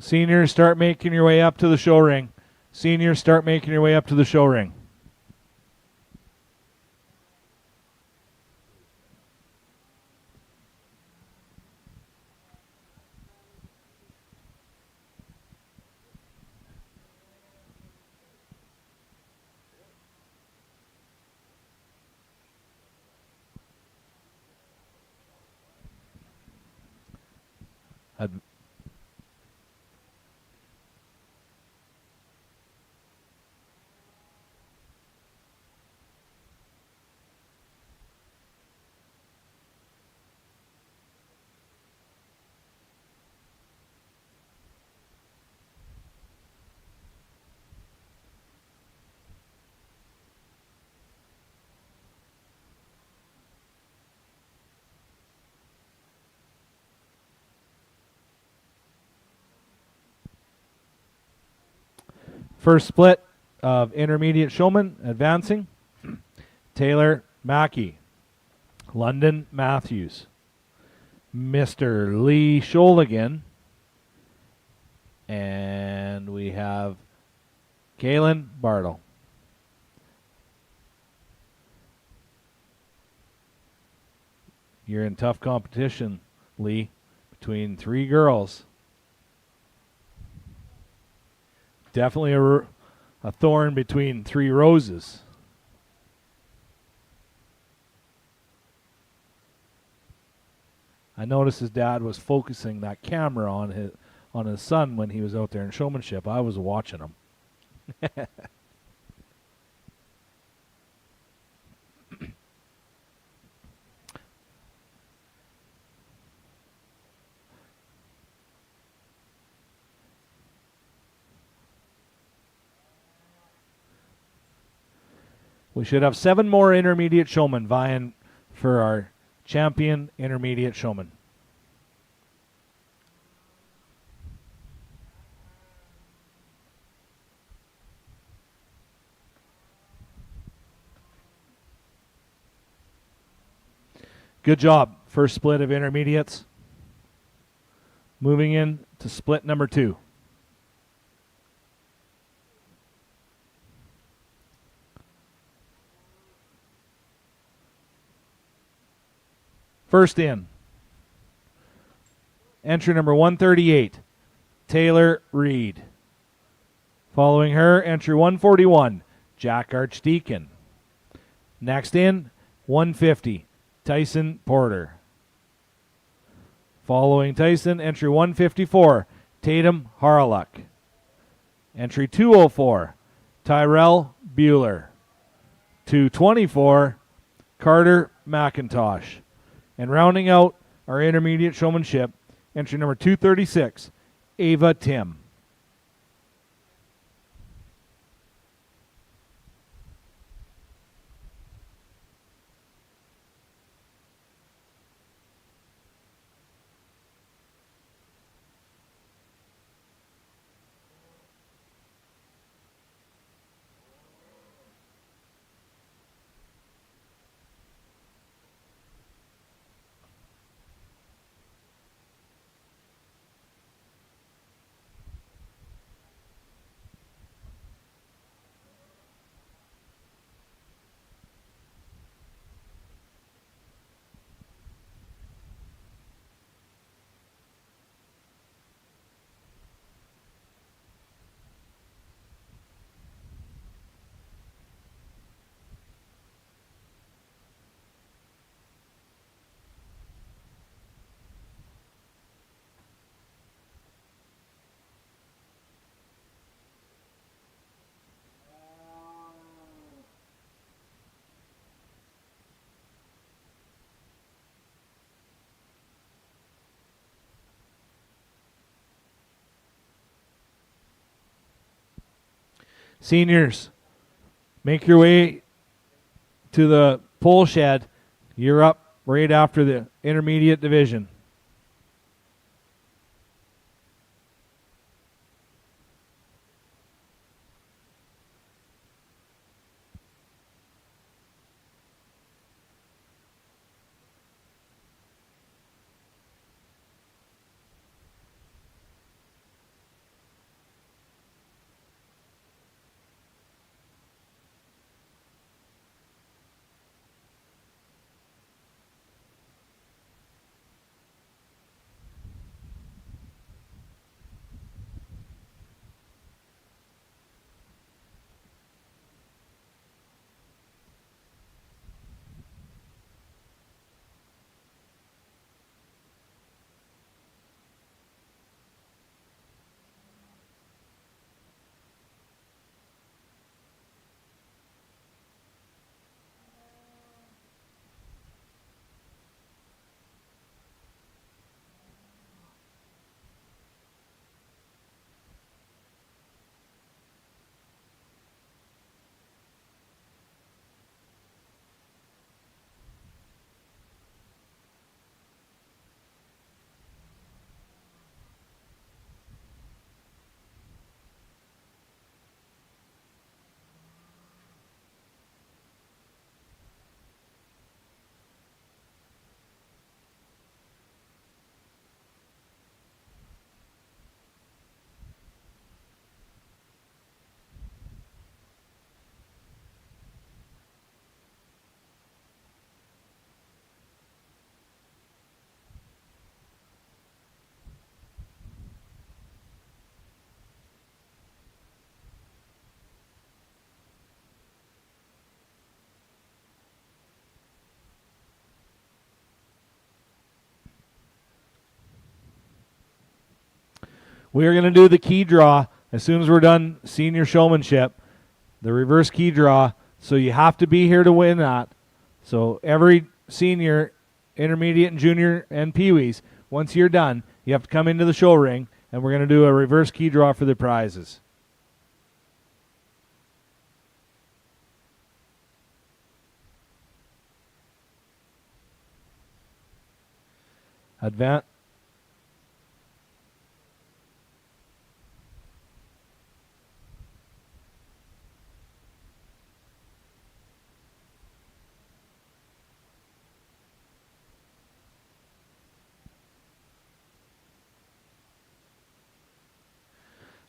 Seniors, start making your way up to the show ring. Seniors, start making your way up to the show ring. First split of intermediate showmen advancing. Taylor Mackey, London Matthews, Mr. Lee Sholigan, and we have Kaylin Bartle. You're in tough competition, Lee, between three girls. Definitely a thorn between three roses. I noticed his dad was focusing that camera on his son when he was out there in showmanship. I was watching him. We should have 7 more intermediate showmen vying for our champion intermediate showman. Good job. First split of intermediates. Moving in to split number 2. First in, entry number 138, Taylor Reed. Following her, entry 141, Jack Archdeacon. Next in, 150, Tyson Porter. Following Tyson, entry 154, Tatum Harluck. Entry 204, Tyrell Bueller. 224, Carter McIntosh. And rounding out our intermediate showmanship, entry number 236, Ava Tim. Seniors, make your way to the pole shed. You're up right after the intermediate division. We are going to do the key draw as soon as we're done senior showmanship, the reverse key draw. So you have to be here to win that. So every senior, intermediate, and junior and peewees, once you're done, you have to come into the show ring, and we're going to do a reverse key draw for the prizes. Advance.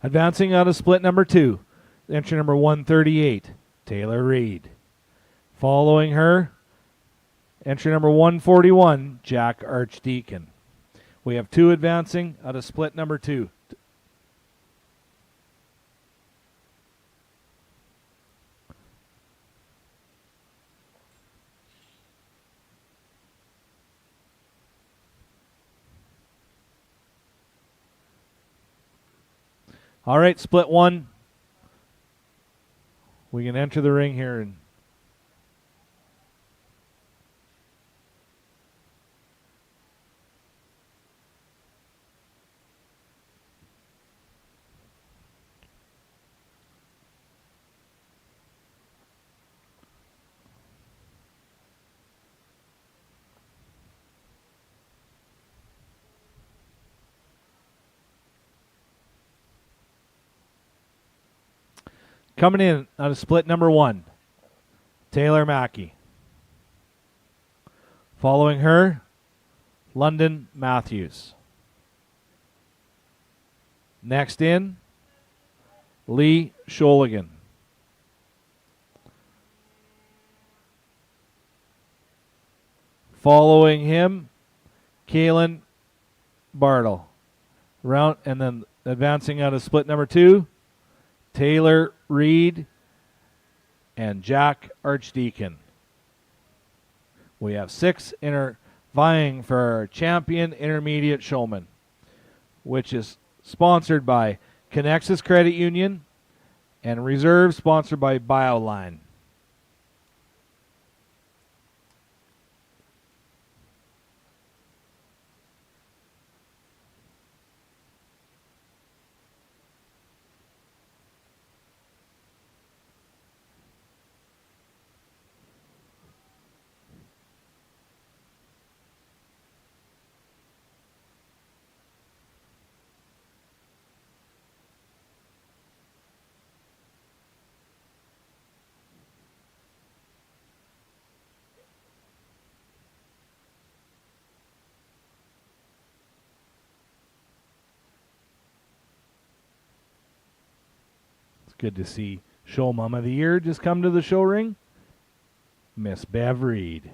Advancing out of split number 2, entry number 138, Taylor Reed. Following her, entry number 141, Jack Archdeacon. We have 2 advancing out of split number 2. All right, split 1. We can enter the ring here. And coming in out of split number 1, Taylor Mackey. Following her, London Matthews. Next in, Lee Sholigan. Following him, Kaylin Bartle. Round, and then advancing out of split number 2, Taylor Reed and Jack Archdeacon. We have 6 vying for our champion intermediate showman, which is sponsored by Connexus Credit Union and Reserve, sponsored by BioLine. Good to see Show Mom of the Year just come to the show ring. Miss Bev Reed.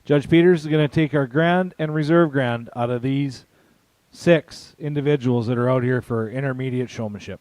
Judge Peters is going to take our grand and reserve grand out of these 6 individuals that are out here for intermediate showmanship.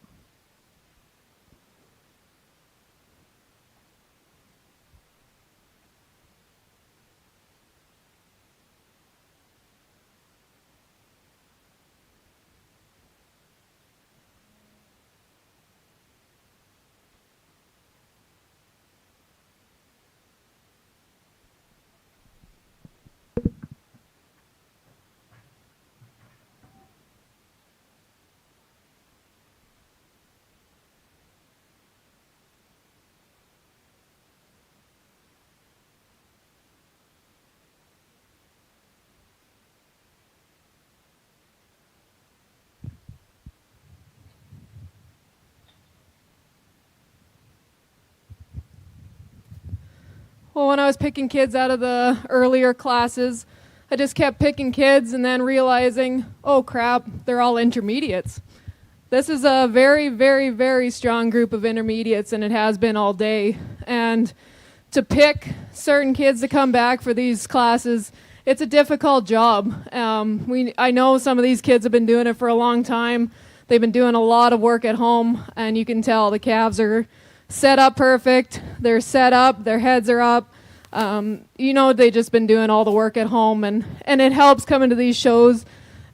Well, when I was picking kids out of the earlier classes, I just kept picking kids and then realizing, oh crap, they're all intermediates. This is a very, very, very strong group of intermediates, and it has been all day. And to pick certain kids to come back for these classes, it's a difficult job. I know some of these kids have been doing it for a long time. They've been doing a lot of work at home, and you can tell the calves are set up perfect. They're set up, their heads are up. They've just been doing all the work at home, and it helps coming to these shows,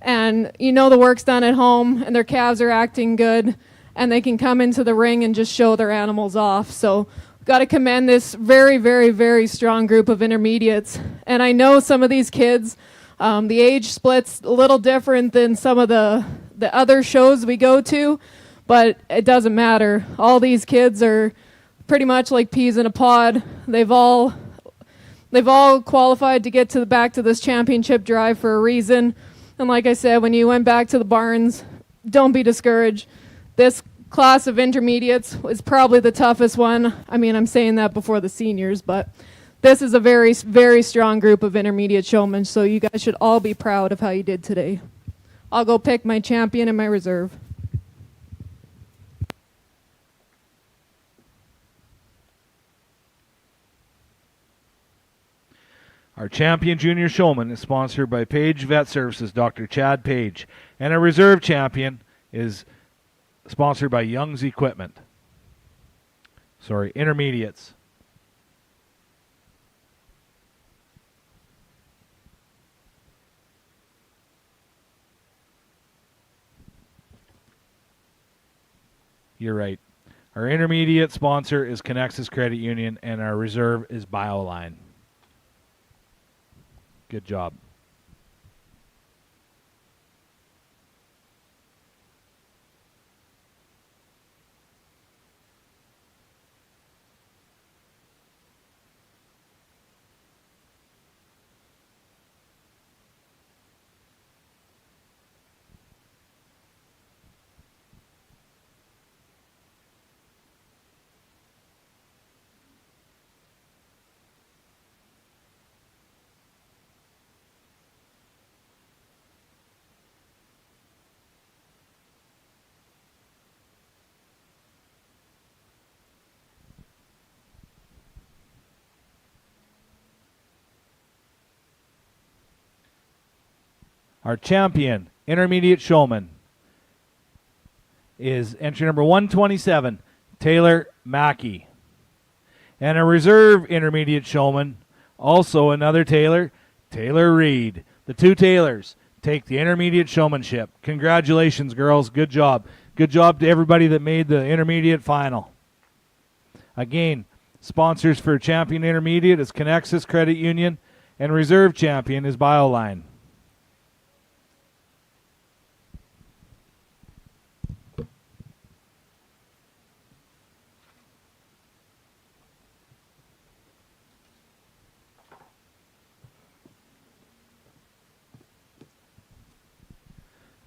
and the work's done at home, and their calves are acting good, and they can come into the ring and just show their animals off. So got to commend this very, very, very strong group of intermediates. And I know some of these kids, the age split's a little different than some of the other shows we go to, but it doesn't matter. All these kids are pretty much like peas in a pod. They've all qualified to get back to this championship drive for a reason. And like I said, when you went back to the barns, don't be discouraged. This class of intermediates is probably the toughest one. I mean, I'm saying that before the seniors, but this is a very, very strong group of intermediate showmen, so you guys should all be proud of how you did today. I'll go pick my champion and my reserve. Our champion junior showman is sponsored by Page Vet Services, Dr. Chad Page. And our reserve champion is sponsored by Young's Equipment. Intermediates. You're right. Our intermediate sponsor is Connexus Credit Union, and our reserve is BioLine. Good job. Our champion intermediate showman is entry number 127, Taylor Mackey. And a reserve intermediate showman, also another Taylor, Taylor Reed. The two Taylors take the intermediate showmanship. Congratulations, girls. Good job. Good job to everybody that made the intermediate final. Again, sponsors for champion intermediate is Connexus Credit Union, and reserve champion is BioLine.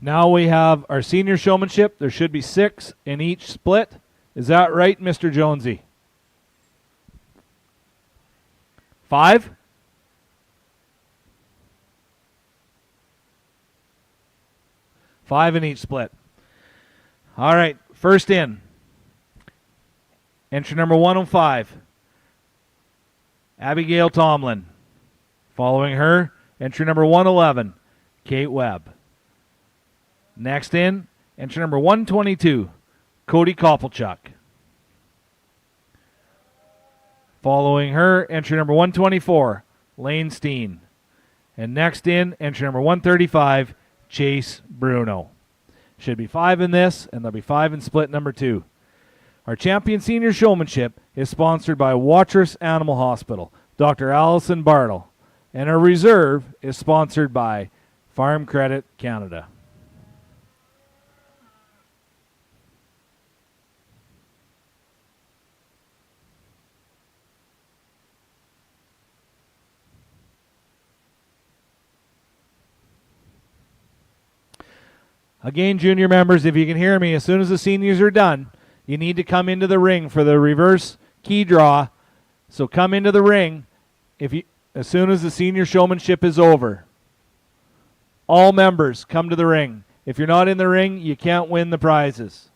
Now we have our senior showmanship. There should be 6 in each split. Is that right, Mr. Jonesy? 5? Five in each split. All right, first in. Entry number 105, Abigail Tomlin. Following her, entry number 111, Kate Webb. Next in, entry number 122, Cody Koppelchuk. Following her, entry number 124, Lane Steen. And next in, entry number 135, Chase Bruno. Should be 5 in this, and there'll be 5 in split number 2. Our champion senior showmanship is sponsored by Watrous Animal Hospital, Dr. Allison Bartle. And our reserve is sponsored by Farm Credit Canada. Again, junior members, if you can hear me, as soon as the seniors are done, you need to come into the ring for the reverse key draw. So come into the ring as soon as the senior showmanship is over. All members come to the ring. If you're not in the ring, you can't win the prizes.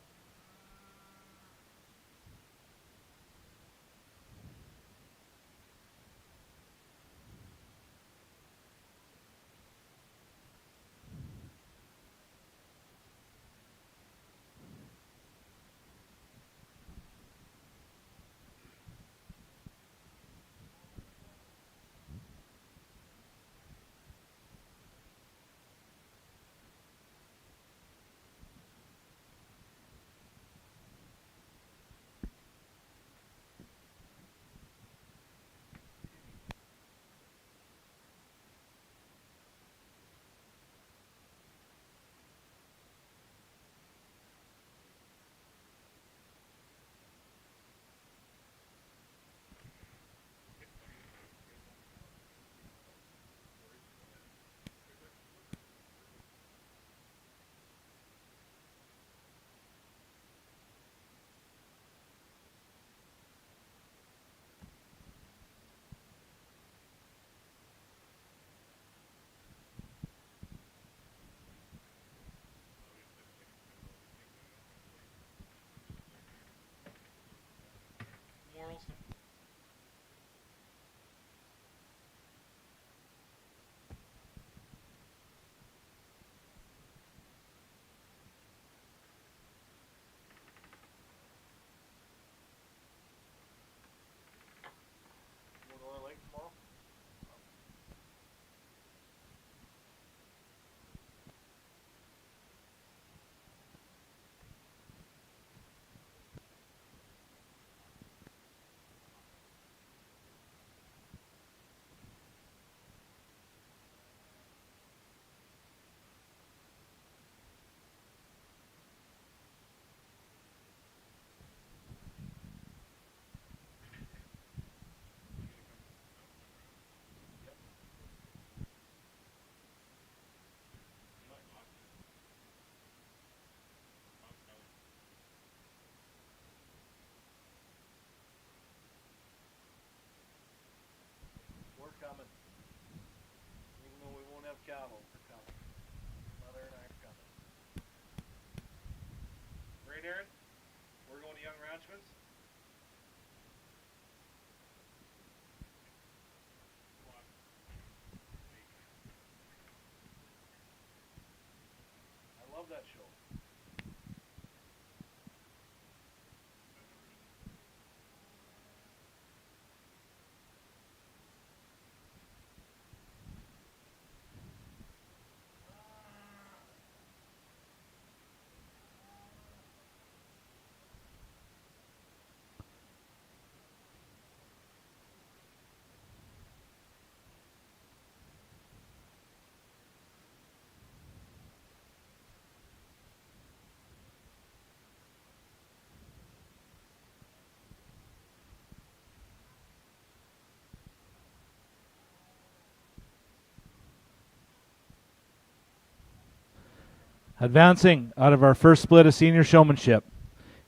Coming. Even though we won't have cattle, we're coming. Mother and I are coming. Right, Aaron? We're going to Young Ranchman's? Advancing out of our first split of senior showmanship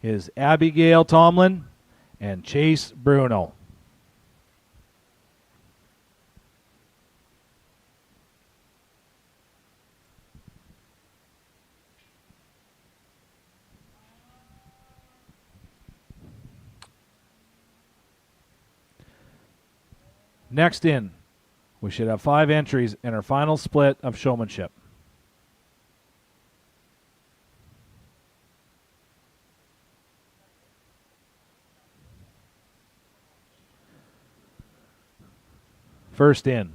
is Abigail Tomlin and Chase Bruno. Next in, we should have 5 entries in our final split of showmanship. First in,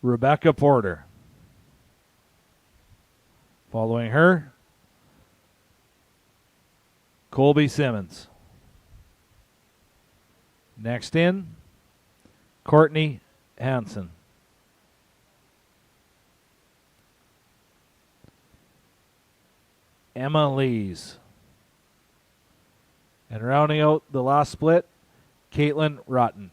Rebecca Porter. Following her, Colby Simmons. Next in, Courtney Hansen. Emma Lees. And rounding out the last split, Caitlin Rotten.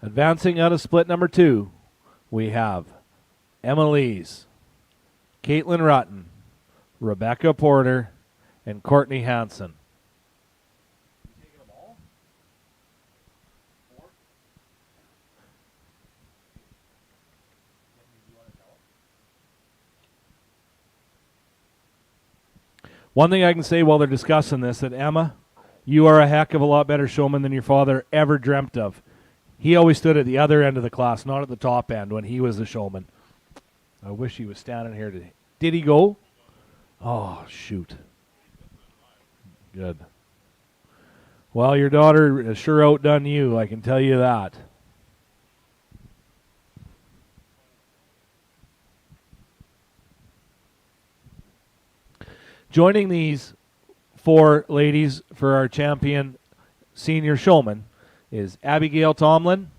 Advancing out of split number 2, we have Emma Lees, Caitlin Rutten, Rebecca Porter, and Courtney Hansen. One thing I can say while they're discussing this, that Emma, you are a heck of a lot better showman than your father ever dreamt of. He always stood at the other end of the class, not at the top end when he was the showman. I wish he was standing here today. Did he go? Oh, shoot. Good. Well, your daughter has sure outdone you, I can tell you that. Joining these 4 ladies for our champion senior showman is Abigail Tomlin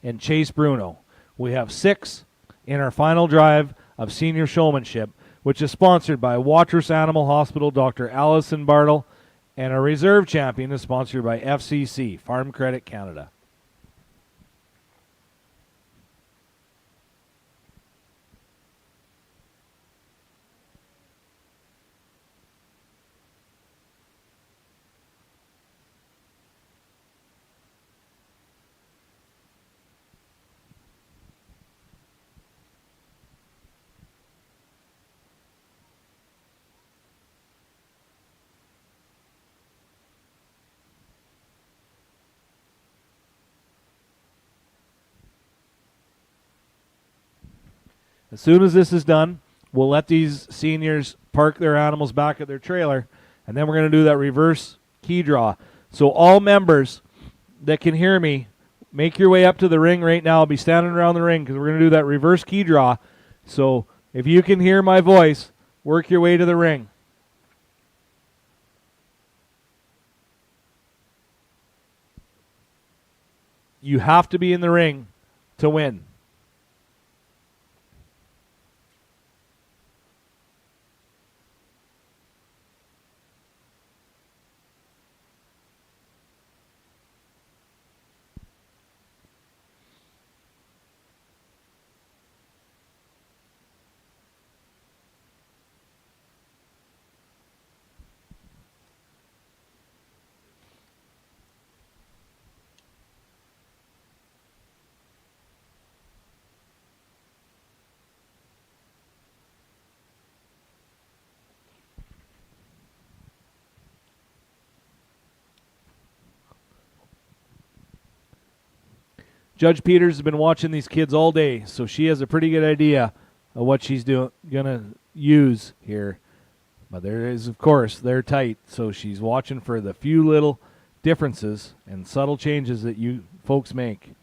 and Chase Bruno. We have 6 in our final drive of senior showmanship, which is sponsored by Watrous Animal Hospital, Dr. Allison Bartle, and our reserve champion is sponsored by FCC, Farm Credit Canada. As soon as this is done, we'll let these seniors park their animals back at their trailer, and then we're going to do that reverse key draw. So all members that can hear me, make your way up to the ring right now. I'll be standing around the ring because we're going to do that reverse key draw. So if you can hear my voice, work your way to the ring. You have to be in the ring to win. Judge Peters has been watching these kids all day, so she has a pretty good idea of what she's going to use here. But there is, of course, they're tight, so she's watching for the few little differences and subtle changes that you folks make.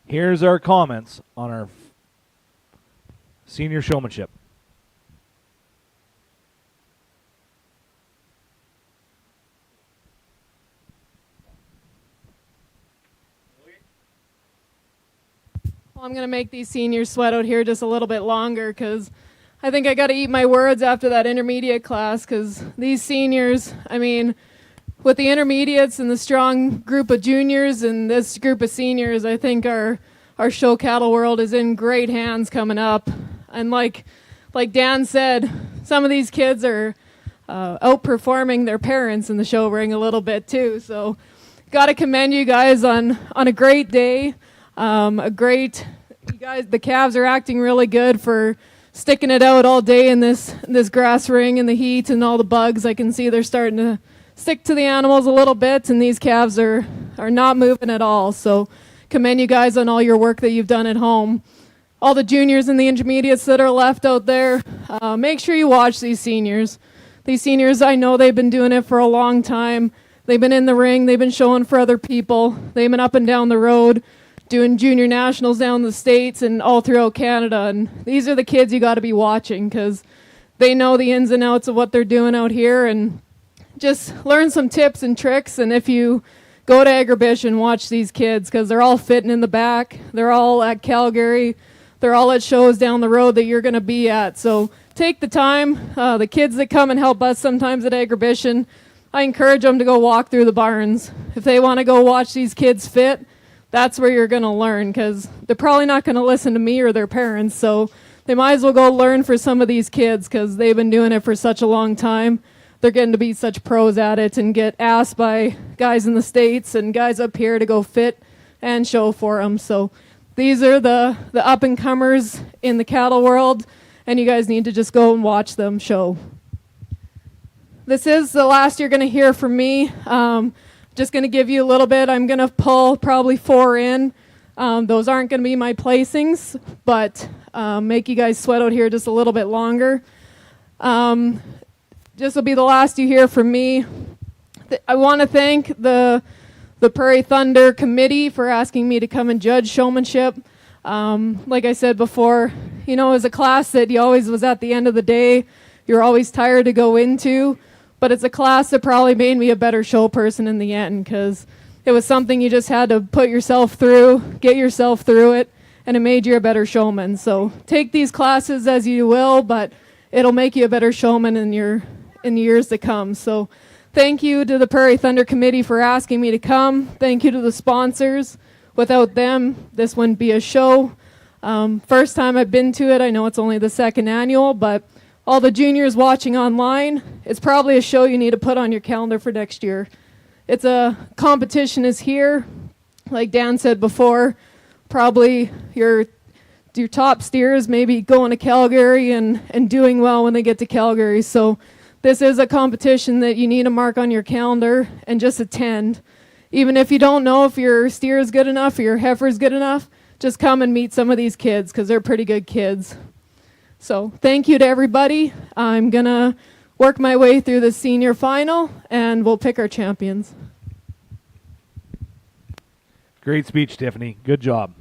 Here's our comments on our senior showmanship. Well, I'm going to make these seniors sweat out here just a little bit longer because I think I got to eat my words after that intermediate class because these seniors, I mean, with the intermediates and the strong group of juniors and this group of seniors, I think our show cattle world is in great hands coming up. And like Dan said, some of these kids are outperforming their parents in the show ring a little bit too. So got to commend you guys on a great day. You guys, the calves are acting really good for sticking it out all day in this grass ring and the heat and all the bugs. I can see they're starting to stick to the animals a little bit, and these calves are not moving at all. So commend you guys on all your work that you've done at home. All the juniors and the intermediates that are left out there, make sure you watch these seniors. These seniors, I know they've been doing it for a long time. They've been in the ring. They've been showing for other people. They've been up and down the road doing junior nationals down the States and all throughout Canada. And these are the kids you got to be watching because they know the ins and outs of what they're doing out here, and just learn some tips and tricks. And if you go to Agribition and watch these kids, because they're all fitting in the back, they're all at Calgary, they're all at shows down the road that you're going to be at. So take the time. The kids that come and help us sometimes at Agribition, I encourage them to go walk through the barns. If they want to go watch these kids fit, that's where you're going to learn, because they're probably not going to listen to me or their parents. So they might as well go learn for some of these kids, because they've been doing it for such a long time. They're getting to be such pros at it and get asked by guys in the States and guys up here to go fit and show for them. So these are the up-and-comers in the cattle world, and you guys need to just go and watch them show. This is the last you're going to hear from me. Just going to give you a little bit. I'm going to pull probably 4 in. Those aren't going to be my placings, but make you guys sweat out here just a little bit longer. This will be the last you hear from me. I want to thank the Prairie Thunder Committee for asking me to come and judge showmanship. Like I said before, you know, it was a class that you always was at the end of the day. You're always tired to go into, but it's a class that probably made me a better show person in the end, because it was something you just had to put yourself through, get yourself through it, and it made you a better showman. So take these classes as you will, but it'll make you a better showman in years to come. So thank you to the Prairie Thunder Committee for asking me to come. Thank you to the sponsors. Without them, this wouldn't be a show. First time I've been to it. I know it's only the 2nd annual, but all the juniors watching online, it's probably a show you need to put on your calendar for next year. It's a competition is here. Like Dan said before, probably your top steers maybe going to Calgary and doing well when they get to Calgary. So this is a competition that you need to mark on your calendar and just attend. Even if you don't know if your steer is good enough or your heifer is good enough, just come and meet some of these kids, because they're pretty good kids. So thank you to everybody. I'm going to work my way through the senior final, and we'll pick our champions. Great speech, Tiffany. Good job.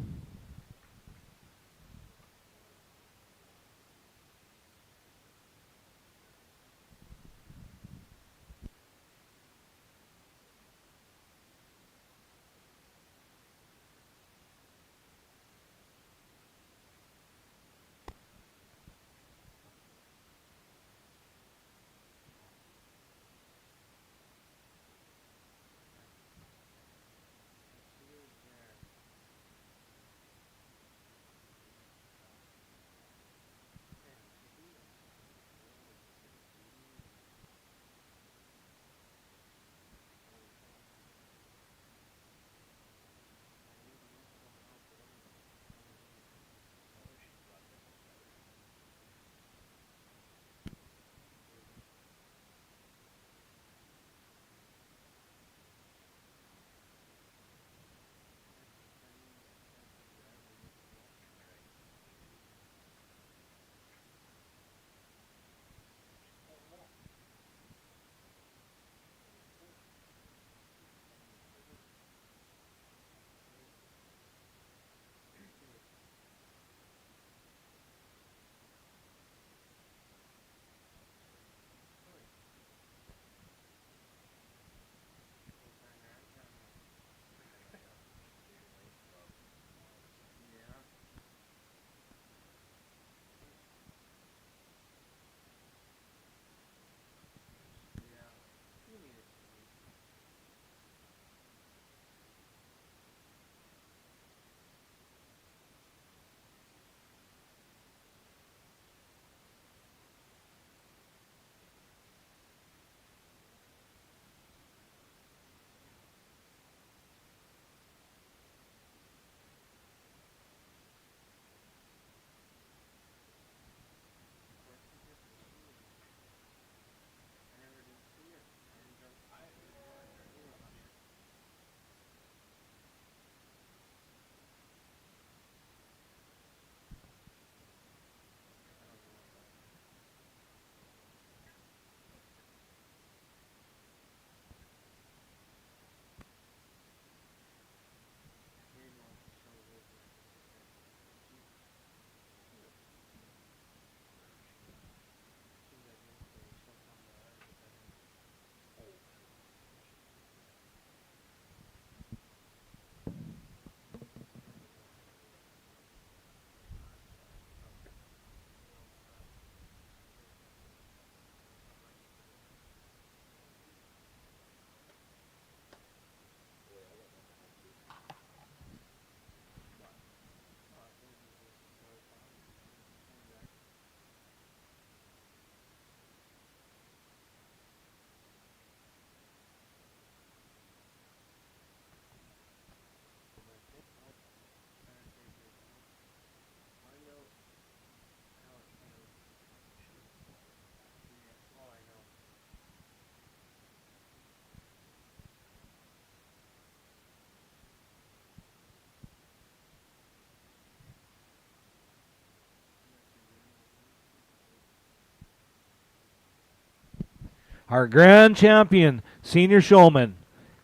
Our grand champion senior showman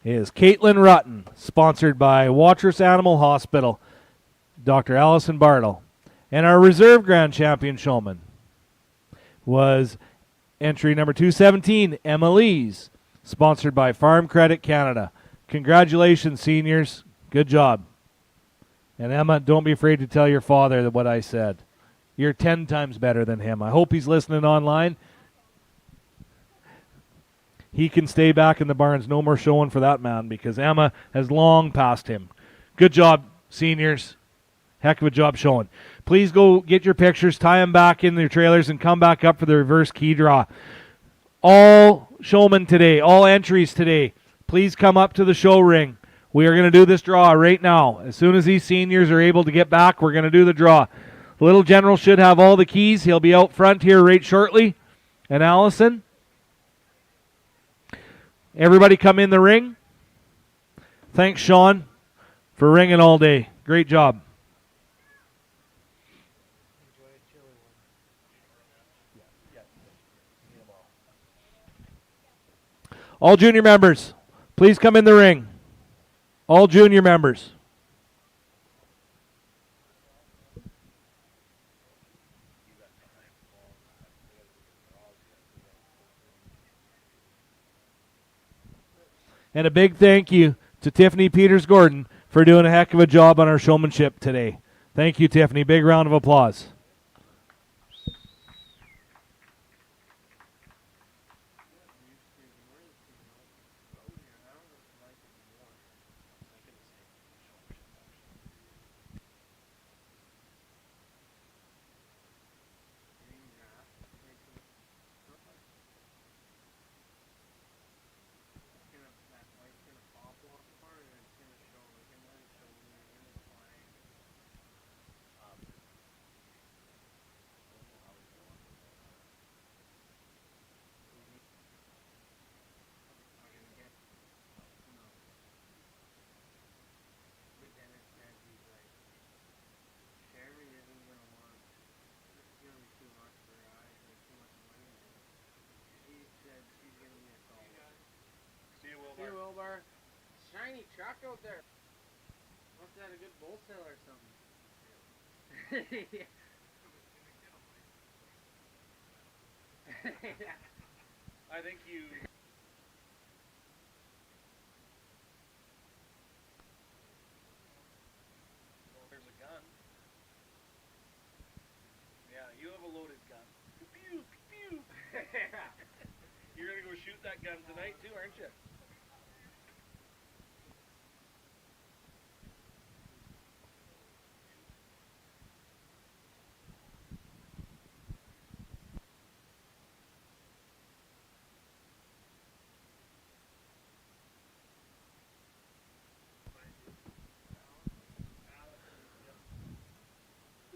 is Caitlin Rutten, sponsored by Watrous Animal Hospital, Dr. Allison Bartle. And our reserve grand champion showman was entry number 217, Emma Lees, sponsored by Farm Credit Canada. Congratulations, seniors. Good job. And Emma, don't be afraid to tell your father what I said. You're 10 times better than him. I hope he's listening online. He can stay back in the barns. No more showing for that man because Emma has long passed him. Good job, seniors. Heck of a job showing. Please go get your pictures, tie them back in your trailers, and come back up for the reverse key draw. All showmen today, all entries today, please come up to the show ring. We are going to do this draw right now. As soon as these seniors are able to get back, we're going to do the draw. Little General should have all the keys. He'll be out front here right shortly. And Allison. Everybody come in the ring. Thanks, Sean, for ringing all day. Great job. All junior members, please come in the ring. All junior members. And a big thank you to Tiffany Peters-Gordon for doing a heck of a job on our showmanship today. Thank you, Tiffany. Big round of applause. Here, Wilbar. Shiny truck out there. Must have had a good bull sale or something. I think you. Well, there's a gun. Yeah, you have a loaded gun. Pew, pew. You're gonna go shoot that gun tonight too, aren't you?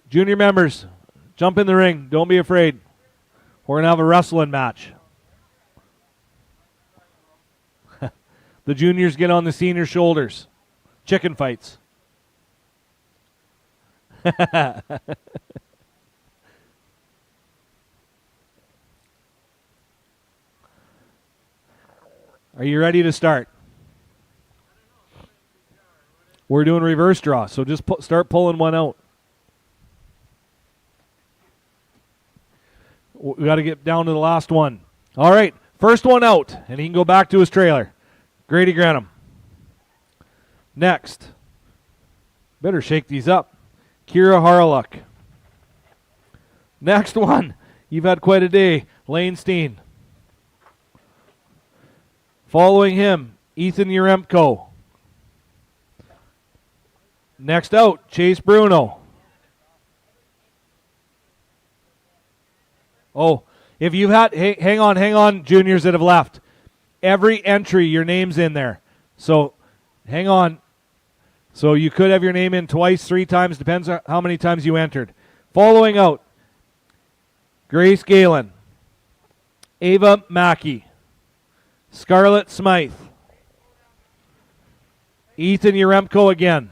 Junior members, jump in the ring. Don't be afraid. We're going to have a wrestling match. The juniors get on the senior shoulders. Chicken fights. Are you ready to start? We're doing reverse draw, so just start pulling one out. We got to get down to the last one. All right, first one out, and he can go back to his trailer. Grady Granum. Next. Better shake these up. Kira Harluck. Next one. You've had quite a day. Lane Steen. Following him, Ethan Yaremko. Next out, Chase Bruno. Oh, if you've had, hang on, juniors that have left. Every entry, your name's in there. So, hang on. So you could have your name in twice, 3 times, depends on how many times you entered. Following out, Grace Galen, Ava Mackey, Scarlett Smythe, Ethan Yaremko again.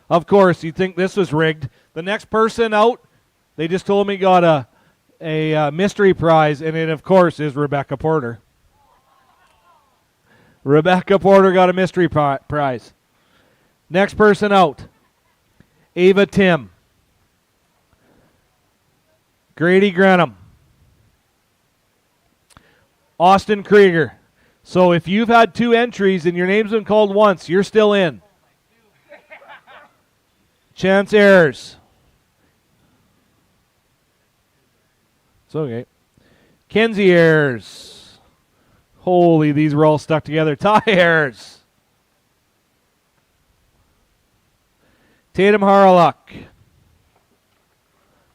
Of course, you think this was rigged. The next person out They just told me got a mystery prize, and it, of course, is Rebecca Porter. Rebecca Porter got a mystery prize. Next person out, Ava Tim. Grady Grenham. Austin Krieger. So if you've had 2 entries and your name's been called once, you're still in. Chance Ayers. It's okay. Kenzie Ayers. Holy, these were all stuck together. Ty Ayers. Tatum Harlock.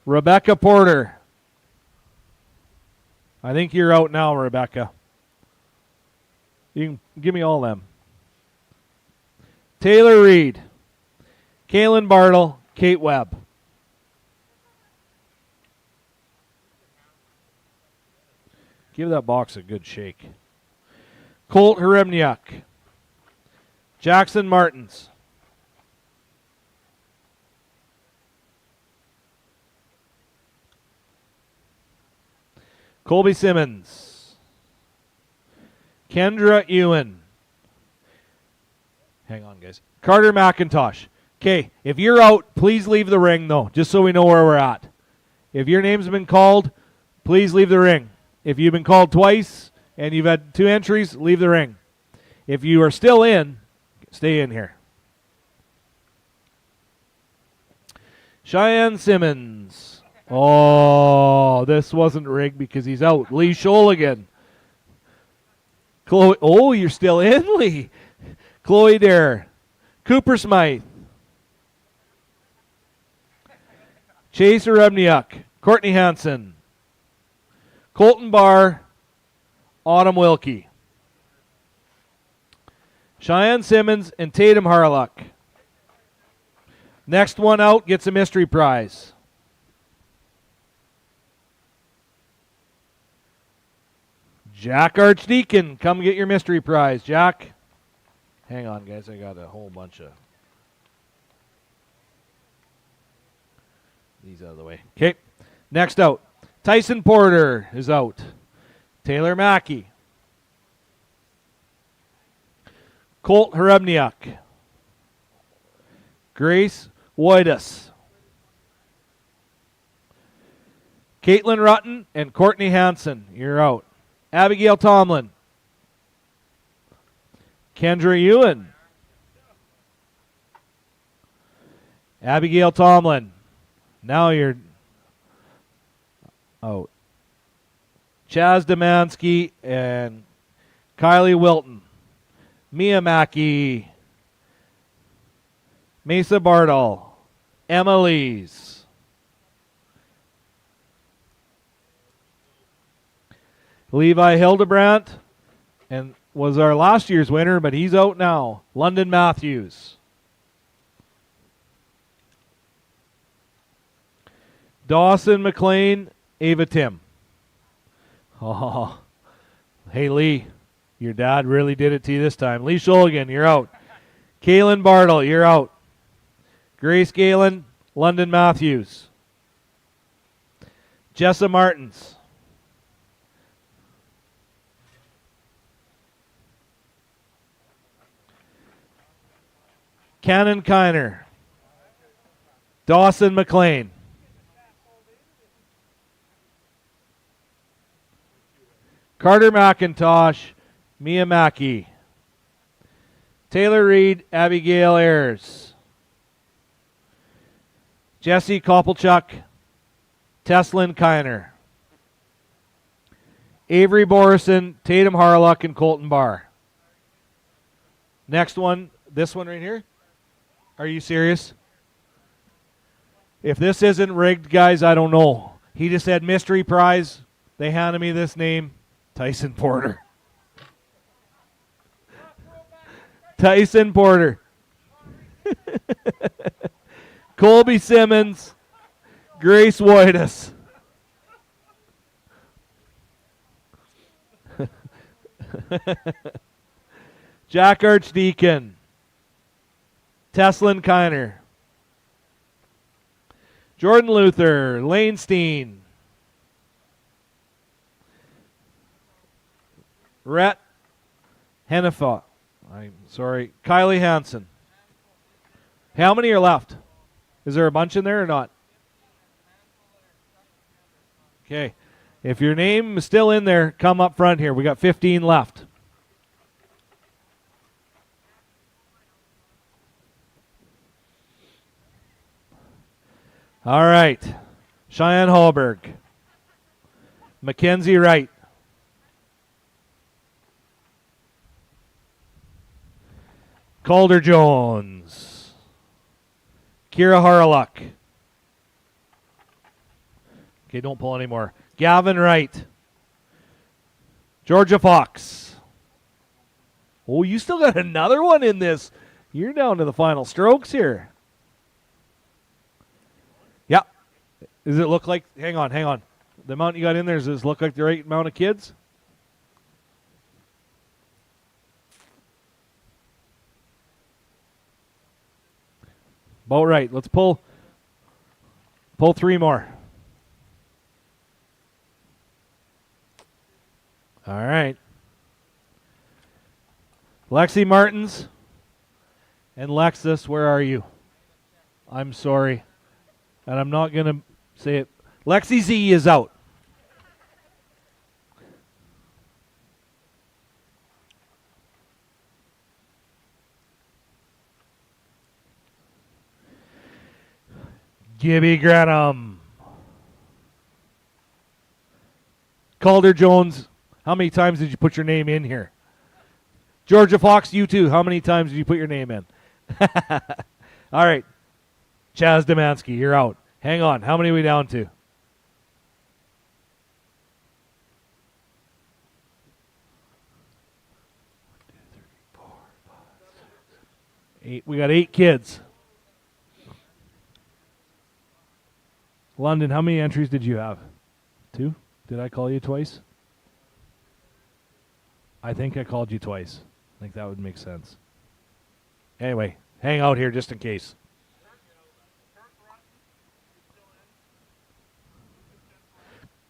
Rebecca Porter. I think you're out now, Rebecca. You can give me all them. Taylor Reed. Kaylin Bartle. Kate Webb. Give that box a good shake. Colt Haremniuk. Jackson Martins. Colby Simmons. Kendra Ewan. Hang on, guys. Carter McIntosh. Okay, if you're out, please leave the ring, though, just so we know where we're at. If your name's been called, please leave the ring. If you've been called twice and you've had 2 entries, leave the ring. If you are still in, stay in here. Cheyenne Simmons. Oh, this wasn't rigged because he's out. Lee Sholigan. Chloe. Oh, you're still in, Lee. Chloe Dare. Cooper Smythe. Chase Aremniuk. Courtney Hansen. Colton Barr. Autumn Wilkie. Cheyenne Simmons and Tatum Harlock. Next one out gets a mystery prize. Jack Archdeacon, come get your mystery prize. Jack. Hang on, guys. I got a whole bunch of these out of the way. Okay. Next out. Tyson Porter is out. Taylor Mackey. Colt Haremniuk. Grace Woidas. Caitlin Rutten and Courtney Hansen. You're out. Abigail Tomlin. Kendra Ewan. Abigail Tomlin. Now you're out. Chaz Demansky and Kylie Wilton. Mia Mackey. Mesa Bardall. Emma Lees. Levi Hildebrandt and was our last year's winner, but he's out now. London Matthews. Dawson McLean, Ava Tim. Oh, hey Lee, your dad really did it to you this time. Lee Sholigan, you're out. Kaylin Bartle, you're out. Grace Galen, London Matthews. Jessa Martins. Cannon Kiner. Dawson McLean. Carter McIntosh. Mia Mackey. Taylor Reed. Abigail Ayers. Jesse Koppelchuk. Teslin Kiner. Avery Borison. Tatum Harlock and Colton Barr. Next one. This one right here. Are you serious? If this isn't rigged, guys, I don't know. He just said mystery prize. They handed me this name. Tyson Porter. Tyson Porter. Colby Simmons. Grace Woidas. Jack Archdeacon. Teslin Kiner. Jordan Luther, Lane Steen, Rhett Hennefa. I'm sorry. Kylie Hansen. How many are left? Is there a bunch in there or not? Okay. If your name is still in there, come up front here. We got 15 left. All right. Cheyenne Hallberg. Mackenzie Wright. Calder Jones. Kira Harlock. Okay, don't pull anymore. Gavin Wright. Georgia Fox. Oh, you still got another one in this. You're down to the final strokes here. Yeah. Does it look like, hang on. The amount you got in there, does this look like the right amount of kids? About right. Let's pull 3 more. All right. Lexi Martins and Lexus, where are you? I'm sorry. And I'm not going to say it. Lexi Z is out. Gibby Granum. Calder Jones, how many times did you put your name in here? Georgia Fox, you too. How many times did you put your name in? All right. Chaz Demansky, you're out. Hang on. How many are we down to? 8. We got 8 kids. London, how many entries did you have? 2? Did I call you twice? I think I called you twice. I think that would make sense. Anyway, hang out here just in case.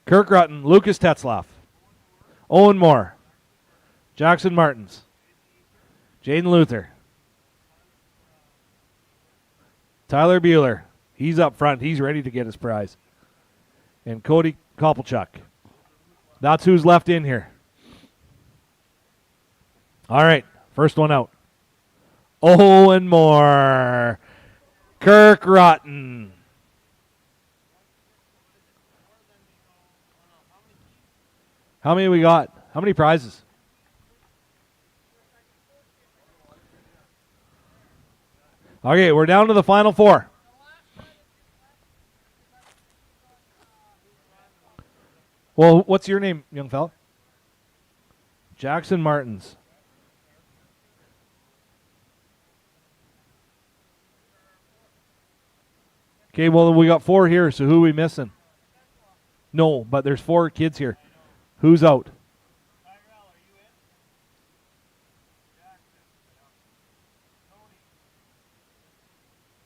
Kirk Rutten, Lucas Tetzlaff, Owen Moore, Jackson Martins, Jaden Luther, Tyler Bueller. He's up front. He's ready to get his prize. And Cody Kopelchuk. That's who's left in here. All right, first one out. Owen Moore, Kirk Rutten. How many we got? How many prizes? Okay, we're down to the final 4. Well, what's your name, young fella? Jackson Martins. Okay, well, we got 4 here, so who are we missing? No, but there's 4 kids here. Who's out?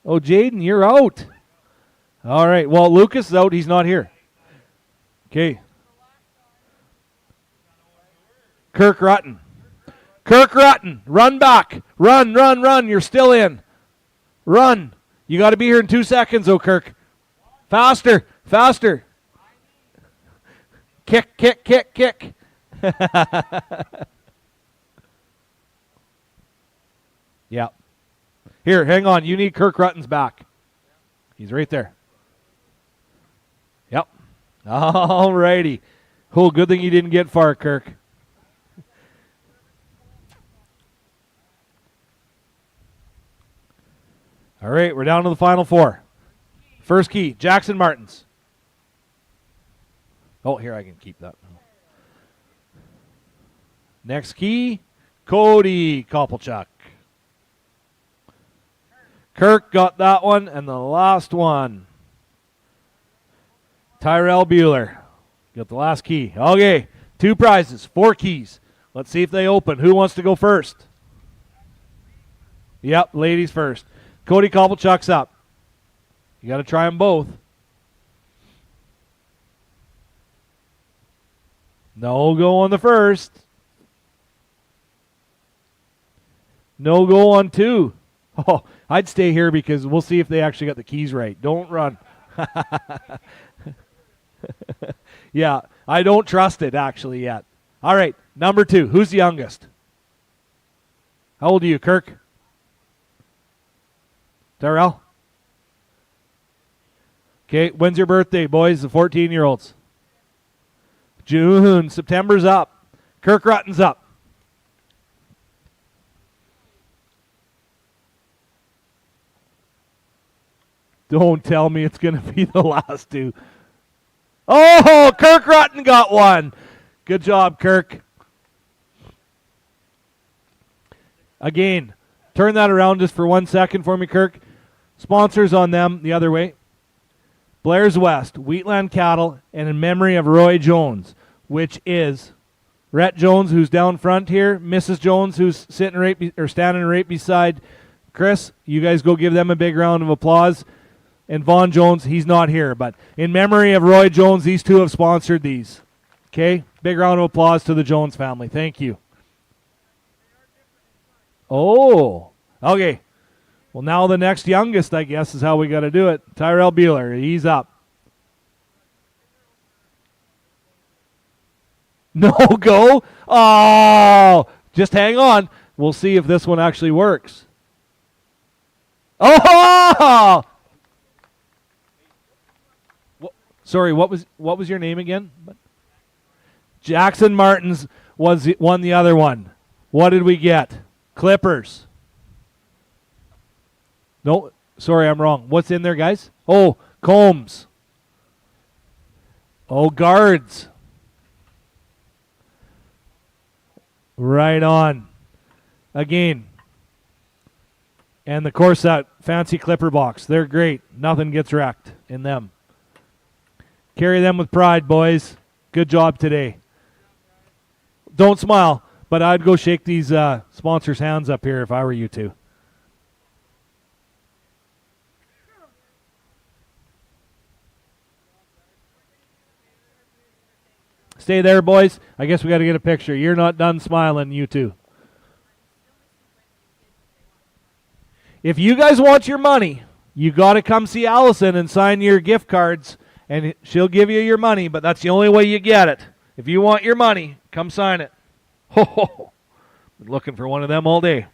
Oh, Jaden, you're out. All right, well, Lucas is out. He's not here. Okay. Kirk Rutten. Kirk Rutten, run back. Run. You're still in. Run. You got to be here in 2 seconds, oh, Kirk. Faster. Kick. Yeah. Here, hang on. You need Kirk Rutten's back. He's right there. Yep. All righty. Cool. Good thing you didn't get far, Kirk. All right, we're down to the final 4. First key, Jackson Martins. Oh, here, I can keep that. Next key, Cody Kopelchuk. Kirk got that one, and the last one, Tyrell Bueller. Got the last key. Okay, 2 prizes, 4 keys. Let's see if they open. Who wants to go first? Yep, ladies first. Cody Kopelchuk's up. You got to try them both. No go on the first. No go on 2. Oh, I'd stay here because we'll see if they actually got the keys right. Don't run. Yeah, I don't trust it actually yet. All right, number 2. Who's the youngest? How old are you, Kirk? Tyrell? Okay, when's your birthday, boys, the 14-year-olds? June. September's up. Kirk Rutten's up. Don't tell me it's going to be the last 2. Oh, Kirk Rutten got one. Good job, Kirk. Again, turn that around just for 1 second for me, Kirk. Sponsors on them the other way. Blair's West, Wheatland Cattle, and in memory of Roy Jones, which is Rhett Jones, who's down front here, Mrs. Jones, who's sitting standing right beside Chris. You guys go give them a big round of applause. And Vaughn Jones, he's not here, but in memory of Roy Jones, these 2 have sponsored these. Okay? Big round of applause to the Jones family. Thank you. Oh, okay. Well, now the next youngest, I guess, is how we got to do it. Tyrell Bueller, he's up. No go? Oh, just hang on. We'll see if this one actually works. Oh! Sorry, what was your name again? Jackson Martins won the other one. What did we get? Clippers. No, sorry, I'm wrong. What's in there, guys? Oh, Combs. Oh, guards. Right on. Again. And of course that fancy Clipper box. They're great. Nothing gets wrecked in them. Carry them with pride, boys. Good job today. Don't smile, but I'd go shake these sponsors' hands up here if I were you two. Stay there, boys. I guess we got to get a picture. You're not done smiling, you two. If you guys want your money, you got to come see Allison and sign your gift cards, and she'll give you your money, but that's the only way you get it. If you want your money, come sign it. Ho, ho, ho. Been looking for one of them all day.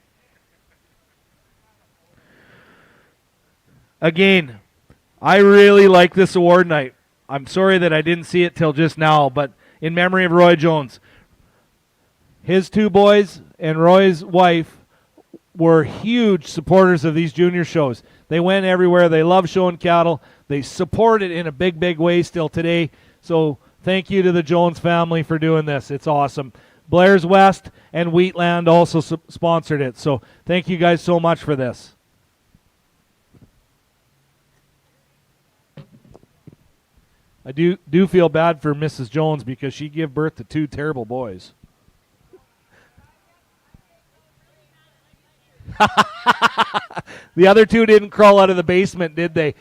Again, I really like this award night. I'm sorry that I didn't see it till just now, but in memory of Roy Jones. His two boys and Roy's wife were huge supporters of these junior shows. They went everywhere. They love showing cattle. They support it in a big, big way still today. So thank you to the Jones family for doing this. It's awesome. Blair's West and Wheatland also sponsored it. So thank you guys so much for this. I do feel bad for Mrs. Jones because she gave birth to two terrible boys. The other two didn't crawl out of the basement, did they?